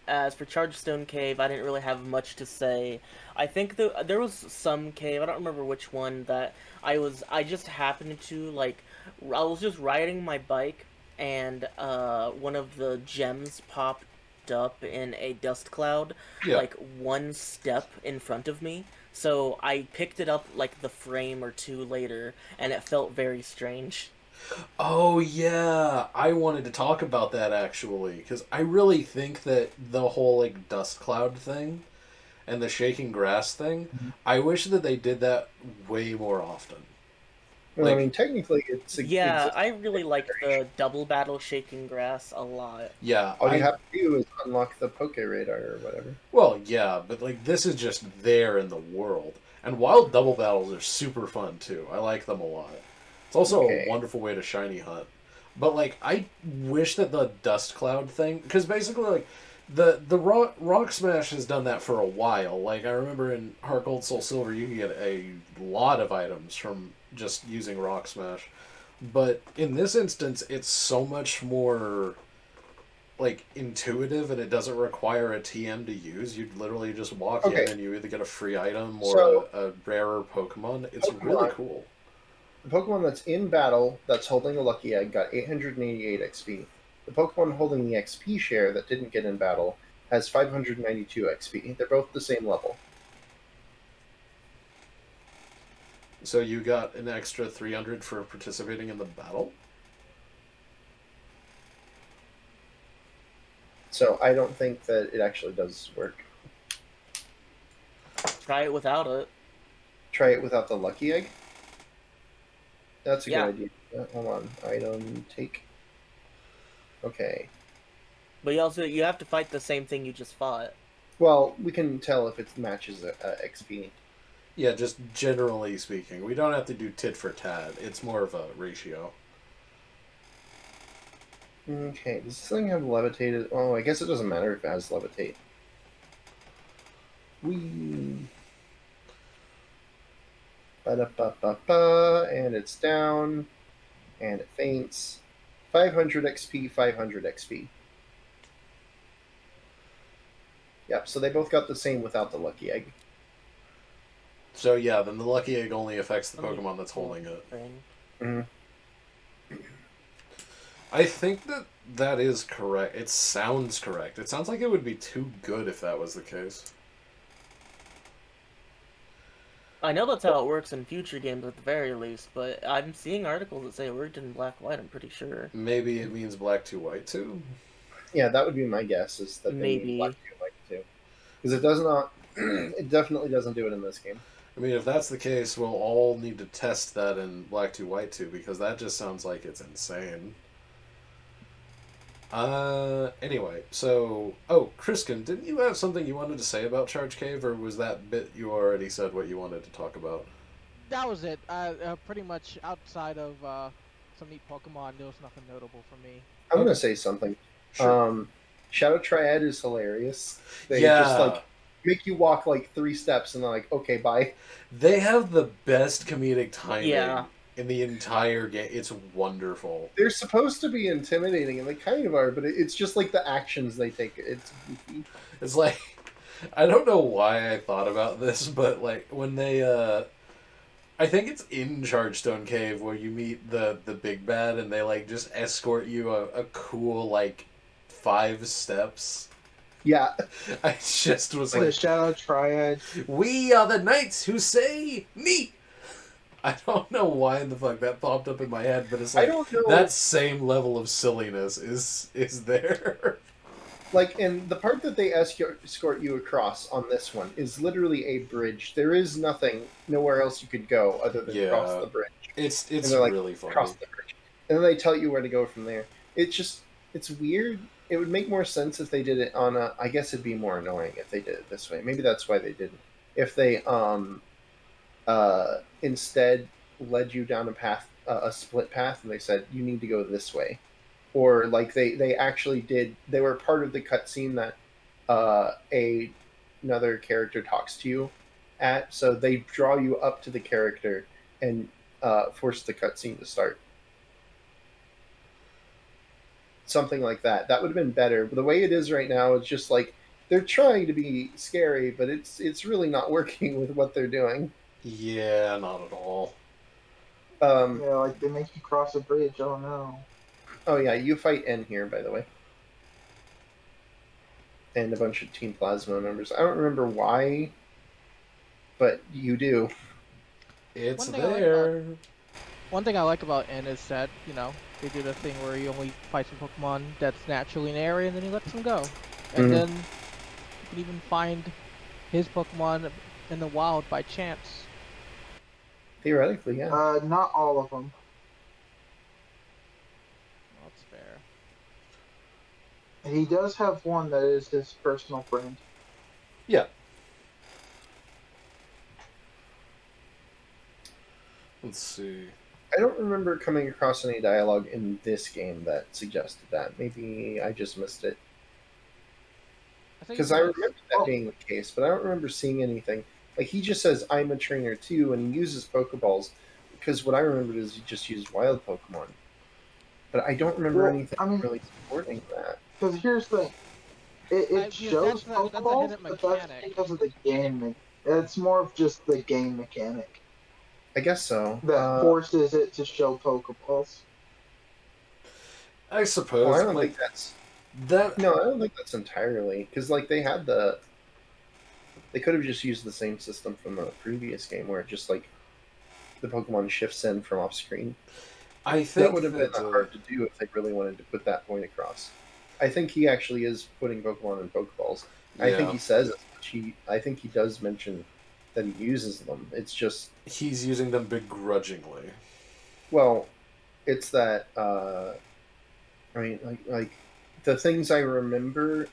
as for Chargestone Cave, I didn't really have much to say. I think there was some cave, I don't remember which one, that I just happened to, like, I was just riding my bike, and one of the gems popped popped up in a dust cloud, Yeah. like one step in front of me. So I picked it up like the frame or two later, and it felt very strange. Oh yeah, I wanted to talk about that actually because I really think that the whole like dust cloud thing and the shaking grass thing, I wish that they did that way more often. Well, I Like, mean, technically, Yeah, exists. I really like the double battle shaking grass a lot. yeah, All you have to do is unlock the Poke Radar or whatever. well, yeah, but like this is just there in the world. And wild double battles are super fun too. I like them a lot. It's also a Okay. wonderful way to shiny hunt. But like I wish that the dust cloud thing because basically like the rock smash has done that for a while. Like I remember in Heart Gold Soul Silver you can get a lot of items from just using rock smash. But in this instance it's so much more like intuitive and it doesn't require a TM to use. You literally just walk Okay. in and you either get a free item or So- a rarer Pokemon. It's Pokemon. really cool. The Pokemon that's in battle that's holding a Lucky Egg got 888 XP. The Pokemon holding the XP share that didn't get in battle has 592 XP. They're both the same level. So you got an extra 300 for participating in the battle? So I don't think that it actually does work. Try it without it. Try it without the Lucky Egg. That's a Yeah. good idea. Hold on. Item take. Okay. But you have to fight the same thing you just fought. Well, we can tell if it matches XP. Yeah, just generally speaking. We don't have to do tit for tat. It's more of a ratio. Okay, does this thing have levitated? Oh, I guess it doesn't matter if it has levitate. Whee! Ba-da-ba-ba-ba, and it's down, and it faints. 500 XP, 500 XP. Yep, so they both got the same without the Lucky Egg. So yeah, then the Lucky Egg only affects the Let me Pokemon that's pull holding up it. the thing. Mm-hmm. I think that that is correct. It sounds correct. It sounds like it would be too good if that was the case. I know that's how it works in future games at the very least, but I'm seeing articles that say it worked in Black White, I'm pretty sure. Maybe it means black to white too? Yeah, that would be my guess, is that they Maybe. need Black 2 White 2. Because it does not... it definitely doesn't do it in this game. I mean, if that's the case, we'll all need to test that in black to white too, because that just sounds like it's insane. Anyway, so... Oh, Kriskin, didn't you have something you wanted to say about Charge Cave, or was that bit you already said what you wanted to talk about? That was it. Pretty much outside of some neat Pokemon, there was nothing notable for me. I'm going to say something. Sure. Shadow Triad is hilarious. They Yeah. just, like, make you walk, like, 3 steps, and they're like, okay, bye. They have the best comedic timing Yeah. in the entire game. It's wonderful. They're supposed to be intimidating, and they kind of are, but it's just, like, the actions they take. It's goofy. It's like, I don't know why I thought about this, but like when they, I think it's in Chargestone Cave where you meet the big bad and they like just escort you a cool like 5 steps. Yeah. I just was The like, Shadow Triad. we are the knights who say me. I don't know why in the fuck that popped up in my head, but it's I like don't know. that same level of silliness is there. Like, and the part that they escort you across on this one is literally a bridge. There is nothing, nowhere else you could go other than Yeah. cross the bridge. It's And they're like, really funny. cross the bridge. And then they tell you where to go from there. It's weird. It would make more sense if they did it on a, I guess it'd be more annoying if they did it this way. Maybe that's why they didn't. If they, instead led you down a path, a split path, and they said, you need to go this way. Or like they actually did, they were part of the cutscene that another character talks to you at, so they draw you up to the character and force the cutscene to start. Something like that. That would have been better. But the way it is right now, it's just like they're trying to be scary, but it's really not working with what they're doing. Yeah, not at all. Yeah, like they make you cross a bridge. Oh no. Oh yeah, you fight N here, by the way. and a bunch of Team Plasma members. I don't remember why, but you do. It's One thing I like about there. One thing I like about N is that, they do the thing where he only fights with Pokemon that's naturally in the area and then he lets them go. And Mhm. then you can even find his Pokemon in the wild by chance. Theoretically, yeah. Not all of them. That's fair. He does have one that is his personal friend. Yeah. Let's see. I don't remember coming across any dialogue in this game that suggested that. Maybe I just missed it. Because I remember that being the case, but I don't remember seeing anything. Like, he just says, I'm a trainer too, and he uses Pokeballs. Because what I remembered is he just used wild Pokemon. But I don't remember anything really supporting that. Because here's the thing. It shows that's a Pokeballs, hidden but that's mechanic. because of the game. It's more of just the game mechanic I guess so. that forces it to show Pokeballs. I suppose. I don't think that's... That... No, I don't think that's entirely. Because, like, they had the... They could have just used the same system from the previous game where it just, like, the Pokemon shifts in from off screen. I think that would have been hard to do if they really wanted to put that point across. I think he actually is putting Pokemon in Pokeballs. Yeah. I think he says it. I think he does mention that he uses them. It's just... He's using them begrudgingly. Well, it's that... I mean, like the things I remember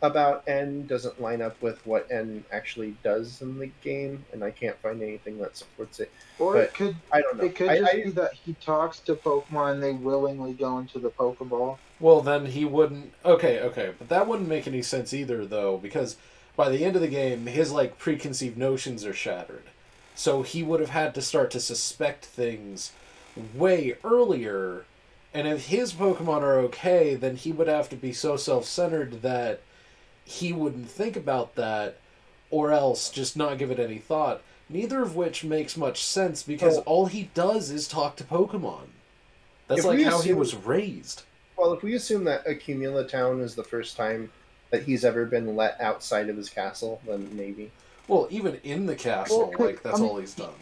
about N doesn't line up with what N actually does in the game, and I can't find anything that supports it. Or but I don't know. It could just be that he talks to Pokemon and they willingly go into the Pokeball. Well, then he wouldn't... Okay, but that wouldn't make any sense either, though, because by the end of the game, his, like, preconceived notions are shattered. So he would have had to start to suspect things way earlier, and if his Pokemon are okay, then he would have to be so self-centered that he wouldn't think about that, or else just not give it any thought. Neither of which makes much sense, because all he does is talk to Pokemon. That's like how he was raised. Well, if we assume that Accumula Town is the first time that he's ever been let outside of his castle, then maybe. Well, even in the castle, that's all he's done.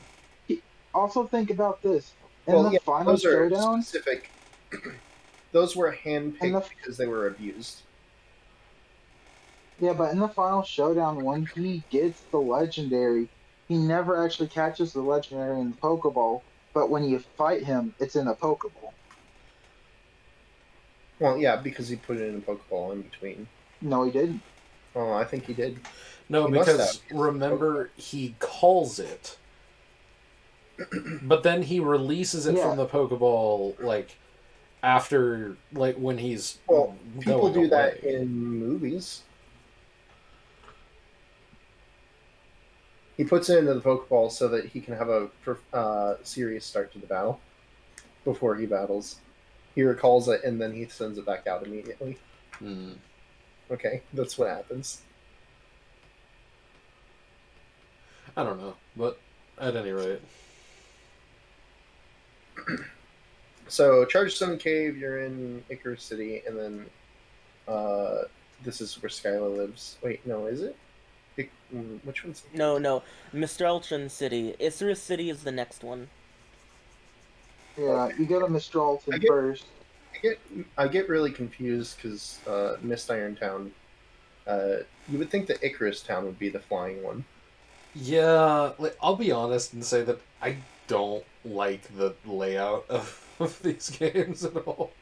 Also think about this. In the final showdown... specific... Those were handpicked because they were abused. Yeah, but in the final showdown, when he gets the legendary, he never actually catches the legendary in the Pokeball, but when you fight him, it's in a Pokeball. Well, yeah, because he put it in a Pokeball in between. No, he didn't. Oh, I think he did. No, because remember, he calls it, but then he releases it from the Pokeball, like, after, like, when he's people do away. that in movies. He puts it into the Pokeball so that he can have a serious start to the battle before he battles. He recalls it, and then he sends it back out immediately. Okay, that's what happens. I don't know, but at any rate. So, Chargestone Cave, you're in Icarus City, and then this is where Skyla lives. Wait, no, is it? Which one's it? No. Mistralton City. Icarus City is the next one. Yeah, you go to Mistralton first. I get really confused because Mist Iron Town. You would think that Icarus Town would be the flying one. Yeah, I'll be honest and say that I don't like the layout of these games at all.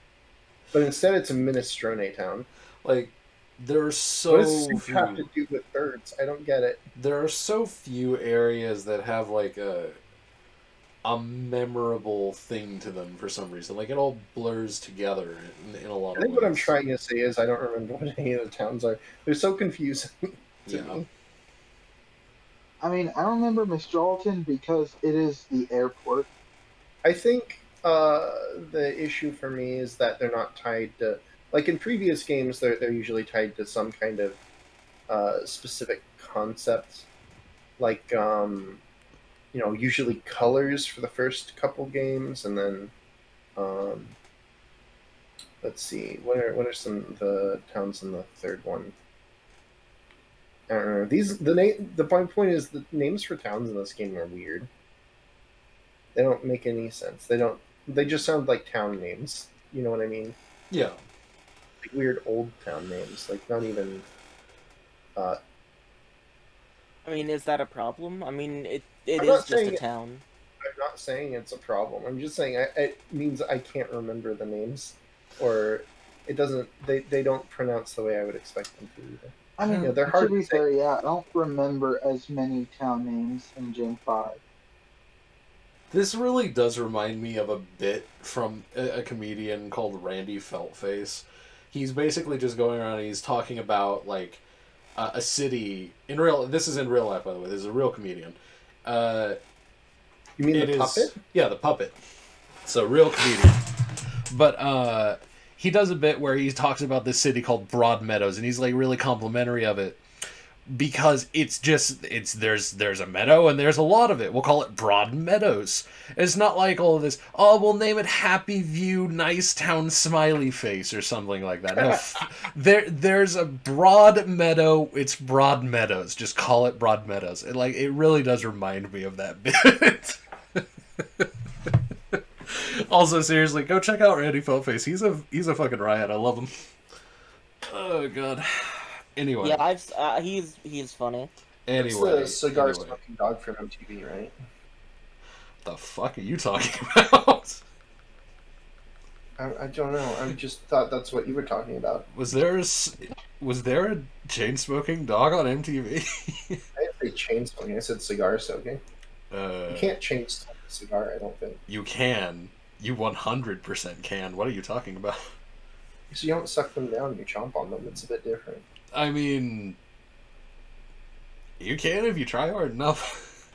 But instead, it's a Minestrone Town. Like, there are so what does soup have to do with birds? I don't get it. There are so few areas that have like a memorable thing to them for some reason. Like, it all blurs together in a lot of ways. I think what I'm trying to say is I don't remember what any of the towns are. They're so confusing to me. I mean, I remember Mistralton because it is the airport. I think the issue for me is that they're not tied to... Like, in previous games, they're usually tied to some kind of specific concept. Like, usually colors for the first couple games, and then Let's see. What are some of the towns in the third one? I don't know. The point is the names for towns in this game are weird. They don't make any sense. They just sound like town names. You know what I mean? Yeah. Like weird old town names. Like not even I mean, is that a problem? I mean, it I'm is not just a saying town. I'm not saying it's a problem. I'm just saying it means I can't remember the names, or it doesn't. They don't pronounce the way I would expect them to. Either. I mean, They're hard to be to say. fair, yeah, I don't remember as many town names in Gen 5. This really does remind me of a bit from a comedian called Randy Feltface. He's basically just going around and he's talking about, like, a city... This is in real life, by the way. This is a real comedian. You mean the puppet? Yeah, the puppet. So, real comedian. But he does a bit where he talks about this city called Broadmeadows, and he's, like, really complimentary of it. Because there's a meadow and there's a lot of it. We'll call it Broad Meadows. It's not like all of this, oh, we'll name it Happy View Nice Town Smiley Face or something like that. No, there's a broad meadow, it's Broad Meadows. Just call it Broad Meadows. It really does remind me of that bit. Also, seriously, go check out Randy Feltface. He's a fucking riot. I love him. Oh god. Anyway. Yeah, he's funny. Anyway, it's the cigar smoking dog from MTV, right? The fuck are you talking about? I don't know. I just thought that's what you were talking about. Was there a chain smoking dog on MTV? I didn't say chain smoking. I said cigar soaking. You can't chain smoke a cigar. I don't think. You can. You 100% can. What are you talking about? So you don't suck them down. You chomp on them. It's a bit different. I mean, you can if you try hard enough.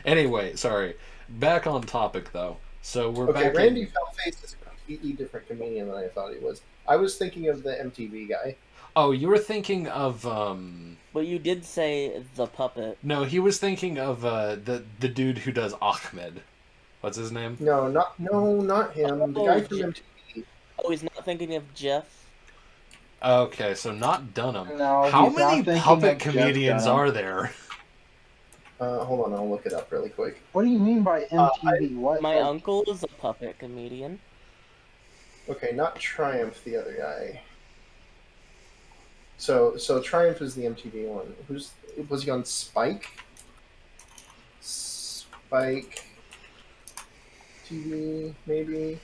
Anyway, sorry. Back on topic, though. So we're back. Randy Feltface is a completely different comedian than I thought he was. I was thinking of the MTV guy. Oh, you were thinking of But you did say the puppet. No, he was thinking of the dude who does Ahmed. What's his name? No, not him. The guy from MTV. Oh, he's not thinking of Jeff? Okay, so not Dunham. No, how he's not many thinking puppet of Jeff comedians Dunham. are there? Hold on, I'll look it up really quick. What do you mean by MTV? What? My uncle is a puppet comedian. Okay, not Triumph, the other guy. So Triumph is the MTV one. Was he on Spike? Spike TV, maybe?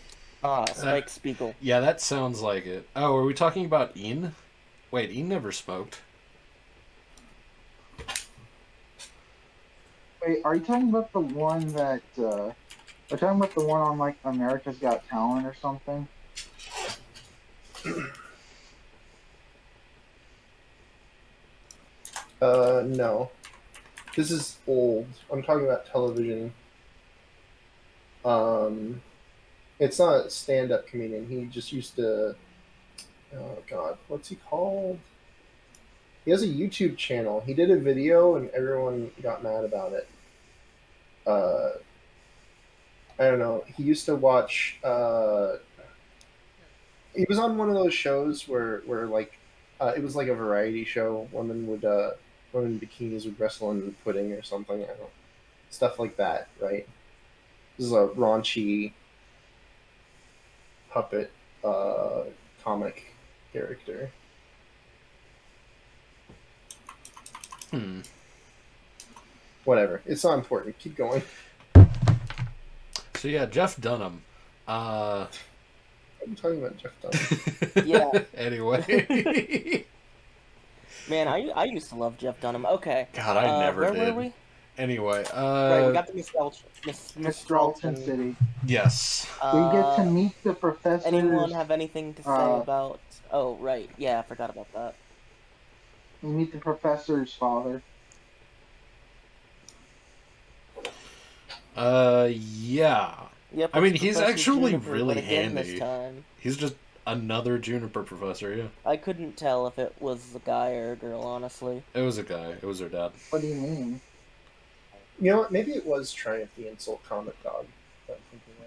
Spike Spiegel. Yeah, that sounds like it. Oh, are we talking about Ian? Wait, Ian never smoked. Wait, are you talking about the one that? Are you talking about the one on like America's Got Talent or something? No. This is old. I'm talking about television. It's not a stand-up comedian. He just used to... Oh, God. What's he called? He has a YouTube channel. He did a video, and everyone got mad about it. I don't know. He used to watch... He was on one of those shows where like... it was like a variety show. Women in bikinis would wrestle in pudding or something. I don't know. Stuff like that, right? This is a raunchy puppet comic character. Whatever. It's not important. Keep going. So yeah, Jeff Dunham. I'm talking about Jeff Dunham. Yeah. Anyway. Man, I used to love Jeff Dunham. Okay. God, I never where did. Where were we? Anyway, Right, we got to Miss Stralton City. Yes. We get to meet the professor. Anyone have anything to say about... Oh, right. Yeah, I forgot about that. We meet the professor's father. Yeah. Yep, I mean, it's he's Professor actually Juniper, really but again handy. This time. He's just another Juniper professor, yeah. I couldn't tell if it was a guy or a girl, honestly. It was a guy. It was her dad. What do you mean? You know what? Maybe it was Triumph the Insult Comic Dog. That I'm thinking of.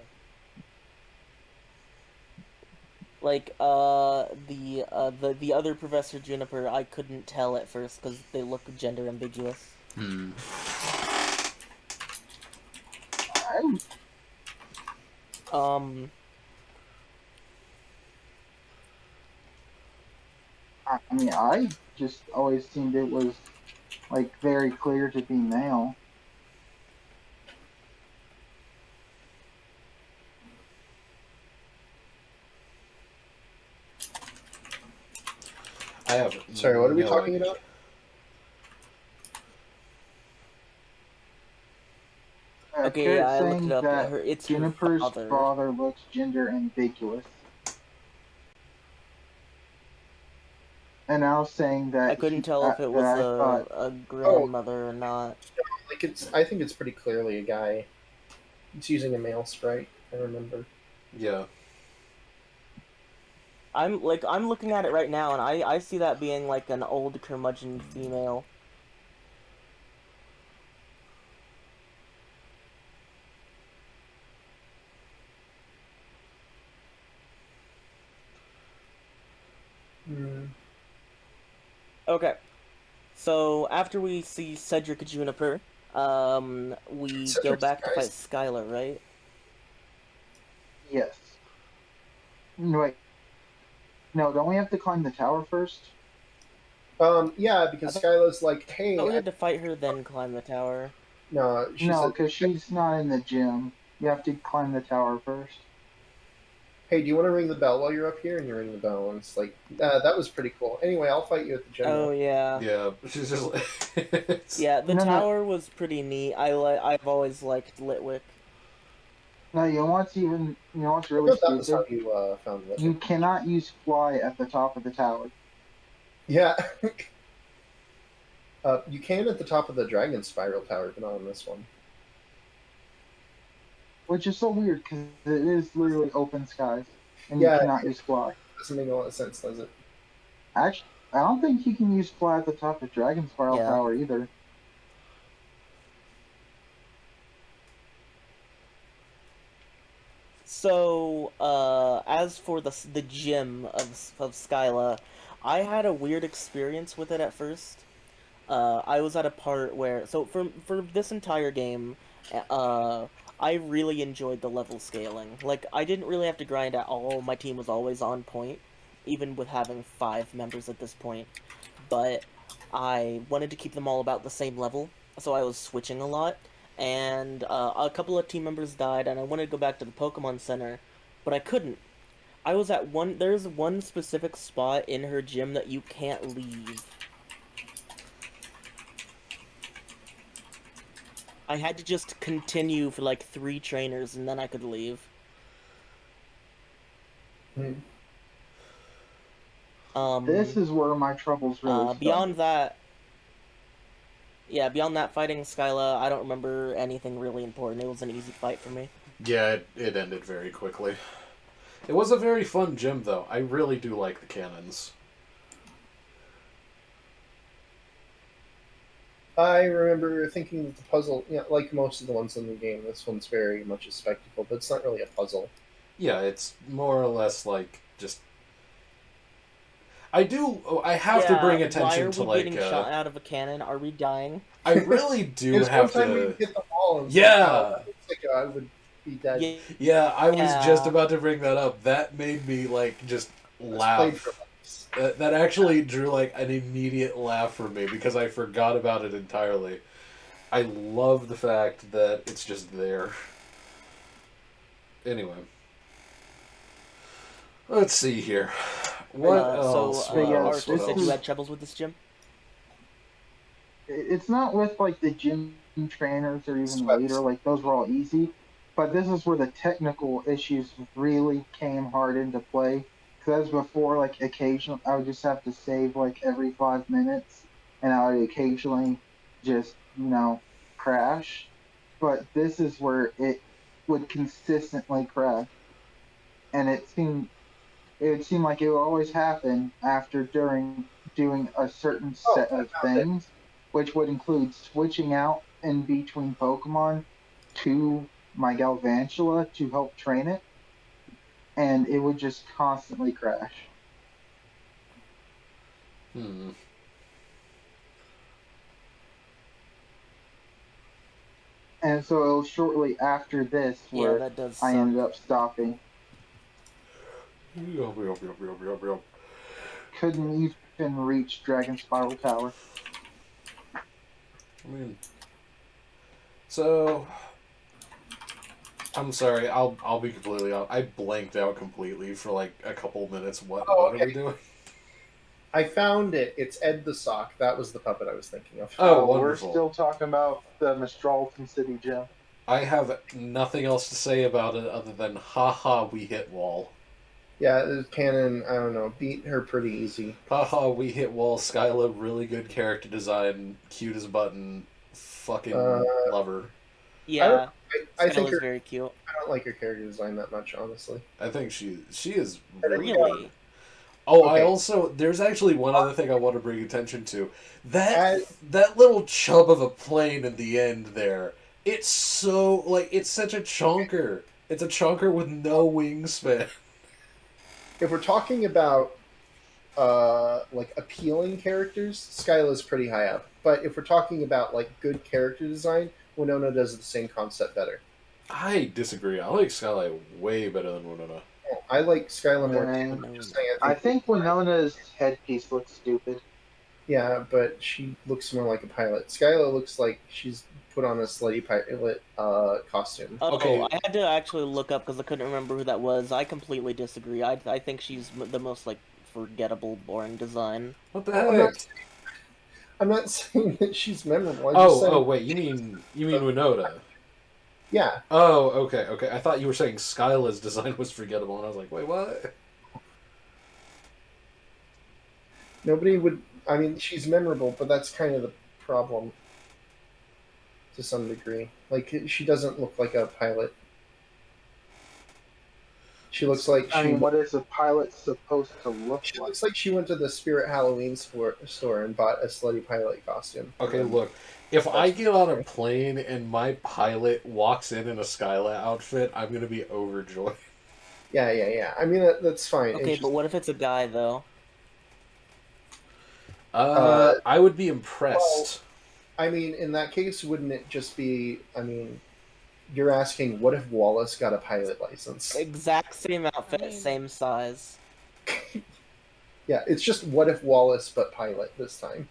The other Professor Juniper, I couldn't tell at first because they look gender ambiguous. Hmm. I mean, I just always seemed it was like very clear to be male. I have. Sorry, what are we no talking idea. about? Okay, Carrot yeah, I looked saying it up. that It's her Juniper's father. father looks gender ambiguous. And I was saying that I couldn't tell if it was I thought a grandmother or not. Like I think it's pretty clearly a guy. It's using a male sprite. I remember. Yeah. I'm looking at it right now, and I see that being like an old curmudgeon female. Okay, so after we see Cedric Juniper, we go Cedric's back to fight guys. Skylar, right? yes. Wait. No, don't we have to climb the tower first? Yeah, because Skyla's like, hey, Oh, we had to fight her, then climb the tower. no, she No, said, because she's not in the gym. You have to climb the tower first. hey, do you want to ring the bell while you're up here? And you ring the bell, and it's like, that was pretty cool. Anyway, I'll fight you at the gym. Oh now. yeah. Yeah. She's just like. Yeah, the No, no. tower was pretty neat. I've always liked Litwick. No, you know what's really I thought that was how stupid? you found it. You cannot use fly at the top of the tower. Yeah. You can at the top of the Dragon Spiral Tower, but not on this one. Which is so weird because it is literally open skies. And Yeah. you cannot use fly. Doesn't make a lot of sense, does it? Actually, I don't think you can use fly at the top of Dragon Spiral Yeah. Tower either. So, as for the gym of Skyla, I had a weird experience with it at first. I was at a part where, so for this entire game, I really enjoyed the level scaling. Like, I didn't really have to grind at all. My team was always on point, even with having 5 members at this point. But I wanted to keep them all about the same level, so I was switching a lot. And a couple of team members died, and I wanted to go back to the Pokemon Center, but I couldn't. I was at there's one specific spot in her gym that you can't leave. I had to just continue for like 3 trainers, and then I could leave. This is where my troubles really start. Beyond that, fighting Skyla, I don't remember anything really important. It was an easy fight for me. Yeah, it ended very quickly. It was a very fun gym, though. I really do like the cannons. I remember thinking that the puzzle, like most of the ones in the game, this one's very much a spectacle, but it's not really a puzzle. Yeah, it's more or less like just. I have to bring attention to why are we getting shot out of a cannon? Are we dying? I really do have one time to. we hit the wall and Yeah. I would be dead. Yeah, I was just about to bring that up. That made me like just laugh. That actually drew like an immediate laugh from me because I forgot about it entirely. I love the fact that it's just there. Anyway, let's see here. What else? So, Yes, Arthur this said is- you had troubles with this gym? It's not with like the gym trainers or even Sweats. later, like those were all easy. But this is where the technical issues really came hard into play. Because before, like occasionally, I would just have to save like every 5 minutes, and I would occasionally just crash. But this is where it would consistently crash, and it would seem like it would always happen during doing a certain set of things, which would include switching out in between Pokemon to my Galvantula to help train it. and it would just constantly crash. Hmm. And so it was shortly after this Yeah, where that does I suck. ended up stopping. Yup, yup, yup, yup, yup, yup. Couldn't even reach Dragon Spiral Tower. I mean, so I'm sorry. I'll be completely honest. I blanked out completely for like a couple minutes. What Oh, what are we doing? I found it. It's Ed the Sock. That was the puppet I was thinking of. Oh, We're wonderful. still talking about the Metropolitan City Gym. I have nothing else to say about it other than haha, we hit wall. Yeah, Canon, I don't know, beat her pretty easy. Haha, we hit wall. Skyla, really good character design, cute as a button, fucking lover. Yeah, I Skyla's think her, very cute. I don't like her character design that much, honestly. I think she is really. Really? Oh, Okay. I also there's actually one other thing I want to bring attention to. That As- that little chub of a plane at the end there. It's so like it's such a chonker. It's a chonker with no wingspan. If we're talking about like appealing characters, Skyla's pretty high up. But if we're talking about like good character design, Winona does the same concept better. I disagree. I like Skylight way better than Winona. I like Skyla more. Man, Too. I'm just saying, I think Winona's headpiece looks stupid. yeah, but she looks more like a pilot. Skyla looks like she's put on a slutty pilot costume. Oh, Okay. I had to actually look up because I couldn't remember who that was. I completely disagree. I think she's the most like forgettable, boring design. What the I'm heck? not, I'm not saying that she's memorable. I'm just saying, Oh wait, you mean Winona? yeah. Oh, okay. I thought you were saying Skyla's design was forgettable, and I was like, wait, what? Nobody would. I mean, she's memorable, but that's kind of the problem to some degree. Like, she doesn't look like a pilot. She looks like I she. mean, what is a pilot supposed to look She like? looks like she went to the Spirit Halloween store and bought a slutty pilot costume. Okay, look. If I get on a plane and my pilot walks in a Skyla outfit, I'm gonna be overjoyed. Yeah. I mean, that's fine. Okay, It's but just, what if it's a guy though? I would be impressed. I mean, in that case, wouldn't it just be? I mean, you're asking, what if Wallace got a pilot license? Exact same outfit, I mean- same size. Yeah, it's just what if Wallace but pilot this time.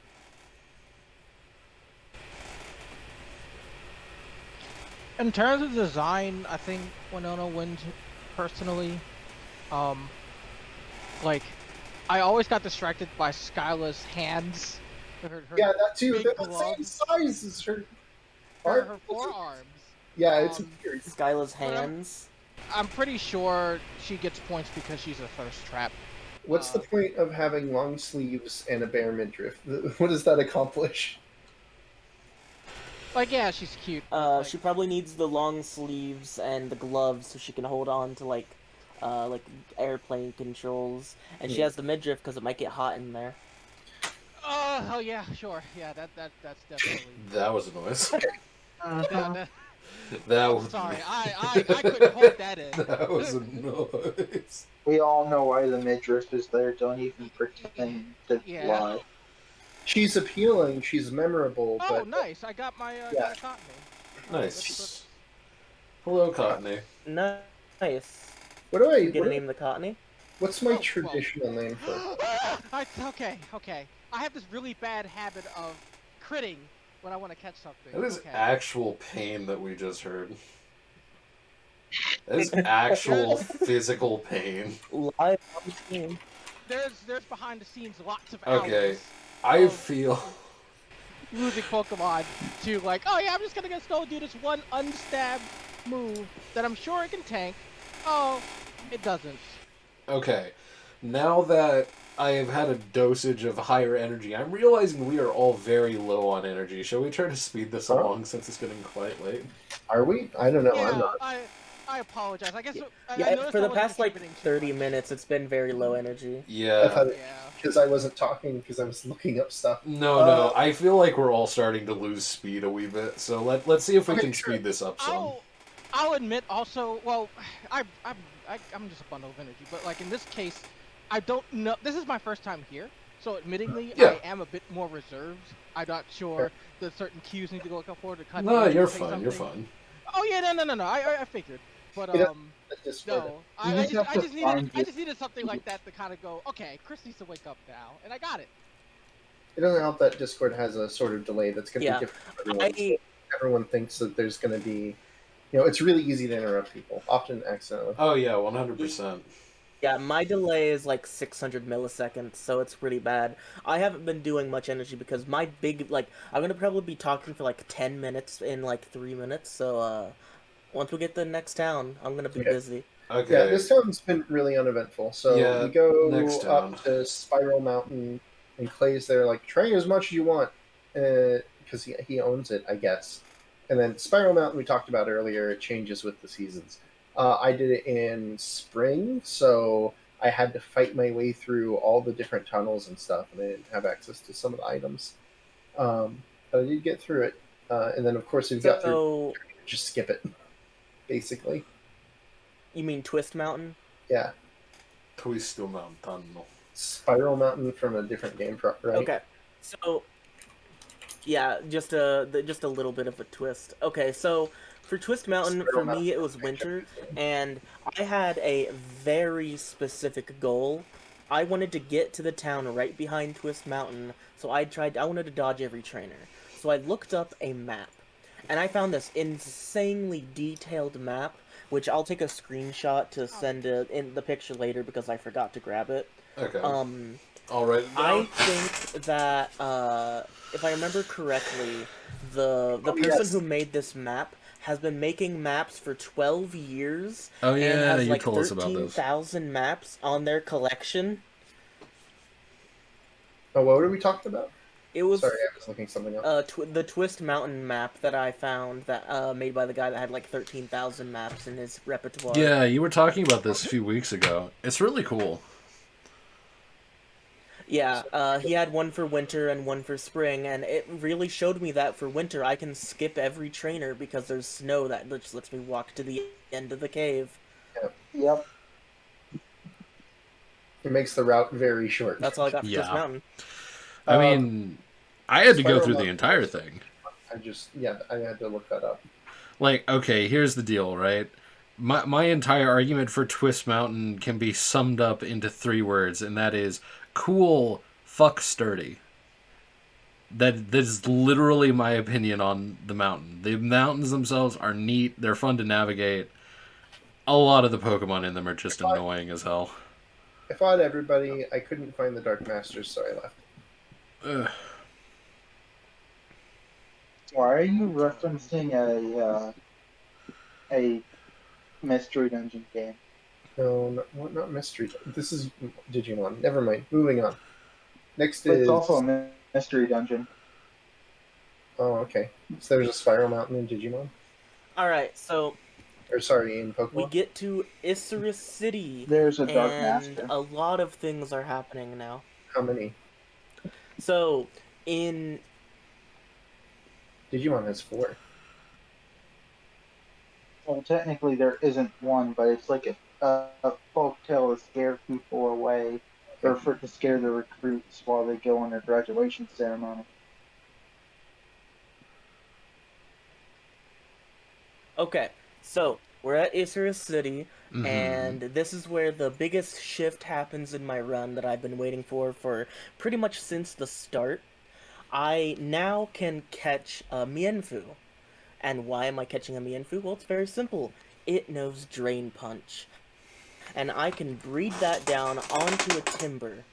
In terms of design, I think Winona wins personally. Like, I always got distracted by Skyla's hands. Her Yeah, that too. big They're the same gloves, size as her. her forearms. Yeah, it's um, weird. Skyla's hands. I'm pretty sure she gets points because she's a thirst trap. What's the point of having long sleeves and a bare midriff? What does that accomplish? Like, yeah, she's cute. Like, She probably needs the long sleeves and the gloves so she can hold on to like airplane controls, and she has the midriff because it might get hot in there. oh yeah, sure. Yeah, that's definitely. That was a noise. that- That was. sorry, I couldn't hold that in. That was a noise. We all know why the midriff is there. Don't even pretend to Yeah. lie. She's appealing, she's memorable, Oh, but nice! I got my Yeah. got a cottony. Nice. Hello, Cottony. Nice. what do I? You get What, a name the Cottony? what's my Oh, well. traditional name for? Okay. I have this really bad habit of critting when I want to catch something. That is okay. actual pain that we just heard. That is actual physical pain. Live on stream. There's behind the scenes lots of hours Okay, I of feel. losing Pokemon to like, oh yeah, I'm just gonna go do this one unstabbed move that I'm sure it can tank. Oh, it doesn't. Okay, now that I have had a dosage of higher energy, I'm realizing we are all very low on energy. Shall we try to speed this Huh? along since it's getting quite late? Are we? I don't know. I'm Yeah, not. I apologize. I guess I Yeah, noticed for I the wasn't past like contributing too 30 much. minutes, it's been very low energy. I Yeah. thought Yeah. because I wasn't talking because I was looking up stuff. No. I feel like we're all starting to lose speed a wee bit. So let's see if we Okay, can sure. speed this up some. I'll admit also. Well, I'm I'm just a bundle of energy. But like in this case, I don't know. This is my first time here, so admittingly, Yeah. I am a bit more reserved. I'm not sure the certain cues need to go look up for to cut. No, in you're to say fine. something. You're fine. Oh yeah, no. I figured, but You know, Discord. no, You I just have to find just needed something like that to kind of go. Okay, Chris needs to wake up now, and I got it. It doesn't help that Discord has a sort of delay that's going to Yeah. be different for everyone. So everyone thinks that there's going to be, it's really easy to interrupt people, often accidentally. Oh yeah, 100%. Yeah, my delay is like 600 milliseconds, so it's pretty bad. I haven't been doing much energy because my big, I'm gonna probably be talking for like 10 minutes in like 3 minutes, so, once we get to the next town, I'm gonna be busy. Okay. Yeah, this town's been really uneventful. So Yeah, we go next town. up to Spiral Mountain, and Clay's there like, train as much as you want, because he owns it, I guess. And then Spiral Mountain we talked about earlier, it changes with the seasons. I did it in spring, so I had to fight my way through all the different tunnels and stuff, and I didn't have access to some of the items. But I did get through it. And then, of course, if you got through, just skip it, basically. You mean Twist Mountain? Yeah. Twisto Mountain. Spiral Mountain from a different game, right? Okay, so yeah, just a little bit of a twist. Okay, so for Twist Mountain, Spiral for me it was winter, and I had a very specific goal. I wanted to get to the town right behind Twist Mountain, so I wanted to dodge every trainer. So I looked up a map, and I found this insanely detailed map, which I'll take a screenshot to send in the picture later because I forgot to grab it. Okay. All right. I think that if I remember correctly, the person who made this map has been making maps for 12 years. Oh yeah, and has you like told us about this. 13,000 maps on their collection. Oh, what were we talking about? It was Sorry, I was looking something up. the Twist Mountain map that I found that made by the guy that had like 13,000 maps in his repertoire. Yeah, you were talking about this a few weeks ago. It's really cool. Yeah, he had one for winter and one for spring, and it really showed me that for winter I can skip every trainer because there's snow that just lets me walk to the end of the cave. Yep. It makes the route very short. That's all I got for Yeah. Twist Mountain. I mean, I had to go Spiral through the Mountain. entire thing. I had to look that up. Like, okay, here's the deal, right? My entire argument for Twist Mountain can be summed up into 3 words, and that is cool, fuck sturdy. That is literally my opinion on the mountain. The mountains themselves are neat, they're fun to navigate. A lot of the Pokemon in them are just annoying as hell. I fought everybody. I couldn't find the Dark Masters, so I left. Ugh. Why are you referencing a mystery dungeon game? No, not mystery. This is Digimon. Never mind. Moving on. Next But is... it's also a mystery dungeon. Oh, okay. So there's a Spiral Mountain in Digimon? Alright, so Or sorry, in Pokemon? we get to Isserus City, There's a Dark and Master. a lot of things are happening now. How many? So, in... Digimon has 4. Well, technically there isn't one, but it's like a folk tale to scare people away, or to scare the recruits while they go on their graduation ceremony. Okay, so we're at Isserus City, Mhm. and this is where the biggest shift happens in my run that I've been waiting for pretty much since the start. I now can catch a Mienfoo. And why am I catching a Mienfoo? Well, it's very simple. It knows Drain Punch. And I can breed that down onto a Timber.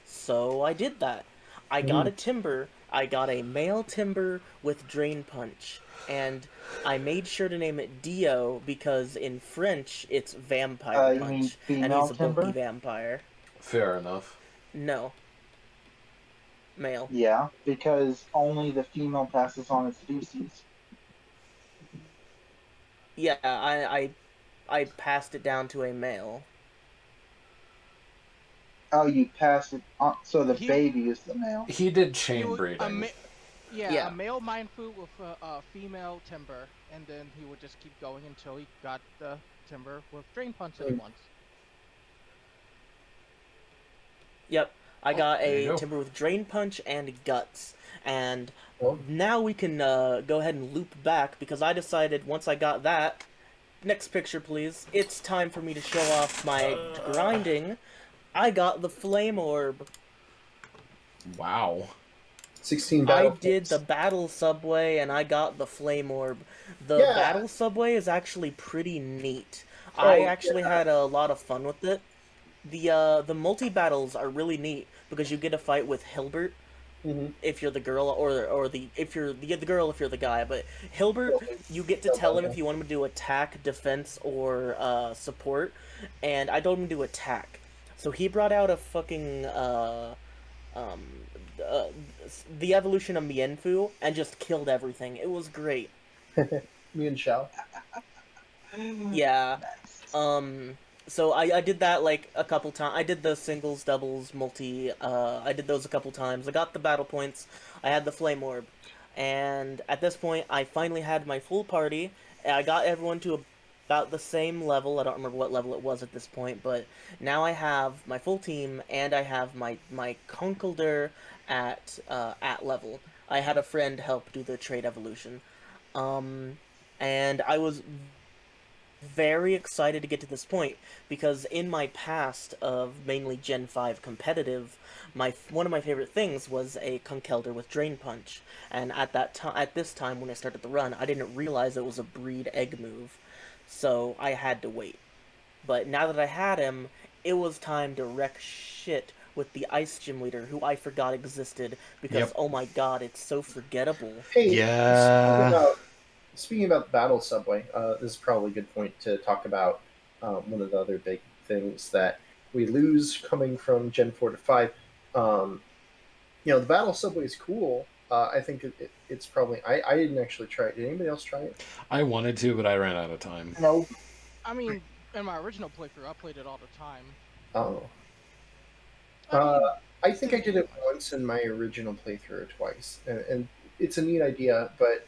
So I did that. I got a Timber. I got a male Timber with Drain Punch. And I made sure to name it Dio because in French it's Vampire You mean Punch. And female he's a bulky Timber? vampire. Fair enough. No. Male. Yeah, because only the female passes on its species. Yeah, I passed it down to a male. Oh, you pass it on, so the He- baby is the male. He did He chain would- breeding. Yeah. A male Mindfoot with a female Timber, and then he would just keep going until he got the timber with drain punch at once. Yep, I got there you a go. timber with drain punch and guts, and Well, now we can go ahead and loop back because I decided once I got that. Next picture, please. It's time for me to show off my grinding. I got the flame orb. Wow. 16 I battle did the points. battle subway and I got the flame orb. The Yeah. battle subway is actually pretty neat. Oh, I actually had a lot of fun with it. The multi battles are really neat because you get a fight with Hilbert Mhm. if you're the girl or the if you're the girl if you're the guy. But Hilbert, you get to tell him if you want him to do attack, defense, or support. And I told him to do attack. So he brought out a fucking um uh, the evolution of Mienfu and just killed everything. It was great. Me and Shao. Yeah. Nice. So I did that like a couple times. I did the singles, doubles, multi. I did those a couple times. I got the battle points. I had the flame orb, and at this point, I finally had my full party. I got everyone to about the same level. I don't remember what level it was at this point, but now I have my full team, and I have my Conkeldurr at level. I had a friend help do the trade evolution, and I was very excited to get to this point because in my past of mainly Gen 5 competitive, one of my favorite things was a Conkeldurr with Drain Punch, and at this time when I started the run, I didn't realize it was a breed egg move, so I had to wait. But now that I had him, it was time to wreck shit with the Ice Gym Leader, who I forgot existed because Yep. oh my god, it's so forgettable. Hey, Yeah. speaking about battle subway, this is probably a good point to talk about one of the other big things that we lose coming from Gen 4 to 5. The battle subway is cool. I think it's probably... I didn't actually try it. Did anybody else try it? I wanted to, but I ran out of time. No. I mean, in my original playthrough, I played it all the time. Oh. I mean, I think I did it once in my original playthrough or twice, and it's a neat idea, but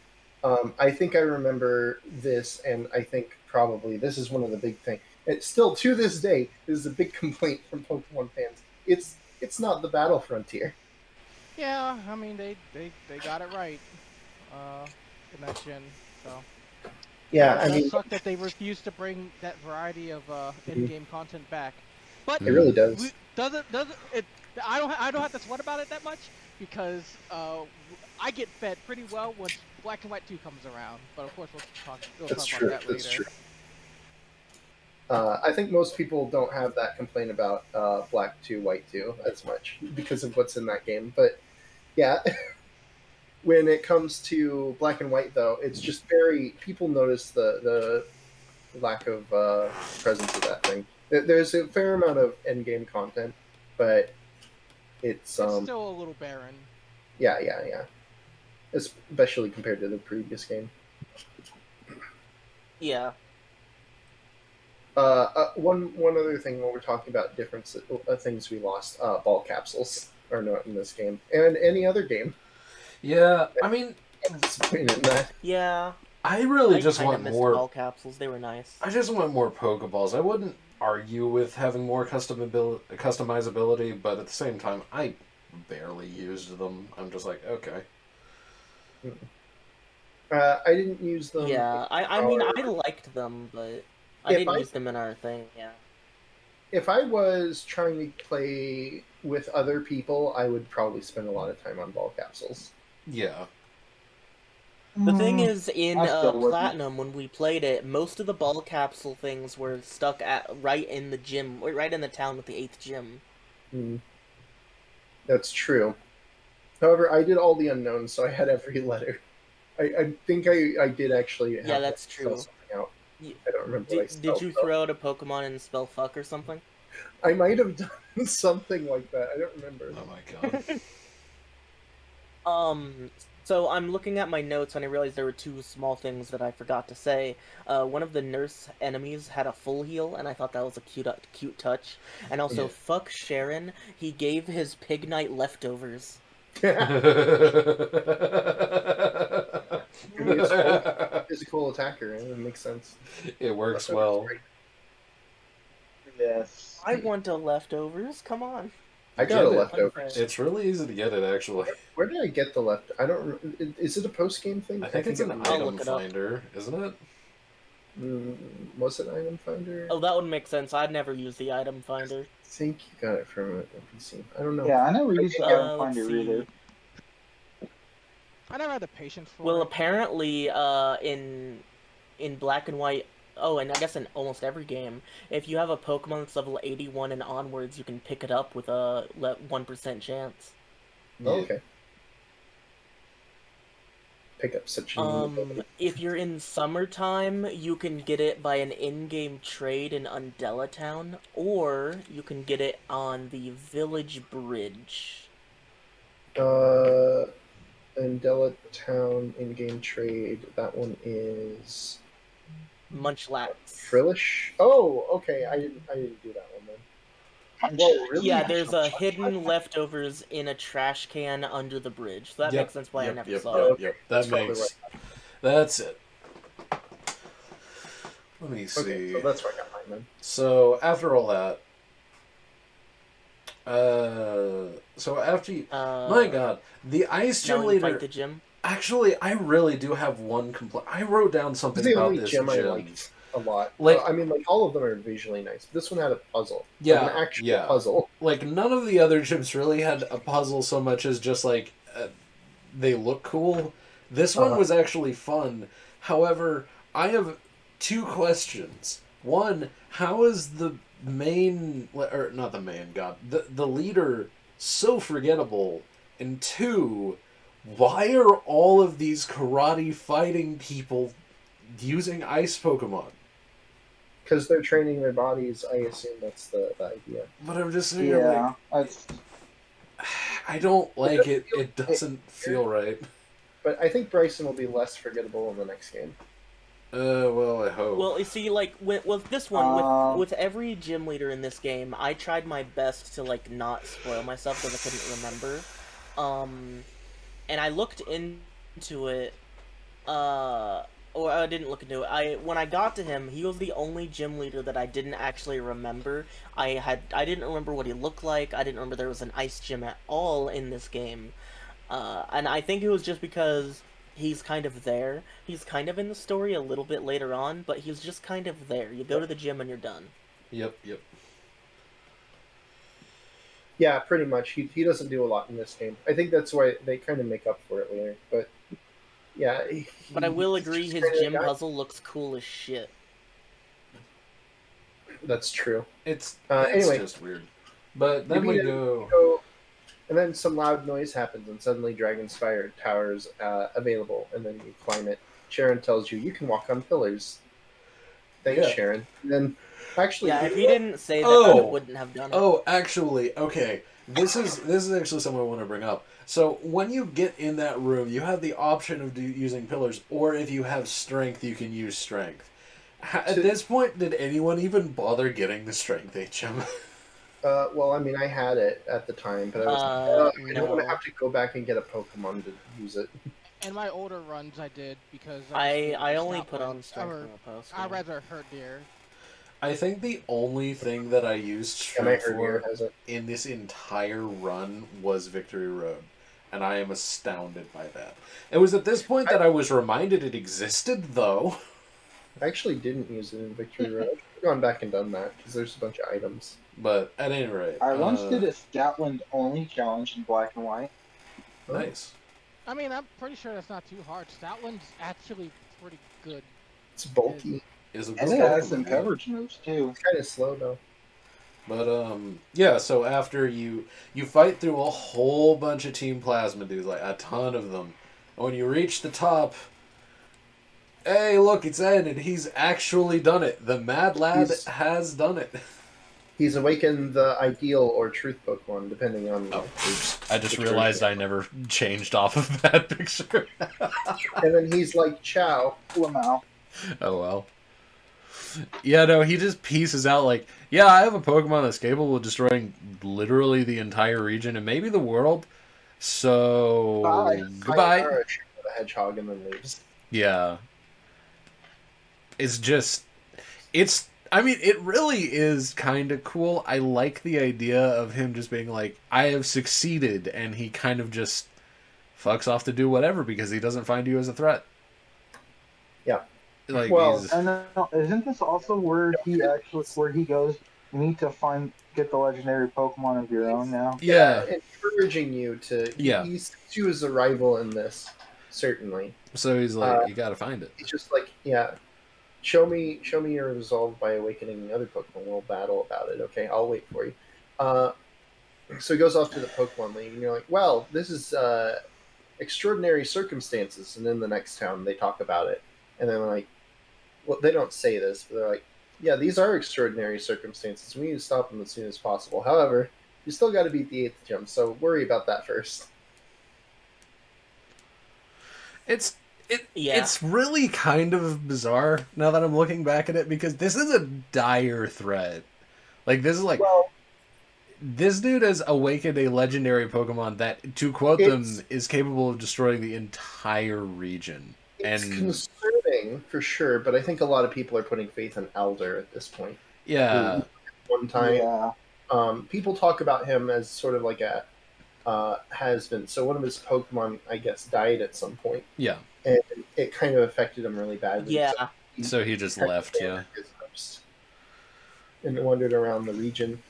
I think I remember this, and I think probably this is one of the big things. It's still, to this day, this is a big complaint from Pokemon fans. It's not the battle frontier. yeah, I mean they got it right in that gen. So Yeah, it I does mean, suck that they refuse to bring that variety of in-game content back. But it really does. does it? I don't have to sweat about it that much because I get fed pretty well once Black and White 2 comes around. But of course we'll talk That's about true. that That's later. true. I think most people don't have that complaint about Black 2, White 2 as much because of what's in that game. But yeah, when it comes to Black and White, though, it's just very... People notice the lack of presence of that thing. There's a fair amount of endgame content, but it's Still a little barren. yeah, especially compared to the previous game. Yeah. One other thing when we're talking about different things we lost, ball capsules are not in this game and any other game. Yeah, I mean, Disappointed in that. Yeah. I really I just kinda want missed more. ball capsules. They were nice. I just want more Pokeballs. I wouldn't argue with having more customizability, but at the same time, I barely used them. I'm just like, okay. I didn't use them. Yeah, I mean, I liked them, but I If didn't I- use them in our thing, yeah. If I was trying to play with other people, I would probably spend a lot of time on ball capsules. Yeah. The thing is, in I still wouldn't. Platinum, when we played it, most of the ball capsule things were stuck right in the gym, right in the town with the 8th gym. That's true. However, I did all the unknowns, so I had every letter. I think I did actually have Yeah, that's to spell true. something out. Y- I don't remember what I Did spelled, you though. throw out a Pokemon and spell fuck or something? I might have done something like that. I don't remember. Oh my god. So I'm looking at my notes and I realized there were two small things that I forgot to say. One of the nurse enemies had a full heal, and I thought that was a cute touch. And also, Yeah. fuck Sharon, he gave his Pig Knight leftovers. Physical attacker, and it makes sense. It works Leftovers, well. right? Yes. I want a leftovers. Come on. I got a Get it. leftovers. It's really easy to get it, actually. Where did I get the left? I don't. Is it a post game thing? I think it's an it I'll item look it up. finder, isn't it? Was it item finder? Oh, that would make sense. I'd never use the item finder. I think you got it from a PC. I don't know. Yeah, I never used the item let's finder see. either. I never had the patience for Well, it. apparently, in Black and White, oh, and I guess in almost every game, if you have a Pokemon that's level 81 and onwards, you can pick it up with a 1% chance. Oh, okay. Pick up such a If you're in summertime, you can get it by an in-game trade in Undella Town, or you can get it on the Village Bridge. Andela Town in-game trade. That one is Munchlax. Frillish. Oh, okay. I didn't do that one then. Whoa, really? Yeah, there's a hidden leftovers in a trash can under the bridge. So that makes sense why I never saw it. Yep. That's That probably makes. That's it. Let me see. Okay, so that's where I got mine then. So after all that, so after you, my God, the ice gym Now when you leader. fight the gym. Actually, I really do have one complaint. I wrote down It's something the about only this gym I gym. liked a lot. Like- I mean, like all of them are visually nice. This one had a puzzle. Yeah, Like, an actual yeah. puzzle. Like none of the other gyms really had a puzzle so much as just like they look cool. This one was actually fun. However, I have two questions. One, how is the main, or not the main, God, the leader so forgettable? And two, why are all of these karate fighting people using ice Pokemon? Because they're training their bodies, I assume that's the idea. But I'm just saying, Yeah, that's I don't like it. feel- It doesn't feel right. But I think Bryson will be less forgettable in the next game. Well, I hope. Well, you see, like with this one, Um, with every gym leader in this game, I tried my best to like not spoil myself because I couldn't remember. And I looked into it. Or I didn't look into it. When I got to him, he was the only gym leader that I didn't actually remember. I didn't remember what he looked like. I didn't remember there was an ice gym at all in this game. And I think it was just because he's kind of there. He's kind of in the story a little bit later on, but he's just kind of there. You go to the gym and you're done. Yep. Yeah, pretty much. He doesn't do a lot in this game. I think that's why they kind of make up for it later. But yeah. But I will he's agree, just his kinda the gym guy. puzzle looks cool as shit. That's true. It's Anyway. just weird. But then we go. And then some loud noise happens, and suddenly Dragon's Fire Tower's available, and then you climb it. Sharon tells you you can walk on pillars. Thanks, Yeah. Sharon. And then, actually, Yeah, if he didn't say that, Oh. I wouldn't have done it. Oh, actually, okay. This is actually something I want to bring up. So when you get in that room, you have the option of using pillars, or if you have strength, you can use strength. At this point, did anyone even bother getting the strength HM? well, I mean, I had it at the time, but I was I don't want to no. have to go back and get a Pokemon to use it. In my older runs, I did because I just only not put like- on strength or in the post. I'd rather hurt deer. I think the only thing that I used Yeah, my strength Herdier for has it. in this entire run was Victory Road. And I am astounded by that. It was at this point that I was reminded it existed, though. I actually didn't use it in Victory Road. I've gone back and done that, because there's a bunch of items. But at any rate, I once did a Stoutland only challenge in Black and White. Nice. I mean, I'm pretty sure that's not too hard. Stoutland's actually pretty good. It's bulky. Is a And good it has some Pokemon. coverage moves too. It's kind of slow, though. But yeah. So after you fight through a whole bunch of Team Plasma dudes, like a ton of them, and when you reach the top, hey, look, it's ended. He's actually done it. The Mad Lad has done it. He's awakened the ideal or truth Pokemon, depending on. Oh, oops! I just Victory realized I never changed off of that picture. And then he's like, "Chow." Lamau. Oh well. Yeah, no, he just pieces out like, yeah, I have a Pokemon that's capable of destroying literally the entire region and maybe the world. So Bye. goodbye. Sayonara, shoot the hedgehog and then leaves. Yeah. It's just I mean, it really is kind of cool. I like the idea of him just being like, I have succeeded, and he kind of just fucks off to do whatever because he doesn't find you as a threat. Yeah. Like, Well, he's... And isn't this also where he goes, you need to get the legendary Pokemon of your own now? Yeah. Encouraging you to. Yeah. He sees you as a rival in this, certainly. So he's like, you gotta find it. He's just like, yeah, show me your resolve by awakening the other Pokemon. We'll battle about it. Okay, I'll wait for you. So he goes off to the Pokemon League, and you're like, well, this is extraordinary circumstances. And in the next town, they talk about it, and then like, well, they don't say this, but they're like, yeah, these are extraordinary circumstances. We need to stop them as soon as possible. However, you still got to beat the 8th gym, so worry about that first. It's really kind of bizarre now that I'm looking back at it, because this is a dire threat. Like, this is like... This dude has awakened a legendary Pokemon that, to quote them, is capable of destroying the entire region. It's concerning, for sure, but I think a lot of people are putting faith in Elder at this point. Yeah. One time, Yeah. People talk about him as sort of like a has-been. So one of his Pokemon, I guess, died at some point. Yeah. And it kind of affected him really badly. Yeah. So he just left, yeah. And wandered around the region.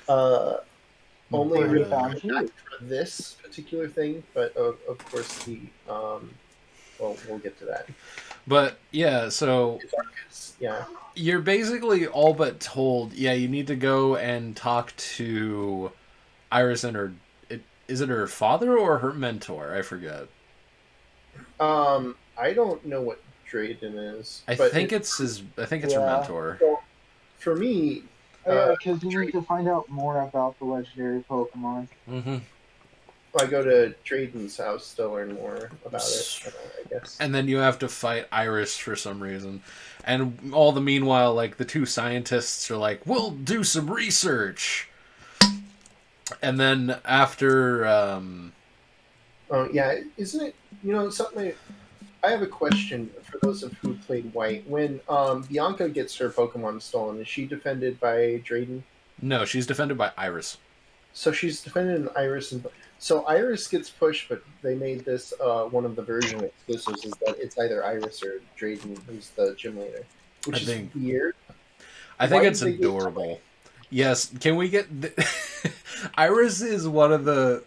Only really for this particular thing, but of course well, we'll get to that. But yeah, so yeah, you're basically all but told, yeah, you need to go and talk to Iris and her. Is it her father or her mentor? I forget. I don't know what Drayden is. I think it's her mentor. Well, for me, because you need to find out more about the legendary Pokemon. Mm-hmm. I go to Drayden's house to learn more about it, I guess. And then you have to fight Iris for some reason. And all the meanwhile, like, the two scientists are like, we'll do some research. And then after... yeah, isn't it, something... I have a question for those of who played White. When Bianca gets her Pokemon stolen, is she defended by Drayden? No, she's defended by Iris. So she's defended in Iris, so Iris gets pushed, but they made this one of the version exclusives is that it's either Iris or Drayden who's the gym leader, which is weird. I think it's adorable. Yes, can we get... Iris is one of the...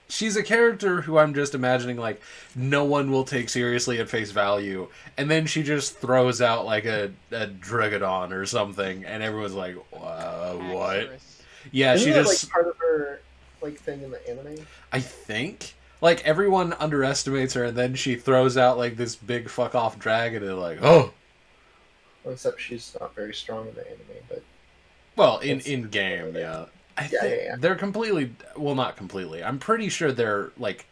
She's a character who I'm just imagining, like, no one will take seriously at face value, and then she just throws out, like, a Dragodon or something, and everyone's like, what? Yeah, Isn't she that, just... like, part of her, like, thing in the anime? I think. Like, everyone underestimates her, and then she throws out, like, this big fuck-off dragon, and they're like, oh! Well, except she's not very strong in the anime, but... Well, in-game, yeah. Yeah. They're completely... Well, not completely. I'm pretty sure they're, like,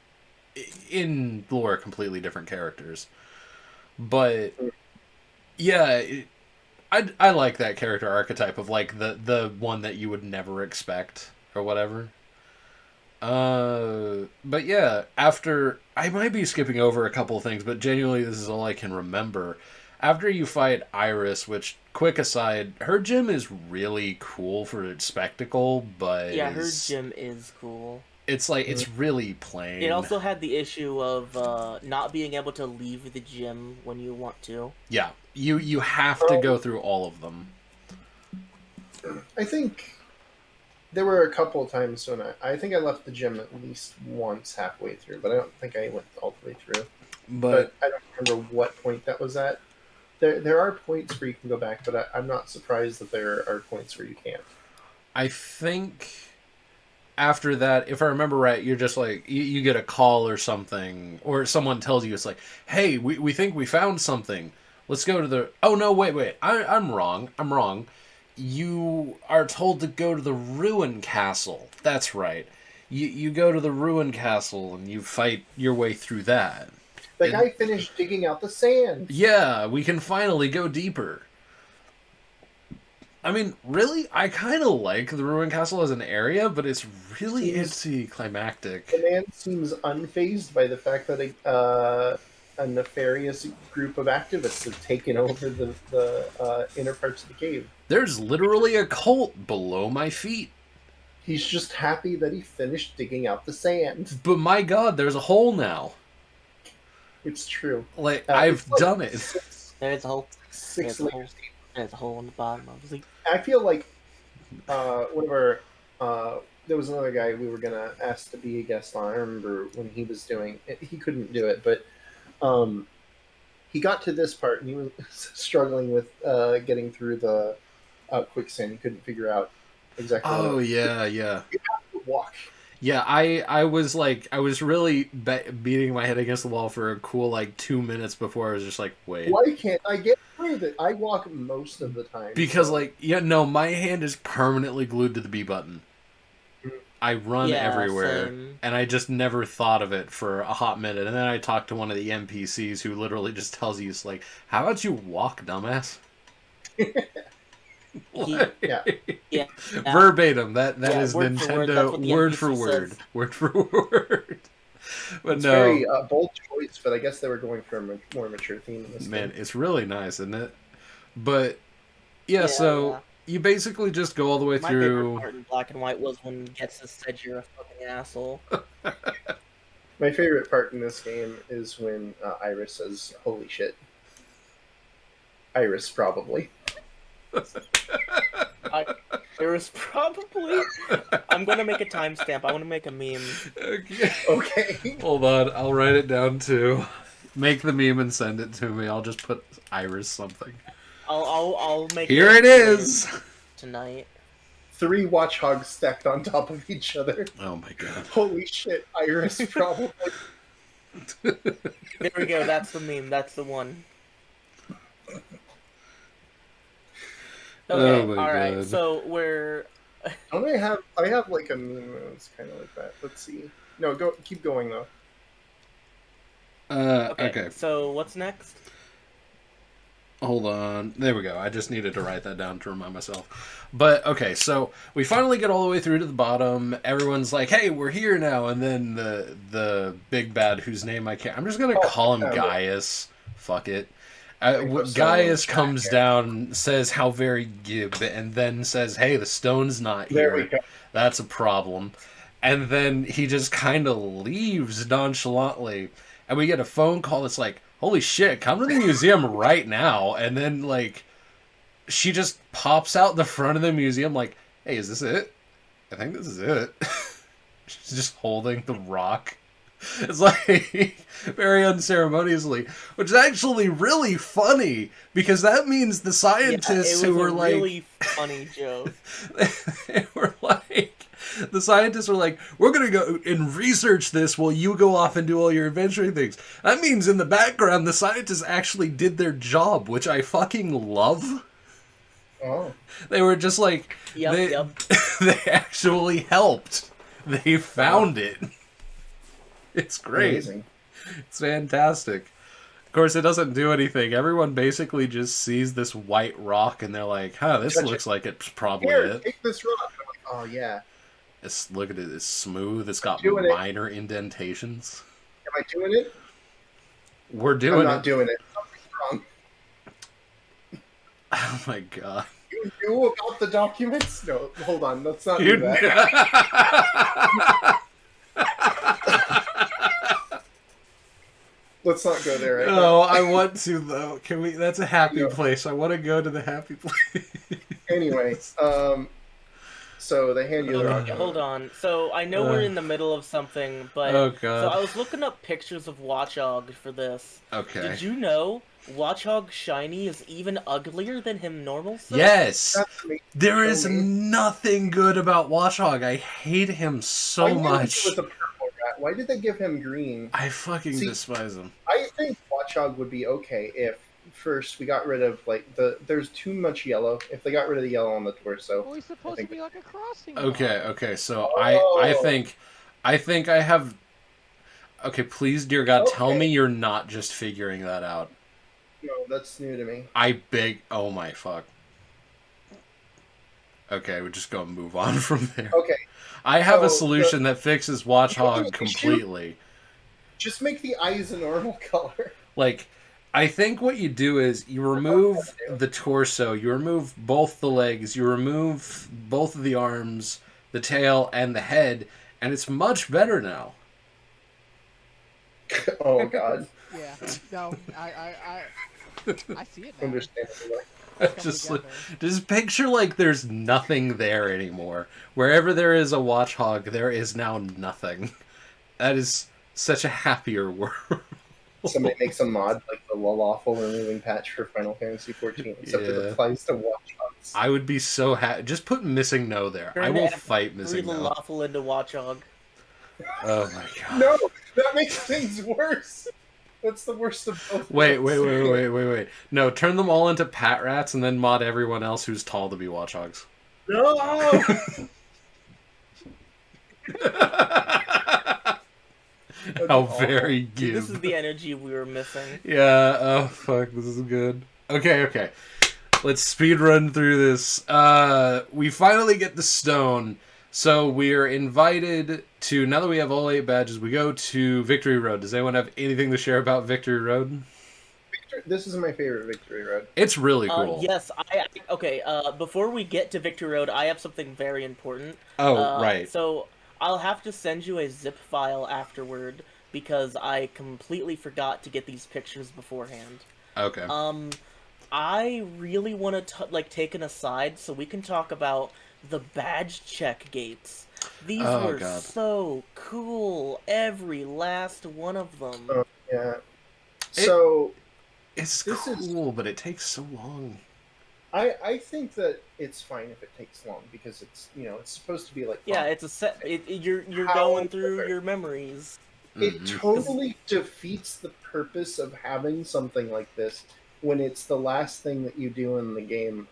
in lore, completely different characters. But, yeah, I like that character archetype of, like, the one that you would never expect, or whatever. But yeah, after... I might be skipping over a couple of things, but genuinely this is all I can remember. After you fight Iris, which, quick aside, her gym is really cool for its spectacle, but... Yeah, her gym is cool. It's like, it's really plain. It also had the issue of not being able to leave the gym when you want to. Yeah, you have to go through all of them. I think there were a couple of times when I think I left the gym at least once halfway through, but I don't think I went all the way through. But I don't remember what point that was at. There are points where you can go back, but I'm not surprised that there are points where you can't. I think after that, if I remember right, you're just like, you get a call or something, or someone tells you, it's like, hey, we think we found something. Let's go to the... Oh, no, wait. I'm wrong. You are told to go to the Ruin Castle. That's right. You go to the Ruin Castle, and you fight your way through that. The guy finished digging out the sand. Yeah, we can finally go deeper. I mean, really, I kind of like the Ruin Castle as an area, but it's really anticlimactic. The man seems unfazed by the fact that a nefarious group of activists have taken over the inner parts of the cave. There's literally a cult below my feet. He's just happy that he finished digging out the sand. But my god, there's a hole now. It's true. Like, I've done it. There's a hole. Six There's a hole. layers. There's a hole in the bottom of the. I feel like one of our there was another guy we were gonna ask to be a guest on. I remember when he was doing it, he couldn't do it, but he got to this part and he was struggling with getting through the quicksand. He couldn't figure out exactly. Oh what yeah. You have to walk. Yeah, I was really beating my head against the wall for a cool 2 minutes before I was just like, wait. Why can't I get through that? I walk most of the time. Because my hand is permanently glued to the B button. I run everywhere, same. and I just never thought of it for a hot minute. And then I talked to one of the NPCs who literally just tells you, it's like, how about you walk, dumbass? Yeah. Verbatim. That is word for word, that's Nintendo what the word NPC for word. says. Word for word. But It's no. very bold choice, but I guess they were going for a more mature theme in this Man, game. it's really nice, isn't it? But yeah, so you basically just go all the way My through. favorite part in Black and White was when Getsus said you're a fucking asshole. My favorite part in this game is when Iris says, "Holy shit." Iris, probably. There was probably. I'm gonna make a timestamp. I want to make a meme. Okay. Okay. Hold on, I'll write it down too. Make the meme and send it to me. I'll just put Iris something. I'll make. Here it is. Tonight. 3 watchhogs stacked on top of each other. Oh my god. Holy shit, Iris, probably. There we go. That's the meme. That's the one. Okay, Oh my alright, God. so we're... Don't I have like a meme that's kind of like that. Let's see. No, keep going though. Okay. So what's next? Hold on. There we go. I just needed to write that down to remind myself. But, okay, so we finally get all the way through to the bottom. Everyone's like, hey, we're here now. And then the big bad, whose name I can't... I'm just going to call him Gaius. Fuck it. Gaius comes down, says how very gib, and then says, hey, the stone's not There we here. go. That's a problem. And then he just kind of leaves nonchalantly. And we get a phone call that's like, holy shit, come to the museum right now. And then, she just pops out the front of the museum like, hey, is this it? I think this is it. She's just holding the rock. It's like, very unceremoniously, which is actually really funny, because that means the scientists who were like... It was a really funny joke. They were like... The scientists were like, we're going to go and research this while you go off and do all your adventuring things. That means in the background, the scientists actually did their job, which I fucking love. Oh. They were just like... Yep. They actually helped. They found it. It's great. Amazing. It's fantastic. Of course, it doesn't do anything. Everyone basically just sees this white rock and they're like, huh, this Touch looks like it's probably Here, it. take this rock. I'm like, oh yeah. Look at it. It's smooth. It's got Doing it. minor indentations. Am I doing it? We're doing I'm not it. doing it. Something's wrong. Oh my god. You knew about the documents? No, hold on. Let's not You do that. Let's not go there right now. No, I want to though. Can we? That's a happy No. place. I want to go to the happy place. Anyway, so they hand you the rock. Hold on. So I know we're in the middle of something, but Oh, so God. I was looking up pictures of Watchog for this. Okay. Did you know Watchog Shiny is even uglier than him normal? Self? Yes. That's me. There is me. nothing good about Watchog. I hate him so I knew much. He was a purple rat. Why did they give him green? I fucking See- despise him. I think Watchog would be okay if first we got rid of there's too much yellow. If they got rid of the yellow on the torso. Well, he's supposed to be like a crossing. Okay. So Oh. I think I have. Okay, please, dear God, tell Okay. me you're not just figuring that out. No, that's new to me. I beg. Oh my fuck. Okay, we're just gonna move on from there. Okay, I have a so solution that fixes Watchog The issue- completely. just make the eyes a normal color. Like, I think what you do is you remove the torso, you remove both the legs, you remove both of the arms, the tail, and the head, and it's much better now. Oh God, Yeah. No, I see it now. understandable. It's coming just together. just picture like there's nothing there anymore. Wherever there is a watchhog, there is now nothing. That is such a happier world. Somebody makes a mod like the lawful removing patch for Final Fantasy 14, except it Yeah. applies to watchhogs. I would be so happy. Just put missing no there. I Turn will every fight missing no. lawful into Watchog. Oh my god. No, that makes things worse. That's the worst of both. Wait. No, turn them all into pat rats and then mod everyone else who's tall to be watchhogs. No. How very Dude, good. this is the energy we were missing. Yeah, oh fuck, this is good. Okay. Let's speed run through this. We finally get the stone. So we're invited to, now that we have all 8 badges, we go to Victory Road. Does anyone have anything to share about Victory Road? This is my favorite Victory Road. It's really cool. Yes, okay, before we get to Victory Road, I have something very important. Oh, right. So, I'll have to send you a zip file afterward, because I completely forgot to get these pictures beforehand. Okay. I really want to, take an aside so we can talk about the badge check gates. These were God. so cool. Every last one of them. Oh, yeah. So It's this cool, but it takes so long. I think that it's fine if it takes long because it's it's supposed to be like Yeah, fun. it's a set. You're However, going through your memories. It totally defeats the purpose of having something like this when it's the last thing that you do in the game.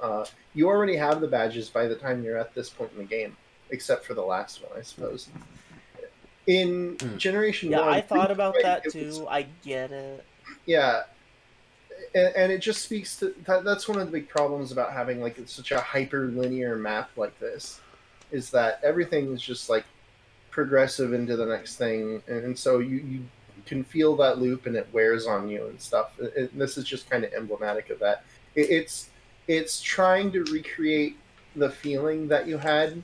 You already have the badges by the time you're at this point in the game, except for the last one, I suppose. In Generation 1... Yeah, I thought about that it too. was- I get it. yeah. And it just speaks to... That's one of the big problems about having like such a hyper-linear map like this, is that everything is just like progressive into the next thing, and so you can feel that loop and it wears on you and stuff. This is just kind of emblematic of that. It's trying to recreate the feeling that you had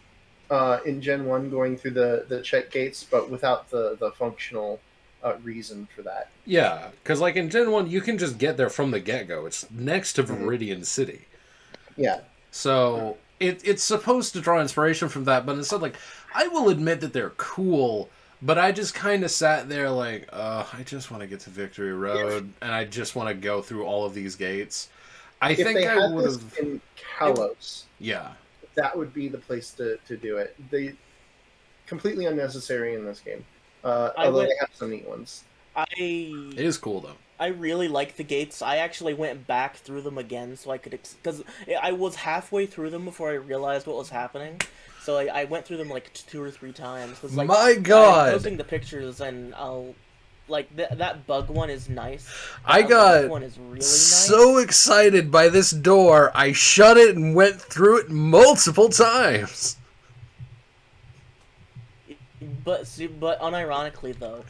in Gen 1 going through the check gates, but without the functional reason for that. Yeah, because like in Gen 1, you can just get there from the get-go. It's next to Viridian City. Yeah. So it's supposed to draw inspiration from that, but instead, like, I will admit that they're cool, but I just kind of sat there like, I just want to get to Victory Road, and I just want to go through all of these gates. If think they I had would this have... in Kalos, Yeah. that would be the place to do it. They completely unnecessary in this game. Although they have some neat ones. It is cool, though. I really like the gates. I actually went back through them again so I could... Because I was halfway through them before I realized what was happening. So I went through them like 2 or 3 times. Like, My God! I'm posting the pictures and I'll... Like, that bug one is nice. I The got bug one is really nice. so excited by this door, I shut it and went through it multiple times. But unironically though,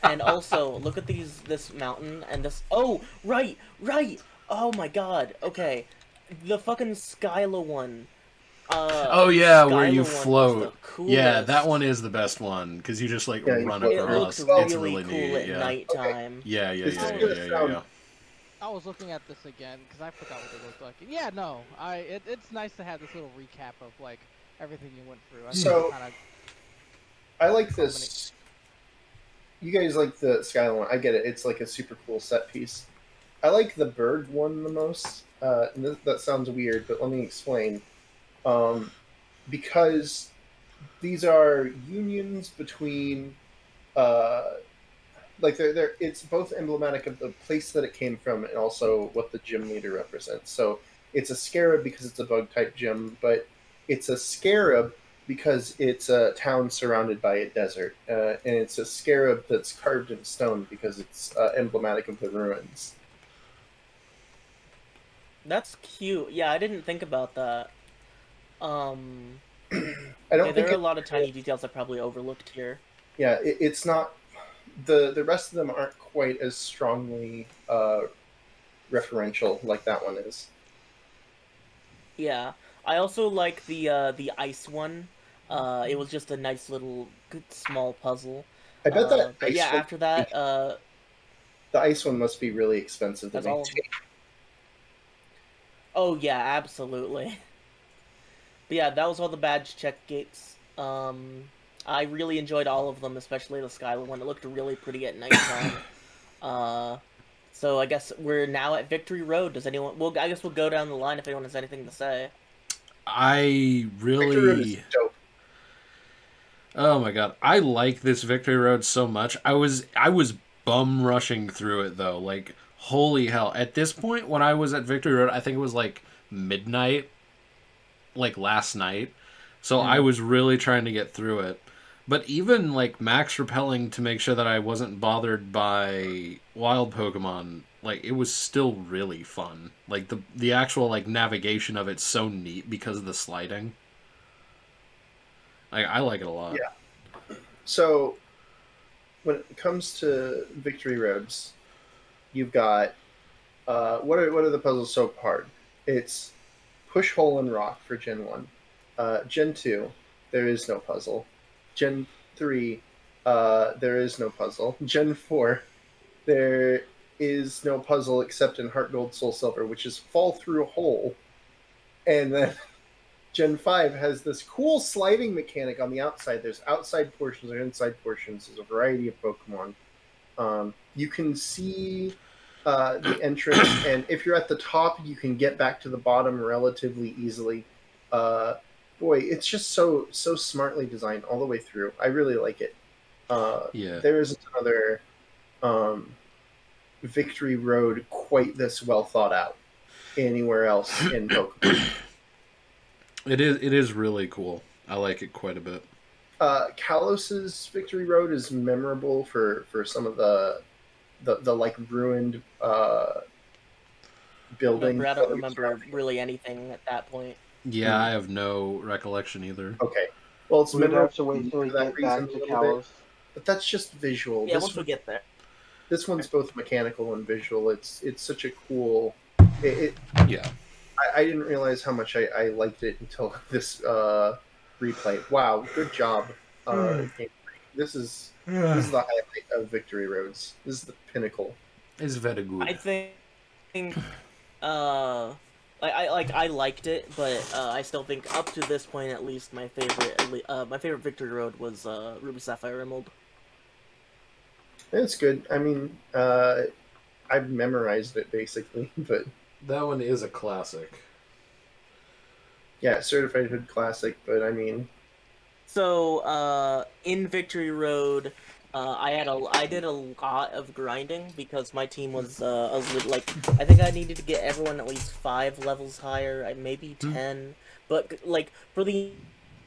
and also look at this mountain and this. Oh, right. Oh my God. Okay, the fucking Skyla one. Oh yeah, Skyla where you one was float. the coolest. Yeah, that one is the best one because you just like Yeah, you run float It across. looks It's really really cool neat. at Yeah. nighttime. Yeah. I was looking at this again because I forgot what it looked like. Yeah, no, it's nice to have this little recap of like everything you went through. So- kind of I like this. You guys like the Skyline one. I get it. It's like a super cool set piece. I like the bird one the most. That sounds weird, but let me explain. Because these are unions between, it's both emblematic of the place that it came from and also what the gym leader represents. So it's a scarab because it's a bug type gym, but it's a scarab because it's a town surrounded by a desert, and it's a scarab that's carved in stone because it's emblematic of the ruins. That's cute. Yeah, I didn't think about that. I don't Yeah, there think are a lot of tiny details I probably overlooked here. Yeah, it's not the rest of them aren't quite as strongly referential like that one is. Yeah, I also like the ice one. It was just a nice little good, small puzzle. I bet that But yeah, ice one, after that, the ice one must be really expensive to that's all. maintain. Oh yeah, absolutely. But yeah, that was all the badge check gates. I really enjoyed all of them, especially the Skylar one. It looked really pretty at nighttime. uh, so I guess we're now at Victory Road. Does anyone? Well, I guess we'll go down the line if anyone has anything to say. I Victory Road is really, dope. oh my god, I like this Victory Road so much. I was bum rushing through it though. Like holy hell! At this point, when I was at Victory Road, I think it was like midnight, like last night. So I was really trying to get through it. But even like max repelling to make sure that I wasn't bothered by wild Pokemon, like it was still really fun. Like the actual like navigation of it's so neat because of the sliding. Like I like it a lot. Yeah. So when it comes to Victory Roads, you've got what are the puzzles so hard? It's push hole and rock for Gen 1. Gen 2, there is no puzzle. Gen 3, there is no puzzle. Gen 4, there is no puzzle except in Heart Gold Soul Silver, which is fall through a hole. And then Gen 5 has this cool sliding mechanic on the outside. There's outside portions or inside portions. There's a variety of Pokemon. You can see the entrance, and if you're at the top, you can get back to the bottom relatively easily. Boy, it's just so smartly designed all the way through. I really like it. Yeah. There isn't another Victory Road quite this well thought out anywhere else in Pokemon. It is really cool. I like it quite a bit. Kalos's Victory Road is memorable for some of the like ruined building. I don't remember really anything at that point. Yeah, I have no recollection either. Okay. Well, it's We'd have memorable to wait till we for that get back reason to a little bit, Kalos. but that's just visual. Yeah, once we get there. This one's both mechanical and visual. It's such a cool. Yeah. I didn't realize how much I liked it until this replay. Wow, good job. This is the highlight of Victory Roads. This is the pinnacle. It's very good. I think, I liked it, but I still think up to this point, at least, my favorite Victory Road was Ruby Sapphire Emerald. It's good. I mean, I've memorized it basically, but That one is a classic. yeah, certified hood classic. But I mean, So, in Victory Road, I did a lot of grinding because my team was a little, like, I think I needed to get everyone at least 5 levels higher, maybe 10. But like for the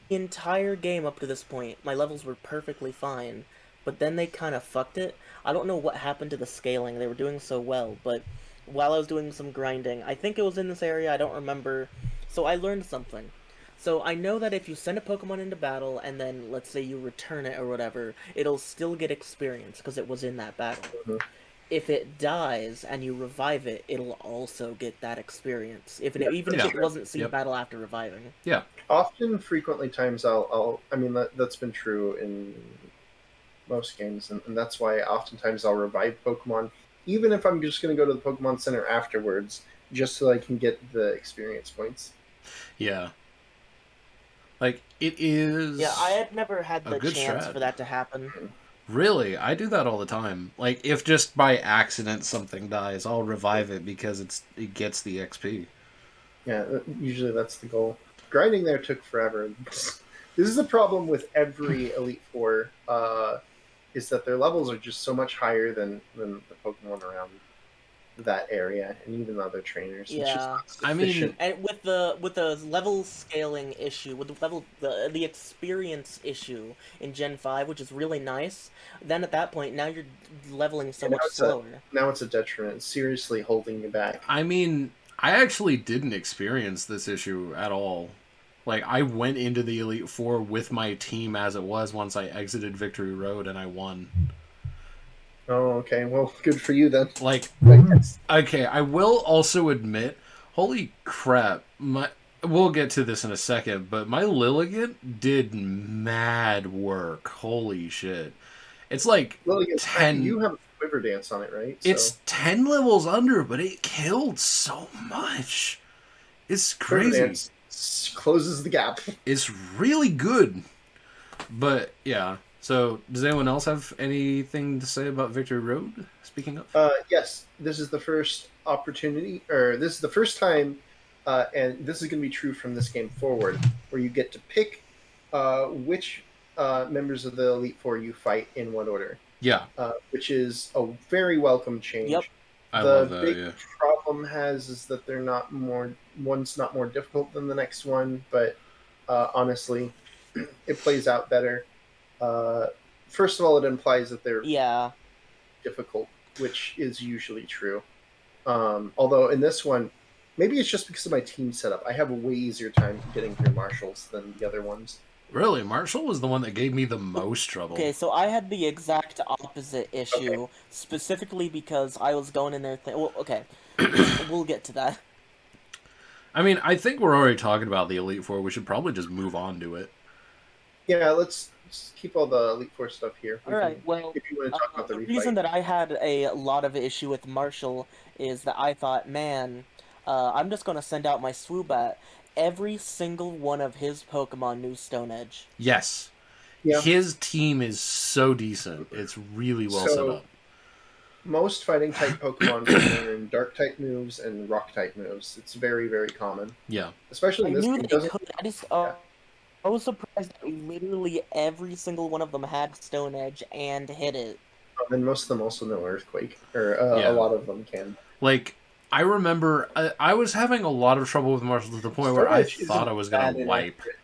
entire game up to this point, my levels were perfectly fine. But then they kind of fucked it. I don't know what happened to the scaling. They were doing so well, but while I was doing some grinding, I think it was in this area, I don't remember. So I learned something. So I know that if you send a Pokemon into battle and then let's say you return it or whatever, it'll still get experience because it was in that battle. Mhm. If it dies and you revive it, it'll also get that experience. Even if it wasn't seen battle after reviving. Yeah. often, frequently times I mean that's been true in most games, and that's why oftentimes I'll revive Pokemon, even if I'm just going to go to the Pokemon Center afterwards, just so I can get the experience points. Yeah. Like, it is... Yeah, I had never had the good chance strat. for that to happen. Really? I do that all the time. Like, if just by accident something dies, I'll revive it because it gets the XP. Yeah, usually that's the goal. Grinding there took forever. This is the problem with every Elite Four, is that their levels are just so much higher than the Pokemon around that area, and even other trainers. It's just Yeah. not I mean- sufficient. And with the level scaling issue, with the experience issue in Gen 5, which is really nice, then at that point now you're leveling so Yeah, now much it's slower. Now it's a detriment. It's seriously holding you back. I mean, I actually didn't experience this issue at all. Like, I went into the Elite Four with my team as it was once I exited Victory Road, and I won. Oh, okay. Well, good for you then. Like, I guess. okay, I will also admit, holy crap, we'll get to this in a second, but my Lilligant did mad work. Holy shit. It's like Well, yes, 10 you have a quiver dance on it, right? It's 10 levels under, but it killed so much. It's Quiver crazy. dance closes the gap. It's really good. But yeah. So, does anyone else have anything to say about Victory Road? Speaking of, Yes, this is the first opportunity, or this is the first time, and this is going to be true from this game forward, where you get to pick which members of the Elite Four you fight in what order. yeah, Which is a very welcome change. Yep. I The love that. big Yeah, problem is that they're not more. One's not more difficult than the next one, but honestly, it plays out better. First of all, it implies that they're Yeah. difficult, which is usually true. Although in this one, maybe it's just because of my team setup. I have a way easier time getting through marshals than the other ones. really, Marshall was the one that gave me the most trouble. Okay, so I had the exact opposite issue, specifically because I was going in there. Well, okay, we'll get to that. I mean, I think we're already talking about the Elite Four. We should probably just move on to it. Yeah, let's keep all the Elite Four stuff here. All right. Well, if you want to talk about the the reason refight. that I had a lot of issue with Marshall is that I thought, man, I'm just gonna send out my Swoobat. Every single one of his Pokemon knew Stone Edge. Yes. Yeah. His team is so decent. It's really well set up. Most fighting type Pokemon can learn dark type moves and rock type moves. It's very, very common. Yeah. Especially I in this knew game. they Doesn't could. I was surprised that literally every single one of them had Stone Edge and hit it. and most of them also know Earthquake, or Yeah. a lot of them can. Like, I remember I was having a lot of trouble with Marshall to the point where I Stone Edge thought isn't I was bad going to in wipe. accurate.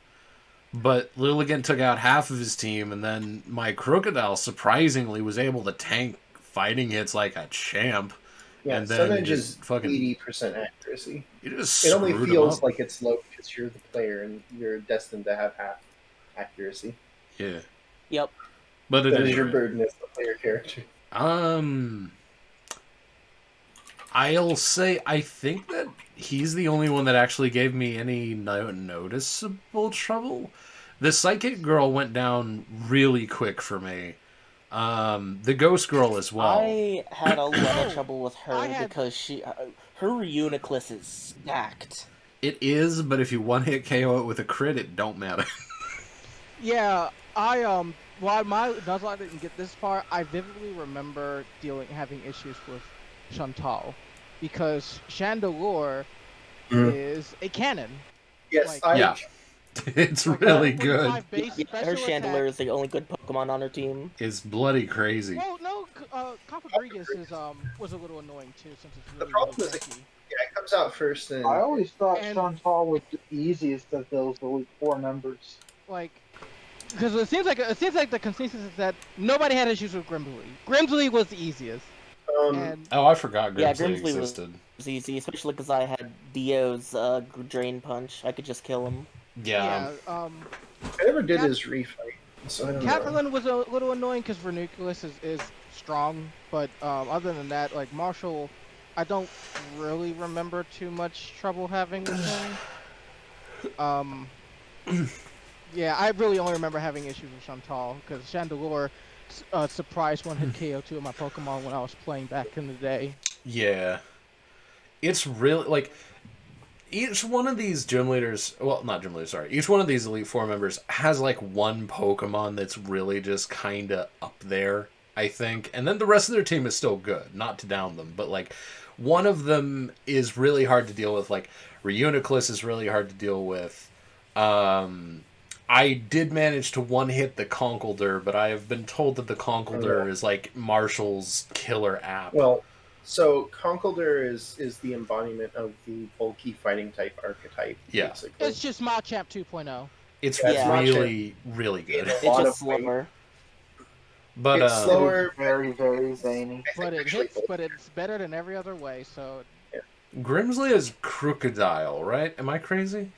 But Lilligant took out half of his team, and then my Crocodile surprisingly was able to tank fighting hits like a champ. Yeah, And then Stone Edge just is fucking 80% accuracy. it just It only screwed him feels up. like it's low because you're the player and you're destined to have half accuracy. Yeah. Yep. But it That is is your right. burden as the player character. I'll say I think that he's the only one that actually gave me any noticeable trouble. The psychic girl went down really quick for me. The ghost girl as well. I had a lot of trouble with I her had- because her Reuniclus is stacked. It is, but if you one hit KO it with a crit, it don't matter. Yeah, while my Nuzlocke didn't get this far, I vividly remember having issues with Chantal, because Chandelure is a cannon. Yes, Like- Yeah. It's Like, really 45 good. base Her special Chandelure attack. is the only good Pokemon on her team. It's bloody crazy. Well, no, Cofagrigus was a little annoying too, since it's The really, problem really is it- tanky. Yeah, it comes out first, and I always thought And- Chantal was the easiest of those Elite Four members. Like, because it seems like the consensus is that nobody had issues with Grimsley. Grimsley was the easiest, and Oh, I forgot Yeah, Grimsley Grimsley was- existed. It was easy, especially because I had Dio's Drain Punch. I could just kill him. Yeah. I never did Cat- his refight, so I don't know. Catherine was a little annoying because Vernuculus is strong, but other than that, like Marshall, I don't really remember too much trouble having with him. Yeah, I really only remember having issues with Chantal because Chandelure surprised one-hit KO two of my Pokemon when I was playing back in the day. Yeah. It's really, like, each one of these gym leaders, well, not gym leaders, sorry, each one of these Elite Four members has, like, one Pokemon that's really just kind of up there, I think. And then the rest of their team is still good, not to down them, but, like, one of them is really hard to deal with, like, Reuniclus is really hard to deal with. I did manage to one-hit the Conkeldurr, but I have been told that the Conkeldurr is, like, Marshall's killer app. Well, so Conkeldurr is the embodiment of the bulky fighting type archetype. Yeah. Basically. It's just Machamp 2.0. It's Yeah. really, really good. It's lot just of weight. slower. But, It's It slower. is very, very zany. But it Actually, hits, but it's better than every other way, so Grimsley is Crocodile, right? Am I crazy?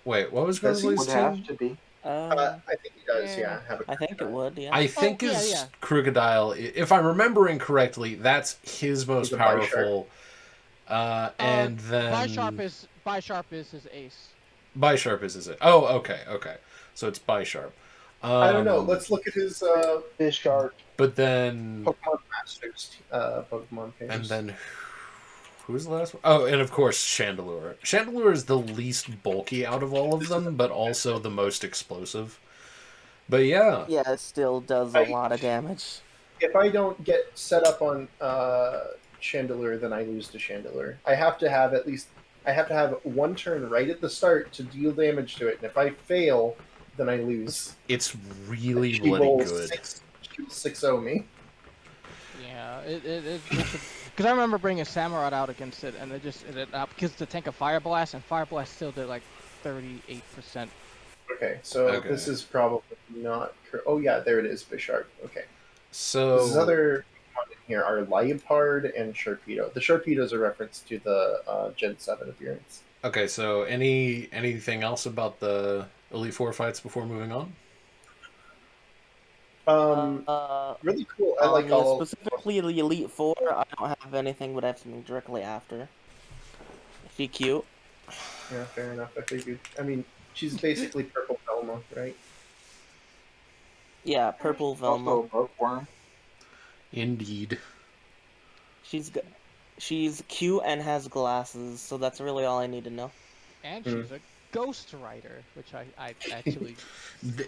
Wait, what was Does he? Grimsley's Would have team? to be. I think he does. Yeah. Yeah, have a I think it would. Yeah. I think yeah, his yeah. crocodile, if I'm remembering correctly, that's his most He's a powerful. And then Bisharp is his ace. Bisharp is it? Oh, okay. So it's Bisharp. I don't know. Let's look at his Fish shark. But then, Pokemon Masters Pokemon page. and then, who's the last one? Oh, and of course, Chandelure. Chandelure is the least bulky out of all of them, but also the most explosive. But yeah, Yeah, it still does a lot of damage. If I don't get set up on Chandelure, then I lose to Chandelure. I have to have one turn right at the start to deal damage to it, and if I fail, then I lose. it's really She bloody rolls good. 6-0 me. Yeah, because I remember bringing Samurott out against it, and because to tank a Fire Blast, and Fire Blast still did like 38%. Okay, so this is probably not. Oh yeah, there it is, Bisharp. Okay, So this other Pokemon in here are Liepard and Sharpedo. The Sharpedo is a reference to the Gen 7 appearance. okay, so anything else about the Elite Four fights before moving on? Really cool. I like yeah, all. specifically the Elite Four. I don't have anything, but I have something directly after. She cute. Yeah, fair enough. I figured. I mean, she's basically purple Velma, right? Yeah, purple Velma. Also a bookworm. Indeed. She's cute and has glasses, so that's really all I need to know. And she's a Ghost Rider, which I actually.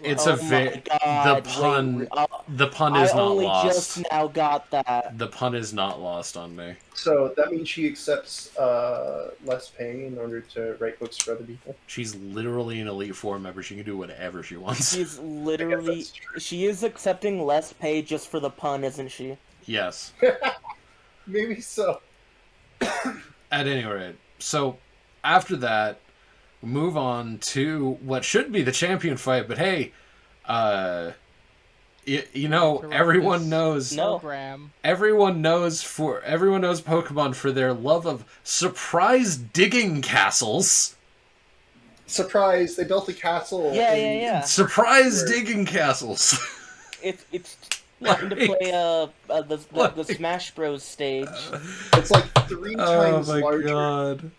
It's Oh a my God, the pun. wait, The pun is I not only lost. just now got that. The pun is not lost on me. So that means she accepts less pay in order to write books for other people. She's literally an Elite Four member. She can do whatever she wants. She's literally. that's true. She is accepting less pay just for the pun, isn't she? Yes. Maybe so. At any rate, so after that, we move on to what should be the champion fight. But hey, you know, everyone knows. No. Program. Everyone knows Pokemon for their love of surprise digging castles. Surprise! They built a castle. Yeah. Surprise digging castles. It's trying to Like- play the Smash Bros stage. It's like 3 Oh times my larger god. than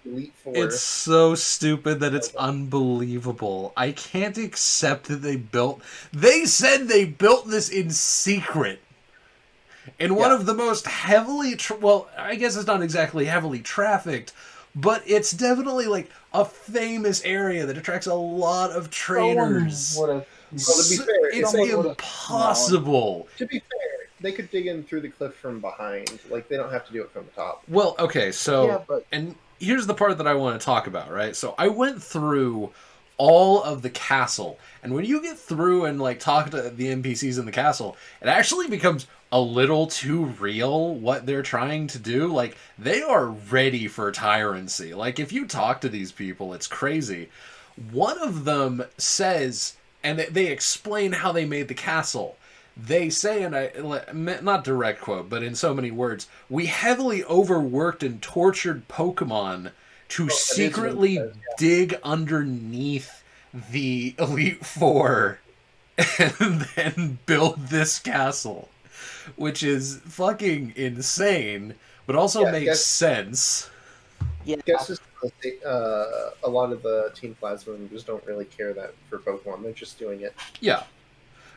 the Elite Four. It's so stupid that it's unbelievable. I can't accept that they said they built this in secret. In one Yeah. of the most heavily, well, I guess it's not exactly heavily trafficked, but it's definitely like a famous area that attracts a lot of trainers. Would have. Well, to be fair, It's someone would've impossible. To be fair, they could dig in through the cliff from behind. Like, they don't have to do it from the top. Well, okay, so, Yeah, but- and here's the part that I want to talk about, right? So I went through all of the castle, and when you get through and, like, talk to the NPCs in the castle, it actually becomes a little too real what they're trying to do. Like, they are ready for tyranny. Like, if you talk to these people, it's crazy. One of them says, and they explain how they made the castle. They say, and not direct quote, but in so many words, we heavily overworked and tortured Pokemon to secretly dig underneath the Elite Four and then build this castle, which is fucking insane, but also makes sense. Yeah. I guess a lot of the Team Plasma members don't really care that for Pokemon. They're just doing it. Yeah.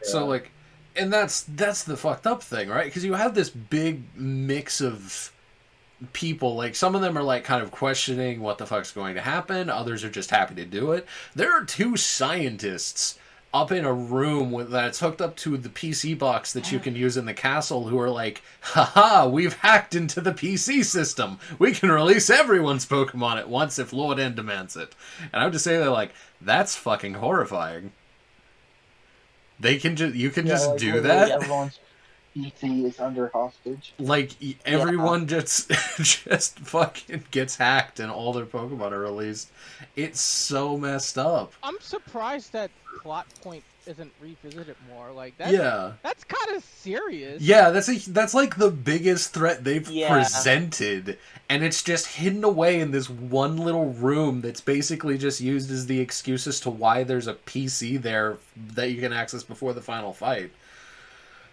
So, like, and that's the fucked up thing, right? Because you have this big mix of people. Like, some of them are, like, kind of questioning what the fuck's going to happen. Others are just happy to do it. There are 2 scientists up in a room that's hooked up to the PC box that you can use in the castle who are like, haha, we've hacked into the PC system. We can release everyone's Pokemon at once if Lord N demands it. And I would just say that, like, that's fucking horrifying. You can just like, do literally that? Everyone's PC is under hostage. Like, everyone just fucking gets hacked and all their Pokemon are released. It's so messed up. I'm surprised that plot point isn't revisited more. Like that's Yeah. that's kind of serious. Yeah, that's like the biggest threat they've Yeah. presented, and it's just hidden away in this one little room that's basically just used as the excuse as to why there's a PC there that you can access before the final fight.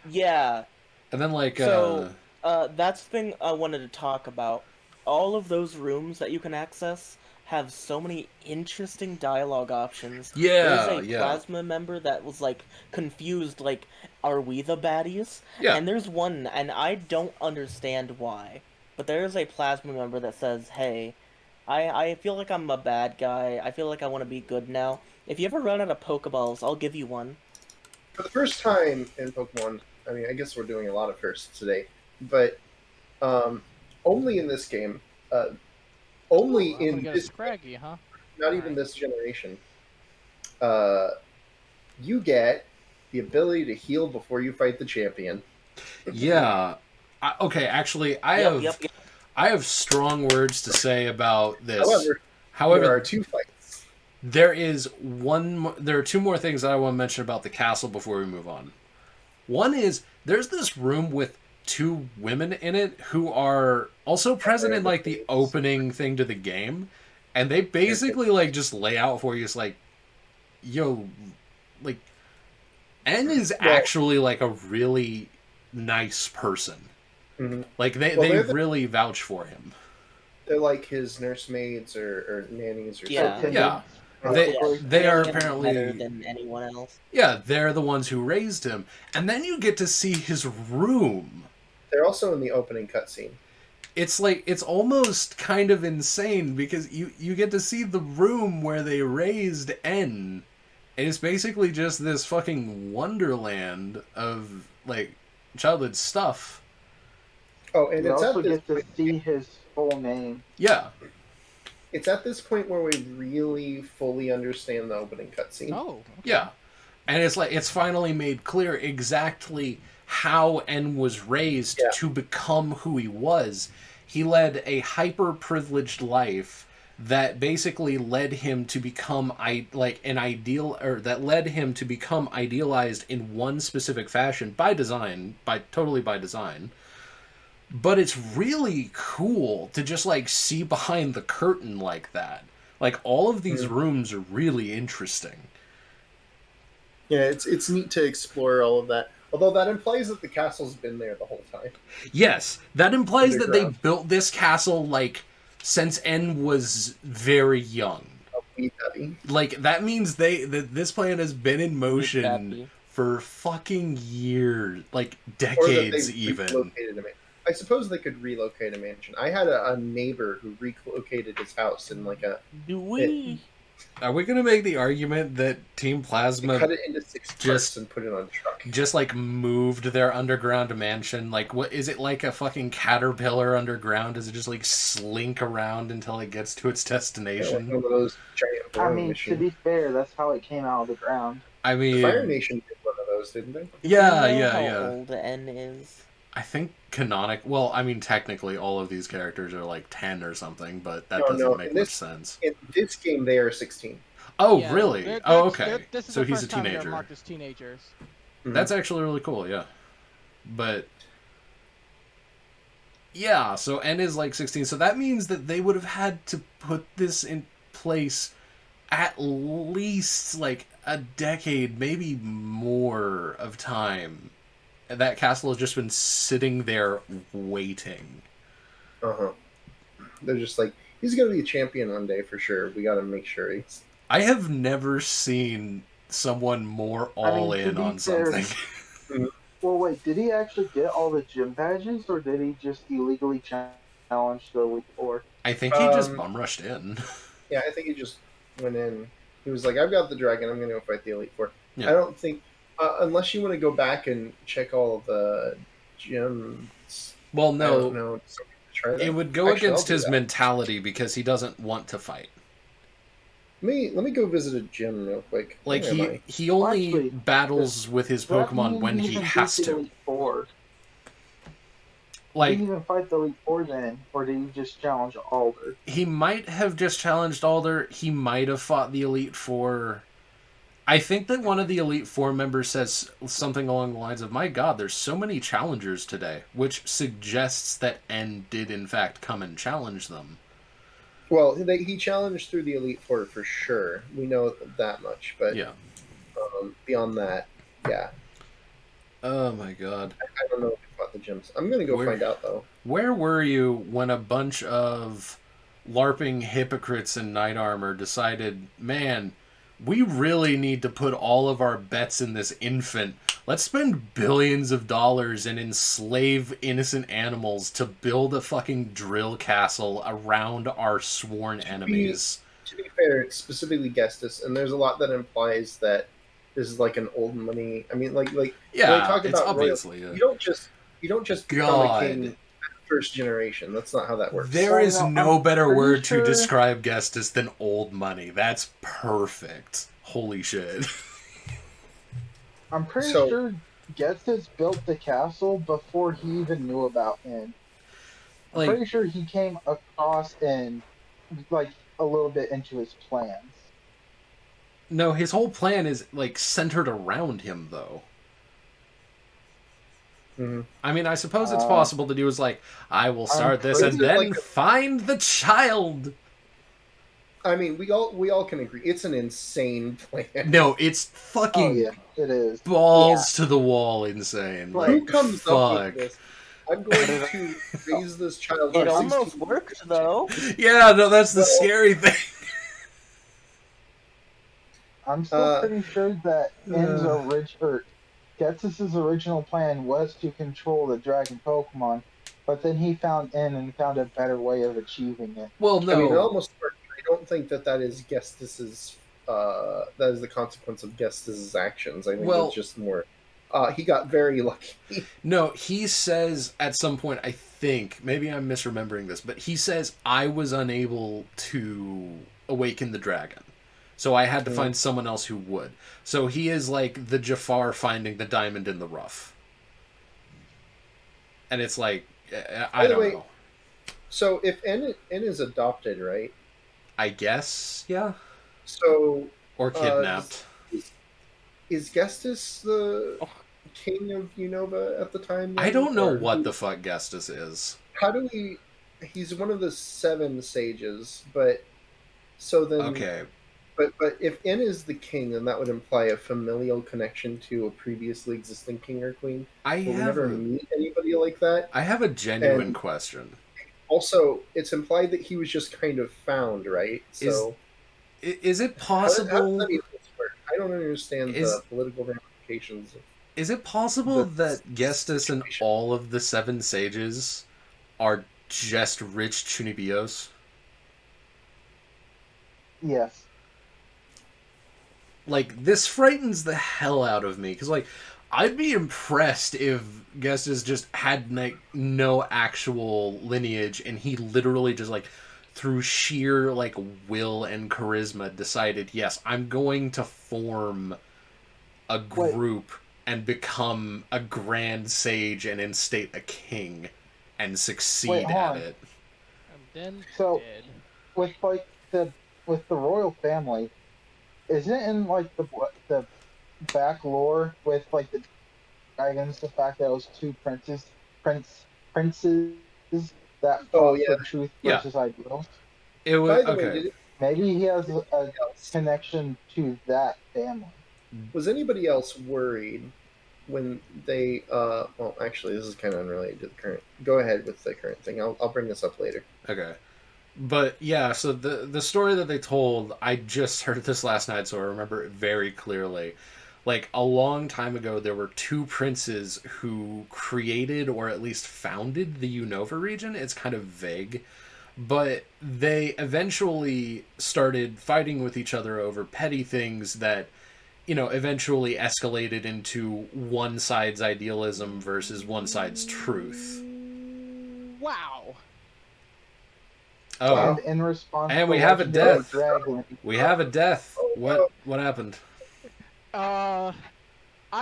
Yeah. And then like So, that's the thing I wanted to talk about. All of those rooms that you can access have so many interesting dialogue options. Yeah, There's a yeah. plasma member that was like confused, like, are we the baddies? Yeah. And there's one, and I don't understand why, but there is a plasma member that says, "Hey, I feel like I'm a bad guy. I feel like I want to be good now. If you ever run out of Pokeballs, I'll give you one." For the first time in Pokemon, I mean, I guess we're doing a lot of firsts today, but only in this game, only I'm gonna in get a this, Scraggy, huh? not even this generation, you get the ability to heal before you fight the champion. Yeah. Okay, actually, Yep. I have strong words to say about this. However, there are two fights. there are two more things that I want to mention about the castle before we move on. One is there's this room with two women in it who are also present in like the opening thing to the game, and they basically like just lay out for you. It's like, yo, like N is actually like a really nice person. Mm-hmm. Like they really vouch for him. They're like his nursemaids or nannies or Yeah. something. Yeah. They are apparently better than anyone else. Yeah, they're the ones who raised him. And then you get to see his room. They're also in the opening cutscene. It's like it's almost kind of insane because you get to see the room where they raised N. And it's basically just this fucking wonderland of like childhood stuff. Oh, and You it's also at this get to see his full name. Yeah. It's at this point where we really fully understand the opening cutscene. Oh. Okay. Yeah. And it's like it's finally made clear exactly how N was raised to become who he was. He led a hyper-privileged life that basically led him to become that led him to become idealized in one specific fashion by design, totally by design. But it's really cool to just like see behind the curtain like that. Like all of these rooms are really interesting. Yeah, it's neat to explore all of that. Although that implies that the castle's been there the whole time. Yes, that implies that they Underground. built this castle like since N was very young. Like that means that this plan has been in motion for fucking years, like decades even. Relocated a I suppose they could relocate a mansion. I had a neighbor who relocated his house in like a. Do we? Are we gonna make the argument that Team Plasma cut it into 6 parts and put it on a truck? Just like moved their underground mansion? Like, what is it like a fucking caterpillar underground? Does it just like slink around until it gets to its destination? Like one of those giant boring machines. To be fair, that's how it came out of the ground. I mean, the Fire Nation did one of those, didn't they? Yeah, Do you know yeah, how yeah. old N is? I think technically all of these characters are like 10 or something, but that doesn't make much sense. In this game, they are 16. Oh, Yeah, really? Okay. This is So the he's a first time they're teenager. marked as teenagers. Mm-hmm. That's actually really cool, yeah. But yeah, so N is like 16, so that means that they would have had to put this in place at least like a decade, maybe more of time. That castle has just been sitting there waiting. Uh-huh. They're just like, he's going to be a champion one day for sure. We got to make sure he's... I have never seen someone more all in on something. Well, wait, did he actually get all the gym badges, or did he just illegally challenge the Elite Four? I think he just bum rushed in. Yeah, I think he just went in. He was like, I've got the dragon, I'm going to go fight the Elite Four. Yeah. I don't think... unless you want to go back and check all of the gyms. Well, no. I don't know. It would go against his mentality because he doesn't want to fight. Let me go visit a gym real quick. Like he only battles with his Pokemon when he has to. Like, did he even fight the Elite Four then, or did he just challenge Alder? He might have just challenged Alder. He might have fought the Elite Four. I think that one of the Elite Four members says something along the lines of, "My God, there's so many challengers today," which suggests that N did in fact come and challenge them. Well, he challenged through the Elite Four for sure. We know that much, but Yeah. beyond that, yeah. Oh my God. I don't know if he fought the gyms. I'm gonna go find out though. Where were you when a bunch of LARPing hypocrites in knight armor decided, man, we really need to put all of our bets in this infant. Let's spend billions of dollars and enslave innocent animals to build a fucking drill castle around our sworn enemies. To be fair, it's specifically Gestus, and there's a lot that implies that this is like an old money. I mean, like Yeah, when we talk it's about obviously you don't just become a king first generation. That's not how that works. There is no better word sure... to describe Gestus than old money. That's perfect. Holy shit. I'm pretty sure Gestus built the castle before he even knew about him. I'm pretty sure he came across and like a little bit into his plans. No, his whole plan is like centered around him, though. Mm-hmm. I mean, I suppose it's possible that he was like, I will start this and then find the child. I mean, we all can agree it's an insane plan. No, it's fucking oh, yeah, it is. balls to the wall insane. Like, who comes fuck. up with this? I'm going to raise this child. It almost worked though. Yeah, no, that's the scary thing. I'm still pretty sure that Gestus's original plan was to control the dragon Pokemon, but then he found N and found a better way of achieving it. Well, no. I mean, it almost worked. I don't think that is Gestus's. That is the consequence of Gestus's actions. I think it's just more. He got very lucky. No, he says at some point, I think, maybe I'm misremembering this, but he says, I was unable to awaken the dragon. So I had to find someone else who would. So he is like the Jafar finding the diamond in the rough. And it's like, I don't know. So if N is adopted, right? I guess, yeah. So or kidnapped. Is Gestus the king of Unova at the time? I don't know what the fuck Gestus is. How do we... He's one of the 7 sages, but... So then... Okay. But if N is the king, then that would imply a familial connection to a previously existing king or queen. Will we never meet anybody like that? I have a genuine question. Also, it's implied that he was just kind of found, right? So is it possible... How does that work? I don't understand the political ramifications. Is it possible that Gestus and all of the 7 sages are just rich Chunibios? Yes. Like, this frightens the hell out of me, because, like, I'd be impressed if Gestus just had, like, no actual lineage, and he literally just, like, through sheer, like, will and charisma decided, yes, I'm going to form a group and become a grand sage and instate a king and succeed at it. And then with, like, with the royal family, isn't in like the back lore with like the dragons the fact that it was 2 princes that fought for truth versus ideals? It was okay. Maybe he has a connection to that family. Was anybody else worried when they? Well, actually, this is kind of unrelated to the current. Go ahead with the current thing. I'll bring this up later. Okay. But yeah, so the story that they told, I just heard this last night, so I remember it very clearly. Like, a long time ago, there were 2 princes who created, or at least founded, the Unova region. It's kind of vague. But they eventually started fighting with each other over petty things that, you know, eventually escalated into one side's idealism versus one side's truth. Wow. Oh, and in response, and we have a death. Dragon. We have a death. What happened? I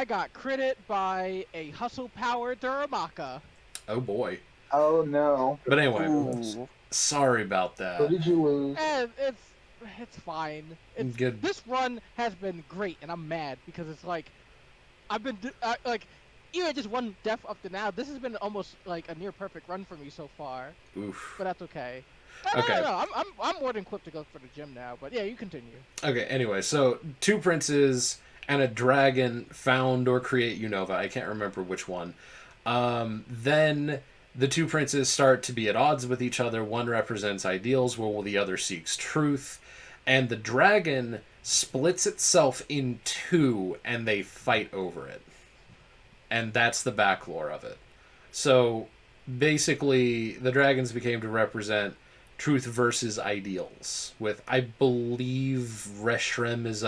got critted by a hustle power Duramaka. Oh boy. Oh no. But anyway, sorry about that. Who did you lose? And it's fine. It's Good. This run has been great, and I'm mad because it's like I've been like even just one death up to now. This has been almost like a near perfect run for me so far. Oof. But that's okay. Okay. No. I'm more than equipped to go for the gym now. But yeah, you continue. Okay, anyway, so 2 princes and a dragon found or create Unova. I can't remember which one. Then the 2 princes start to be at odds with each other. One represents ideals, while the other seeks truth. And the dragon splits itself in 2, and they fight over it. And that's the back lore of it. So basically, the dragons became to represent truth versus ideals. With, I believe, Reshrem is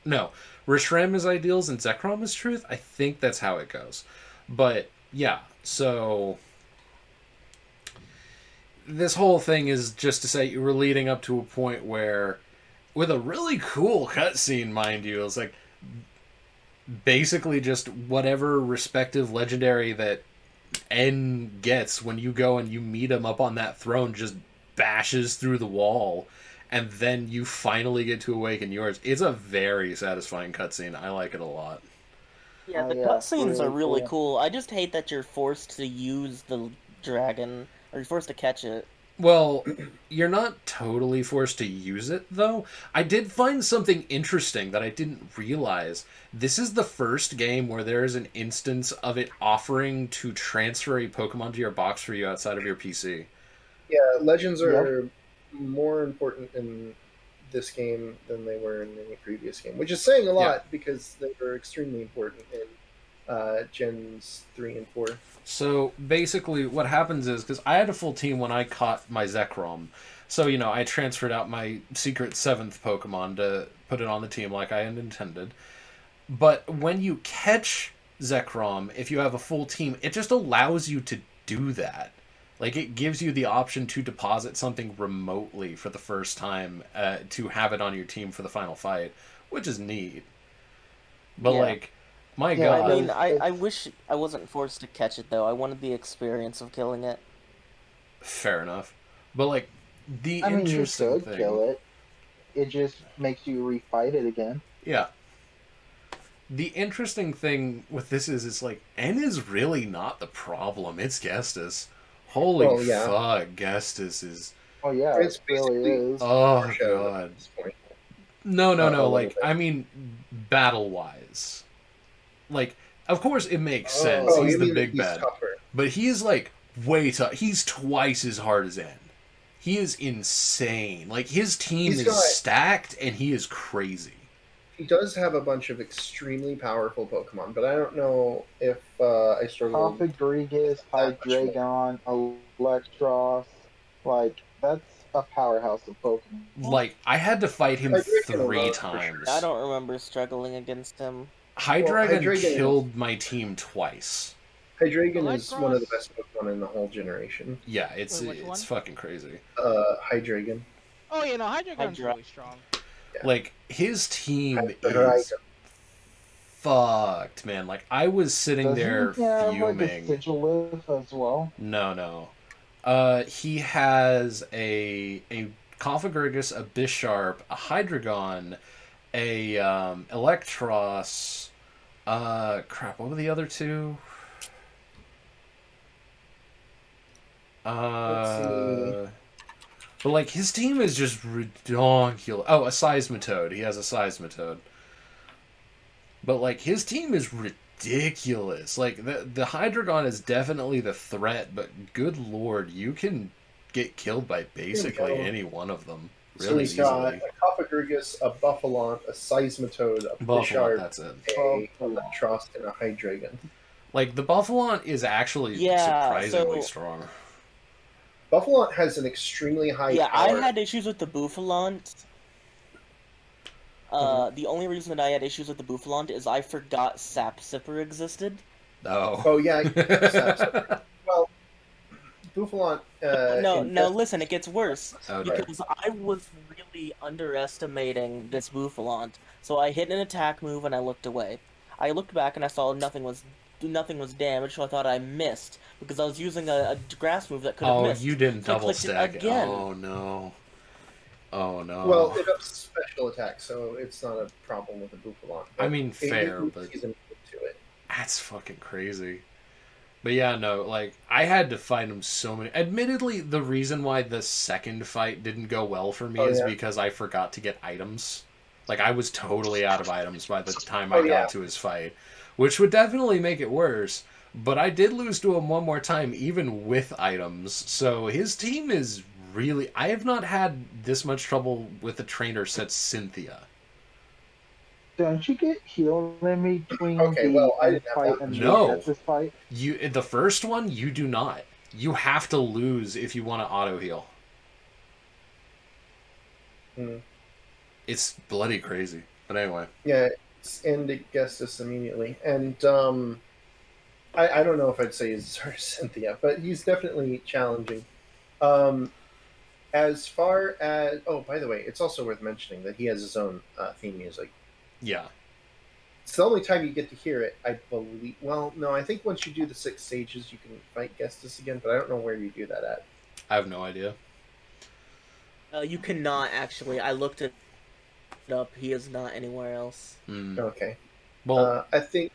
no, Reshrem is ideals and Zekrom is truth. I think that's how it goes. But yeah, so this whole thing is just to say you were leading up to a point where, with a really cool cutscene, mind you, it's like basically just whatever respective legendary that N gets when you go and you meet him up on that throne just bashes through the wall, and then you finally get to awaken yours. It's a very satisfying cutscene. I like it a lot. Yeah, Oh, the yeah, cutscenes are really cool. cool. I just hate that you're forced to use the dragon, or you're forced to catch it. Well, you're not totally forced to use it, though. I did find something interesting that I didn't realize. This is the first game where there is an instance of it offering to transfer a Pokemon to your box for you outside of your PC. Yeah, legends are more important in this game than they were in any previous game, which is saying a lot because they were extremely important in Gens 3 and 4. So basically, what happens is, because I had a full team when I caught my Zekrom, so I transferred out my secret 7th Pokemon to put it on the team like I had intended. But when you catch Zekrom, if you have a full team, it just allows you to do that. Like, it gives you the option to deposit something remotely for the first time to have it on your team for the final fight, which is neat. But, Yeah. my Yeah, god. I mean, I wish I wasn't forced to catch it, though. I wanted the experience of killing it. Fair enough. But, the I mean, you interesting could thing... kill it. It just makes you refight it again. Yeah. The interesting thing with this is N is really not the problem. It's Gestus. Holy fuck, Gestus is... Oh yeah, It's it really basically- is. Oh, Show god. at this point. No, A little bit. I mean, battle-wise. Of course it makes sense. Oh, He's you the mean big he's bad. tougher. But he is, way tough. He's twice as hard as N. He is insane. His team He's is got- stacked, and he is crazy. He does have a bunch of extremely powerful Pokemon, but I don't know if I struggle. Cofagrigus, That much more. Hydreigon, Electros, that's a powerhouse of Pokemon. I had to fight him Hydreigon 3 alone, for times. I don't remember struggling against him. Hydreigon Hydreigon killed my team twice. Hydreigon is one of the Electros? best Pokemon in the whole generation. Yeah, it's Wait, which one? fucking crazy. Hydreigon. Oh yeah, no, Hydreigon's Hydra- really strong. His team Hydreigon. is fucked, man. I was sitting Does there he have fuming. a Sigilith as well? No. He has a Cofagrigus, a Bisharp, a Hydreigon, a Electros. Crap. What were the other 2? But his team is just ridiculous. Oh, a Seismitoad. He has a Seismitoad. But his team is ridiculous. The Hydreigon is definitely the threat, but good lord, you can get killed by basically any one of them So really he's got easily. a Cofagrigus, a Buffalont, a Seismitoad, a Buffalo, Bisharp, that's it. a Electros, and a Hydreigon. The Buffalont is actually Yeah, surprisingly so- strong. Buffalont has an extremely high Yeah, power. I had issues with the Bouffalont. The only reason that I had issues with the Bouffalont is I forgot Sap Sipper existed. Oh. Oh yeah, well, Buffalont. No, listen, it gets worse. Oh, Because I was really underestimating this Bouffalont. So I hit an attack move and I looked away. I looked back and I saw nothing was damaged, so I thought I missed. Because I was using a grass move that could have Oh, missed. you didn't So I double clicked it stack. again. Oh no. Oh no. Well, it ups special attack, so it's not a problem with the Bufalon. I mean, fair, it but he's immune to it. that's fucking crazy. But yeah, no, like, I had to fight him so many. Admittedly, the reason why the second fight didn't go well for me is because I forgot to get items. Like, I was totally out of items by the time I got to his fight, which would definitely make it worse. But I did lose to him one more time, even with items. So his team is really. I have not had this much trouble with a trainer since Cynthia. Don't you get healed in between Okay, the well, I end didn't have fight that and much. the fight? The first one, you do not. You have to lose if you want to auto heal. Mm. It's bloody crazy. But anyway. Yeah, it's end Augustus immediately. And I don't know if I'd say he's our Cynthia, but he's definitely challenging. As far as... Oh, by the way, it's also worth mentioning that he has his own theme music. Yeah. It's the only time you get to hear it, I believe. Well, no, I think once you do the 6 stages, you can fight Gestus again, but I don't know where you do that at. I have no idea. You cannot, actually. I looked it up. He is not anywhere else. Mm. Okay. Well, I think,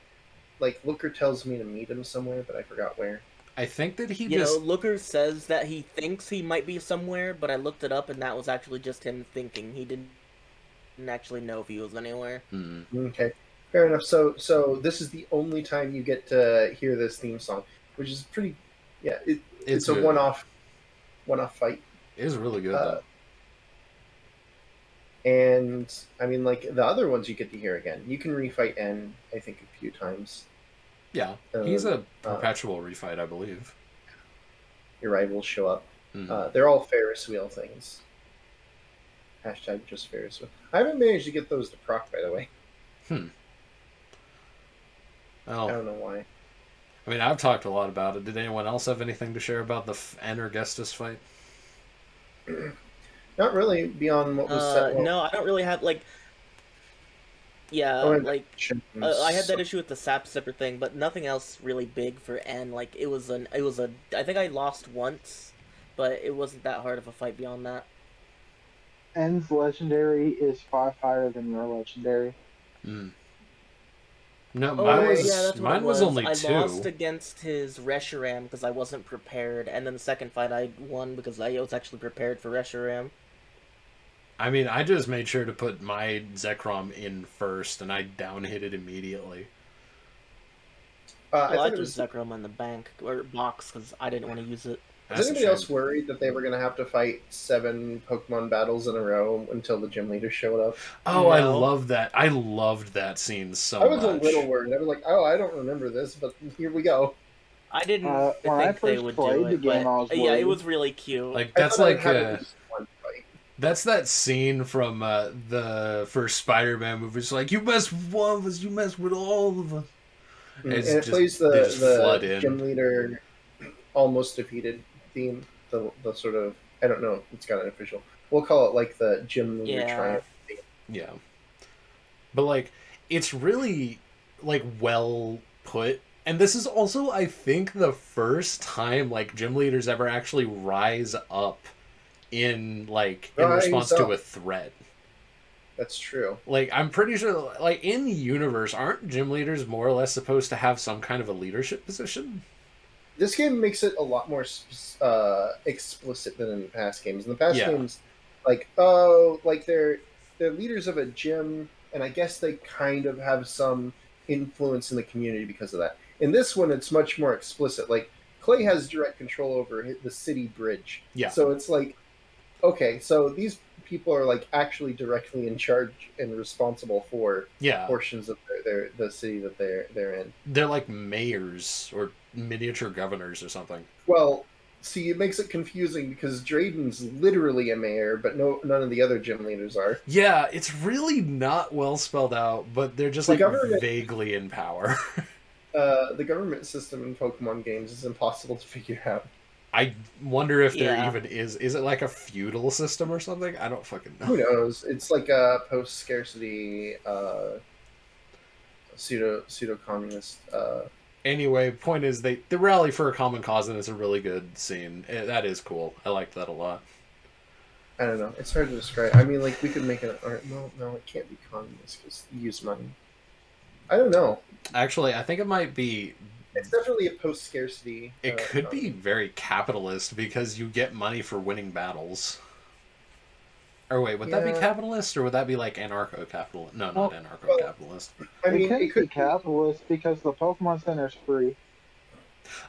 like, Looker tells me to meet him somewhere, but I forgot where. I think that he You just... know, Looker says that he thinks he might be somewhere, but I looked it up, and that was actually just him thinking. He didn't actually know if he was anywhere. Mm. Okay. Fair enough. So this is the only time you get to hear this theme song, which is pretty... Yeah, it's a good. one-off fight. It is really good, though. And, I mean, like, the other ones you get to hear again. You can refight N, I think, a few times. Yeah. He's a perpetual refight, I believe. Your rivals show up. Mm. They're all Ferris wheel things. Hashtag just Ferris wheel. I haven't managed to get those to proc, by the way. Oh. I don't know why. I mean, I've talked a lot about it. Did anyone else have anything to share about the N or Gestus fight? Not really, beyond what was set. No, I don't really have, like... Yeah, like... I had that issue with the Sap Zipper thing, but nothing else really big for N. Like, it was a... I think I lost once, but it wasn't that hard of a fight beyond that. N's legendary is 5 higher than your legendary. Mm. No, that's mine was only 2. I lost against his Reshiram because I wasn't prepared, and then the second fight I won because I was actually prepared for Reshiram. I mean, I just made sure to put my Zekrom in first, and I down-hit it immediately. I threw Zekrom on the bank, or box, because I didn't want to use it. Was anybody else worried that they were going to have to fight 7 Pokemon battles in a row until the gym leader showed up? Oh, No. I love that. I loved that scene so much. I was a little worried. I was like, oh, I don't remember this, but here we go. I didn't when I think they first would played do the it, game, but I was yeah, worried. it was really cute. Like, that's I like... thought I'd have at least one fight. That's that scene from the first Spider-Man movie. It's like, you mess with one of us, you mess with all of us. And it plays the gym leader almost defeated theme. The sort of, I don't know, it's got an official. We'll call it like the gym leader triumph theme. Yeah. But like, it's really like well put. And this is also, I think, the first time like gym leaders ever actually rise up in response to a threat. That's true. Like, I'm pretty sure, like, in the universe, aren't gym leaders more or less supposed to have some kind of a leadership position? This game makes it a lot more explicit than in the past games. In the past games, they're leaders of a gym, and I guess they kind of have some influence in the community because of that. In this one, it's much more explicit. Like, Clay has direct control over the city bridge. Yeah. So it's like, okay, so these people are like actually directly in charge and responsible for portions of the city that they're in. They're like mayors or miniature governors or something. Well, see, it makes it confusing because Drayden's literally a mayor, but none of the other gym leaders are. Yeah, it's really not well spelled out, but they're just vaguely in power. The government system in Pokemon games is impossible to figure out. I wonder if there even is. Is it like a feudal system or something? I don't fucking know. Who knows? It's like a post-scarcity pseudo-communist. Anyway, point is they rally for a common cause, and it's a really good scene. That is cool. I liked that a lot. I don't know. It's hard to describe. I mean, like we could make an art. No, it can't be communist because you use money. I don't know. Actually, I think it might be. It's definitely a post-scarcity. It could be economy. very capitalist because you get money for winning battles. Or wait, would that be Yeah. capitalist or would that be like anarcho-capitalist? No, not Well, anarcho-capitalist. I it mean, could it could be capitalist because the Pokemon Center is free.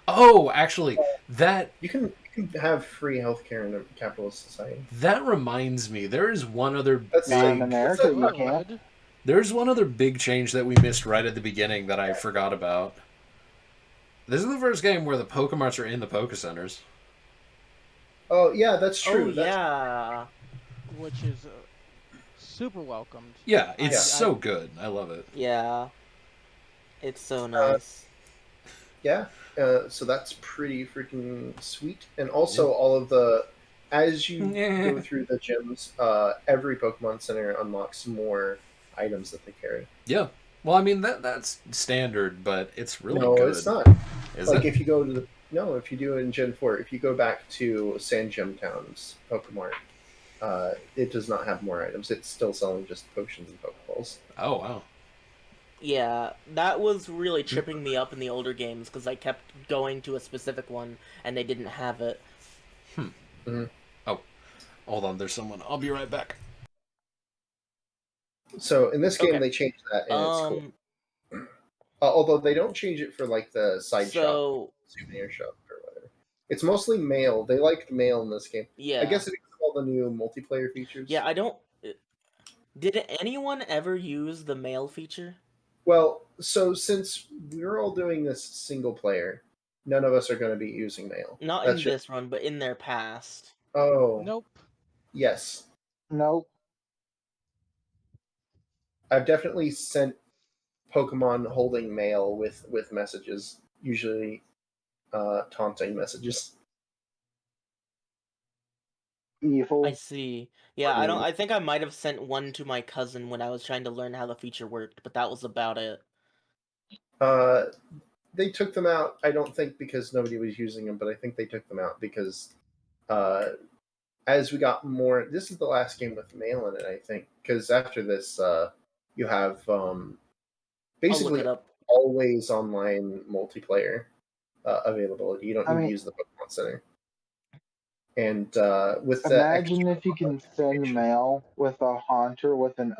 Oh, actually, that You can have free healthcare in a capitalist society. that reminds me. There is one other That's Not in big. America, that's you I can't. would. There's one other big change that we missed right at the beginning that I forgot about. This is the first game where the Pokemarts are in the Poke Centers. Oh yeah, that's Oh true. That's yeah. Which is super welcomed. Yeah, it's Yeah. so good. I love it. Yeah. It's so nice. yeah. So that's pretty freaking sweet. And also all of the as you Yeah. go through the gyms, every Pokemon Center unlocks more items that they carry. Yeah. Well, I mean that's standard, but it's really no, good. it's not. Is Like it? if you go to the if you do it in Gen 4, if you go back to San Gem Town's Pokemart, it does not have more items. It's still selling just potions and Pokeballs. Oh wow. Yeah, that was really tripping me up in the older games because I kept going to a specific one and they didn't have it. Oh, hold on. There's someone. I'll be right back. So in this game, Okay. they changed that, and it's cool. Um, Although they don't change it for like the side shop, so souvenir shop, or whatever. It's mostly mail. They liked mail in this game. yeah, I guess it's all the new multiplayer features. yeah. I don't. Did anyone ever use the mail feature? Well, so since we're all doing this single player, none of us are going to be using mail. Not That's in just- this run, but in their past. Oh, Nope. yes. Nope. I've definitely sent Pokemon holding mail with messages, usually taunting messages. Evil. I see. Yeah, I don't. I think I might have sent one to my cousin when I was trying to learn how the feature worked, but that was about it. They took them out. I don't think because nobody was using them, but I think they took them out because as we got more. This is the last game with mail in it, I think, because after this, you have I'll look basically it up. always online multiplayer availability. You don't I need mean- to use the Pokemon Center. And with the Imagine extra if you can send information- mail with a haunter with an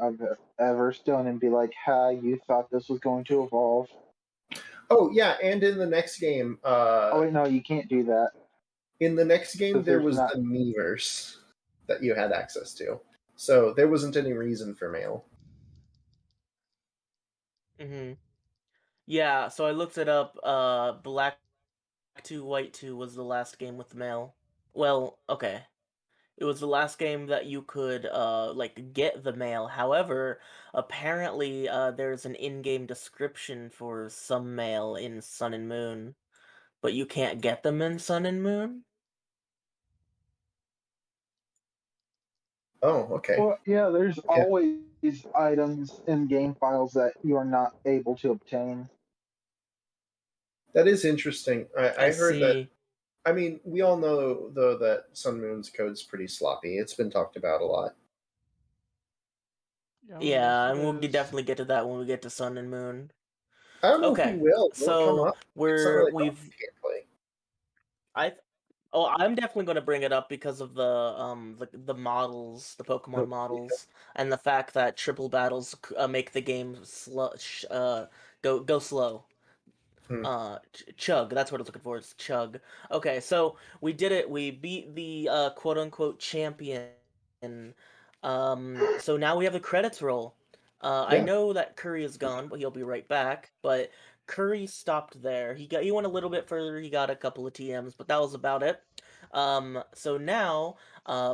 Everstone and be like, "Ha, you thought this was going to evolve." Oh yeah, and in the next game, Oh wait, no, you can't do that. in the next game, Because there there's was not- the Miiverse that you had access to, so there wasn't any reason for mail. Mm-hmm. Yeah, so I looked it up. Black 2, White 2 was the last game with mail. Well, okay. It was the last game that you could like get the mail. However, apparently there's an in-game description for some mail in Sun and Moon, but you can't get them in Sun and Moon. Oh, okay. Well, yeah, there's always items in game files that you are not able to obtain. That is interesting. I heard see. that. I mean, we all know though that Sun Moon's code's pretty sloppy. It's been talked about a lot. Yeah, it and we'll is. definitely get to that when we get to Sun and Moon. I don't know Okay, if we will. Will it so come up? It's not really we've gameplay. I'm definitely going to bring it up because of the models, the Pokemon Yeah. models, and the fact that triple battles make the game slow, go slow. Hmm. Chug. That's what I was looking for. It's chug. Okay, so we did it. We beat the quote unquote champion. So now we have the credits roll. I Yeah. know that Curry is gone, but he'll be right back. But Curry stopped there. He went a little bit further. He got a couple of TMs, but that was about it. So now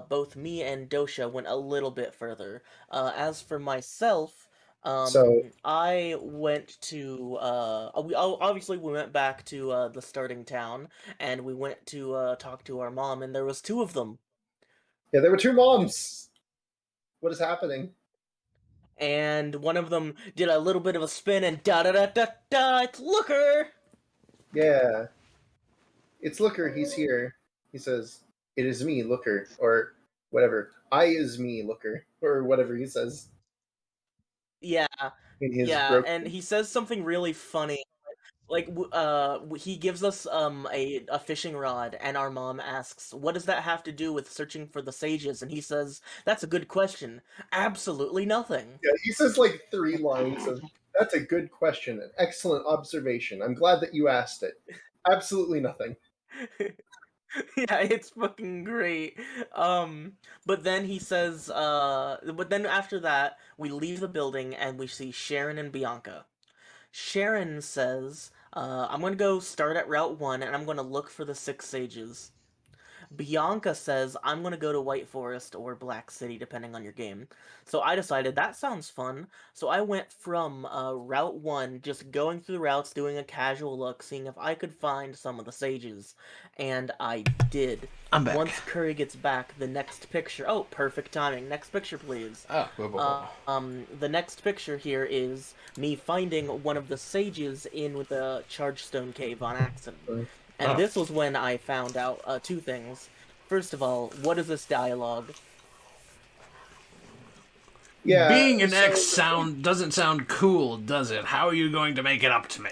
both me and Dosha went a little bit further. As for myself, So- I went to obviously we went back to the starting town and we went to talk to our mom, and there was two of them. Yeah, there were two moms. What is happening? And one of them did a little bit of a spin and da da da da da. It's Looker. Yeah. It's Looker, he's here. He says, "It is me, Looker." Or whatever. I is me, Looker, or whatever he says Yeah, in his yeah, and broken. he says something really funny. Like, he gives us a fishing rod, and our mom asks, "What does that have to do with searching for the sages?" And he says, "That's a good question. Absolutely nothing." Yeah, he says like 3 lines of "That's a good question, an excellent observation. I'm glad that you asked it. Absolutely nothing." Yeah, it's fucking great. But then he says, but then after that, we leave the building and we see Sharon and Bianca. Sharon says, I'm gonna go start at Route 1 and I'm gonna look for the 6 sages. Bianca says, I'm gonna go to White Forest or Black City, depending on your game. So I decided that sounds fun. So I went from Route 1, just going through the routes, doing a casual look, seeing if I could find some of the sages. And I did. I'm back. Once Curry gets back, the next picture. Oh, perfect timing. Next picture, please. Oh, whoa. The next picture here is me finding one of the sages in with the Chargestone Cave on accident. And this was when I found out 2 things. First of all, what is this dialogue? Yeah, Being an so- X doesn't sound cool, does it? How are you going to make it up to me?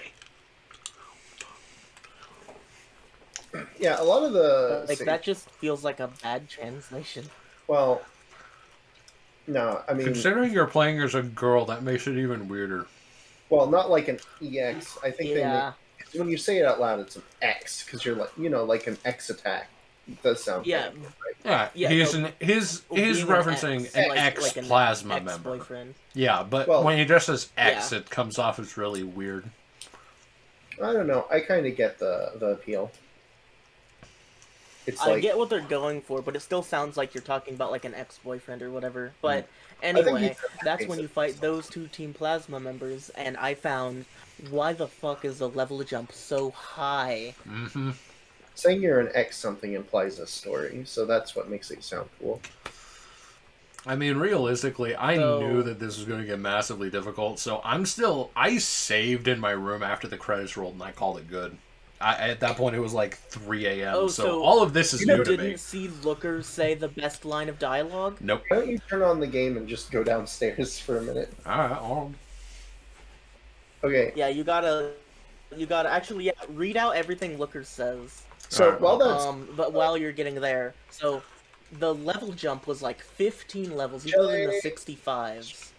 Yeah, a lot of the Like, that just feels like a bad translation. well, no, I mean, Considering you're playing as a girl, that makes it even weirder. well, not like an EX. I think Yeah. when you say it out loud, it's an X because you're like, like an X attack. It does sound Yeah. painful, right? Yeah, Yeah, he's no, he's being referencing X, an like X an plasma member. ex-boyfriend. Yeah, but Well, when he just says X, yeah. it comes off as really weird. I don't know. I kind of get the appeal. It's I like get what they're going for, but it still sounds like you're talking about like an ex-boyfriend or whatever. But think anyway, he's that's when you fight those 2 Team Plasma members, and I found, why the fuck is the level jump so high? Mm-hmm. saying you're an X something implies a story, so that's what makes it sound cool. I mean, realistically, I So- knew that this was going to get massively difficult, so I saved in my room after the credits rolled, and I called it good. At that point, it was like 3 a.m., Oh, so all of this is You new to didn't me. see Looker say the best line of dialogue? Nope. Why don't you turn on the game and just go downstairs for a minute? Alright, Okay, Yeah, you gotta actually, yeah, read out everything Looker says. so Alright, while that's But while you're getting there, so the level jump was like 15 levels. You put in the 65s.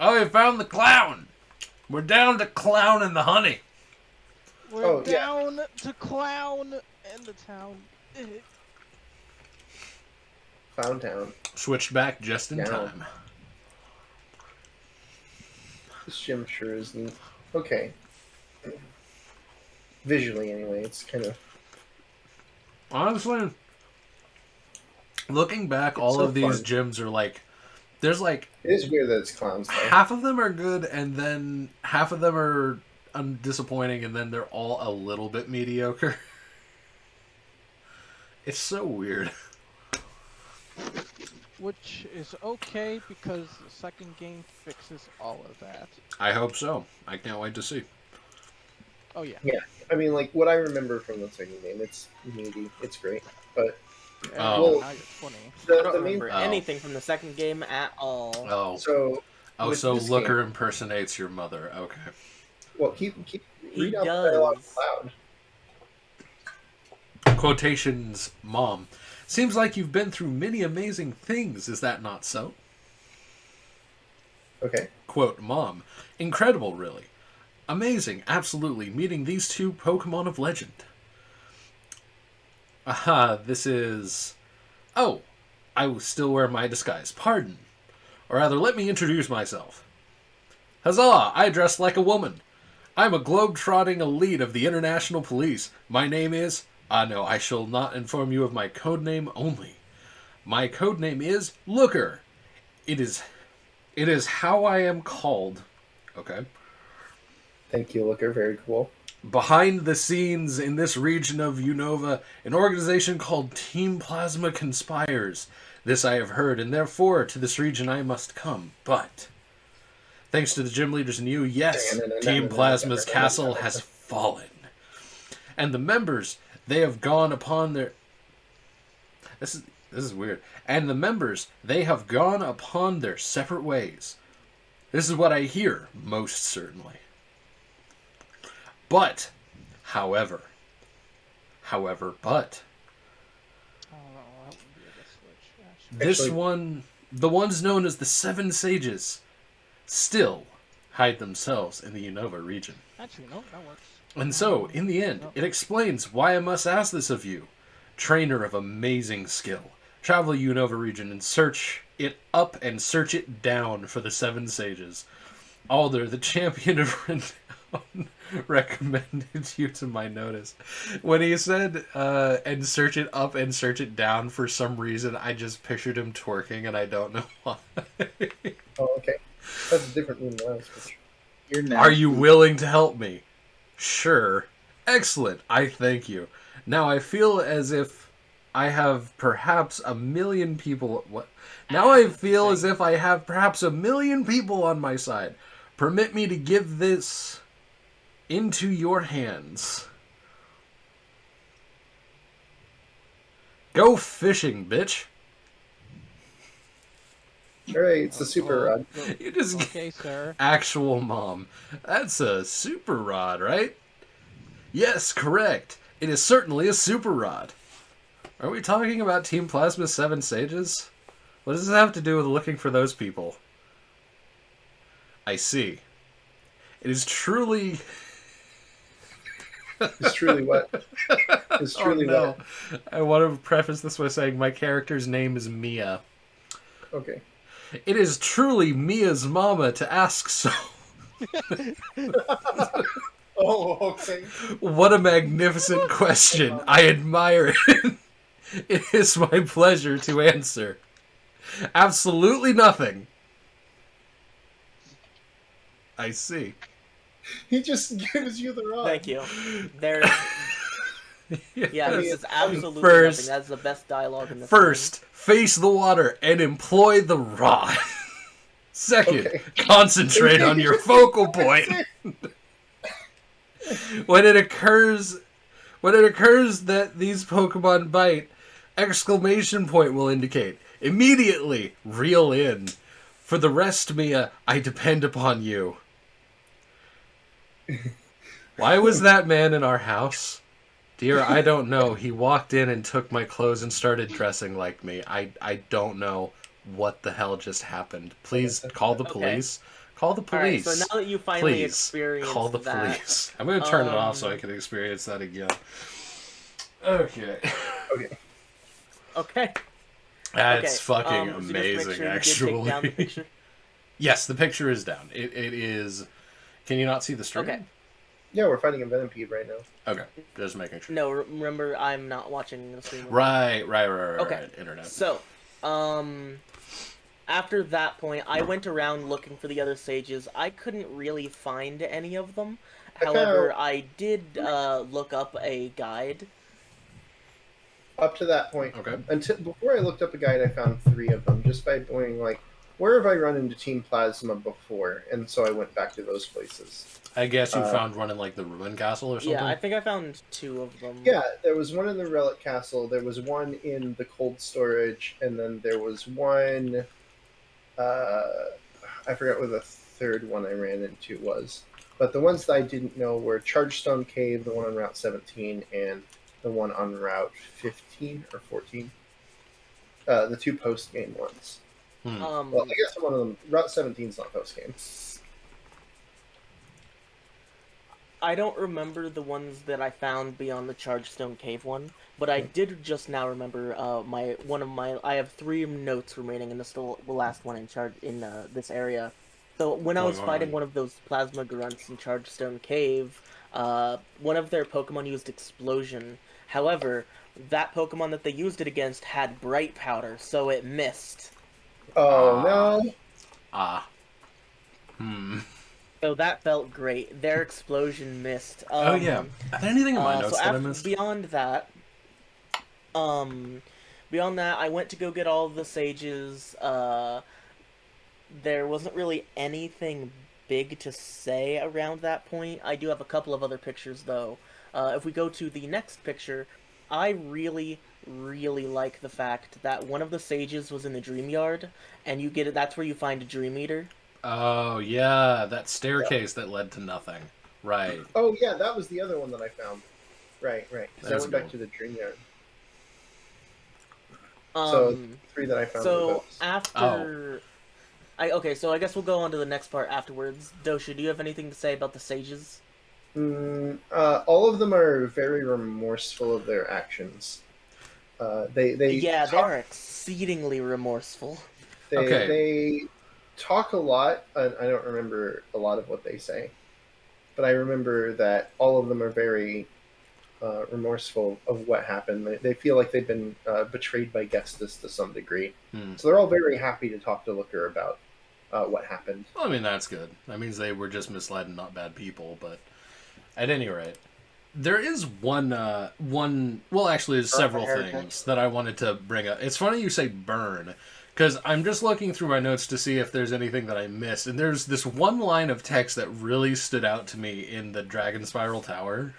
Oh, we found the clown! We're down to clown and the honey. We're Oh, yeah. down to clown in the town. Clown Town, Switched back just in Yeah. time. this gym sure is neat. Okay, visually anyway, it's kind of Honestly, looking back, all so of these fun. gyms are like, there's like it is weird that it's clowns though. half of them are good, and then half of them are disappointing, and then they're all a little bit mediocre. It's so weird. Which is okay because the second game fixes all of that. I hope so. I can't wait to see. Oh yeah. I mean, like what I remember from the second game, it's meaty, it's great, but Oh. Now you're 20. I the don't main remember Oh. anything from the second game at all. Oh, with so this Looker game- impersonates your mother. Okay. well, keep He read out the dialogue does. loud. Quotations, Mom. Seems like you've been through many amazing things. Is that not so? Okay, Quote, Mom. Incredible, really. Amazing, absolutely. Meeting these 2 Pokemon of legend. Aha, this is... Oh, I will still wear my disguise. Pardon. Or rather, let me introduce myself. Huzzah! I dress like a woman. I'm a globe-trotting elite of the International Police. My name is... no, I shall not inform you of my code name only. My code name is Looker. It is how I am called. Okay. thank you, Looker. Very cool. Behind the scenes in this region of Unova, an organization called Team Plasma conspires. This I have heard, and therefore to this region I must come. But, thanks to the gym leaders and you, yes, Team Plasma's castle has fallen. And the members, they have gone upon their... This is weird. And the members, they have gone upon their separate ways. This is what I hear, most certainly. But, however, but, Oh, that would be a good switch. this Actually- one, the ones known as the Seven Sages, still hide themselves in the Unova region. Actually, no, that works. And so, in the end, it explains why I must ask this of you, trainer of amazing skill. Travel the Unova region and search it up and search it down for the Seven Sages. Alder, the champion of renown, recommended you to my notice. When he said, and search it up and search it down, for some reason, I just pictured him twerking, and I don't know why. Oh, okay. That's a different one than last picture. You're nasty. Are you willing to help me? Sure. Excellent. I thank you. Now I feel as if I have perhaps a million people. What? Now I feel as if I have perhaps a million people on my side. Permit me to give this into your hands. Go fishing, bitch. Alright, it's the super rod. You just Okay, sir. actual mom. That's a super rod, right? Yes, correct. It is certainly a super rod. Are we talking about Team Plasma's Seven Sages? What does this have to do with looking for those people? I see. It is truly... It's truly what? It's truly what? I want to preface this by saying my character's name is Mia. Okay. It is truly Mia's mama to ask so. Oh, okay. What a magnificent question. I admire it. It is my pleasure to answer. Absolutely nothing. I see. He just gives you the rod. Thank you. There. Yeah, this is absolutely First- nothing. That's the best dialogue in the First, face the water and employ the rod. Second, Okay. concentrate on your focal point. When it occurs that these Pokemon bite, exclamation point will indicate. Immediately, reel in. For the rest, Mia, I depend upon you. Why was that man in our house? Dear, I don't know. He walked in and took my clothes and started dressing like me. I don't know what the hell just happened. Please call the police. Call the All right, police. so now that you finally Please experienced call the that, police. I'm going to turn it off so I can experience that again. Okay. Okay. That's fucking so just make amazing, sure you did actually. take down the picture. Yes, the picture is down. It is... Can you not see the stream? Okay. Yeah, we're fighting a Venipede right now. Okay, just making sure. No, remember, I'm not watching the stream. Right, Okay. internet. So, after that point, I went around looking for the other sages. I couldn't really find any of them. However, I did look up a guide. Up to that point, Okay. until before I looked up a guide, I found 3 of them just by going like, where have I run into Team Plasma before? And so I went back to those places. I guess you found one in, like, the Ruin Castle or something? Yeah, I think I found 2 of them. Yeah, there was one in the Relic Castle, there was one in the cold storage, and then there was one. I forgot what the third one I ran into was. But the ones that I didn't know were Chargestone Cave, the one on Route 17, and the one on Route 15 or 14. The 2 post-game ones. Well, I guess one of them, Route 17 is not post-game. I don't remember the ones that I found beyond the Chargestone Cave one, but I did just now remember I have 3 notes remaining, and this is the last one in this area. So when I was fighting one of those plasma grunts in Chargestone Cave, one of their Pokemon used Explosion. However, that Pokemon that they used it against had Bright Powder, so it missed. Oh, no. So that felt great. Their Explosion missed. Oh, yeah. Are there anything in my notes that I missed? Beyond that, I went to go get all the sages. There wasn't really anything big to say around that point. I do have a couple of other pictures, though. If we go to the next picture, I really, really like the fact that one of the sages was in the dream yard, and you get it. That's where you find a dream eater. Oh yeah, that staircase that led to nothing. Right. Oh yeah, that was the other one that I found. Right. Because I That's went back cool. to the dream yard. So 3 that I found. Were So those. after, so I guess we'll go on to the next part afterwards. Dosha, do you have anything to say about the sages? All of them are very remorseful of their actions. They They're exceedingly remorseful. Okay. They talk a lot, and I don't remember a lot of what they say, but I remember that all of them are very remorseful of what happened. They feel like they've been betrayed by Gestus to some degree. So they're all very happy to talk to Looker about what happened. Well, I mean, that's good. That means they were just misled and not bad people, but at any rate, there is one, well, actually, there's several things that I wanted to bring up. It's funny you say burn, because I'm just looking through my notes to see if there's anything that I missed, and there's this one line of text that really stood out to me in the Dragon Spiral Tower.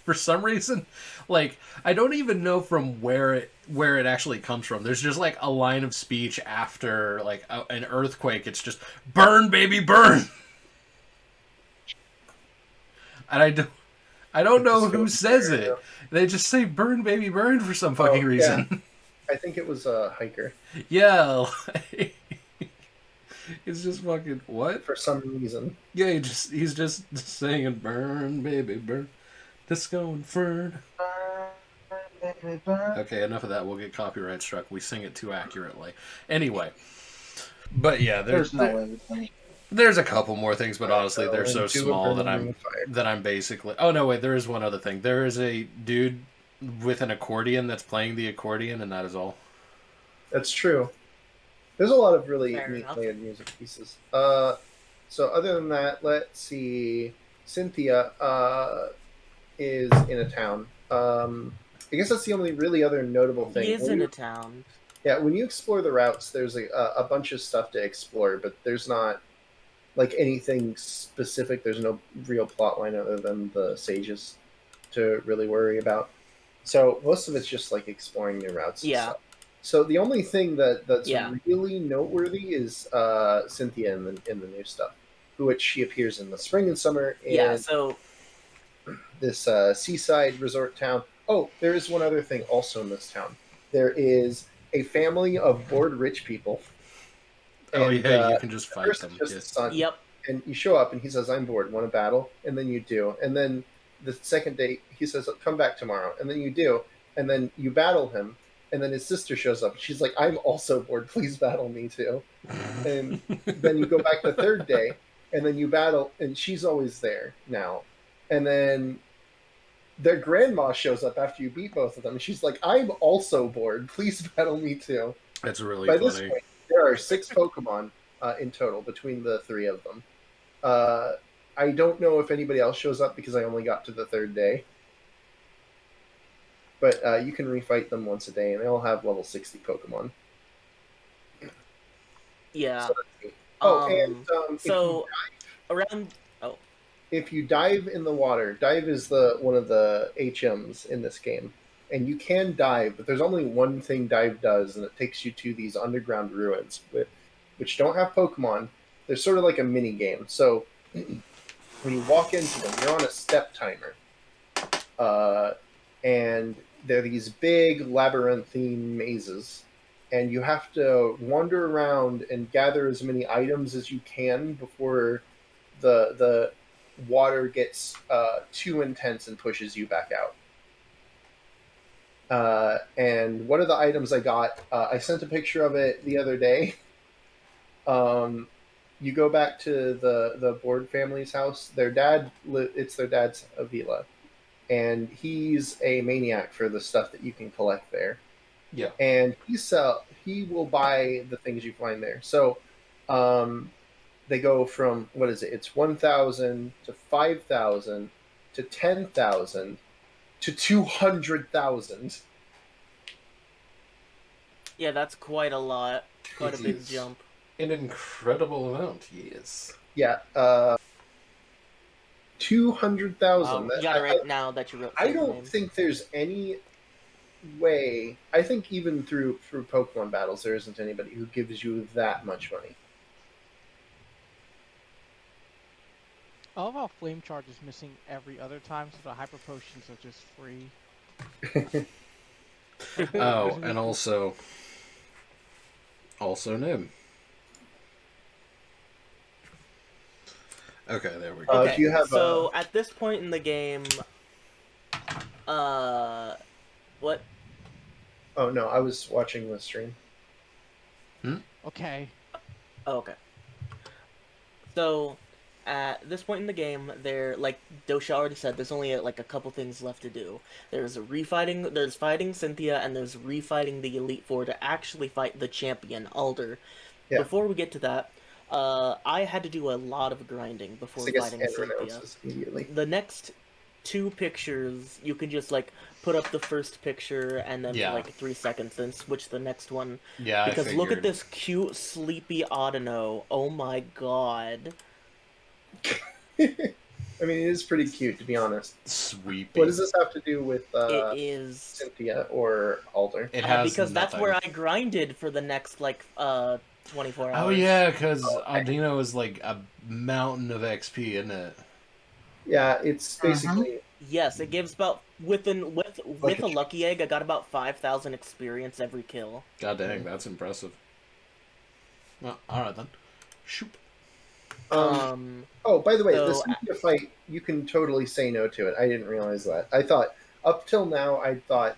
For some reason, like, I don't even know from where it actually comes from. There's just like a line of speech after like an earthquake. It's just burn, baby, burn. And I don't know who says it. They just say burn, baby, burn for some fucking reason. Yeah. I think it was a hiker. Yeah. It's just fucking what? For some reason. Yeah, he's just saying burn, baby, burn. Disco Inferno. Okay, enough of that. We'll get copyright struck. We sing it too accurately. Anyway. But yeah, there's a couple more things, but honestly, they're so small that I'm basically... Oh, no, wait, there is one other thing. There is a dude with an accordion that's playing the accordion, and that is all. That's true. There's a lot of really neatly music pieces. So other than that, let's see. Cynthia is in a town. I guess that's the only really other notable thing. He is in a town. Yeah, when you explore the routes, there's a bunch of stuff to explore, but there's not like anything specific. There's no real plot line other than the sages to really worry about. So most of it's just like exploring new routes. Yeah. And stuff. So the only thing that's really noteworthy is Cynthia in the new stuff, which she appears in the spring and summer. And so this seaside resort town. Oh, there is one other thing also in this town. There is a family of bored rich people. Oh, and, yeah, you can just fight them. Yep. And you show up, and he says, I'm bored, want to battle? And then you do. And then the second day, he says, come back tomorrow. And then you do. And then you battle him. And then his sister shows up. She's like, I'm also bored. Please battle me, too. And then you go back the third day, and then you battle, and she's always there now. And then their grandma shows up after you beat both of them. And she's like, I'm also bored. Please battle me, too. That's really funny. By this point, there are 6 Pokemon in total between the 3 of them. I don't know if anybody else shows up because I only got to the 3rd day. But you can refight them once a day, and they all have level 60 Pokemon. Yeah. So, if you dive in the water, dive is one of the HMs in this game. And you can dive, but there's only one thing dive does, and it takes you to these underground ruins, which don't have Pokemon. They're sort of like a mini game. So when you walk into them, you're on a step timer. And they're these big labyrinthine mazes. And you have to wander around and gather as many items as you can before the water gets too intense and pushes you back out. And one of the items I got, I sent a picture of it the other day. You go back to the Board family's house. It's their dad's Avila. And he's a maniac for the stuff that you can collect there. Yeah. And he will buy the things you find there. So they go from, what is it? It's 1,000 to 5,000 to 10,000 to 200,000. Yeah, that's quite a lot. Quite a big jump. An incredible amount, yes. Yeah, 200,000. You got it right now that you wrote. I don't think there's any way. I think even through Pokemon battles, there isn't anybody who gives you that much money. I love how Flame Charge is missing every other time, so the Hyper Potions are just free. Oh, and also Nim. Okay, there we go. Okay, do you have so at this point in the game, what? Oh no, I was watching the stream. Okay. Oh, okay. So, at this point in the game, like Dosha already said, there's only like a couple things left to do. There's fighting Cynthia, and there's refighting the Elite Four to actually fight the champion, Alder. Yeah. Before we get to that, I had to do a lot of grinding before So I guess fighting Ed Cynthia. announces immediately. The next 2 pictures, you can just like put up the first picture and then Yeah. for like 3 seconds, then switch to the next one. Yeah, Because I look at figured. this cute, sleepy Audino. Oh my god. I mean, it is pretty cute, to be honest. Sweepy. What does this have to do with It is Cynthia or Alder? It has because that's nothing. where I grinded for the next like 24 hours. Oh yeah, because Audino is like a mountain of XP, isn't it? Yeah, it's basically Yes, it gives about with a a lucky egg, I got about 5,000 experience every kill. God dang, that's impressive. Well, alright then. Shoot. Oh, by the way, so- this Cynthia fight, you can totally say no to it. I didn't realize that. I thought up till now, I thought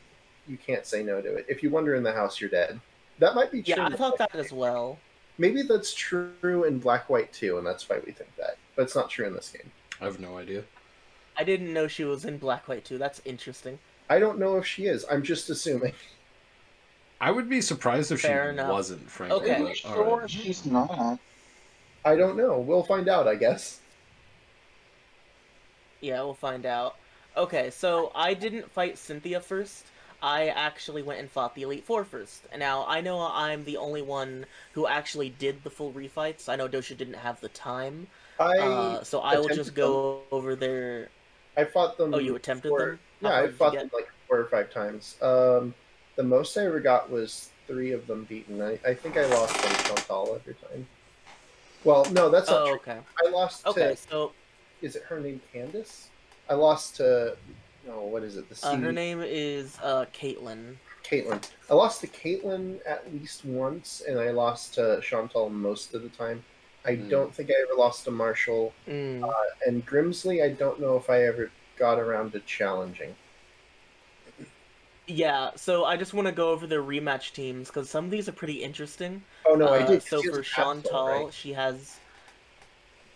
you can't say no to it. If you wander in the house, you're dead. That might be true. Yeah, I thought that as well. Maybe that's true in Black White too, and that's why we think that. But it's not true in this game. I have no idea. I didn't know she was in Black White too. That's interesting. I don't know if she is. I'm just assuming. I would be surprised if Fair she enough. wasn't, frankly. Okay. Pretty but, sure alright. she's not. I don't know. We'll find out, I guess. Yeah, we'll find out. Okay, so I didn't fight Cynthia first. I actually went and fought the Elite Four first. And now, I know I'm the only one who actually did the full refights. I know Dosha didn't have the time. So I will just go over there. I fought them. Oh, you attempted them? Yeah, How far I did you fought get? them like 4 or 5 times. The most I ever got was 3 of them beaten. I think I lost on Chantal every time. Well, no, that's not Oh, true. okay. I lost Okay, to. so Is it her name Candace? I lost to. No, what is it? The her name is Caitlin. Caitlin. I lost to Caitlin at least once, and I lost to Chantal most of the time. I don't think I ever lost to Marshall. Mm. And Grimsley, I don't know if I ever got around to challenging. Yeah, so I just want to go over the rematch teams because some of these are pretty interesting. Oh no, I did. So She has for a capsule, Chantal, right?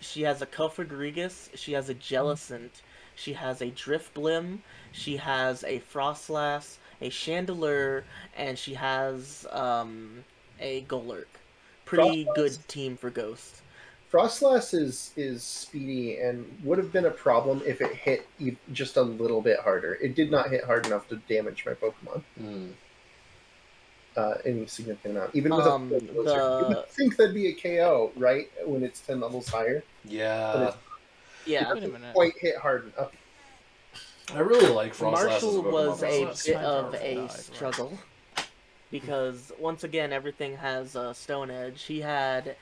she has a Cofagrigus, she has a Jellicent, she has a Driftblim, she has a Frostlass, a Chandelure, and she has a Golurk. Pretty Frostlass? good team for Ghost. Frostlass is speedy and would have been a problem if it hit just a little bit harder. It did not hit hard enough to damage my Pokemon. Any significant amount. Even with a full closer. You would think that'd be a KO, right? When it's 10 levels higher. Yeah. Yeah. Wait a minute. Quite hit hard enough. I really like Frostlass. Marshall was a Frostlass bit might of have a died, right? struggle because once again everything has Stone Edge. He had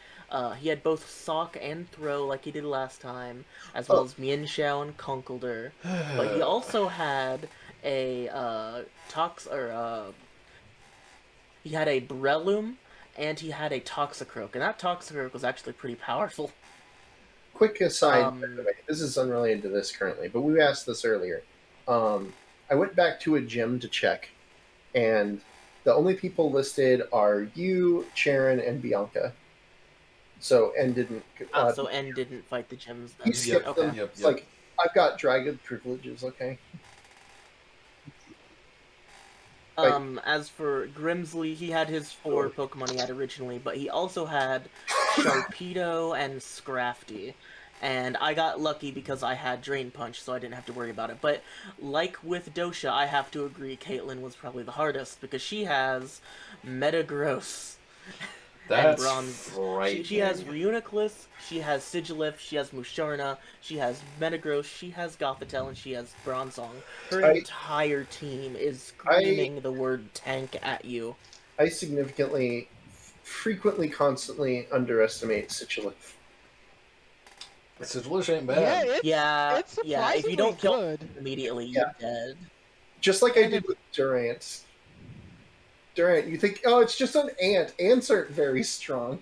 both Sock and Throw like he did last time, as well as Mienshao and Conkeldurr. But he also had a he had a Breloom and he had a Toxicroak, and that Toxicroak was actually pretty powerful. Quick aside, by the way, this is unrelated to this currently, but we asked this earlier. I went back to a gym to check, and the only people listed are you, Charon, and Bianca. So N didn't. So N didn't fight the gyms then. He skipped Okay. them. Yep, It's yep. like I've got dragon privileges. Okay. As for Grimsley, he had his 4 Pokemon he had originally, but he also had Sharpedo and Scrafty. And I got lucky because I had Drain Punch, so I didn't have to worry about it. But like with Dosha, I have to agree Caitlyn was probably the hardest, because she has Metagross. and That's bronze. frightening. She has Reuniclus, she has Sigilif, she has Musharna, she has Metagross, she has Gothitelle, and she has Bronzong. Her I- entire team is screaming the word tank at you. I significantly, frequently, constantly underestimate Sigilyph. Sigilus ain't Yeah, bad. it's Yeah, it's yeah. If you surprisingly don't kill good. him immediately, Yeah. you're dead. Just like I And did it- with Durant. Durant, you think, oh, it's just an ant. Ants aren't very strong.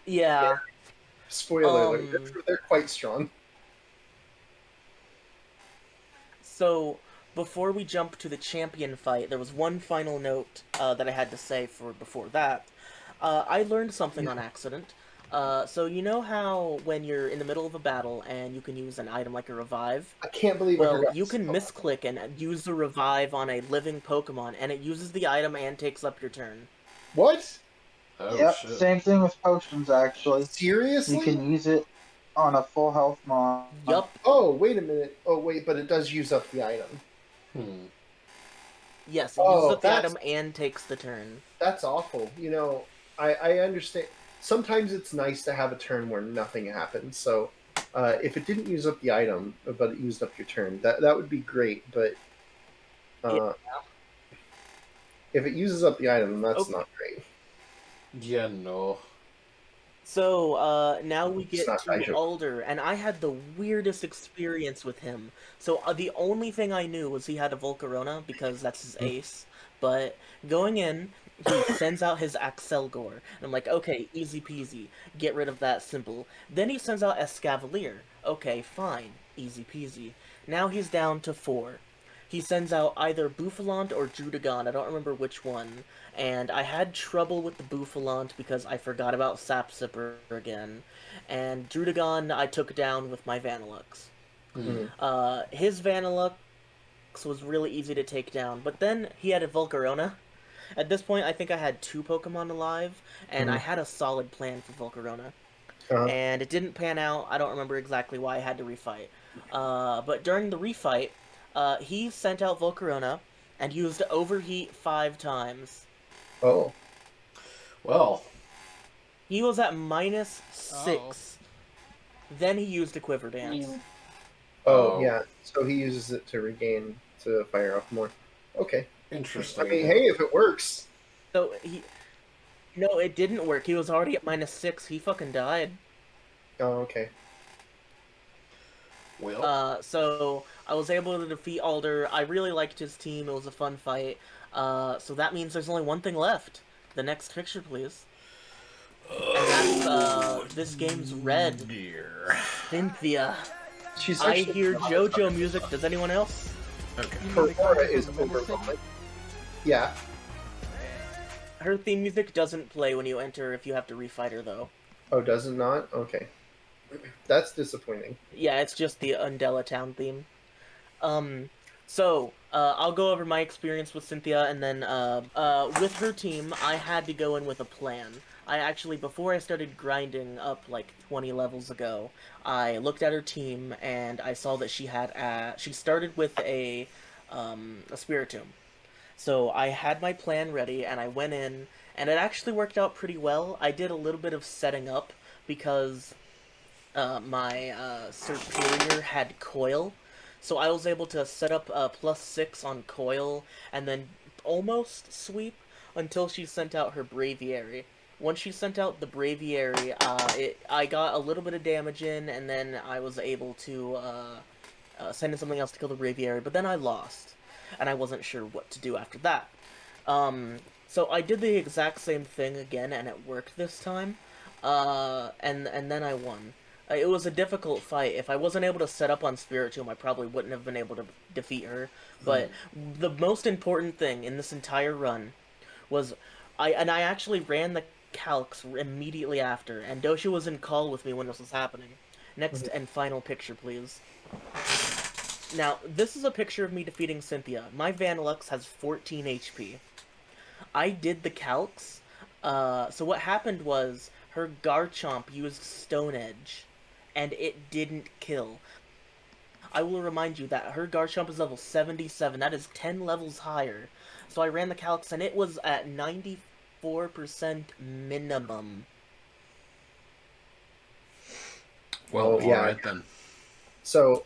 Yeah. Spoiler alert, they're quite strong. So before we jump to the champion fight, there was one final note that I had to say for before that. I learned something on accident. So you know how when you're in the middle of a battle and you can use an item like a revive? I can't believe I Well, forgot. you can misclick and use the revive on a living Pokemon, and it uses the item and takes up your turn. What? Oh Yep, shit. same thing with potions, actually. Seriously? You can use it on a full health mon. Yup. Oh, wait a minute. Oh, wait, but it does use up the item. Yes, it Oh, uses up the that's- item and takes the turn. That's awful. You know, I understand. Sometimes it's nice to have a turn where nothing happens. So, if it didn't use up the item, but it used up your turn, that would be great. But if it uses up the item, that's Okay. not great. Yeah, no. So, now we It's get not to Taiju. Alder, and I had the weirdest experience with him. So, the only thing I knew was he had a Volcarona, because that's his ace. But going in, he sends out his Axelgor, and I'm like, okay, easy peasy, get rid of that simple. Then he sends out Escavalier. Okay, fine, easy peasy. Now he's down to 4. He sends out either Bouffalant or Drudagon, I don't remember which one. And I had trouble with the Bouffalant because I forgot about Sapsipper again. And Drudagon I took down with my Vanillux. His Vanillux was really easy to take down, but then he had a Volcarona. At this point, I think I had 2 Pokemon alive, and I had a solid plan for Volcarona. And it didn't pan out. I don't remember exactly why I had to refight. But during the refight, he sent out Volcarona and used Overheat 5 times. Oh. Well, He was at -6. Then he used a Quiver Dance. Oh, yeah. So he uses it to regain, to fire off more. Okay. interesting. I mean, hey, if it works. So he... No, it didn't work. He was already at -6. He fucking died. Oh, okay. Well, So I was able to defeat Alder. I really liked his team. It was a fun fight. So that means there's only one thing left. The next picture, please. And that's this game's red. dear. Cynthia. She's I actually hear JoJo music. Does anyone else? Okay. You mean the Aurora character is from Metal City? overwhelming. Yeah. Her theme music doesn't play when you enter if you have to refight her, though. Oh, does it not? Okay. That's disappointing. Yeah, it's just the Undella Town theme. So, I'll go over my experience with Cynthia, and then, with her team, I had to go in with a plan. I actually, before I started grinding up, like, 20 levels ago, I looked at her team, and I saw that she had, she started with a Spiritomb. So, I had my plan ready, and I went in, and it actually worked out pretty well. I did a little bit of setting up, because my Superior had Coil, so I was able to set up +6 on Coil, and then almost sweep until she sent out her Braviary. Once she sent out the Braviary, I got a little bit of damage in, and then I was able to send in something else to kill the Braviary, but then I lost, and I wasn't sure what to do after that. So I did the exact same thing again, and it worked this time, and then I won. It was a difficult fight. If I wasn't able to set up on Spiritomb, I probably wouldn't have been able to defeat her. But the most important thing in this entire run was I actually ran the calcs immediately after, and Dosha was in call with me when this was happening. Next and final picture, please. Now, this is a picture of me defeating Cynthia. My Vanillux has 14 HP. I did the calcs. So what happened was her Garchomp used Stone Edge, and it didn't kill. I will remind you that her Garchomp is level 77. That is 10 levels higher. So I ran the calcs, and it was at 4% minimum. Well, Oh, yeah. all right then. So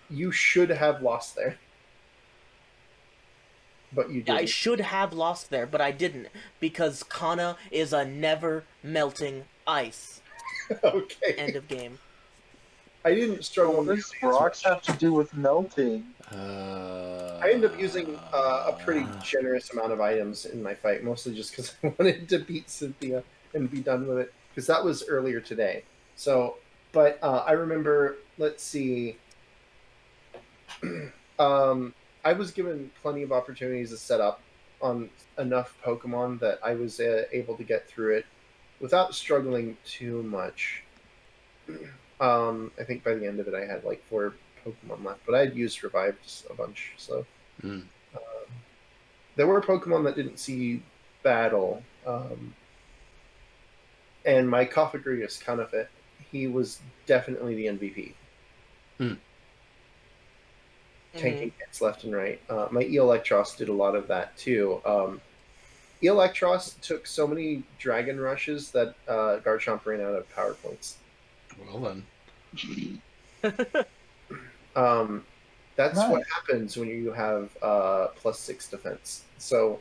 you should have lost there, but you I didn't. should have lost there, but I didn't, because Kana is a never melting ice. Okay. End of game. I didn't struggle. What does nearly as rocks much. have to do with melting? I ended up using a pretty generous amount of items in my fight, mostly just because I wanted to beat Cynthia and be done with it. Because that was earlier today. So, but I remember. Let's see. I was given plenty of opportunities to set up on enough Pokemon that I was able to get through it without struggling too much. I think by the end of it, I had like 4 Pokemon left, but I had used Revives a bunch, so there were Pokemon that didn't see battle, and my Cofagrigus Counterfeit, he was definitely the MVP. Tanking hits left and right. My Electros did a lot of that too. Electros took so many Dragon Rushes that Garchomp ran out of power points. Well then. That's Nice. what happens when you have +6 defense. So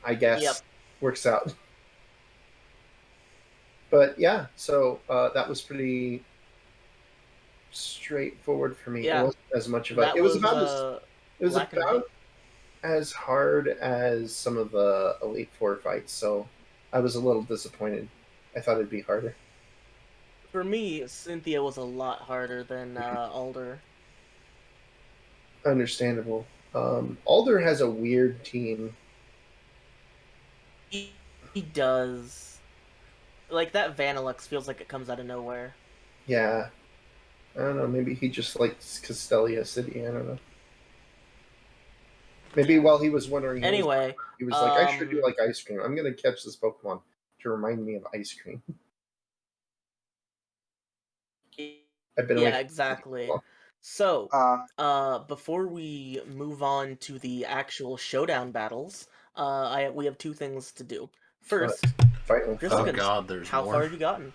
I guess works out. But yeah, so that was pretty straightforward for me. Yeah. It wasn't as much of a. That It was about black and white. as hard as some of the Elite Four fights. So I was a little disappointed. I thought it'd be harder. For me, Cynthia was a lot harder than Alder. Understandable. Alder has a weird team. He does. Like, that Vanillux feels like it comes out of nowhere. Yeah. I don't know. Maybe he just likes Castelia City. I don't know. Maybe while he was wondering, Anyway, he was like, I sure do like ice cream. I'm going to catch this Pokemon to remind me of ice cream. I've been away from exactly. Pokemon. So, before we move on to the actual showdown battles, we have 2 things to do. First, Fight with Oh Griskin, god, there's how more. far have you gotten?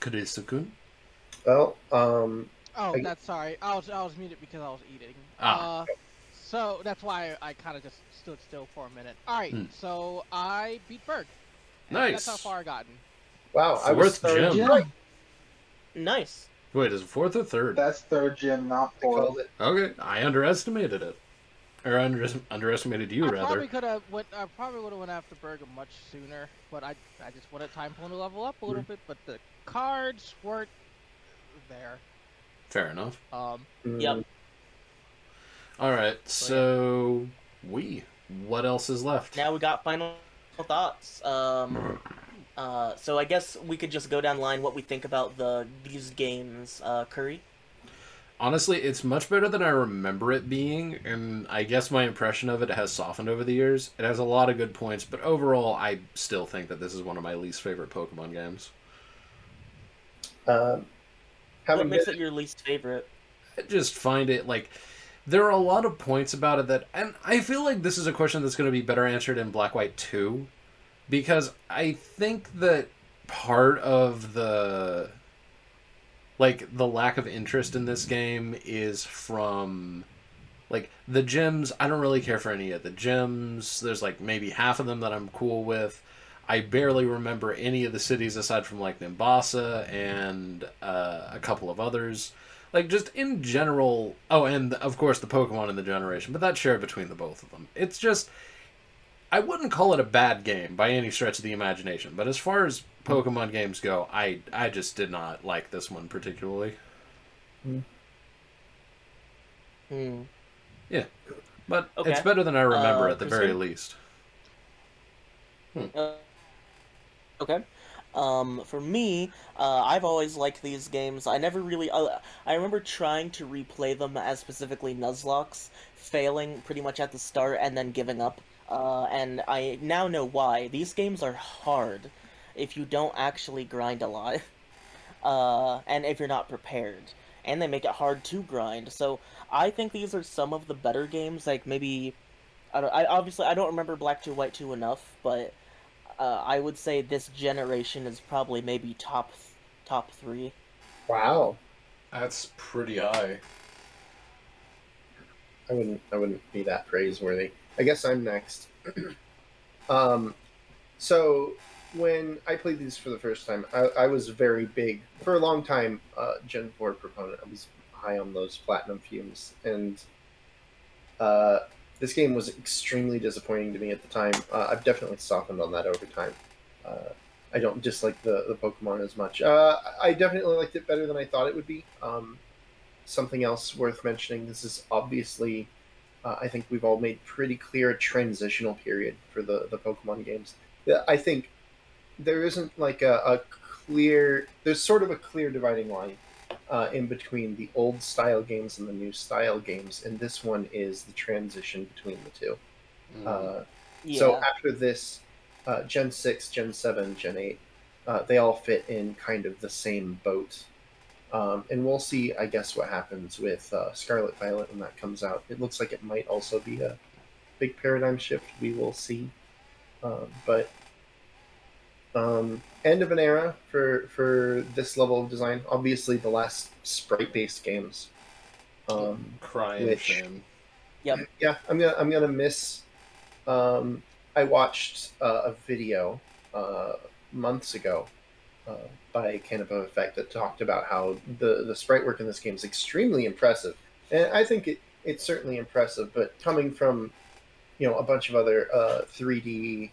Kadesakun? Well, Oh, I- that's sorry. I was muted because I was eating. Ah. So that's why I kind of just stood still for a minute. All right, so I beat Berg. And Nice. That's how far I gotten. wow. I was Fourth gym. Yeah, Nice. Wait, is it 4th or 3rd? that's third gym, not I called fourth. it. Okay, I underestimated it. Or underestimated you, I rather. probably could have went. I probably would have went after Berg much sooner, but I just wanted time for him to level up a little bit. But the cards weren't there. Fair enough. Yep. Alright, so what else is left? Now we got final thoughts. So I guess we could just go down the line what we think about these games. Curry? Honestly, it's much better than I remember it being, and I guess my impression of it has softened over the years. It has a lot of good points, but overall, I still think that this is one of my least favorite Pokemon games. What Having makes been- it your least favorite? I just find it, like, there are a lot of points about it that, and I feel like this is a question that's going to be better answered in Black White 2, because I think that part of the lack of interest in this game is from, like, the gyms. I don't really care for any of the gyms. There's, like, maybe half of them that I'm cool with. I barely remember any of the cities aside from, like, Nimbasa and a couple of others. Like, just in general... Oh, and, of course, the Pokemon in the generation, but that's shared between the both of them. It's just... I wouldn't call it a bad game by any stretch of the imagination, but as far as Pokemon games go, I just did not like this one particularly. Yeah, but Okay. it's better than I remember at the very Kristen? least. Okay. For me, I've always liked these games. I never really... I remember trying to replay them as specifically Nuzlocke, failing pretty much at the start and then giving up. And I now know why. These games are hard if you don't actually grind a lot. And if you're not prepared. and they make it hard to grind. So I think these are some of the better games. Like maybe I don't remember Black 2 White 2 enough, but I would say this generation is probably maybe top 3. Wow. That's pretty high. I wouldn't be that praiseworthy. I guess I'm next. So when I played these for the first time, I was very big for a long time. Gen 4 proponent. I was high on those platinum fumes, and this game was extremely disappointing to me at the time. I've definitely softened on that over time. I don't dislike the Pokemon as much. I definitely liked it better than I thought it would be. Something else worth mentioning, this is obviously, I think we've all made pretty clear a transitional period for the Pokemon games. Yeah, I think there isn't like a clear, there's sort of a clear dividing line in between the old style games and the new style games, and this one is the transition between the two. So after this, Gen 6, Gen 7, Gen 8, they all fit in kind of the same boat. And we'll see, I guess, what happens with Scarlet Violet when that comes out. It looks like it might also be a big paradigm shift. We will see. But end of an era for this level of design. Obviously, the last sprite-based games. Crying shame. Yep. Yeah, I'm gonna miss. I watched a video months ago by Canopy Effect that talked about how the sprite work in this game is extremely impressive, and I think it's certainly impressive. But coming from a bunch of other 3D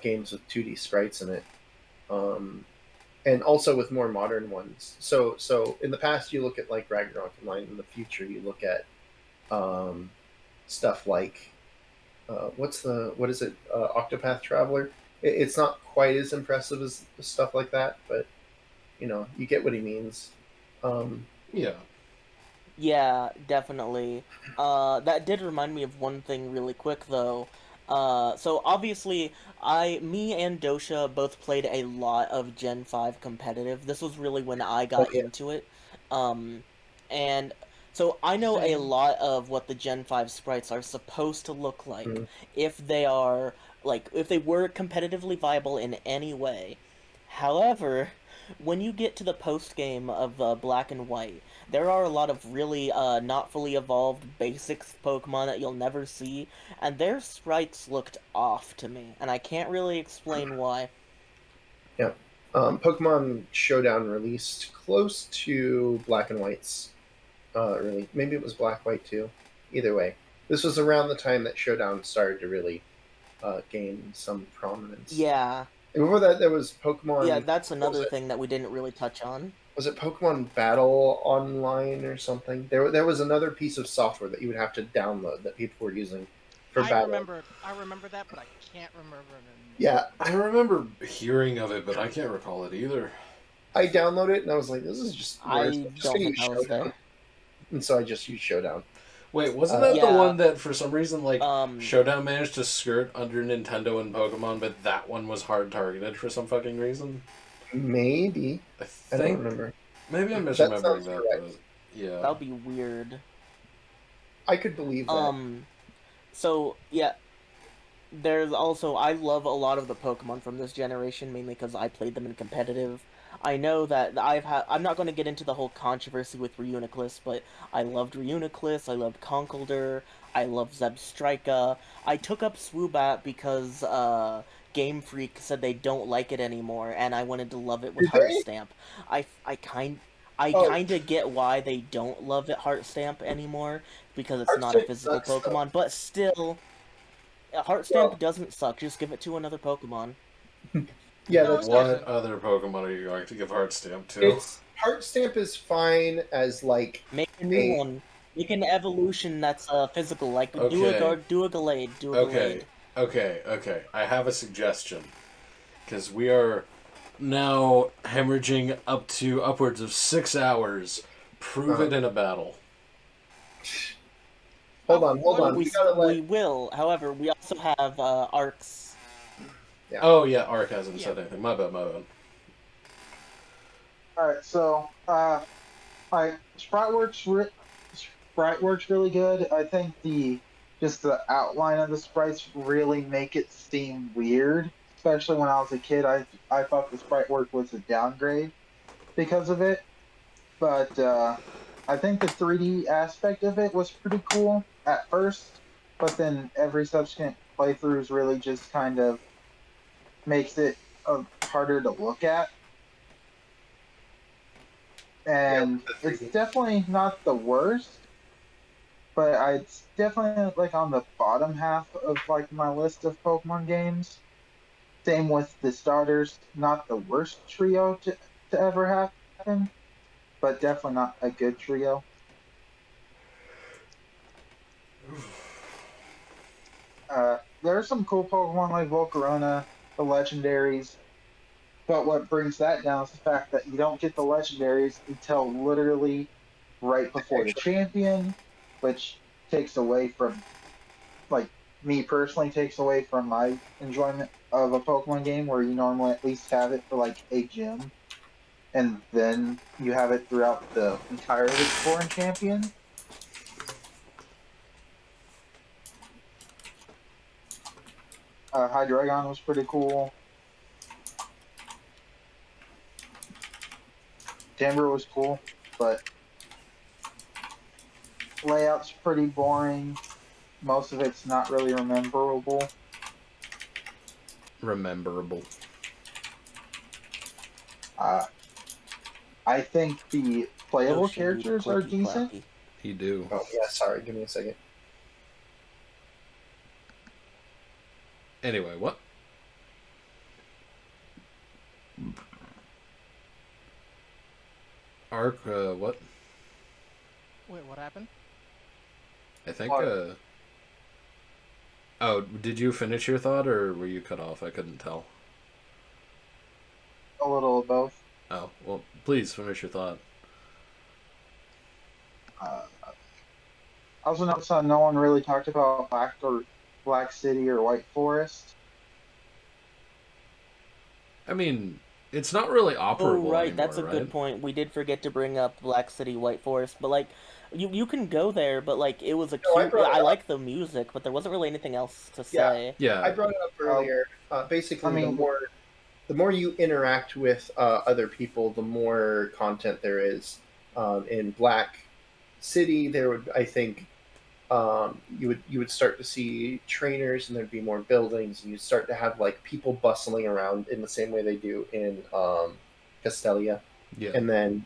games with 2D sprites in it, and also with more modern ones. So in the past you look at like Ragnarok Online. In the future you look at stuff like what is it? Octopath Traveler. It's not quite as impressive as stuff like that, but you get what he means. Yeah. Yeah, definitely. That did remind me of one thing really quick though. So obviously, me and Dosha both played a lot of Gen 5 competitive. This was really when I got into it. And so I know a lot of what the Gen 5 sprites are supposed to look like if they are, if they were competitively viable in any way. However, when you get to the post-game of Black and White, there are a lot of really not fully evolved basics Pokemon that you'll never see, and their sprites looked off to me, and I can't really explain why. Yeah. Pokemon Showdown released close to Black and White's really. Maybe it was Black White too. Either way. This was around the time that Showdown started to really gain some prominence. Yeah. And before that, there was Pokemon... Yeah, that's another thing that we didn't really touch on. Was it Pokemon Battle Online or something? There was another piece of software that you would have to download that people were using for battle. I remember that, but I can't remember it. Yeah. I remember hearing of it, but I can't recall it either. I downloaded it, and I was like, this is just... I don't think I was there. And so I just used Showdown. Wait, wasn't that the one that for some reason Showdown managed to skirt under Nintendo and Pokemon, but that one was hard targeted for some fucking reason? Maybe. I don't remember. Maybe I'm misremembering that. But yeah. That would be weird. I could believe that. So, yeah. There's also... I love a lot of the Pokemon from this generation, mainly because I played them in competitive. I know that I'm not going to get into the whole controversy with Reuniclus, but I loved Reuniclus, I loved Conkeldurr, I loved Zebstrika. I took up Swoobat because Game Freak said they don't like it anymore, and I wanted to love it with Heart Stamp. I kind of get why they don't love it Heart Stamp anymore, because it's not a physical Pokemon, but still, Heart Stamp doesn't suck, just give it to another Pokemon. Yeah, that's what other Pokemon are you going to give Heart Stamp to? Heart Stamp is fine as like make a new one. Make an evolution that's physical, like do a Gallade. Okay. I have a suggestion, because we are now hemorrhaging up to upwards of 6 hours. Prove it in a battle. Hold on. We will. However, we also have Arcs. Yeah. Oh yeah, Arc hasn't said anything. My bad. Alright, so on Like sprite works really good. I think the outline of the sprites really make it seem weird. Especially when I was a kid, I thought the sprite work was a downgrade because of it. But I think the 3D aspect of it was pretty cool at first, but then every subsequent playthroughs really just kind of makes it harder to look at. Yeah, And the it's 3D. definitely not the worst, but it's definitely like on the bottom half of like my list of Pokemon games. Same with the starters, not the worst trio to ever happen, but definitely not a good trio. There are some cool Pokemon like Volcarona, the legendaries, but what brings that down is the fact that you don't get the legendaries until literally right before the Actually, champion, which takes away from, like, me personally, takes away from my enjoyment of a Pokemon game where you normally at least have it for like a gym, and then you have it throughout the entirety before in champion. Hydreigon was pretty cool. Timber was cool, but layout's pretty boring. Most of it's not really rememberable. Rememberable. Uh, I think the playable Yoshi, do the characters are clicky decent. clacky. He do. oh yeah, sorry. Give me a second. Anyway, what? Arc, what? Wait, what happened? I think, What? Oh, did you finish your thought, or were you cut off? I couldn't tell. A little of both. Oh, well, please finish your thought. Uh, I also noticed that no one really talked about Black City or White Forest. I mean, it's not really Oh, operable right, anymore, that's a right? good point. We did forget to bring up Black City, White Forest, but like, you can go there, but like, it was a No, I cute. brought I it up. like the music, but there wasn't really anything else to Yeah, say. I Yeah, brought it up Uh, earlier. I Basically, mean, the more you interact with other people, the more content there is. In Black City, there would, I think, you would start to see trainers, and there'd be more buildings, and you'd start to have like people bustling around in the same way they do in Castelia. yeah. And then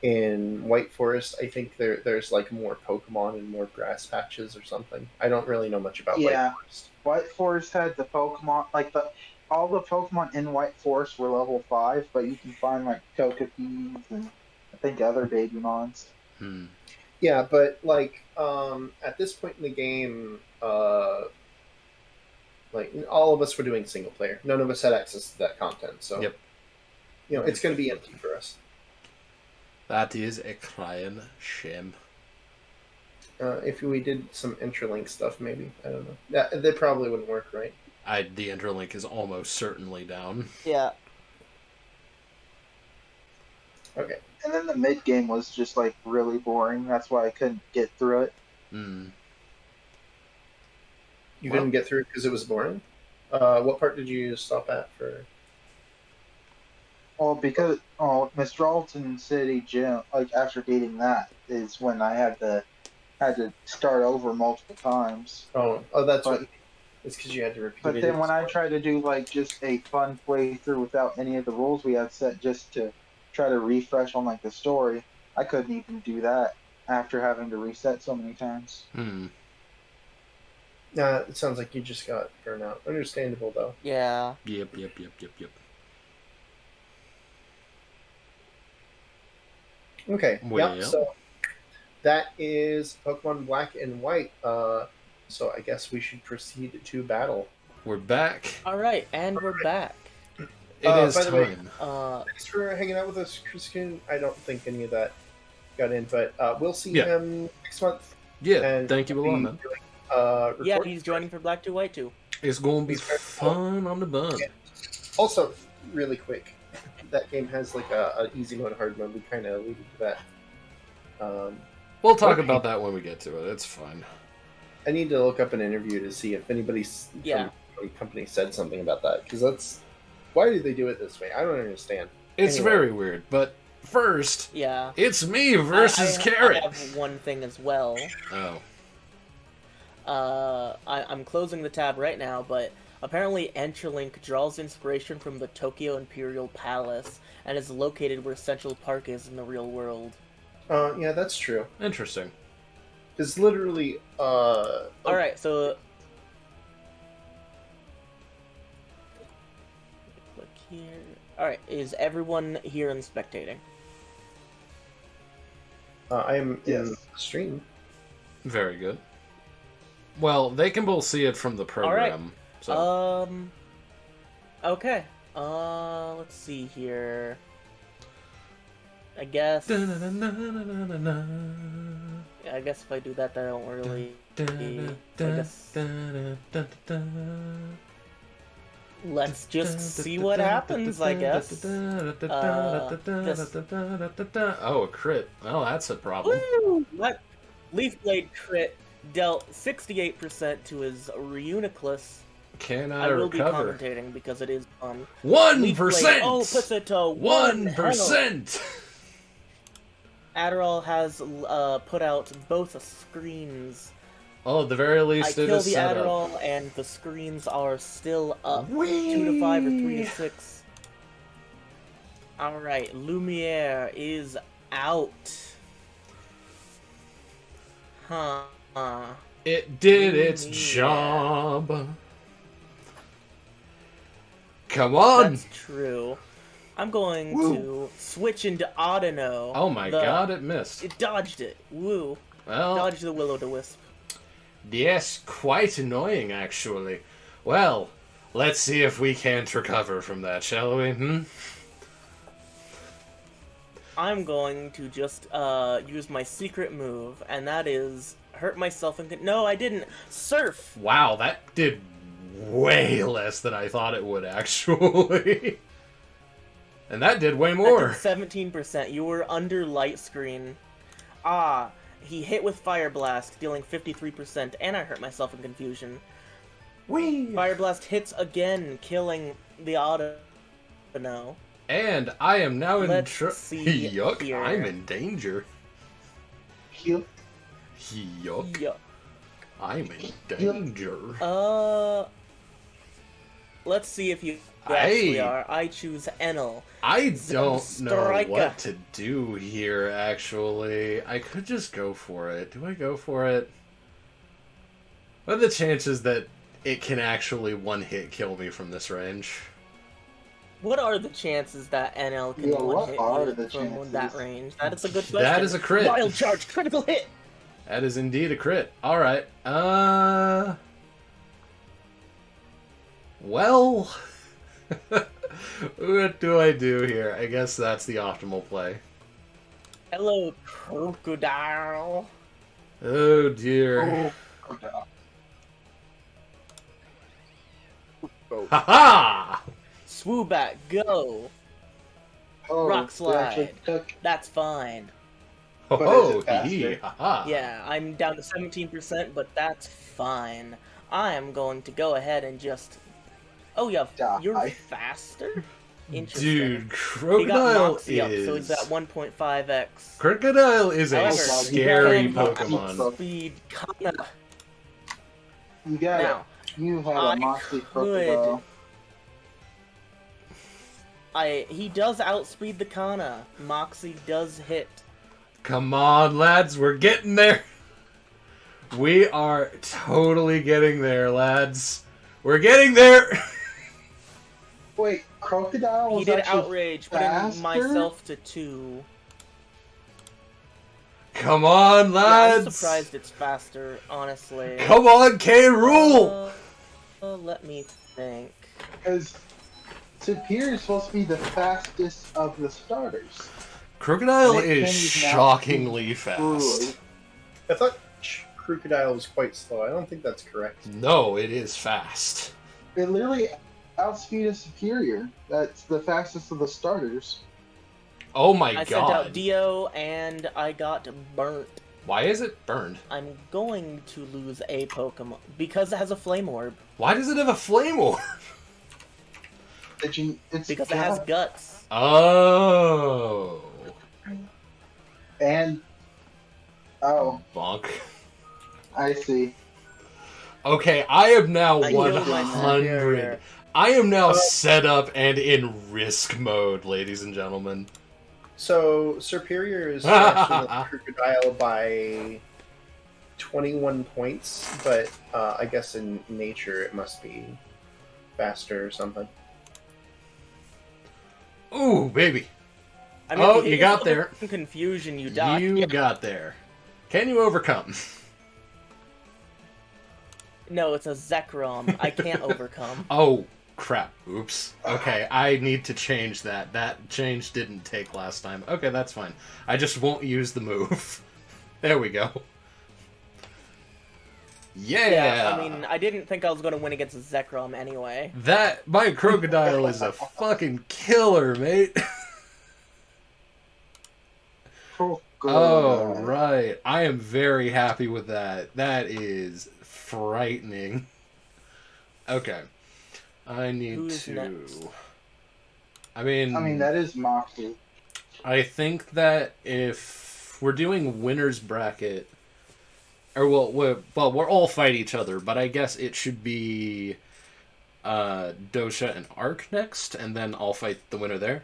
in White Forest, I think there's like more Pokemon and more grass patches or something. I don't really know much about White yeah, Forest. White Forest had the Pokemon, like all the Pokemon in White Forest were level 5, but you can find like Togepi's and I think other Babymons. Hmm. Yeah, but like at this point in the game, like all of us were doing single player. None of us had access to that content, so Yep. it's going to be empty for us. That is a crying shame. If we did some interlink stuff, maybe I don't know. That probably wouldn't work, right? The interlink is almost certainly down. Yeah, Okay. And then the mid game was just like really boring. That's why I couldn't get through it. Hmm. You Well- couldn't get through because it was boring. What part did you stop at for? Well, because Mistralton City Gym, like after beating that, is when I had to start over multiple times. Oh, that's But what. It's because you had to repeat but it. then when I tried to do like just a fun playthrough without any of the rules we had set, just to try to refresh on like the story, I couldn't even do that after having to reset so many times. Hmm. It sounds like you just got burnt out. Understandable though. yeah. Yep. Okay. Well. Yep. So that is Pokemon Black and White. So I guess we should proceed to battle. We're back. All right, and we're back. It is by the way, time. Thanks for hanging out with us, Christian. I don't think any of that got in, but we'll see Yeah. him next month. Yeah, And thank you a lot, man. Yeah, recording. he's joining for Black 2 White 2. It's gonna be He's very fun on the bun. Yeah. Also, really quick, that game has like a easy mode, hard mode. We kind of alluded to that. We'll talk Okay. about that when we get to it. It's fine. I need to look up an interview to see if anybody Yeah. from the company said something about that, because that's why do they do it this way? I don't understand. It's Anyway. very weird, but first, Yeah. it's me versus I Carrot. have one thing as well. Oh. I'm closing the tab right now, but apparently Enterlink draws inspiration from the Tokyo Imperial Palace and is located where Central Park is in the real world. Yeah, that's true. Interesting. It's literally, Alright, so... Click here. Alright, is everyone here and spectating? I am in Yes. the stream. Very good. Well, they can both see it from the program. So. Okay. Let's see here. I guess... Yeah, I guess if I do that, I don't really... Let's just see what happens, I guess. Oh, a crit. Well, that's a problem. Woo! What? Leaf Blade crit dealt 68% to his Reuniclus. Can I I will be recover? commentating because it is fun. 1%! Oh, puts it to 1%! Adderall has put out both screens. Oh, at the very I least, it kill is the set up. Adderall and the screens are still up. Whee! 2 to 5 or 3 to 6. Alright, Lumiere is out. Huh. It did its Yeah. job. Come on! That's true. I'm going Woo. to switch into Audino. Oh my god, it missed. It dodged it. Woo. Well, Dodged the Will-O-the-Wisp. yes, quite annoying, actually. Well, let's see if we can't recover from that, shall we? I'm going to just use my secret move, and that is hurt myself and... No, I didn't. Surf! Wow, that did way less than I thought it would, actually. And that did way That more. did 17%. You were under light screen. Ah, he hit with Fire Blast, dealing 53%, and I hurt myself in confusion. Whee! Fire Blast hits again, killing the Audino. And I am now in Let's see Yuck, here. I'm in danger. Heal. Yuck, Yuck. I'm in danger. Let's see if you Hey. actually are. I choose Enel. I don't know Striker. what to do here, actually. I could just go for it. Do I go for it? What are the chances that it can actually one-hit kill me from this range? What are the chances that NL can Yeah, one what hit are you the from that chances? range? That is a good question. That is a crit. Wild Charge, critical hit! That is indeed a crit. Alright, well... what do I do here? I guess that's the optimal play. Hello, Crocodile. Oh dear. Oh, okay. Ha-ha! Swoobat, go! Oh, Rock they actually slide. took- That's fine. Ho But ho! is it faster? Hee ha! Yeah, I'm down to 17%, but that's fine. I am going to go ahead and just... Oh, yeah, Die. you're faster? Interesting. Dude, He got Crocodile Moxie up, so is... he's at 1.5x. Crocodile is a However, scary you can Pokemon. Speed Kana. You got it. Now, You had I a Moxie could- Crocodile. He does outspeed the Kana. Moxie does hit. Come on, lads, we're getting there. We are totally getting there, lads. We're getting there. Wait, Crocodile was He did actually outrage, putting faster? myself to 2. Come on, Yeah, I'm lads. surprised it's faster, honestly. Come on, K. Rule. Let me think. Because Superior is supposed to be the fastest of the starters. Crocodile And it is can use an shockingly Really. fast. I thought Crocodile was quite slow. I don't think that's correct. No, it is fast. It literally outspeeded Superior. That's the fastest of the starters. Oh my I god. sent out Dio, and I got burnt. Why is it burned? I'm going to lose a Pokemon because it has a Flame Orb. Why does it have a flame orb? It's Because it has guts. Oh. And Bonk. I see. Okay, I am now I healed my 100. superior. I am now set up and in risk mode, ladies and gentlemen. So Superior is faster than Crocodile by 21 points, but I guess in nature it must be faster or something. Ooh, baby. I mean, Oh, if you got there. Confusion, you die. You got there. Can you overcome? No, it's a Zekrom. I can't overcome. Oh, crap. Oops. Okay, I need to change that. That change didn't take last time. Okay, that's fine. I just won't use the move. There we go. Yeah! I mean, I didn't think I was going to win against a Zekrom anyway. My crocodile is a fucking killer, mate. Oh, right. I am very happy with that. That is frightening. Okay. I need Who's to... next? I mean, that is Moxie. I think that if we're doing winner's bracket... Or, we'll all fight each other, but I guess it should be Dosha and Ark next, and then I'll fight the winner there.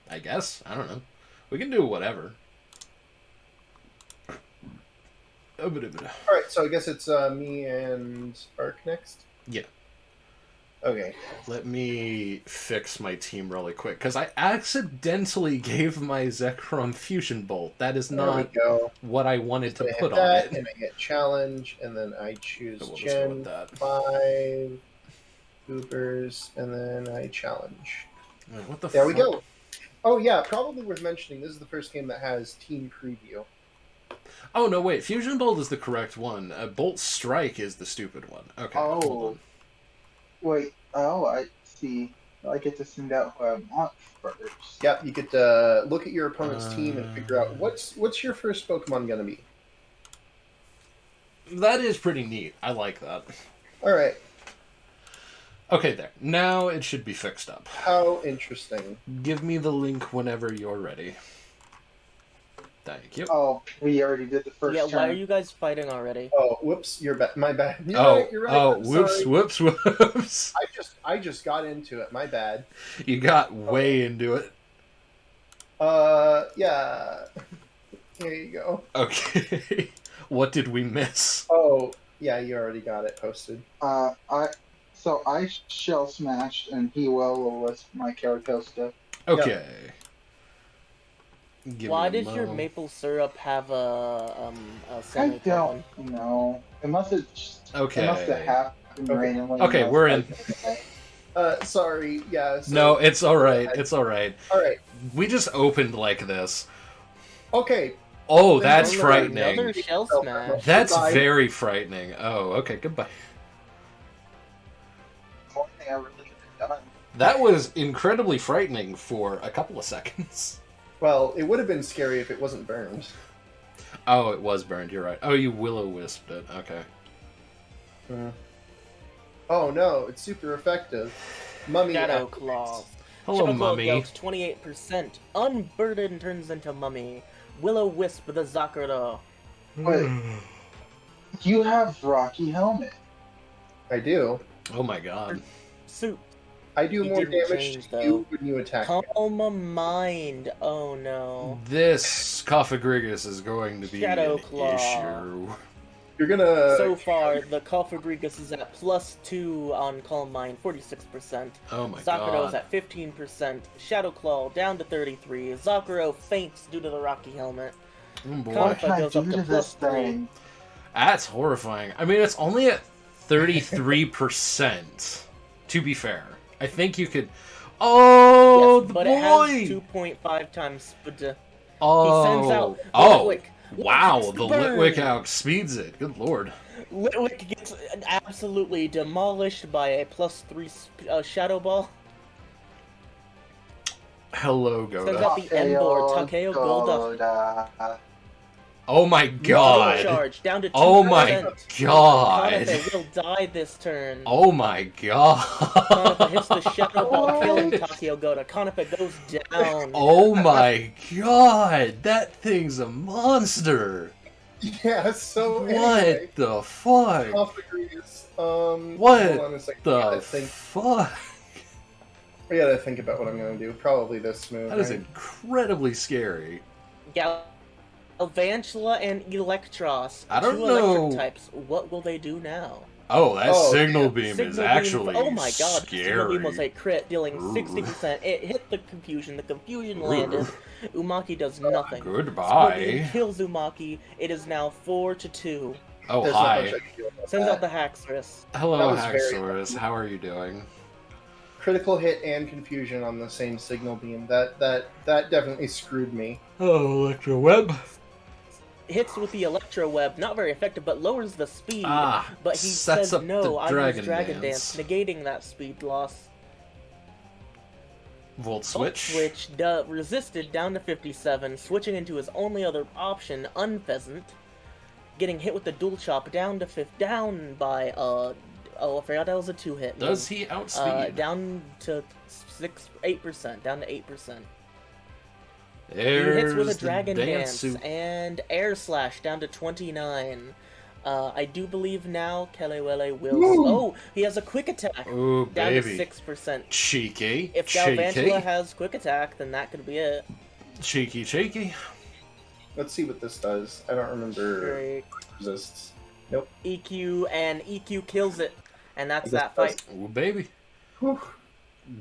I guess. I don't know. We can do whatever. Alright, so I guess it's me and Ark next? Yeah. Okay. Let me fix my team really quick, because I accidentally gave my Zekrom Fusion Bolt. That is There we not go. what I wanted So to I put hit on that, it. and I get challenge, and then I choose So we'll just go Gen with that. 5, Coopers, and then I challenge. Wait, what the There we fuck? go. Oh yeah, probably worth mentioning, this is the first game that has team preview. Oh, no, wait. Fusion Bolt is the correct one. Bolt Strike is the stupid one. Okay, hold Oh. on. Wait. Oh, I see. I get to send out who I want first. Yep, you get to look at your opponent's team and figure out what's your first Pokemon gonna be. That is pretty neat. I like that. Alright, Okay, there. Now it should be fixed up. how interesting. Give me the link whenever you're ready. Thank you. Oh, we already did the first Yeah, turn. why are you guys fighting already? Oh, whoops, my bad. You're right. Oh, I'm whoops, sorry. whoops. I just got into it, my bad. You got way into it. Yeah. Here you go. Okay. What did we miss? Oh, yeah, you already got it posted. I shell smashed and he will with my Caratosta. Okay. Give Why me a did your mo. maple syrup have a I semicolon? don't know. It must have. Okay. It must have happened Okay. randomly. Okay, we're in. Sorry, yeah. So, No, it's alright. It's alright. Alright, We just opened like this. okay. Oh, Then that's don't frightening. Another shell smash. That's Goodbye. very frightening. Oh, okay, goodbye. One thing I really could have done. That was incredibly frightening for a couple of seconds. Well, it would have been scary if it wasn't burned. Oh, it was burned, you're right. Oh, you will-o-wisped it. Okay. Oh no, it's super effective. Mummy Shadow activates. Claw. Hello, Shadow Claw Mummy. deals 28%. Unburdened turns into Mummy. Will-O-Wisp the Zakura. But you have Rocky Helmet. I do. Oh my god. Suit. I do You more didn't damage change, to though. you when you attack me. Calm Mind. Oh no. This Cophagrigus is going to be Shadow an Claw. issue. You're gonna... So far, the Cofagrigus is at +2 on Calm Mind, 46%. Oh my Zakuro's god. at 15%. Shadow Claw down to 33. Zakuro faints due to the Rocky Helmet. Oh boy. What can I goes do up to to this +3. thing? That's horrifying. I mean, it's only at 33%, to be fair. I think you could... Oh, Yes, the but boy! it has 2.5 times speed. Oh, He sends out oh, Litwick. wow, Litwick's the burn. Litwick outspeeds it. Good lord. Litwick gets absolutely demolished by a +3 Shadow Ball. Hello, Sends Goda. out the Embor, Takeo Golda. Goda. Oh my god. Charge down to 2%. Oh my god. Kanafe will die this turn. Oh my god. Kanafe hits the Shadow Ball, killing Takeo Goda. Kanafe goes down. Oh my god. That thing's a monster. Yeah, so What anyway, the fuck? off degrees. What Hold on a second. the fuck? I gotta think about what I'm gonna do. Probably this move. That is right? incredibly scary. Galvantula and Electros. I don't two know. electric types. What will they do now? Oh, that Oh, signal yeah. beam Signal is beam- actually oh my god, scary. Signal beam was a crit, dealing 60%. It hit the confusion landed. Umaki does nothing. Signal beam Goodbye. kills Umaki. It is now 4-2. Oh, There's not much I hi. can do about Sends that. out the Haxorus. Hello, That was very Haxorus. How are you doing? Critical hit and confusion on the same signal beam. That definitely screwed me. Hello, Electro Web. Hits with the Electro Web, not very effective, but lowers the speed. Ah, but he sets says up no, the I Dragon use Dragon Dance. Dance, negating that speed loss. Volt Volt switch. resisted down to 57, switching into his only other option, Unpheasant. Getting hit with the dual chop down by oh, I forgot that was a 2-hit. Does he outspeed? Down to 8%, down to 8%. There's He hits with a the Dragon Dance suit. and Air Slash down to 29. I do believe now Kelewele will. Oh, he has a quick attack Ooh, down to baby. 6%. Cheeky. If cheeky. Galvantula has quick attack, then that could be it. Cheeky, cheeky. Let's see what this does. I don't remember. Great. Resists. EQ and EQ kills it, and that's I that guess fight. Ooh, baby. Whew.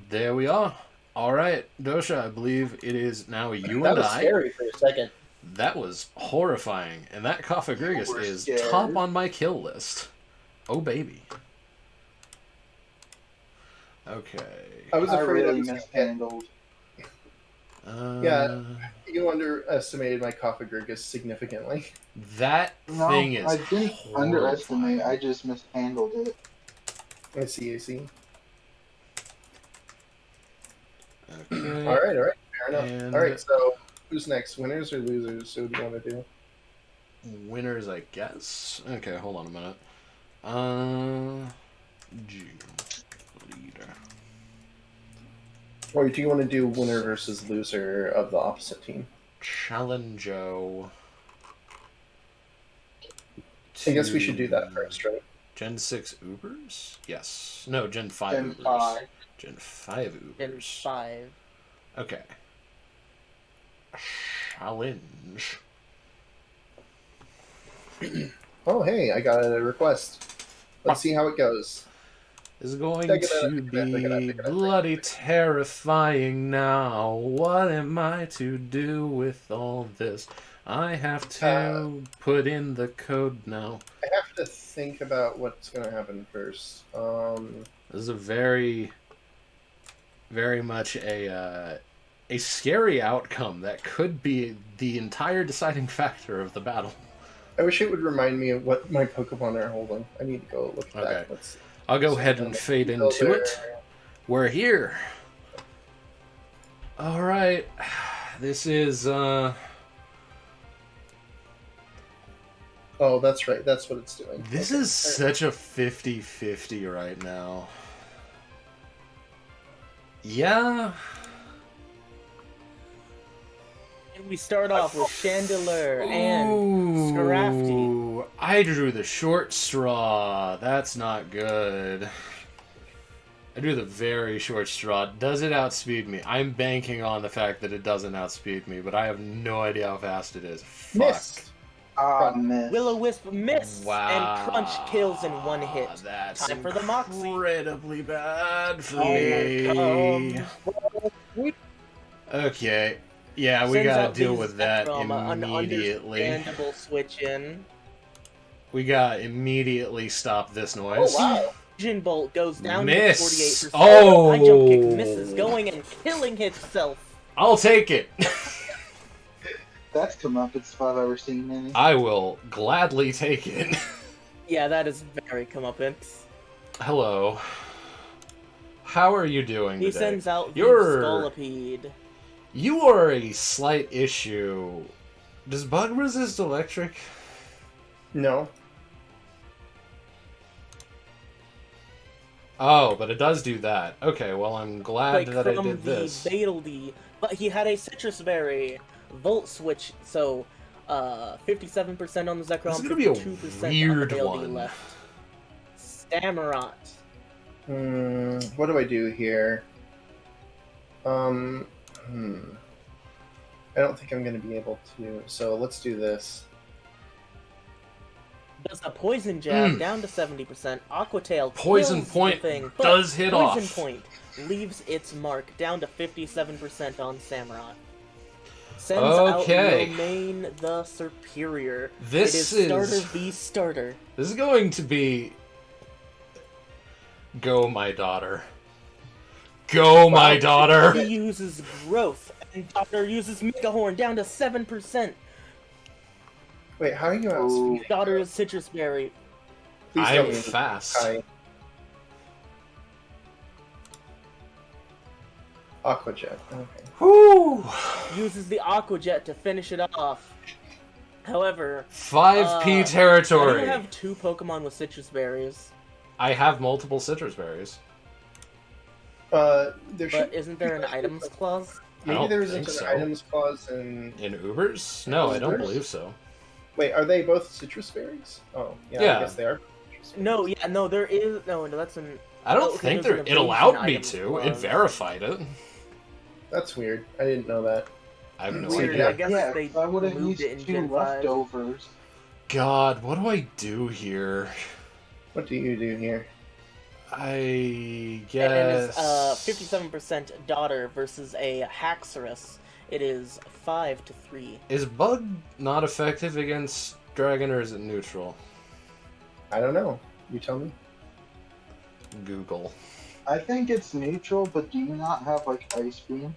There we are. All right, Dosha, I believe it is now you That and was I. scary for a second. That was horrifying, and that Cophagrigus We're is scared. top on my kill list. Oh, baby. Okay. I was I afraid I really was gonna get. mishandled. Yeah. You underestimated my Cophagrigus significantly. That No, thing is I didn't underestimate. I horrifying. just mishandled it. I see. Okay. All right. Fair enough. And- All right. So who's next? Winners or losers? So what do you want to do? Winners, I guess. Okay, hold on a minute. G leader. Or do you want to do winner versus loser of the opposite team? Challenge-o. I guess we should do that first, right? Gen 6 Ubers? Yes. No, Gen 5 Gen Ubers. 5. Gen 5 In Ubers. 5. Okay. Challenge. Oh, hey, I got a request. Let's see how it goes. Is going Take it to out, take it out. be bloody terrifying now. What am I to do with all this? I have to put in the code now. I have to think about what's going to happen first. This is a very, very much a scary outcome that could be the entire deciding factor of the battle. I wish it would remind me of what my Pokemon are holding. I need to go look at Okay. that. Let's see. I'll go ahead and fade into it. We're here. All right. This is Oh, that's right. That's what it's doing. this Okay. is such a 50-50 right now. Yeah. And we start off with Chandelure and Scrafty. Ooh, I drew the short straw. That's not good. I drew the very short straw. Does it outspeed me? I'm banking on the fact that it doesn't outspeed me, but I have no idea how fast it is. Fuck. Missed. Ah, miss. Will-O-Wisp missed, Wow. and Crunch kills in one hit. That's Time for the Moxie. incredibly bad for Oh me. my god. Okay. Yeah, we Sends gotta out deal Beast with that from an immediately. understandable switch in. We gotta immediately stop this noise. Oh, wow. Fusion Bolt goes down Miss. to 48%. Oh. High jump kick misses, going and killing itself. I'll take it. That's comeuppance if I've ever seen any. I will gladly take it. Yeah, that is very comeuppance. Hello. How are you doing He today? sends out the You're- Scolipede. You are a slight issue. Does bug resist electric? No. Oh, but it does do that. Okay, well, I'm glad Like that I from did the this. Beetledy, but he had a citrus berry volt switch, so 57% on the Zekrom, This is gonna be a 52% weird on the Beetledy one. left. Stamarot. What do I do here? I don't think I'm going to be able to. So let's do this. Does a poison jab down to 70%. Aqua Tail Poison kills point the thing, but does hit poison off. point leaves its mark down to 57% on Samurott. Sends Okay. out Romaine the Superior. This it is is starter v starter. This is going to be Go My Daughter. Go My Daughter. He uses growth, and Daughter uses Mega Horn down to 7%. Wait, how are you outspeeding? Daughter is Citrus Berry. Please tell I'm me fast. Hi. Aqua Jet. Okay. Whoo! Uses the Aqua Jet to finish it off. However, 5P I territory. do have 2 Pokemon with Citrus Berries. I have multiple citrus berries. There But should isn't there an items clause? I maybe don't there think isn't so. an items clause in. In Ubers? No, I don't Ubers? believe so. Wait, are they both citrus berries? Oh, yeah. Yeah. I guess they are. Citrus berries. No, yeah, no, there is no. That's an. I don't okay, think there's there. an It allowed evasion me items to. It clause. verified it. That's weird. I didn't know that. I have no Weird. idea. I guess Yeah, they I would have moved used it in 2 Gen 5. leftovers. God, what do I do here? What do you do here? I And guess. it's 57% Daughter versus a Haxorus. It is 5-3. Is bug not effective against dragon, or is it neutral? I don't know. You tell me. Google. I think it's neutral, but do you not have like Ice Beam?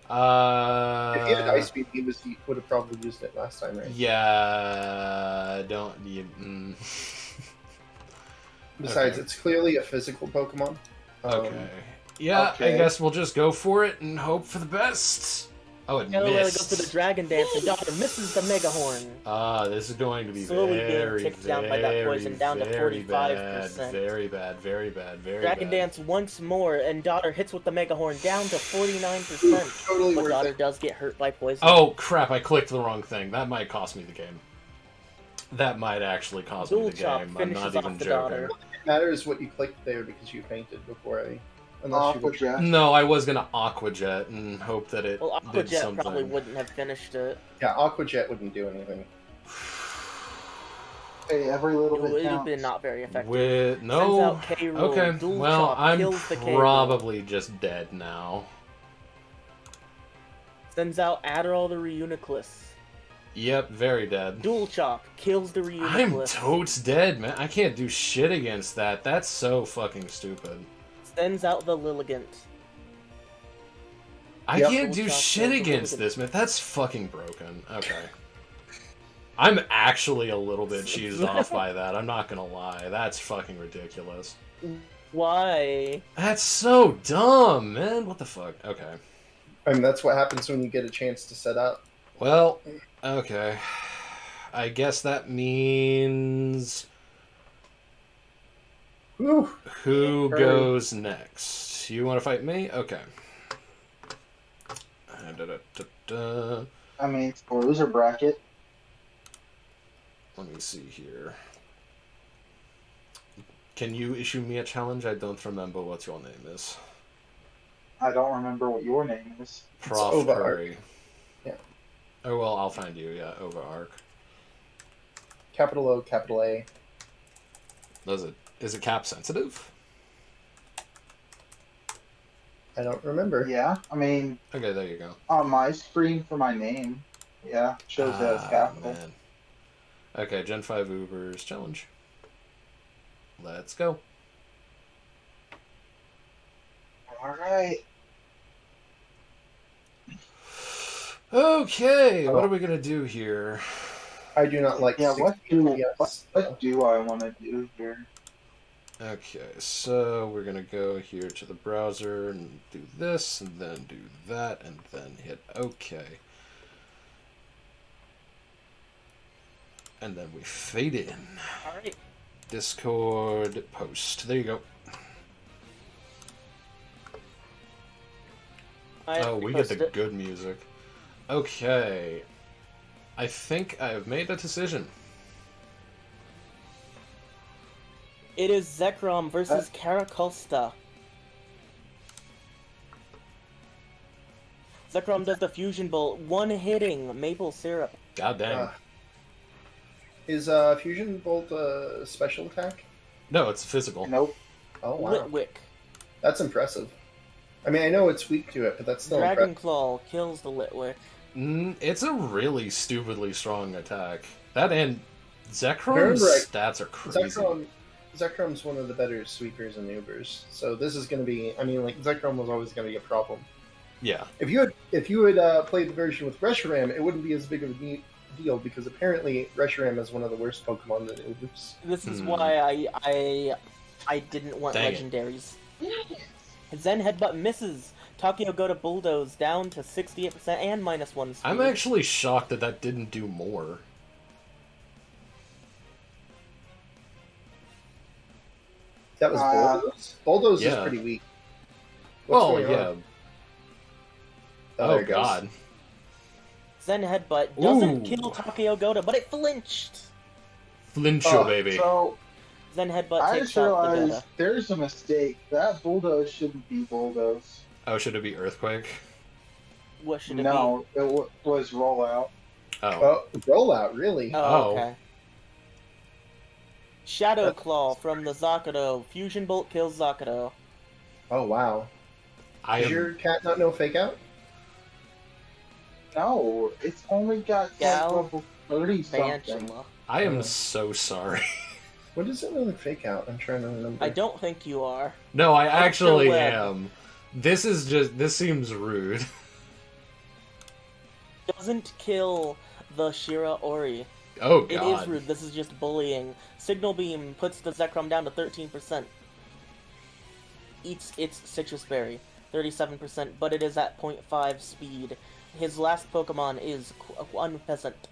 If he had Ice Beam, he would have probably used it last time, right? Yeah. Don't. Besides, Okay. it's clearly a physical Pokemon. Okay. Yeah, okay. I guess we'll just go for it and hope for the best. Oh, it Galileo goes missed. for the Dragon Dance, and Daughter misses the Mega Horn. This is going to be Slowly being very, ticked down by that poison, down to very 45%. bad, very bad, very bad, very Dragon bad. Dance once more, and Daughter hits with the Mega Horn down to 49%. Totally But worth Daughter it. does get hurt by poison. Oh, crap, I clicked the wrong thing. That might cost me the game. That might actually cost me Dual the Chop game. I'm finishes not off even the joking. Daughter. It matters what you clicked there because you fainted before I. Unless you Aqua Jet. No, I was gonna Aqua Jet and hope that it Well, Aqua did Jet something. probably wouldn't have finished it. Yeah, Aqua Jet wouldn't do anything. Hey, every little It bit would have counts. been not very effective. With Sends no. out K-Rool, Okay, Dual well, Chop, I'm kills the K-Rool. probably just dead now. Sends out Adderall the Reuniclus. Yep, very dead. Dual Chop kills the I'm Reuniclus. totes dead, man. I can't do shit against that. That's so fucking stupid. Sends out the Lilligant. I Yep. can't do Dual Shock shit kills the against Lilligant. this, man. That's fucking broken. Okay. I'm actually a little bit cheesed off by that. I'm not gonna lie. That's fucking ridiculous. Why? That's so dumb, man. What the fuck? Okay. I mean, that's what happens when you get a chance to set up. Well, okay. I guess that means Whew. who Hurry. goes next? You want to fight me? Okay. Da-da-da-da. I mean, it's a loser bracket. Let me see here. Can you issue me a challenge? I don't remember what your name is. I don't remember what your name is. Prof. Over Arc. Curry. Yeah. Oh, well, I'll find you, yeah, over Arc. Capital O, capital A. Is it cap sensitive? I don't remember. Yeah, I mean, Okay, there you go. on my screen for my name, yeah, shows that it's capital. Man. Okay, Gen 5 Ubers challenge. Let's go. Alright. Okay, what are we gonna do here? I do not like Yeah, 60 what do FPS. what do I want to do here? Okay, so we're gonna go here to the browser and do this, and then do that, and then hit OK. And then we fade in. Alright. Discord post. There you go. Oh, we get the good music. Okay. I think I have made a decision. It is Zekrom versus Caracosta. Zekrom does the fusion bolt, one hitting maple syrup. God dang. Is Fusion Bolt a special attack? No, it's physical. Nope. Oh, wow. Litwick. That's impressive. I mean, I know it's weak to it, but that's still Dragon impressive. Claw kills the Litwick. It's a really stupidly strong attack. That and Zekrom's Remember, stats are crazy. Zekrom's one of the better sweepers and Ubers, so this is going to be. I mean, like Zekrom was always going to be a problem. Yeah. If you had played the version with Reshiram, it wouldn't be as big of a deal because apparently Reshiram is one of the worst Pokemon in Ubers. This is why I didn't want Dang it. legendaries. Zen Headbutt misses. Takio go to Bulldoze down to 68% and -1 speed. I'm actually shocked that that didn't do more. That was Bulldoze? Bulldoze is Yeah. pretty weak. What's Well, going yeah. on? Oh, there it goes. God. Zen Headbutt doesn't Ooh. kill Takio Goda, but it flinched. Flincho, baby. So Zen Headbutt I takes just out the realized Goda. there's a mistake. That bulldoze shouldn't be bulldoze. Oh, should it be Earthquake? What should it No, it was rollout. Oh. Oh, rollout, really? be? Oh. Okay. Shadow Claw from the Zakuro. Fusion Bolt kills Zakuro. Oh, wow. I Does am... your cat not know Fake Out? No, it's only got like Gal level 30 something. Bantula. I am so sorry. What does it really Fake Out? I'm trying to remember. I don't think you are. No, I actually web. am. This is just... This seems rude. Doesn't kill the Shira Ori. Oh, It God. is rude. This is just bullying. Signal Beam puts the Zekrom down to 13%. Eats its Citrus Berry, 37%, but it is at 0.5 speed. His last Pokemon is Unpeasant.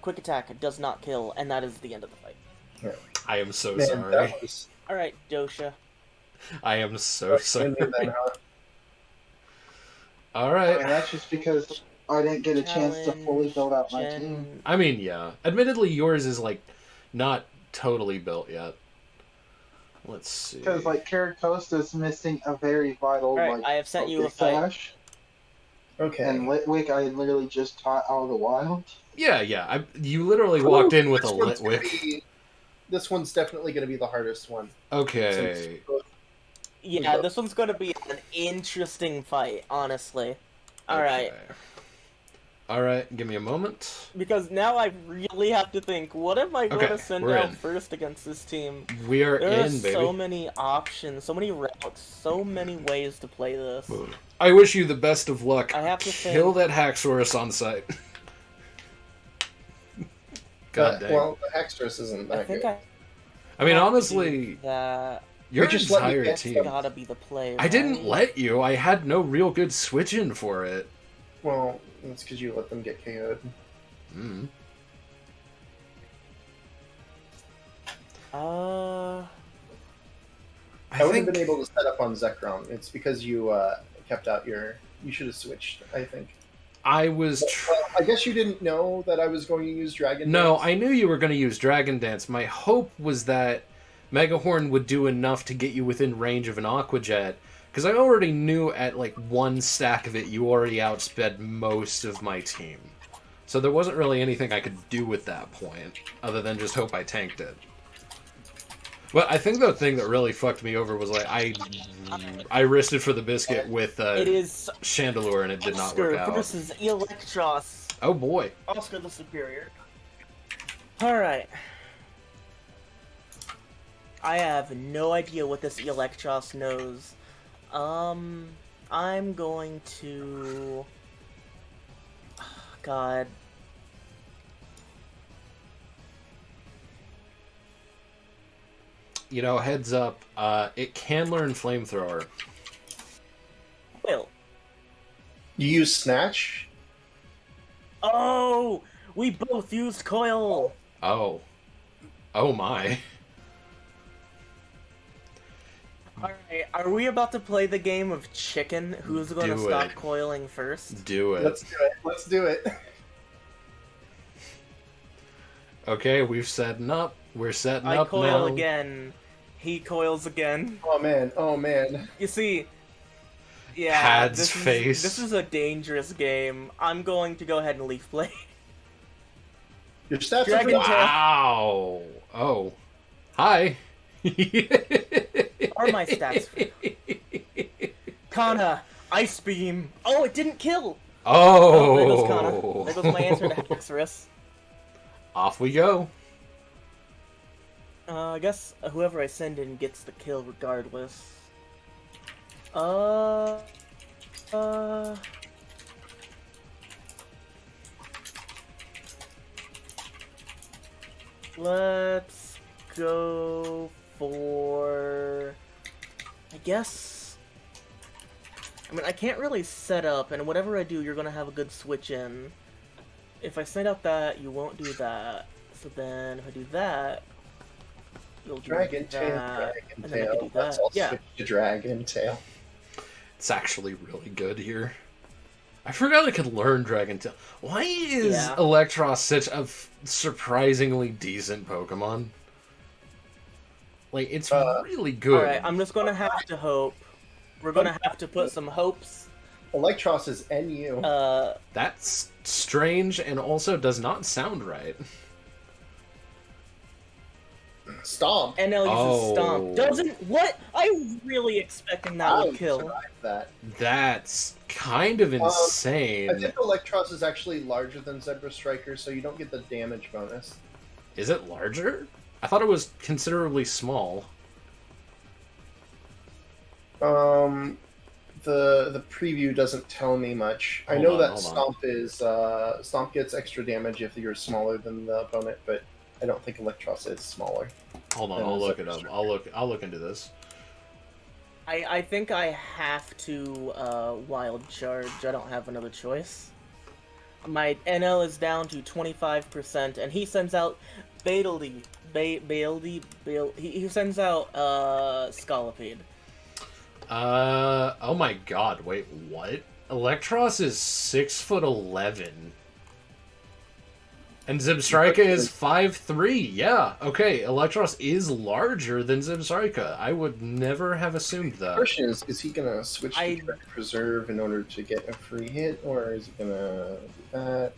Quick Attack does not kill, and that is the end of the fight. I am so Man, sorry. that was... Alright, Dosha. I am so sorry. Then, huh? I Alright. mean, that's just because I didn't get a chance to fully build out my Gen- team. I mean, yeah. Admittedly, yours is, like, not totally built yet. Let's see. Because like Caracosta's missing a very vital Alright, like I have sent you a focus fight. dash, Okay. and Litwick I literally just taught out of the wild. Yeah, yeah. You literally walked in with a Litwick. This one's definitely going to be the hardest one. Okay. Yeah, this one's gonna be an interesting fight, honestly. Alright. Okay. Alright, give me a moment. Because now I really have to think, what am I going Okay, to send we're out in. first against this team? We are There are in, baby. so many options, so many routes, so many ways to play this. I wish you the best of luck. I have to Kill think- that Haxorus on sight. God dang. Well, the Hextress isn't I that think good. I mean, have to honestly, do that your You just let me entire get team. gotta be the play. I didn't right? let you. I had no real good switch in for it. Well, it's because you let them get KO'd. Mm. Uh, I wouldn't have been able to set up on Zekrom. It's because you kept out your... You should have switched, I think. I was. Well, I guess you didn't know that I was going to use Dragon No, Dance. I knew you were going to use Dragon Dance. My hope was that Megahorn would do enough to get you within range of an Aqua Jet, because I already knew at like one stack of it you already outsped most of my team. So there wasn't really anything I could do at that point, other than just hope I tanked it. But I think the thing that really fucked me over was like I risked it for the biscuit with it is Chandelure and it did not Oscar work out. versus Electros. Oh boy. Oscar the superior. Alright. I have no idea what this Electros knows. I'm going to... God. heads up, it can learn flamethrower. Well, You use Snatch? oh, we both used coil. Oh my. All right, are we about to play the game of chicken? Who's going to Do stop it. coiling first? Do it. Let's do it. Let's do it. Okay, we're setting up I up coil now. again. He coils again. Oh man, oh man. You see, yeah, Pad's face. This is a dangerous game. I'm going to go ahead and leaf blade. Your stats Dragon are pretty... Tail. Wow. Oh. Hi. Are my stats? Kana, ice beam. Oh, it didn't kill. Oh. There goes Kana. There goes my answer to Hexorus. Off we go. I guess whoever I send in gets the kill regardless. Let's go for... I guess... I mean, I can't really set up, and whatever I do, you're gonna have a good switch in. If I set up that, you won't do that. So then, if I do that, you'll do Dragon Tail, that, Dragon and then I can Tail. do that. Let's all Yeah. switch to Dragon Tail. It's actually really good here. I forgot I could learn Dragon Tail. Why is Yeah. Electros such a surprisingly decent Pokemon? Like, it's really good. Alright, I'm just gonna have to hope. We're gonna have to put some hopes. Electros is NU. That's strange and also does not sound right. Stomp. NL uses Oh. Stomp. Doesn't... What? I was really expecting that I would kill. survived that. That's kind of insane. I think Electros is actually larger than Zebra Striker, so you don't get the damage bonus. Is it larger? I thought it was considerably small. The preview doesn't tell me much. I Hold know on, that hold on. Stomp is Stomp gets extra damage if you're smaller than the opponent, but I don't think Electros is smaller. Hold on, Yeah, I'll look Zebra it up. Striker. I'll look into this. I think I have to wild charge. I don't have another choice. My NL is down to 25%, and he sends out Bailey. He sends out Scolipede. Oh my god, wait, what? Electros is 6'11". And Zebstrika is 5'3". Yeah, okay, Electros is larger than Zebstrika. I would never have assumed The that. question is he gonna switch to I- Direct Preserve in order to get a free hit, or is he gonna do that?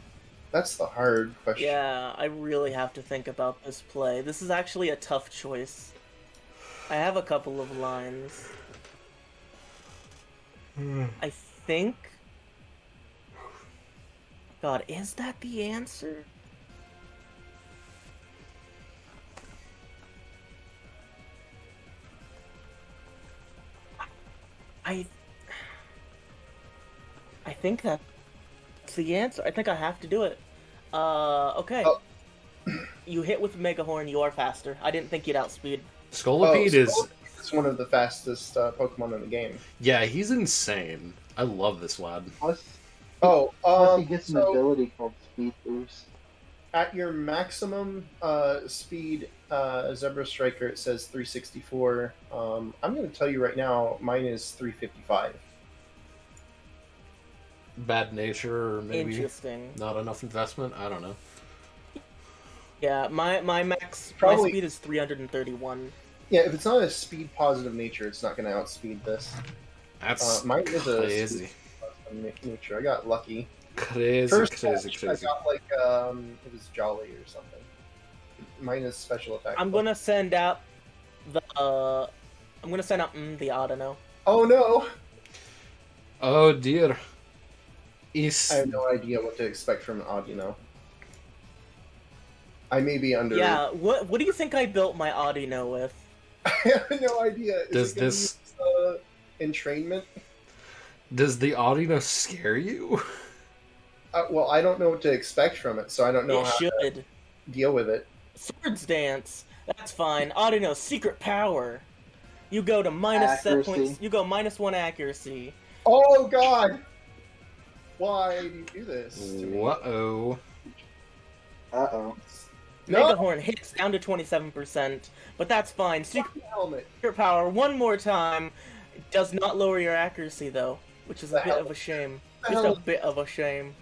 That's the hard question. Yeah, I really have to think about this play. This is actually a tough choice. I have a couple of lines. I think... God, is that the answer? I think that's the answer. I think I have to do it. Okay. Oh. You hit with Mega Horn, you are faster. I didn't think you'd outspeed. Scolipede is... It's one of the fastest Pokemon in the game. Yeah, he's insane. I love this lad. Plus, Oh, plus he gets an so ability called Speed Boost. at your maximum speed, Zebra Striker, it says 364. I'm going to tell you right now, mine is 355. Bad nature, or maybe Interesting. not enough investment? I don't know. Yeah, my my Probably- speed is 331. Yeah, if it's not a speed positive nature, it's not going to outspeed this. That's Mine is a crazy. speed positive nature. I got lucky. Crazy, First crazy, match, crazy. I got like it was Jolly or something. Mine is special attack. I'm gonna send out the the Audino. Oh no! Oh dear. I have no idea what to expect from an Audino. I may be under. Yeah, what do you think I built my Audino with? I have no idea. Is Does it gonna this- use, entrainment? Does the Audino scare you? Well, I don't know what to expect from it, so I don't know It how to should. deal with it. Swords Dance. That's fine. Audino, secret power. You go to minus set Accuracy. points. You go -1 accuracy. Oh God! Why do you do this to me? Uh-oh. Uh-oh. No! Mega Horn hits down to 27%, but that's fine. Secret Helmet. power one more time. It does not lower your accuracy though, which is a The bit hell? of a shame. The Just hell? a bit of a shame.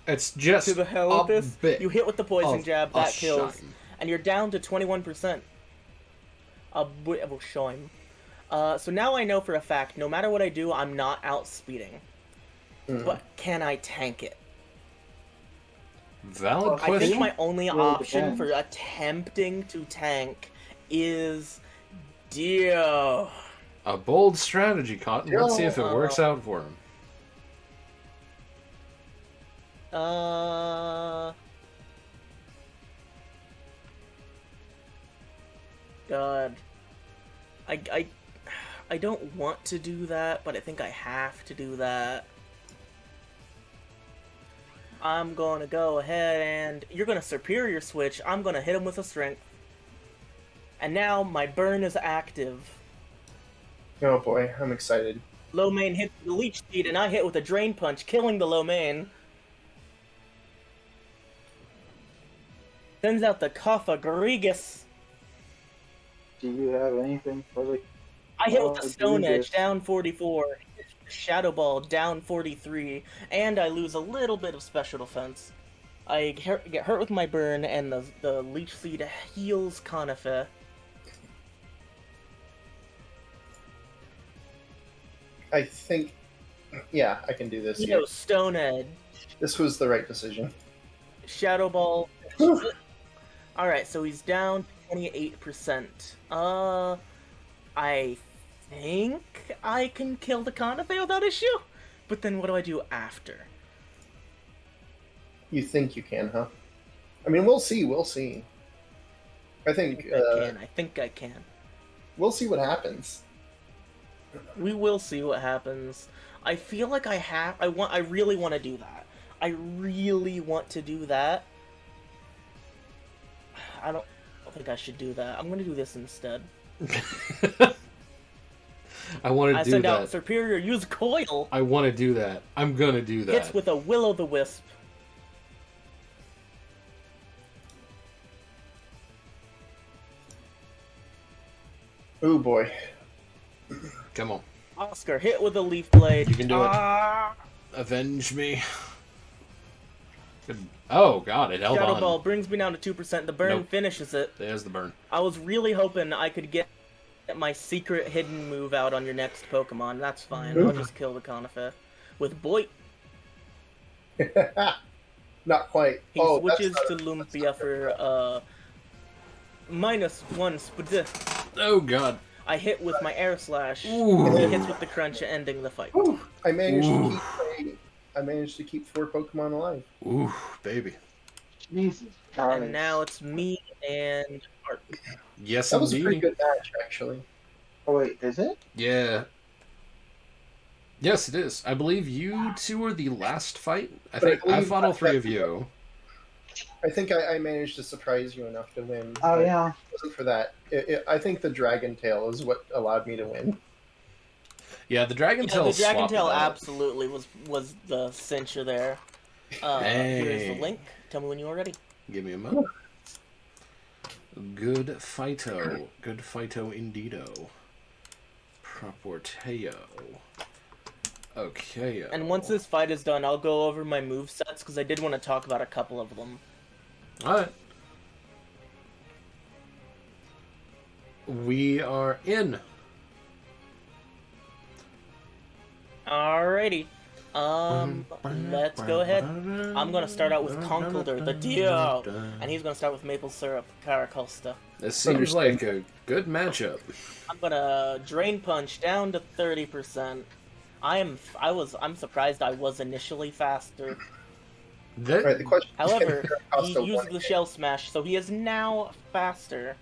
It's just To the hell a with this. bit You hit with the poison of jab, a that kills, shame. and you're down to 21%. A bit of a shame. So now I know for a fact, no matter what I do, I'm not outspeeding. But can I tank it? Valid I question. think my only Really option for depends. attempting to tank is Dio. A bold strategy, Cotton. Let's see if it works out for him. God. I don't want to do that, but I think I have to do that. I'm gonna go ahead and... You're gonna superior switch. I'm gonna hit him with a strength. And now my burn is active. Oh boy, I'm excited. Low main hits the leech seed, and I hit with a drain punch, killing the low main. Sends out the Kaffa Grigus. Do you have anything for the... I hit with the Stone Grigus. Edge, down 44. Shadow Ball, down 43. And I lose a little bit of special defense. I get hurt with my burn, and the leech seed heals Conifer. I think, yeah, I can do this. You know, Stone Edge. This was the right decision. Shadow Ball. Alright, so he's down 28%. I think I can kill the Conifer without issue? But then what do I do after? You think you can, huh? I mean, we'll see. We'll see. I think I think I can. we'll see what happens. We will see what happens. I feel like I really want to do that. I really want to do that. I don't think I should do that. I'm gonna do this instead. I want I to do send out that. Superior, use Coil. I want to do that. I'm gonna do that. Hits with a Will-o'-the-Wisp. Oh boy. Come on. Oscar, hit with a Leaf Blade. You can do it. Avenge me. Good. Oh god, it held Shadow on. Ball brings me down to 2%. The burn Nope. finishes it. There's the burn. I was really hoping I could get my secret hidden move out on your next Pokemon. That's fine. I'll just kill the Conifer. With Boit, Not quite. he Oh, switches that's to Lumpia for -1 spd. Oh god. I hit with my Air Slash. Ooh. He hits with the Crunch, ending the fight. I managed Ooh. to keep 4 Pokemon alive. Ooh, baby. Jesus Christ. And now it's me and Art. Yes, That was a pretty indeed. good match, actually. Oh, wait, is it? Yeah. Yes, it is. I believe you two were the last fight. I But I think I believe fought all that- 3 of you. I think I managed to surprise you enough to win. Oh, but yeah. If it wasn't for that, I think the Dragon Tail is what allowed me to win. Yeah, the Dragon Yeah, Tail the Dragon swapped Tail it out. absolutely was the cincher there. Hey. Here's the link. Tell me when you're ready. Give me a moment. Good fighto. Good fighto indeedo. Proporteo. Okay. And once this fight is done, I'll go over my movesets because I did want to talk about a couple of them. Alright. We are in. Alrighty. Let's go ahead. I'm gonna start out with Conkeldurr, the Dio, and he's gonna start with Maple Syrup, Caracosta. This seems like a good matchup. I'm gonna Drain Punch down to 30%. I'm surprised I was initially faster. That, Right, the question is, However, can he Caracosta used win the again? Shell Smash, so he is now faster.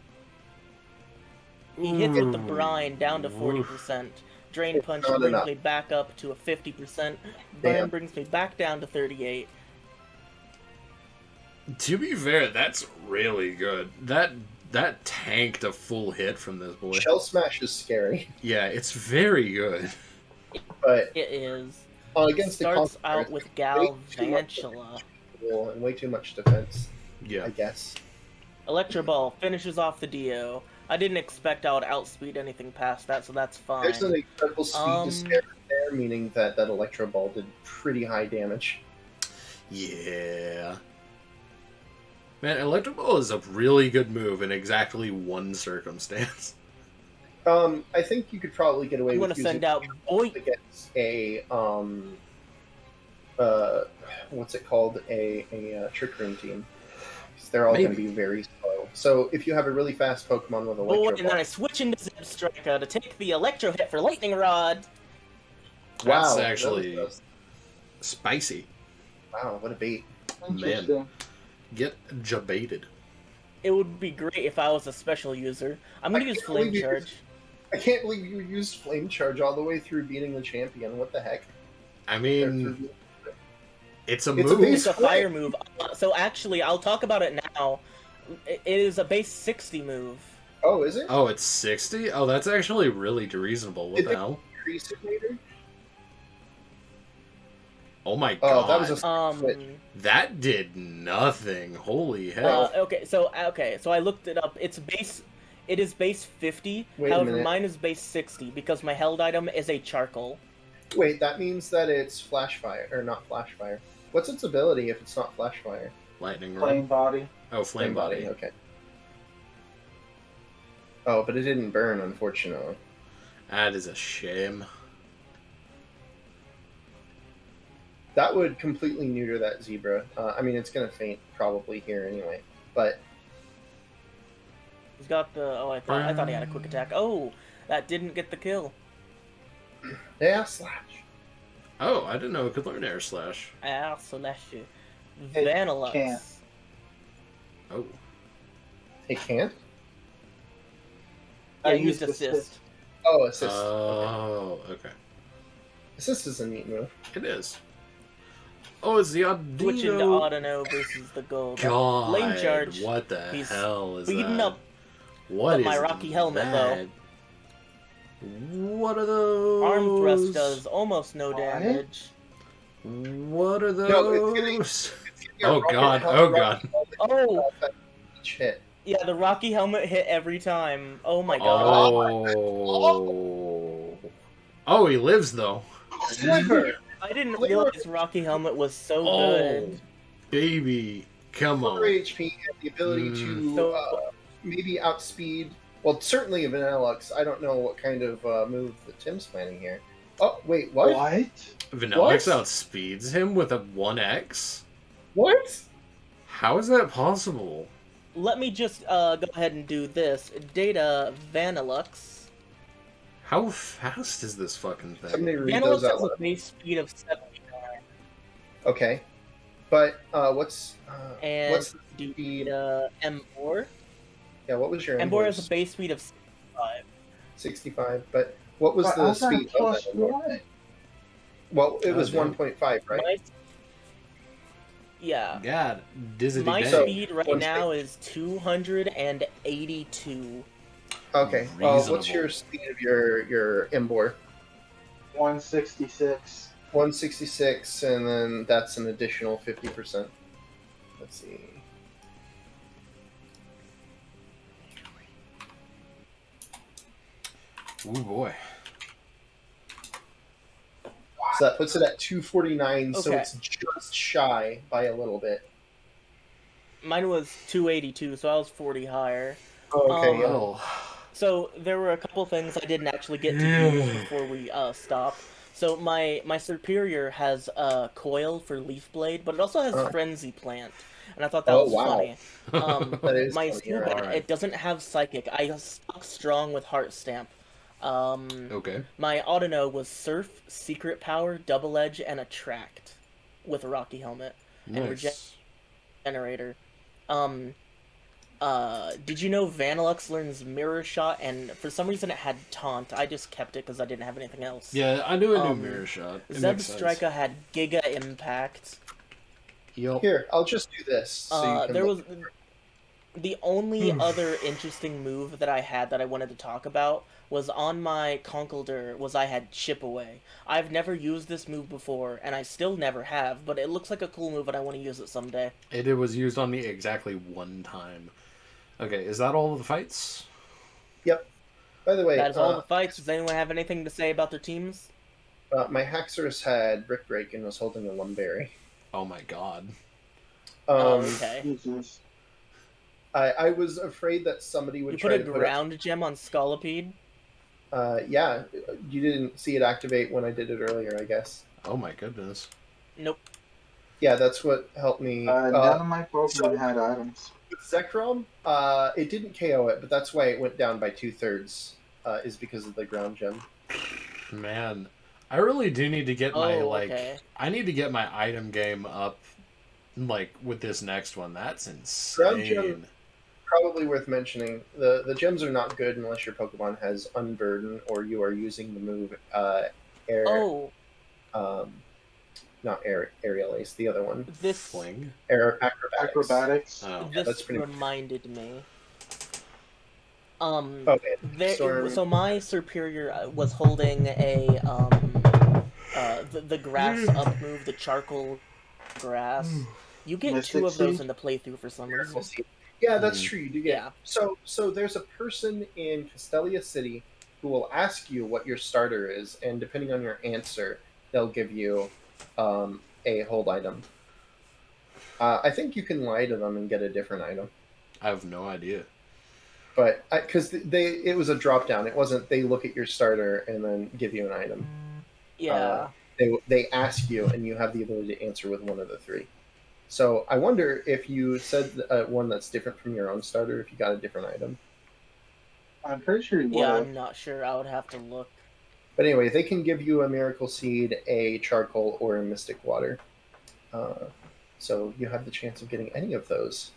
He hits with the Brine down to 40%. Drain It's Punch not brings enough. me back up to a 50%. Burn Damn. brings me back down to 38. To be fair, that's really good. That That tanked a full hit from this boy. Shell Smash is scary, Yeah, it's very good. but It is. against the Starts Conqueror, out with way too much Galvantula. and way too much defense, Yeah. I guess. Electro Ball finishes off the Dio. I didn't expect I would outspeed anything past that, so that's fine. There's an incredible speed to spare there, meaning that that Electro Ball did pretty high damage. Yeah. Man, Electro Ball is a really good move in exactly one circumstance. I think you could probably get away I'm with gonna using send out Boy. against a what's it called, a Trick Room team. 'Cause they're all going to be very slow. So if you have a really fast Pokemon with Boy, Electro and then I Ball, switch into Zeb Striker to take the Electro hit for Lightning Rod. That's wow, actually that was- spicy. wow, what a bait! Interesting. Get jabaited. It would be great if I was a special user. I'm gonna I use can't Flame believe you- Charge. I can't believe you used Flame Charge all the way through beating the champion. What the heck? I mean, it's a It's a move. base- It's a fire move. So actually, I'll talk about it now. It is a base 60 move. Oh, is it? Oh, it's 60? Oh, that's actually really reasonable. What Did the they hell? increase it later? Oh my Oh, god. that was a switch. That did nothing. Holy hell. Okay, so I looked it up. It is base 50. Wait a However, minute. mine is base 60 because my held item is a charcoal. Wait, that means that it's Flash Fire, or not Flash Fire. What's its ability if it's not Flash Fire? Lightning Flame rod. body. Oh, flame body. Okay. Oh, but it didn't burn, unfortunately. That is a shame. That would completely neuter that zebra. I mean, it's going to faint probably here anyway. But He's got the. Oh, I thought he had a quick attack. Oh, that didn't get the kill. yeah, slash. Oh, I didn't know it could learn air slash. Ah, slash you. It Vanillux. can't. Oh. It can't. Yeah, I used used assist. Oh, assist. Oh, okay. Assist is a neat move. It is. Oh, it's the Switch into Audino. Autono versus the gold. God, Flame charge. what the He's hell is speeding that? up. What But my is Rocky helmet, that? What are those? Arm thrust does almost no What? damage. What are those? No, it's Oh, God, oh, God. Oh, Each hit. yeah, the Rocky helmet hit every time. Oh my god. Oh. Oh, he lives though. Sliver! I didn't realize Rocky helmet was so Oh, good. baby, come Lower on. HP and the ability to So- maybe outspeed. Well, certainly a Vanillux. I don't know what kind of move that Tim's planning here. Oh, wait, what? What? Vanillux outspeeds him with a 1x? What? How is that possible? Let me just go ahead and do this. Data Vanillux. How fast is this fucking thing? Somebody read Vanillux those out has a loud. base speed of 79. Okay. But what's And what's the do speed? M4. Yeah, what was your M4 has Embor's? a base speed of 65. 65. But what was But the I thought speed of plus that Embor? one. Well, it was damn. 1.5, right? My, yeah. God, dizzy My dang. So- speed right one now is 282. Okay. Reasonable. What's your speed of your Embor? 166. 166, and then that's an additional 50%. Let's see. Ooh boy. So that puts it at 249, so Okay. it's just shy by a little bit. Mine was 282, so I was 40 higher. Okay, yeah. Well, So there were a couple things I didn't actually get to use before we stopped. So my superior has a coil for leaf blade, but it also has frenzy plant, and I thought that Oh, was wow. funny. That is My funny, skill yeah. band, Alright. it doesn't have psychic. I stuck strong with heart stamp. okay. My Autono was surf, secret power, double edge, and attract with a Rocky helmet and Nice. regenerator. Did you know Vanillux learns mirror shot, and for some reason it had taunt. I just kept it because I didn't have anything else. Yeah, I knew a new Um, mirror shot. It Zeb makes sense. Striker had Giga Impact. Yup. Here, I'll just do this. So you can There look. was The only other interesting move that I had that I wanted to talk about was on my Conkeldurr was I had Chip Away. I've never used this move before, and I still never have, but it looks like a cool move and I want to use it someday. It was used on me exactly one time. Okay, is that all of the fights? Yep. By the way, That is all the fights. Does anyone have anything to say about their teams? my Haxorus had Brick Break and was holding a Lumberry. Oh my god. Okay. Jesus. I was afraid that somebody would You try put a to ground gem on Scolipede? Yeah, you didn't see it activate when I did it earlier, I guess. Oh my goodness. Nope. Yeah, that's what helped me. None of my Pokemon had items. With Zekrom, it didn't KO it, but that's why it went down by 2/3, is because of the ground gem. Man, I really do need to get my, okay. I need to get my item game up, with this next one. That's Ground gem- insane. Probably worth mentioning. The gems are not good unless your Pokemon has Unburden or you are using the move Air. Oh, Not Aerial Ace, the other one. this Fling? Air Acrobatics. Oh. Yeah, that's this pretty reminded me. Okay. So my superior was holding a the grass up move, the charcoal grass. You get Mystic 2 of those Seed? in the playthrough for some reason. Yeah, that's true. You do get. Yeah. So there's a person in Castelia City who will ask you what your starter is, and depending on your answer, they'll give you a hold item. I think you can lie to them and get a different item, I have no idea. but because it was a drop down, it wasn't they look at your starter and then give you an item. Yeah. They ask you, and you have the ability to answer with one of the 3. So I wonder if you said one that's different from your own starter, if you got a different item. I'm pretty sure you would. Yeah, I'm not sure. I would have to look. But anyway, they can give you a Miracle Seed, a Charcoal, or a Mystic Water. So you have the chance of getting any of those.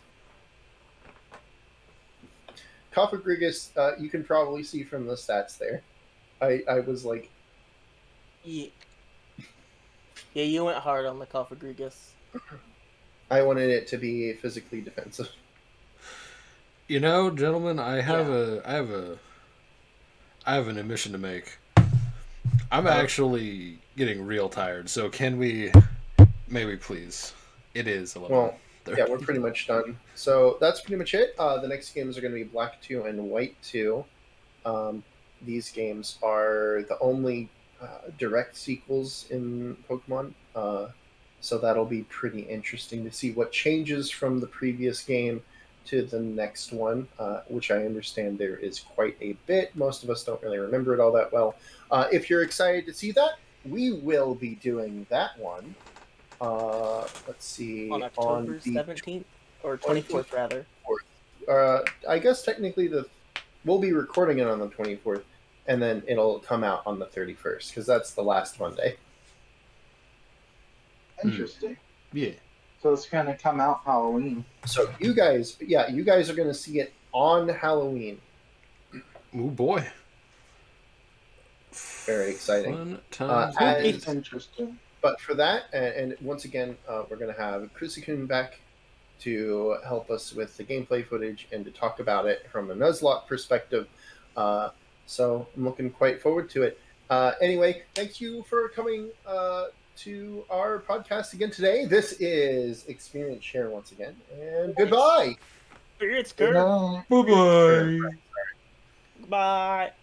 Cofagrigus, you can probably see from the stats there. I was like... Yeah, you went hard on the Cofagrigus. I wanted it to be physically defensive. You know, gentlemen, I have an admission to make. I'm actually getting real tired, so can we maybe please? It is 11. Well, yeah, we're pretty much done. So that's pretty much it. The next games are going to be Black 2 and White 2. These games are the only direct sequels in Pokemon. So that'll be pretty interesting to see what changes from the previous game to the next one, which I understand there is quite a bit. Most of us don't really remember it all that well. If you're excited to see that, we will be doing that one. Let's see. On October 17th? Or 24th, rather. I guess technically we'll be recording it on the 24th, and then it'll come out on the 31st, because that's the last Monday. Interesting. Yeah. So it's going to come out Halloween. So you guys are going to see it on Halloween. Oh boy. Very exciting. Fun times. It's interesting. But for that, and once again, we're going to have Chrissy back to help us with the gameplay footage and to talk about it from a Nuzlocke perspective. So I'm looking quite forward to it. Anyway, thank you for coming to our podcast again today. This is Experience Share once again, and goodbye. It's Good good. night. Bye-bye. Bye.